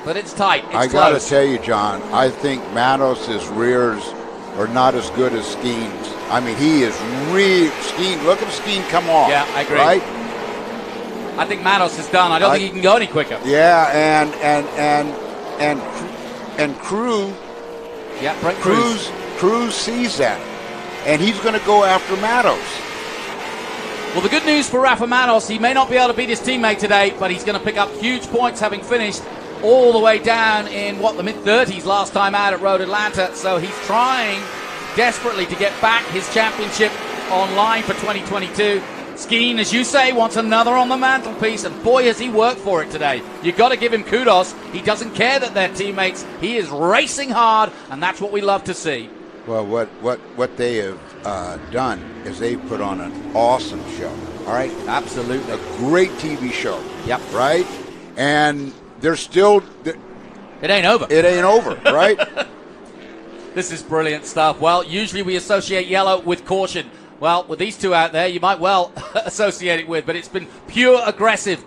But it's tight. It's I got to tell you, John, I think Matos' rears are not as good as Skeen's. I mean, he is Skeen. Look at Skeen come off. Yeah, I agree. Right? I think Matos is done. I don't think he can go any quicker. Yeah, and Cruz. Yeah, Brent Cruz sees that, and he's going to go after Matos. Well, the good news for Rafa Matos, he may not be able to beat his teammate today, but he's going to pick up huge points having finished all the way down in, the mid-30s last time out at Road Atlanta. So he's trying desperately to get back his championship online for 2022. Skeen, as you say, wants another on the mantelpiece, and boy, has he worked for it today. You've got to give him kudos. He doesn't care that they're teammates. He is racing hard, and that's what we love to see. Well, what they have done is they put on an awesome show. All right, absolutely, a great TV show. Yep, right, and they're still. It ain't over. It ain't over, right? This is brilliant stuff. Well, usually we associate yellow with caution. Well, with these two out there, you might well associate it with, but it's been pure aggressive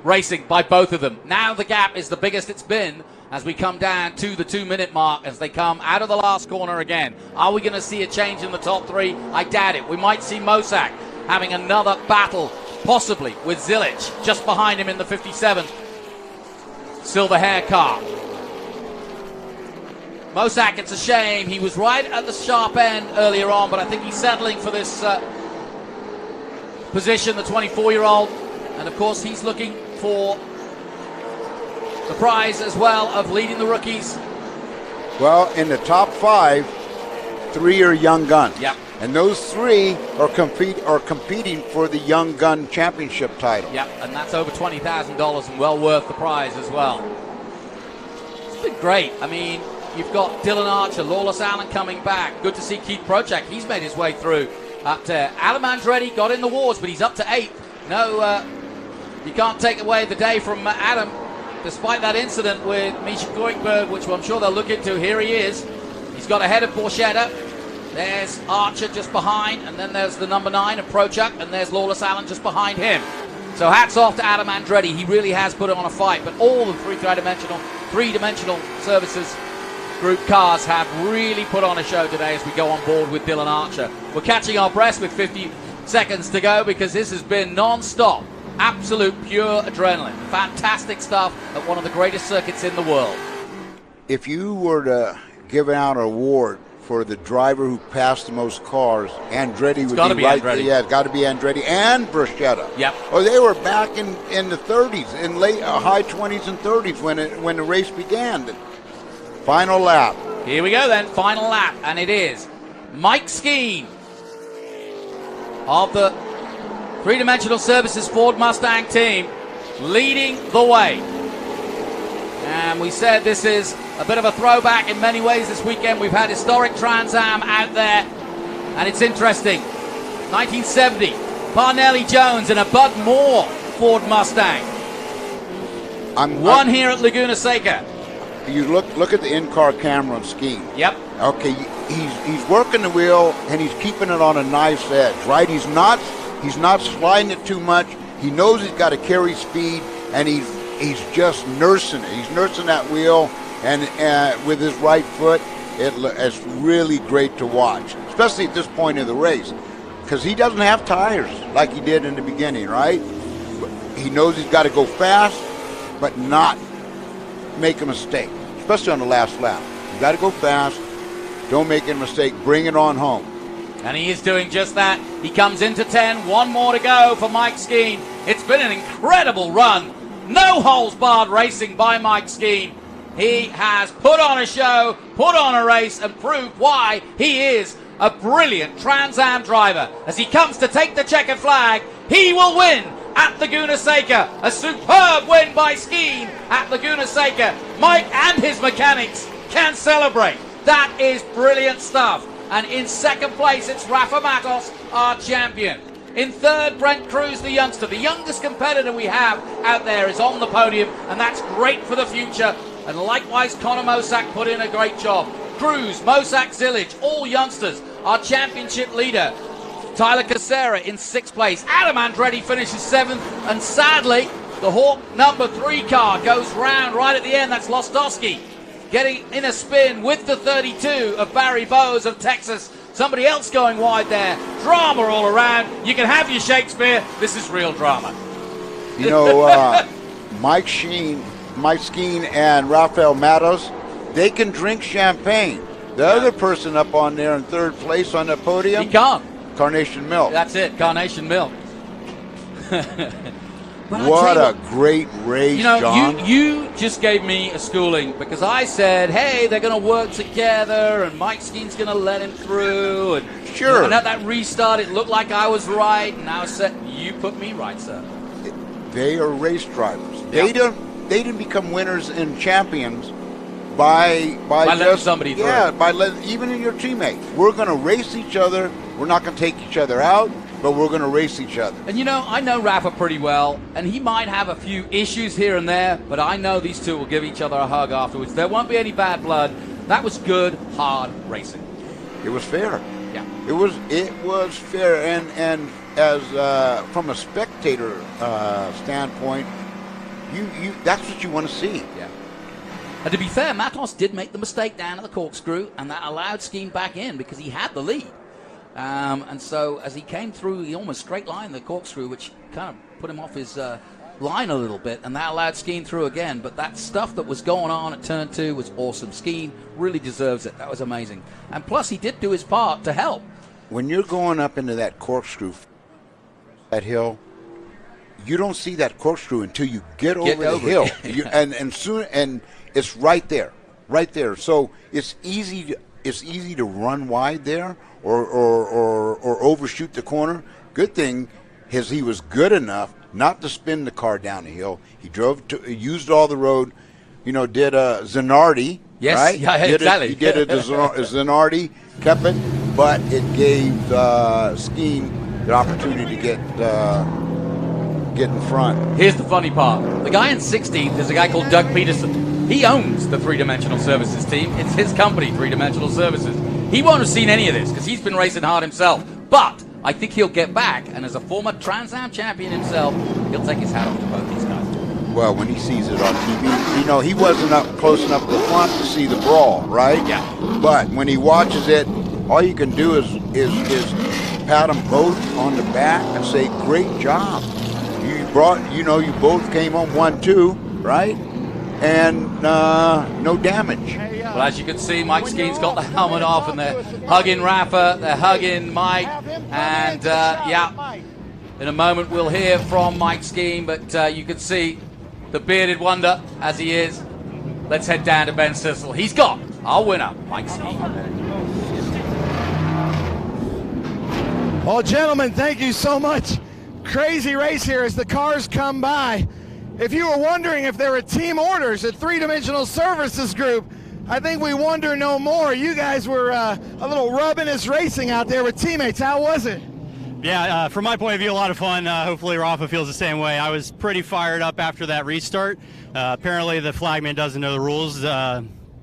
racing by both of them. Now the gap is the biggest it's been as we come down to the 2-minute mark as they come out of the last corner again. Are we going to see a change in the top three? I doubt it. We might see Mosak having another battle, possibly with Zilic just behind him in the 57 silver hair car. Mosak, it's a shame. He was right at the sharp end earlier on, but I think he's settling for this position, the 24-year-old. And, of course, he's looking for the prize as well of leading the rookies. Well, in the top 5, 3 are young guns. Yep. And those 3 are competing for the Young Gun Championship title. Yep, and that's over $20,000 and well worth the prize as well. It's been great. I mean, you've got Dylan Archer, Lawless Allen coming back. Good to see Keith Project. He's made his way through up to Adam Andretti, got in the wars, but he's up to 8th. No, you can't take away the day from Adam, despite that incident with Misha Goikberg, which I'm sure they'll look into. Here he is. He's got ahead of Borchetta. There's Archer just behind, and then there's the number 9 of Prochuk, and there's Lawless Allen just behind him. So hats off to Adam Andretti. He really has put on a fight, but all the three-dimensional services group cars have really put on a show today as we go on board with Dylan Archer. We're catching our breath with 50 seconds to go because this has been non-stop, absolute pure adrenaline. Fantastic stuff at one of the greatest circuits in the world. If you were to give out an award for the driver who passed the most cars, Andretti would be right there. Yeah, it's got to be Andretti and Borchetta. Yep. Oh, they were back in the 30s, in late high 20s and 30s when the race began. Final lap. Here we go then, final lap, and it is Mike Skeen of the Three-Dimensional Services Ford Mustang team leading the way. And we said this is a bit of a throwback in many ways this weekend. We've had historic Trans Am out there, and it's interesting. 1970, Parnelli Jones and a Bud Moore Ford Mustang. One here at Laguna Seca. You look at the in-car camera on Skeen. Yep. Okay, he's working the wheel and he's keeping it on a nice edge, right? He's not sliding it too much. He knows he's got to carry speed, and he's just nursing it. He's nursing that wheel, and with his right foot, it's really great to watch, especially at this point in the race, because he doesn't have tires like he did in the beginning, right? He knows he's got to go fast, but not make a mistake, especially on the last lap. You got to go fast, don't make a mistake, bring it on home. And he is doing just that. He comes into 10, one more to go for Mike Skeen. It's been an incredible run. No holes barred racing by Mike Skeen. He has put on a show, put on a race, and proved why he is a brilliant Trans Am driver. As he comes to take the checkered flag, he will win at Laguna Seca. A superb win by Skeen at Laguna Seca. Mike and his mechanics can celebrate. That is brilliant stuff. And in second place, it's Rafa Matos, our champion. In third, Brent Cruz, the youngster. The youngest competitor we have out there is on the podium, and that's great for the future. And likewise, Connor Mosak put in a great job. Cruz, Mosak, Zilic, all youngsters. Our championship leader, Tyler Casera, in sixth place. Adam Andretti finishes seventh, and sadly, the Hawk number 3 car goes round right at the end. That's Lostowski getting in a spin with the 32 of Barry Bowes of Texas. Somebody else going wide there. Drama all around. You can have your Shakespeare. This is real drama. You know, Mike Skeen and Rafael Matos, they can drink champagne. The other person up on there in third place on the podium, he can't. Carnation Milk. That's it, Carnation Milk. What a great race, you know, John. You just gave me a schooling because I said, hey, they're going to work together and Mike Skeen's going to let him through. And, sure. And at that restart, it looked like I was right. And I said, you put me right, sir. They are race drivers. Yep. They didn't become winners and champions by letting somebody through. Yeah, by even in your teammates. We're going to race each other. We're not going to take each other out, but we're going to race each other. And you know, I know Rafa pretty well, and he might have a few issues here and there, but I know these two will give each other a hug afterwards. There won't be any bad blood. That was good, hard racing. It was fair. Yeah. It was fair, and as from a spectator standpoint, you that's what you want to see. Yeah. And to be fair, Matos did make the mistake down at the corkscrew, and that allowed Skeen back in because he had the lead. And so as he came through, he almost straight line the corkscrew, which kind of put him off his line a little bit, and that allowed Skeen through again. But that stuff that was going on at turn 2 was awesome. Skeen really deserves it. That was amazing. And plus, he did do his part to help. When you're going up into that corkscrew, that hill, you don't see that corkscrew until you get over the hill. and it's right there. So it's easy to run wide there or overshoot the corner. Good thing is he was good enough not to spin the car down the hill. He used all the road, did a Zanardi. Yes, right? yeah, exactly. He did a Zanardi, kept it, but it gave Skeen the opportunity to get in front. Here's the funny part. The guy in 16th is a guy called Doug Peterson. He owns the 3-Dimensional Services team. It's his company, 3-Dimensional Services. He won't have seen any of this because he's been racing hard himself. But I think he'll get back, and as a former Trans Am champion himself, he'll take his hat off to both these guys. Well, when he sees it on TV, he wasn't up close enough to the front to see the brawl, right? Yeah. But when he watches it, all you can do is pat them both on the back and say, great job. You both came home 1-2, right? And no damage. Well, as you can see, Mike Skeen's got the helmet off, and they're hugging Rafa, they're hugging Mike, and in a moment we'll hear from Mike Skeen, but you can see the bearded wonder as he is. Let's head down to Ben Sissel. He's got our winner, Mike Skeen. Well, gentlemen, thank you so much. Crazy race here as the cars come by. If you were wondering if there were team orders at 3-Dimensional Services Group, I think we wonder no more. You guys were a little rubbinous racing out there with teammates. How was it? Yeah, from my point of view, a lot of fun. Hopefully Rafa feels the same way. I was pretty fired up after that restart. Apparently the flagman doesn't know the rules.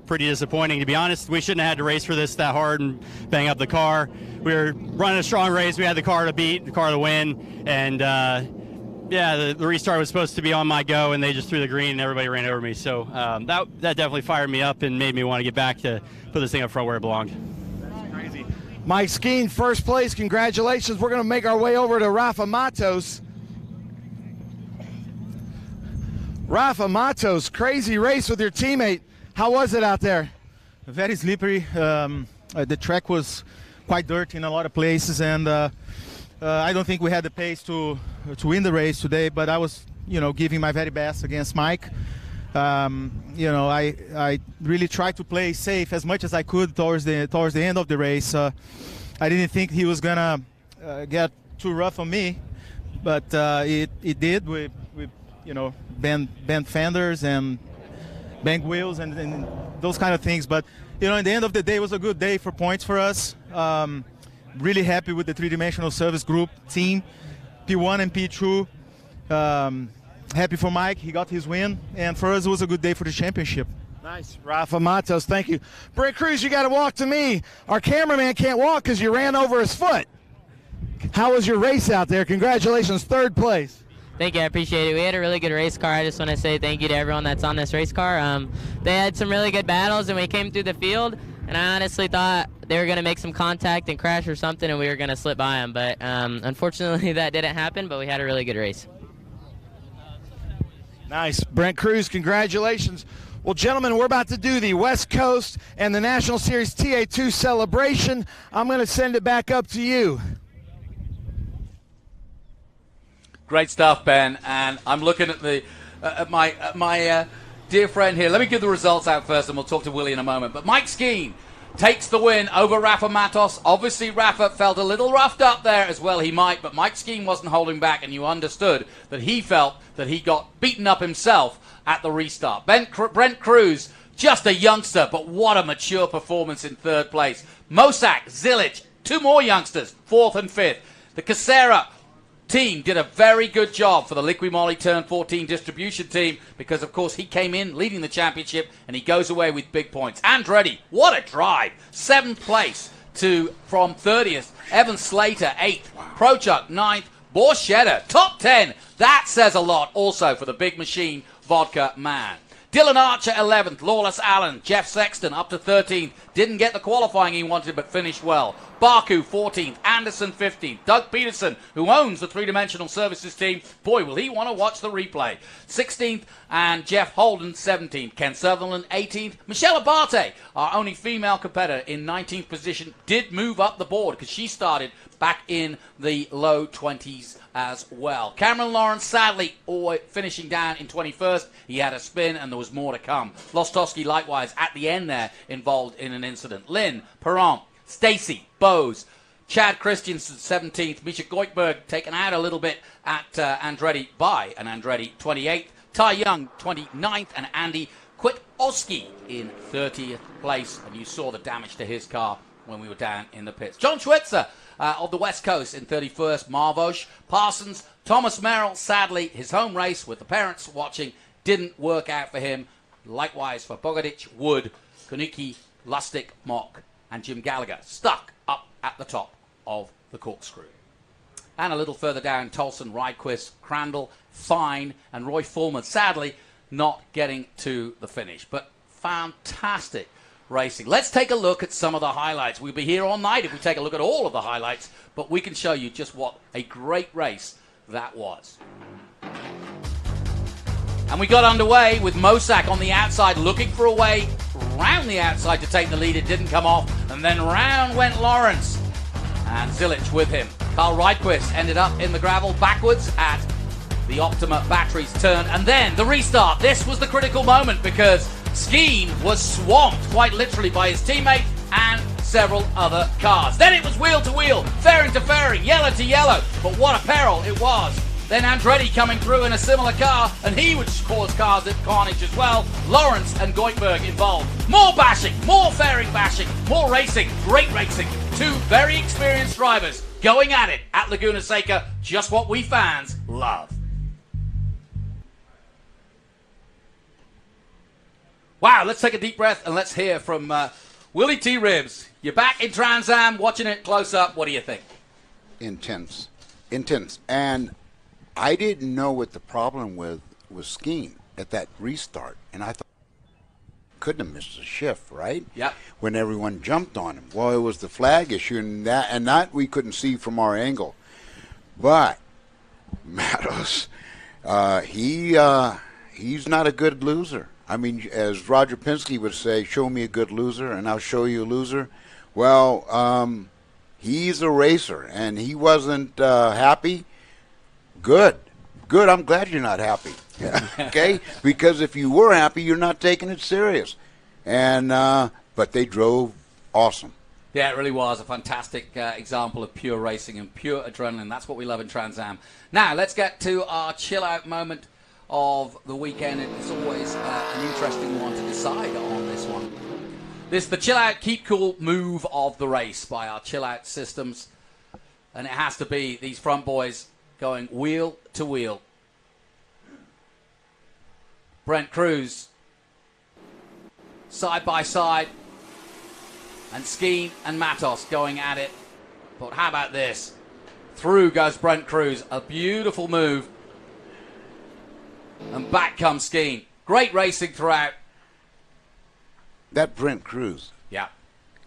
Pretty disappointing, to be honest. We shouldn't have had to race for this that hard and bang up the car. We were running a strong race. We had the car to beat, the car to win, and the restart was supposed to be on my go, and they just threw the green, and everybody ran over me. So that definitely fired me up and made me want to get back to put this thing up front where it belonged. That's crazy. Mike Skeen, first place. Congratulations. We're going to make our way over to Rafa Matos. Rafa Matos, crazy race with your teammate. How was it out there? Very slippery. The track was quite dirty in a lot of places, and I don't think we had the pace to win the race today, but I was, giving my very best against Mike. I really tried to play safe as much as I could towards the end of the race. I didn't think he was gonna get too rough on me, but it did. We bent fenders and bank wheels and those kind of things. But in the end of the day, it was a good day for points for us. Really happy with the three-dimensional service group team, P1 and P2. Happy for Mike, he got his win, and for us it was a good day for the championship. Nice, Rafa Matos, thank you. Brent Cruz, you got to walk to me. Our cameraman can't walk because you ran over his foot. How was your race out there? Congratulations, third place. Thank you, I appreciate it. We had a really good race car. I just want to say thank you to everyone that's on this race car. They had some really good battles, and we came through the field, and I honestly thought they were going to make some contact and crash or something, and we were going to slip by them. But unfortunately, that didn't happen, but we had a really good race. Nice. Brent Cruz, congratulations. Well, gentlemen, we're about to do the West Coast and the National Series TA2 celebration. I'm going to send it back up to you. Great stuff, Ben. And I'm looking at the my dear friend here. Let me give the results out first, and we'll talk to Willie in a moment. But Mike Skeen takes the win over Rafa Matos. Obviously, Rafa felt a little roughed up there as well. He might, but Mike Skeen wasn't holding back, and you understood that he felt that he got beaten up himself at the restart. Brent Cruz, just a youngster, but what a mature performance in third place. Mosak, Zilic, two more youngsters, fourth and fifth. The Casera team did a very good job for the Liqui Moly Turn 14 distribution team because, of course, he came in leading the championship and he goes away with big points. Andretti, what a drive. 7th place from 30th. Evan Slater, 8th. Prochuk, 9th. Borchetta, top 10. That says a lot also for the Big Machine Vodka man. Dylan Archer, 11th. Lawless Allen. Jeff Sexton up to 13th. Didn't get the qualifying he wanted, but finished well. Baku, 14th. Anderson, 15th. Doug Peterson, who owns the three-dimensional services team. Boy, will he want to watch the replay. 16th. And Jeff Holden, 17th. Ken Sutherland, 18th. Michelle Abate, our only female competitor, in 19th position, did move up the board because she started back in the low 20s as well. Cameron Lawrence, sadly, finishing down in 21st. He had a spin and there was more to come. Lostowski, likewise, at the end there, involved in an incident. Lynn, Perron, Stacy, Bose, Chad Christensen, 17th. Misha Goikberg taken out a little bit at Andretti by an Andretti, 28th. Ty Young, 29th. And Andy Kwiatkowski in 30th place. And you saw the damage to his car when we were down in the pits. John Schweitzer of the West Coast in 31st. Marvosh, Parsons, Thomas Merrill. Sadly, his home race with the parents watching didn't work out for him. Likewise for Bogadic, Wood, Koniki, Lustig, Mock, and Jim Gallagher stuck up at the top of the corkscrew. And a little further down, Tolson, Rydquist, Crandall, Fine, and Roy Foreman, sadly not getting to the finish. But fantastic racing. Let's take a look at some of the highlights. We'll be here all night if we take a look at all of the highlights, but we can show you just what a great race that was. And we got underway with Mosak on the outside, looking for a way round the outside to take the lead. It didn't come off, and then round went Lawrence, and Zilic with him. Carl Rydquist ended up in the gravel backwards at the Optima Batteries turn, and then the restart. This was the critical moment because Skeen was swamped quite literally by his teammate and several other cars. Then it was wheel to wheel, fairing to fairing, yellow to yellow, but what a peril it was. Then Andretti coming through in a similar car, and he would cause cars at carnage as well. Lawrence and Goikberg involved. More bashing, more fairing bashing, more racing, great racing. Two very experienced drivers going at it at Laguna Seca, just what we fans love. Wow, let's take a deep breath and let's hear from Willie T. Ribs. You're back in Trans Am, watching it close up. What do you think? Intense. And I didn't know what the problem was Skeen at that restart. And I thought, couldn't have missed a shift, right? Yep. When everyone jumped on him. Well, it was the flag issue, and that we couldn't see from our angle. But Matos, he's not a good loser. I mean, as Roger Penske would say, show me a good loser, and I'll show you a loser. Well, he's a racer, and he wasn't happy. Good. I'm glad you're not happy. Okay? Because if you were happy, you're not taking it serious. And but they drove awesome. Yeah, it really was a fantastic example of pure racing and pure adrenaline. That's what we love in Trans Am. Now, let's get to our chill-out moment of the weekend. It's always an interesting one to decide on this one. This is the chill-out, keep cool move of the race by our chill-out systems. And it has to be these front boys going wheel to wheel. Brent Cruz, side by side. And Skeen and Matos going at it. But how about this? Through goes Brent Cruz. A beautiful move. And back comes Skeen. Great racing throughout. That Brent Cruz. Yeah.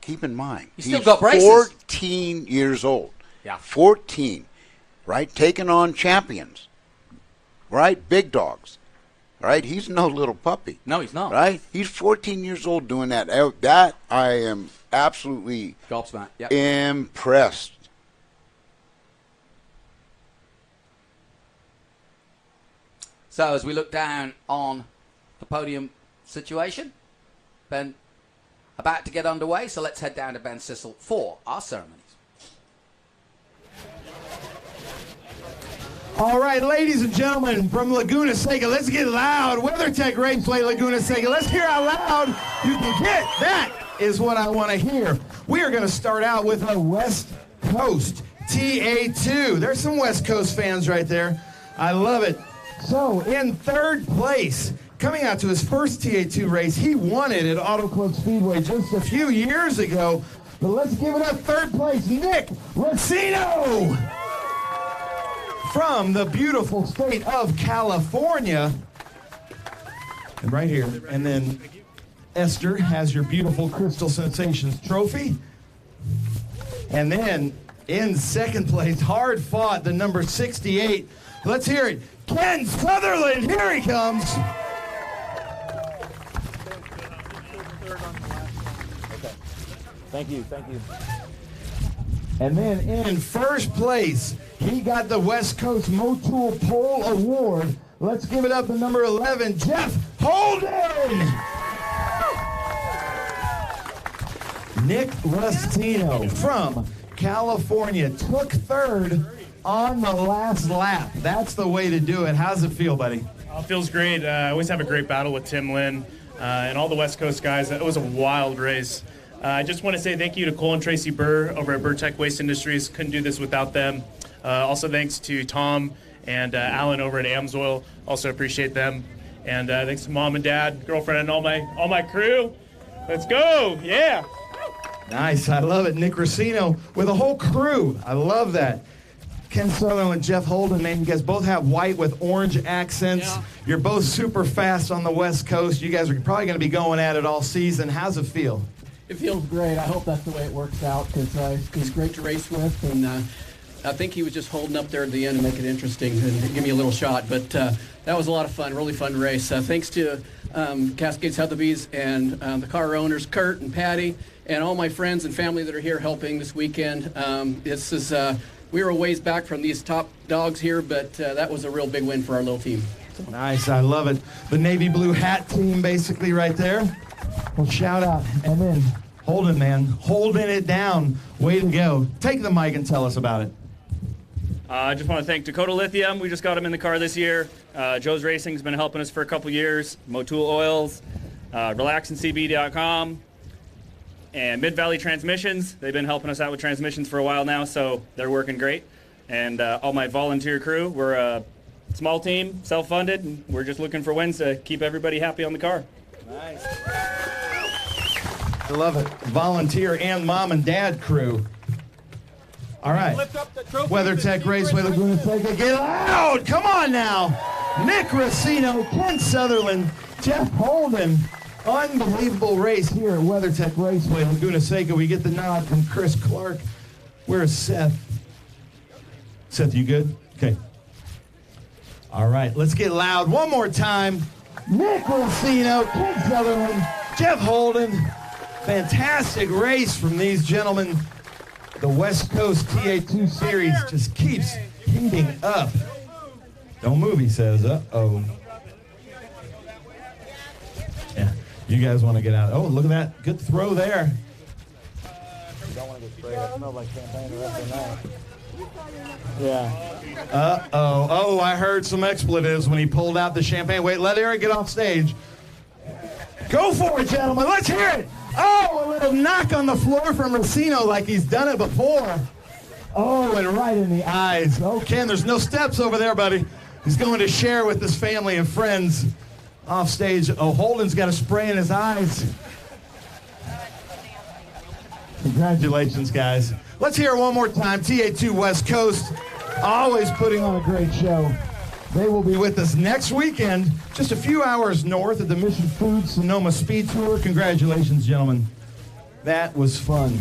Keep in mind, He's still got braces. 14 years old. Yeah. 14, right? Taking on champions, right? Big dogs, right? He's no little puppy. No, he's not. Right? He's 14 years old doing that. That I am absolutely gobsmacked. Yep. Impressed. So as we look down on the podium situation, Ben about to get underway, so let's head down to Ben Sissel for our ceremonies. All right, ladies and gentlemen, from Laguna Seca, let's get loud. WeatherTech Raceway Laguna Seca, let's hear how loud you can get. That is what I want to hear. We are going to start out with a West Coast TA2. There's some West Coast fans right there. I love it. So, in third place, coming out to his first TA2 race, he won it at Auto Club Speedway just a few years ago. But let's give it up, third place, Nick Racino! From the beautiful state of California. And right here. And then Esther has your beautiful Crystal Sensations trophy. And then in second place, hard fought, the number 68. Let's hear it. Ken Sutherland, here he comes. Thank you, thank you. And then in first place, he got the West Coast Motul Pole Award. Let's give it up to number 11, Jeff Holden. Nick Rustino from California took third on the last lap. That's the way to do it. How's it feel, buddy? It feels great. I always have a great battle with Tim Lynn and all the West Coast guys. It was a wild race. I just want to say thank you to Cole and Tracy Burr over at WeatherTech Waste Industries. Couldn't do this without them. Also thanks to Tom and Alan over at Amsoil. Also appreciate them. And thanks to Mom and Dad, girlfriend, and all my crew. Let's go! Yeah! Nice, I love it. Nick Racino with a whole crew. I love that. Ken Sutherland and Jeff Holden, man, you guys both have white with orange accents. Yeah. You're both super fast on the West Coast. You guys are probably going to be going at it all season. How's it feel? It feels great. I hope that's the way it works out because he's great to race with, and I think he was just holding up there at the end to make it interesting and give me a little shot. But that was a lot of fun, really fun race. Thanks to Cascade Sotheby's and the car owners, Kurt and Patty, and all my friends and family that are here helping this weekend. This is we were a ways back from these top dogs here, but that was a real big win for our little team. So. Nice, I love it. The navy blue hat team basically right there. Well, shout out. And then Holden, man, holding it down. Way to go. Take the mic and tell us about it. I just want to thank Dakota Lithium. We just got him in the car this year. Joe's Racing's been helping us for a couple years. Motul Oils, RelaxandCB.com, and Mid-Valley Transmissions. They've been helping us out with transmissions for a while now, so they're working great. And all my volunteer crew. We're a small team, self-funded, and we're just looking for wins to keep everybody happy on the car. Nice. I love it. Volunteer and mom and dad crew. All right. WeatherTech Raceway Laguna Seca. Get loud. Come on now. Nick Racino, Ken Sutherland, Jeff Holden. Unbelievable race here at WeatherTech Raceway Laguna Seca. We get the nod from Chris Clark. Where's Seth? Seth, you good? Okay. All right. Let's get loud one more time. Nick Racino, Ken Sutherland, Jeff Holden. Fantastic race from these gentlemen. The West Coast TA2 series just keeps heating up. Don't move, he says. Uh-oh. Yeah, you guys want to get out. Oh, look at that. Good throw there. Don't want to get sprayed. I smell like champagne the rest of the night. Yeah. Uh-oh. Oh, I heard some expletives when he pulled out the champagne. Wait, let Eric get off stage. Go for it, gentlemen. Let's hear it. Oh, a little knock on the floor from Racino like he's done it before. Oh, and right in the eyes. Oh, Ken, there's no steps over there, buddy. He's going to share with his family and friends off stage. Oh, Holden's got a spray in his eyes. Congratulations, guys. Let's hear it one more time. TA2 West Coast, always putting on a great show. They will be with us next weekend, just a few hours north at the Mission Foods Sonoma SpeedTour. Congratulations, gentlemen. That was fun.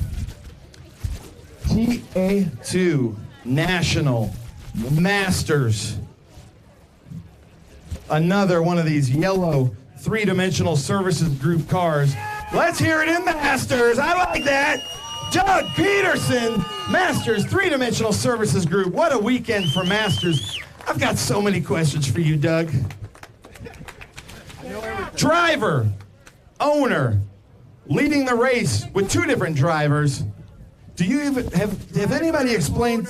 TA2 National Masters. Another one of these yellow three-dimensional services group cars. Let's hear it in Masters. I like that. Doug Peterson, Masters three-dimensional services group. What a weekend for Masters. I've got so many questions for you, Doug. Driver, owner, leading the race with two different drivers. Do you even have anybody explained?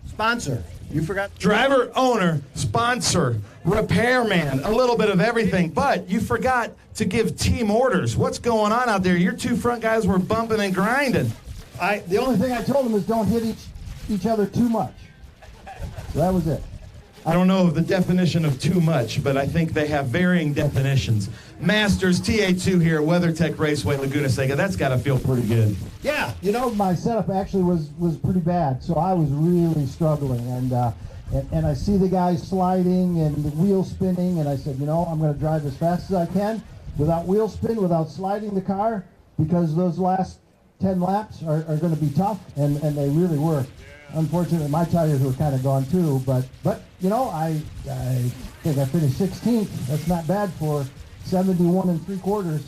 Sponsor. You forgot. Driver, owner, sponsor, repairman, a little bit of everything. But you forgot to give team orders. What's going on out there? Your two front guys were bumping and grinding. The only thing I told them is don't hit each other too much. So that was it. I don't know of the definition of too much, but I think they have varying definitions. Masters TA2 here at WeatherTech Raceway Laguna Seca. That's got to feel pretty good. Yeah, you know, my setup actually was pretty bad, so I was really struggling. And I see the guys sliding and the wheel spinning, and I said, you know, I'm going to drive as fast as I can without wheel spin, without sliding the car, because those last 10 laps are going to be tough, and they really were. Unfortunately, my tires were kind of gone too, but you know, I think I finished 16th. That's not bad for 71 3/4.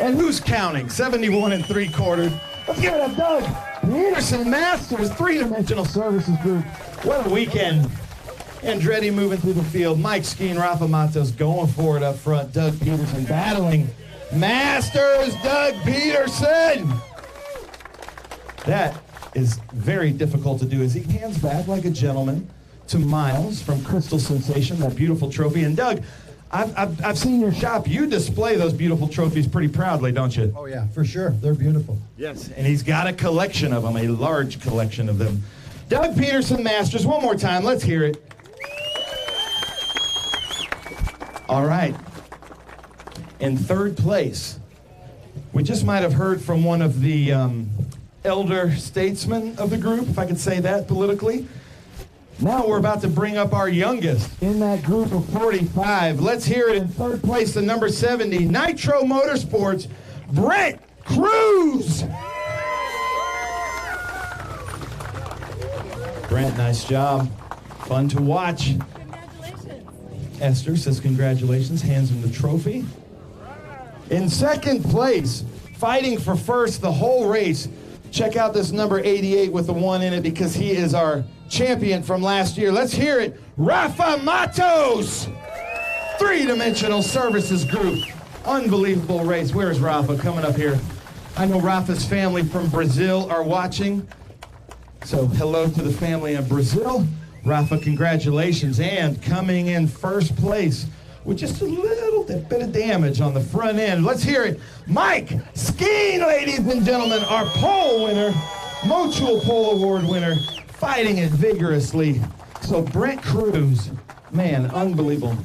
And who's counting? 71 3/4. Let's give it up, Doug Peterson, Masters three-dimensional services group. What a weekend. Andretti moving through the field. Mike Skeen, Rafa Matos going for it up front. Doug Peterson battling. Masters, Doug Peterson. That is very difficult to do as he hands back like a gentleman to Miles from Crystal Sensation, that beautiful trophy. And Doug, I've seen your shop. You display those beautiful trophies pretty proudly, don't you? Oh yeah, for sure. They're beautiful. Yes, and he's got a collection of them, a large collection of them. Doug Peterson, Masters, one more time. Let's hear it. All right. In third place, we just might have heard from one of the elder statesmen of the group, if I could say that politically. Now we're about to bring up our youngest in that group of 45. Let's hear it in third place, the number 70, Nitro Motorsports, Brent Cruz. Brent, nice job. Fun to watch. Esther says congratulations, hands him the trophy. In second place, fighting for first the whole race, check out this number 88 with the 1 in it because he is our champion from last year. Let's hear it. Rafa Matos, three-dimensional services group. Unbelievable race. Where's Rafa? Coming up here. I know Rafa's family from Brazil are watching. So hello to the family in Brazil. Rafa, congratulations. And coming in first place with just a little bit of damage on the front end. Let's hear it. Mike Skeen, ladies and gentlemen, our pole winner, Motul Pole Award winner, fighting it vigorously. So Brent Cruz, man, unbelievable.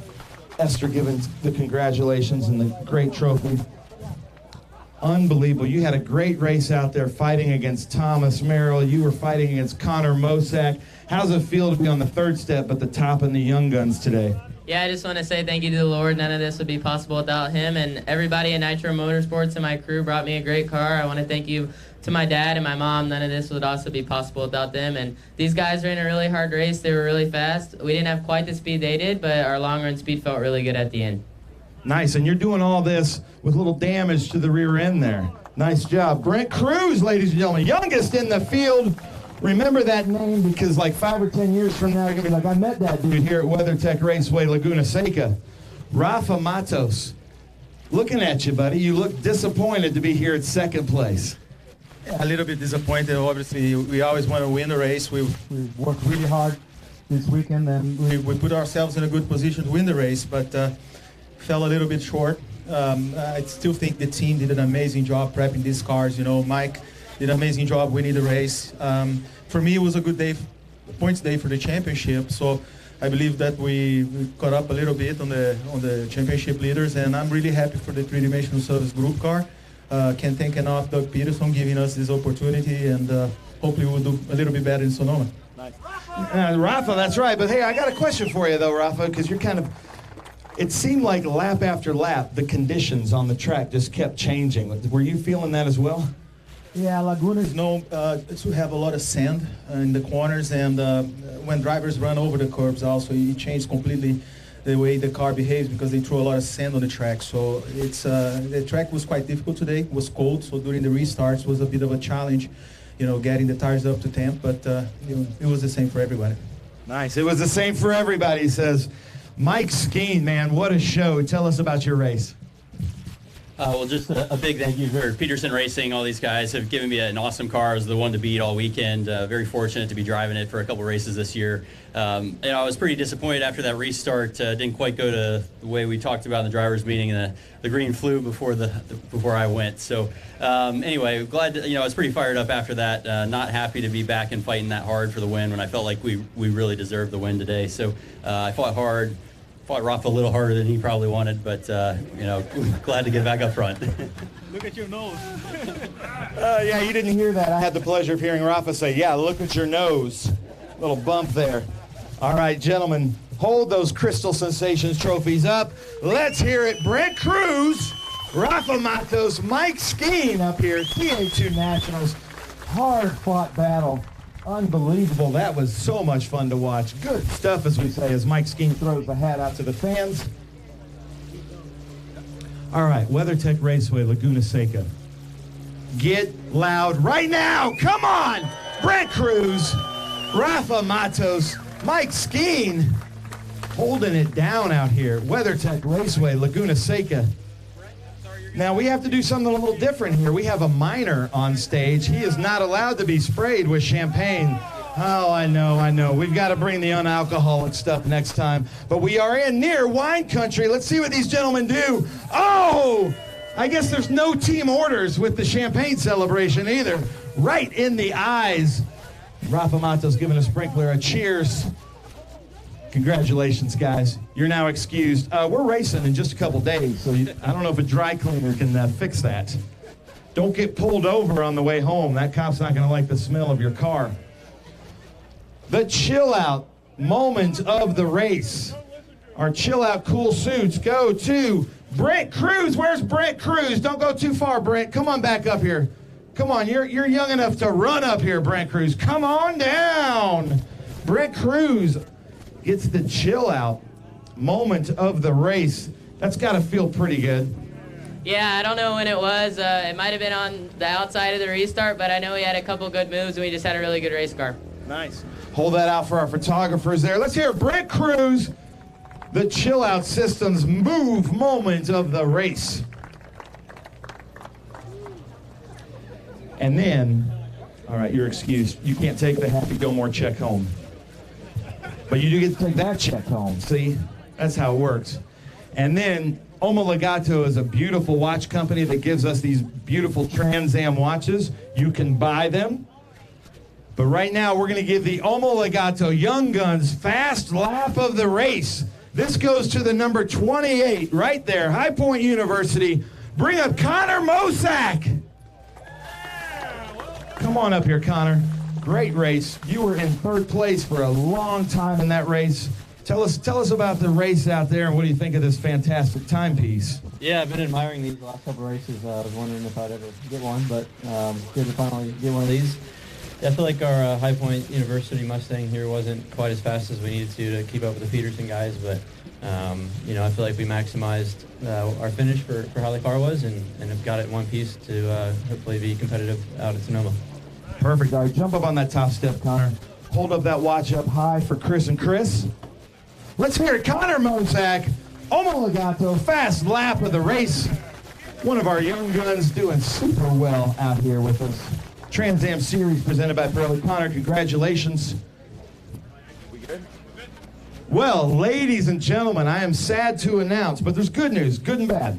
Esther giving the congratulations and the great trophy. Unbelievable. You had a great race out there fighting against Thomas Merrill. You were fighting against Connor Mosack. How's it feel to be on the third step at the top in the Young Guns today? Yeah, I just want to say thank you to the Lord. None of this would be possible without him. And everybody at Nitro Motorsports and my crew brought me a great car. I want to thank you to my dad and my mom. None of this would also be possible without them. And these guys ran a really hard race. They were really fast. We didn't have quite the speed they did, but our long-run speed felt really good at the end. Nice, and you're doing all this with little damage to the rear end there. Nice job. Brent Cruz, ladies and gentlemen, youngest in the field. Remember that name because like 5 or 10 years from now, you're going to be like, I met that dude here at WeatherTech Raceway Laguna Seca. Rafa Matos, looking at you, buddy. You look disappointed to be here at second place. A little bit disappointed. Obviously, we always want to win the race. We worked really hard this weekend, and we put ourselves in a good position to win the race, but fell a little bit short. I still think the team did an amazing job prepping these cars. You know, Mike did an amazing job winning the race. For me, it was a good day, points day for the championship. So I believe that we caught up a little bit on the championship leaders, and I'm really happy for the three-dimensional service group car. Can't thank enough Doug Peterson giving us this opportunity, and hopefully we'll do a little bit better in Sonoma. Nice. Rafa, that's right. But hey, I got a question for you though, Rafa, because you're kind of. It seemed like lap after lap, the conditions on the track just kept changing. Were you feeling that as well? Yeah, Laguna is known to have a lot of sand in the corners, and when drivers run over the curbs also, it changed completely the way the car behaves because they throw a lot of sand on the track. So it's the track was quite difficult today. It was cold, so during the restarts was a bit of a challenge, you know, getting the tires up to temp, but you know, it was the same for everybody. Nice. It was the same for everybody, he says. Mike Skeen, man, what a show. Tell us about your race. Well, just a big thank you for Peterson Racing. All these guys have given me an awesome car. I was the one to beat all weekend. Very fortunate to be driving it for a couple races this year. You know, I was pretty disappointed after that restart. Didn't quite go to the way we talked about in the drivers' meeting. The green flew before I went. So anyway, glad to, you know, I was pretty fired up after that. Not happy to be back and fighting that hard for the win when I felt like we really deserved the win today. So I fought hard. Fought Rafa a little harder than he probably wanted, but you know, glad to get back up front. Look at your nose. Yeah, you didn't hear that. I had the pleasure of hearing Rafa say, yeah, look at your nose. Little bump there. All right, gentlemen, hold those Crystal Sensations trophies up. Let's hear it. Brent Cruz, Rafa Matos, Mike Skeen up here, TA2 Nationals. Hard-fought battle. Unbelievable. That was so much fun to watch. Good stuff, as we say, as Mike Skeen throws the hat out to the fans. All right, WeatherTech Raceway Laguna Seca. Get loud right now. Come on. Brent Cruz, Rafa Matos, Mike Skeen holding it down out here. WeatherTech Raceway Laguna Seca. Now, we have to do something a little different here. We have a minor on stage. He is not allowed to be sprayed with champagne. Oh, I know. We've got to bring the unalcoholic stuff next time. But we are in near wine country. Let's see what these gentlemen do. Oh! I guess there's no team orders with the champagne celebration either. Right in the eyes. Rafa Matos giving a sprinkler a cheers. Congratulations, guys. You're now excused. We're racing in just a couple days, so I don't know if a dry cleaner can fix that. Don't get pulled over on the way home. That cop's not going to like the smell of your car. The chill-out moment of the race. Our chill-out cool suits go to Brent Cruz. Where's Brent Cruz? Don't go too far, Brent. Come on back up here. Come on, you're young enough to run up here, Brent Cruz. Come on down. Brent Cruz gets the chill-out moment of the race. That's got to feel pretty good. Yeah, I don't know when it was. It might have been on the outside of the restart, but I know he had a couple good moves, and we just had a really good race car. Nice. Hold that out for our photographers there. Let's hear Brent Cruz, the chill-out systems move moment of the race. And then, all right, you're excused. You can't take the Happy Gilmore check home. But you do get to take that check home. See? That's how it works. And then Omologato is a beautiful watch company that gives us these beautiful Trans Am watches. You can buy them. But right now, we're going to give the Omologato Young Guns fast lap of the race. This goes to the number 28 right there, High Point University. Bring up Connor Mosak. Come on up here, Connor. Great race. You were in third place for a long time in that race. Tell us about the race out there, and what do you think of this fantastic timepiece? Yeah, I've been admiring these last couple races. I was wondering if I'd ever get one, but good to finally get one of these. Yeah, I feel like our High Point University Mustang here wasn't quite as fast as we needed to keep up with the Peterson guys, but you know, I feel like we maximized our finish for how the car was, and have got it in one piece to hopefully be competitive out at Sonoma. Perfect. All right, jump up on that top step, Connor. Hold up that watch up high for Chris and Chris. Let's hear it. Connor Mosak, Omologato, fast lap of the race. One of our young guns doing super well out here with us. Trans Am Series presented by Pirelli. Connor, congratulations. We good? Well, ladies and gentlemen, I am sad to announce, but there's good news, good and bad.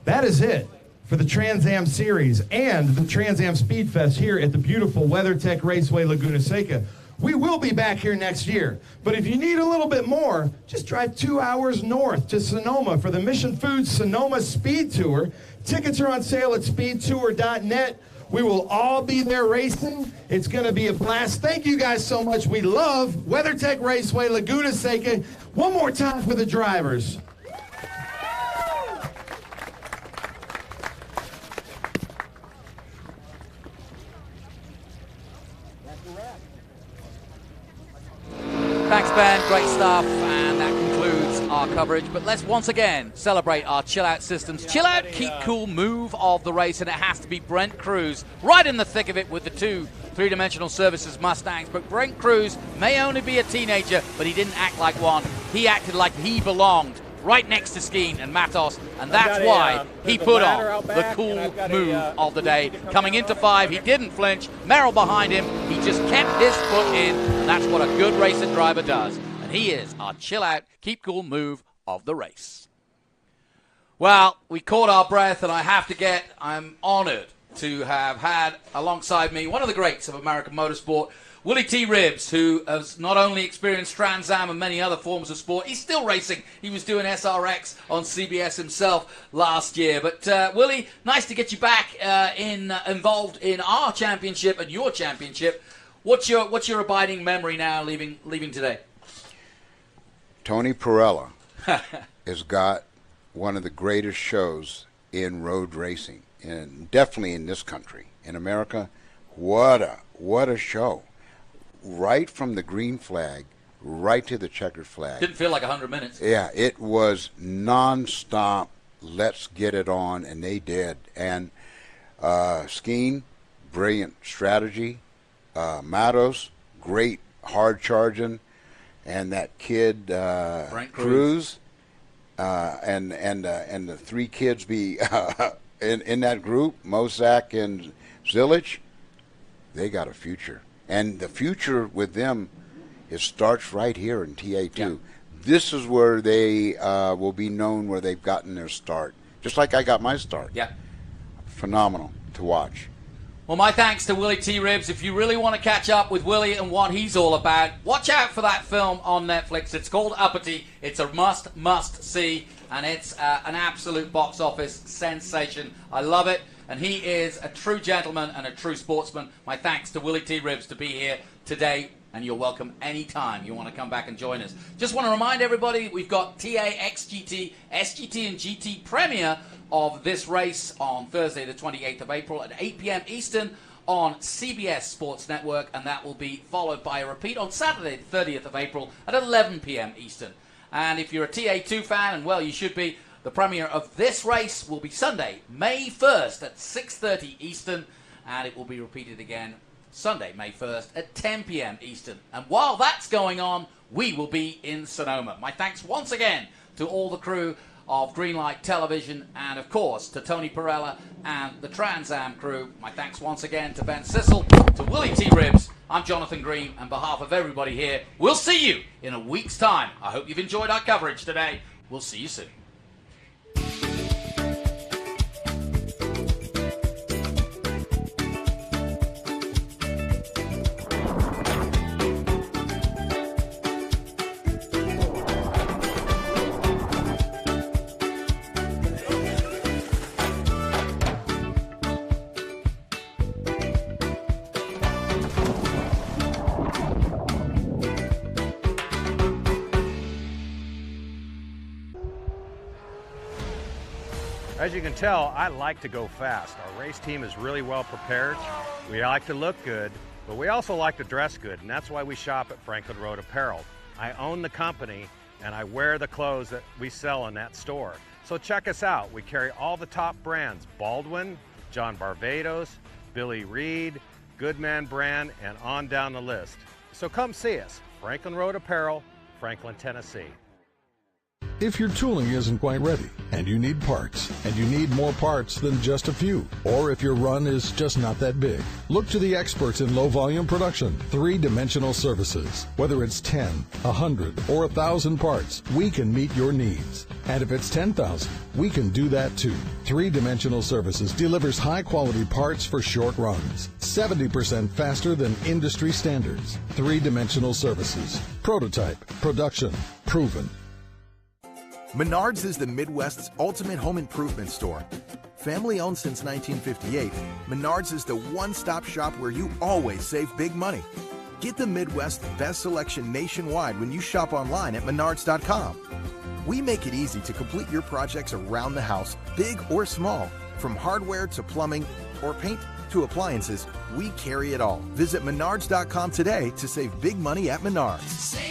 That is it for the Trans Am Series and the Trans Am SpeedFest here at the beautiful WeatherTech Raceway Laguna Seca. We will be back here next year, but if you need a little bit more, just drive 2 hours north to Sonoma for the Mission Foods Sonoma SpeedTour. Tickets are on sale at speedtour.net. We will all be there racing. It's going to be a blast. Thank you guys so much. We love WeatherTech Raceway Laguna Seca. One more time for the drivers. Thanks, Ben. Great stuff. And that concludes our coverage. But let's once again celebrate our Chill Out Systems Chill Out, Keep Cool move of the race. And it has to be Brent Cruz right in the thick of it with the two three-dimensional services Mustangs. But Brent Cruz may only be a teenager, but he didn't act like one. He acted like he belonged right next to Skeen and Matos, and that's why he put on the cool move of the day. Coming into 5, he didn't flinch. Merrill behind him, he just kept his foot in, and that's what a good racing driver does. And he is our chill out, keep cool move of the race. Well, we caught our breath, and I'm honored to have had alongside me one of the greats of American motorsport, Willie T. Ribbs, who has not only experienced Trans Am and many other forms of sport, he's still racing. He was doing SRX on CBS himself last year. But Willie, nice to get you back involved in our championship and your championship. What's your abiding memory now leaving today? Tony Pirelli has got one of the greatest shows in road racing, and definitely in this country, in America. What a show! Right from the green flag, right to the checkered flag. Didn't feel like 100 minutes. Yeah, it was non-stop. Let's get it on, and they did. And Skeen, brilliant strategy. Matos, great hard charging, and that kid Cruz, and the three kids be in that group, Mosak and Zilich. They got a future. And the future with them starts right here in TA2. Yeah. This is where they will be known where they've gotten their start. Just like I got my start. Yeah. Phenomenal to watch. Well, my thanks to Willie T. Ribbs. If you really want to catch up with Willie and what he's all about, watch out for that film on Netflix. It's called Uppity. It's a must see, and it's an absolute box office sensation. I love it. And he is a true gentleman and a true sportsman. My thanks to Willie T. Ribbs to be here today, and you're welcome anytime you want to come back and join us. Just want to remind everybody, we've got TA, XGT, SGT, and GT premiere of this race on Thursday, the 28th of April at 8 p.m. Eastern on CBS Sports Network, and that will be followed by a repeat on Saturday, the 30th of April at 11 p.m. Eastern. And if you're a TA2 fan, and well, you should be, the premiere of this race will be Sunday, May 1st at 6:30 Eastern, and it will be repeated again Sunday, May 1st at 10 p.m. Eastern. And while that's going on, we will be in Sonoma. My thanks once again to all the crew of Greenlight Television, and of course to Tony Pirelli and the Trans Am crew. My thanks once again to Ben Sissel, to Willie T. Ribbs. I'm Jonathan Green, on behalf of everybody here. We'll see you in a week's time. I hope you've enjoyed our coverage today. We'll see you soon. As you can tell, I like to go fast. Our race team is really well prepared. We like to look good, but we also like to dress good, and that's why we shop at Franklin Road Apparel. I own the company, and I wear the clothes that we sell in that store. So check us out. We carry all the top brands: Baldwin, John Barbados, Billy Reed, Goodman Brand, and on down the list. So come see us. Franklin Road Apparel, Franklin, Tennessee. If your tooling isn't quite ready, and you need parts, and you need more parts than just a few, or if your run is just not that big, look to the experts in low-volume production, 3-Dimensional Services. Whether it's 10, 100, or 1,000 parts, we can meet your needs. And if it's 10,000, we can do that too. 3-Dimensional Services delivers high-quality parts for short runs, 70% faster than industry standards. 3-Dimensional Services. Prototype, production, proven. Menards is the Midwest's ultimate home improvement store. Family owned since 1958, Menards is the one-stop shop where you always save big money. Get the Midwest's best selection nationwide when you shop online at menards.com. We make it easy to complete your projects around the house, big or small. From hardware to plumbing or paint to appliances, we carry it all. Visit menards.com today to save big money at Menards.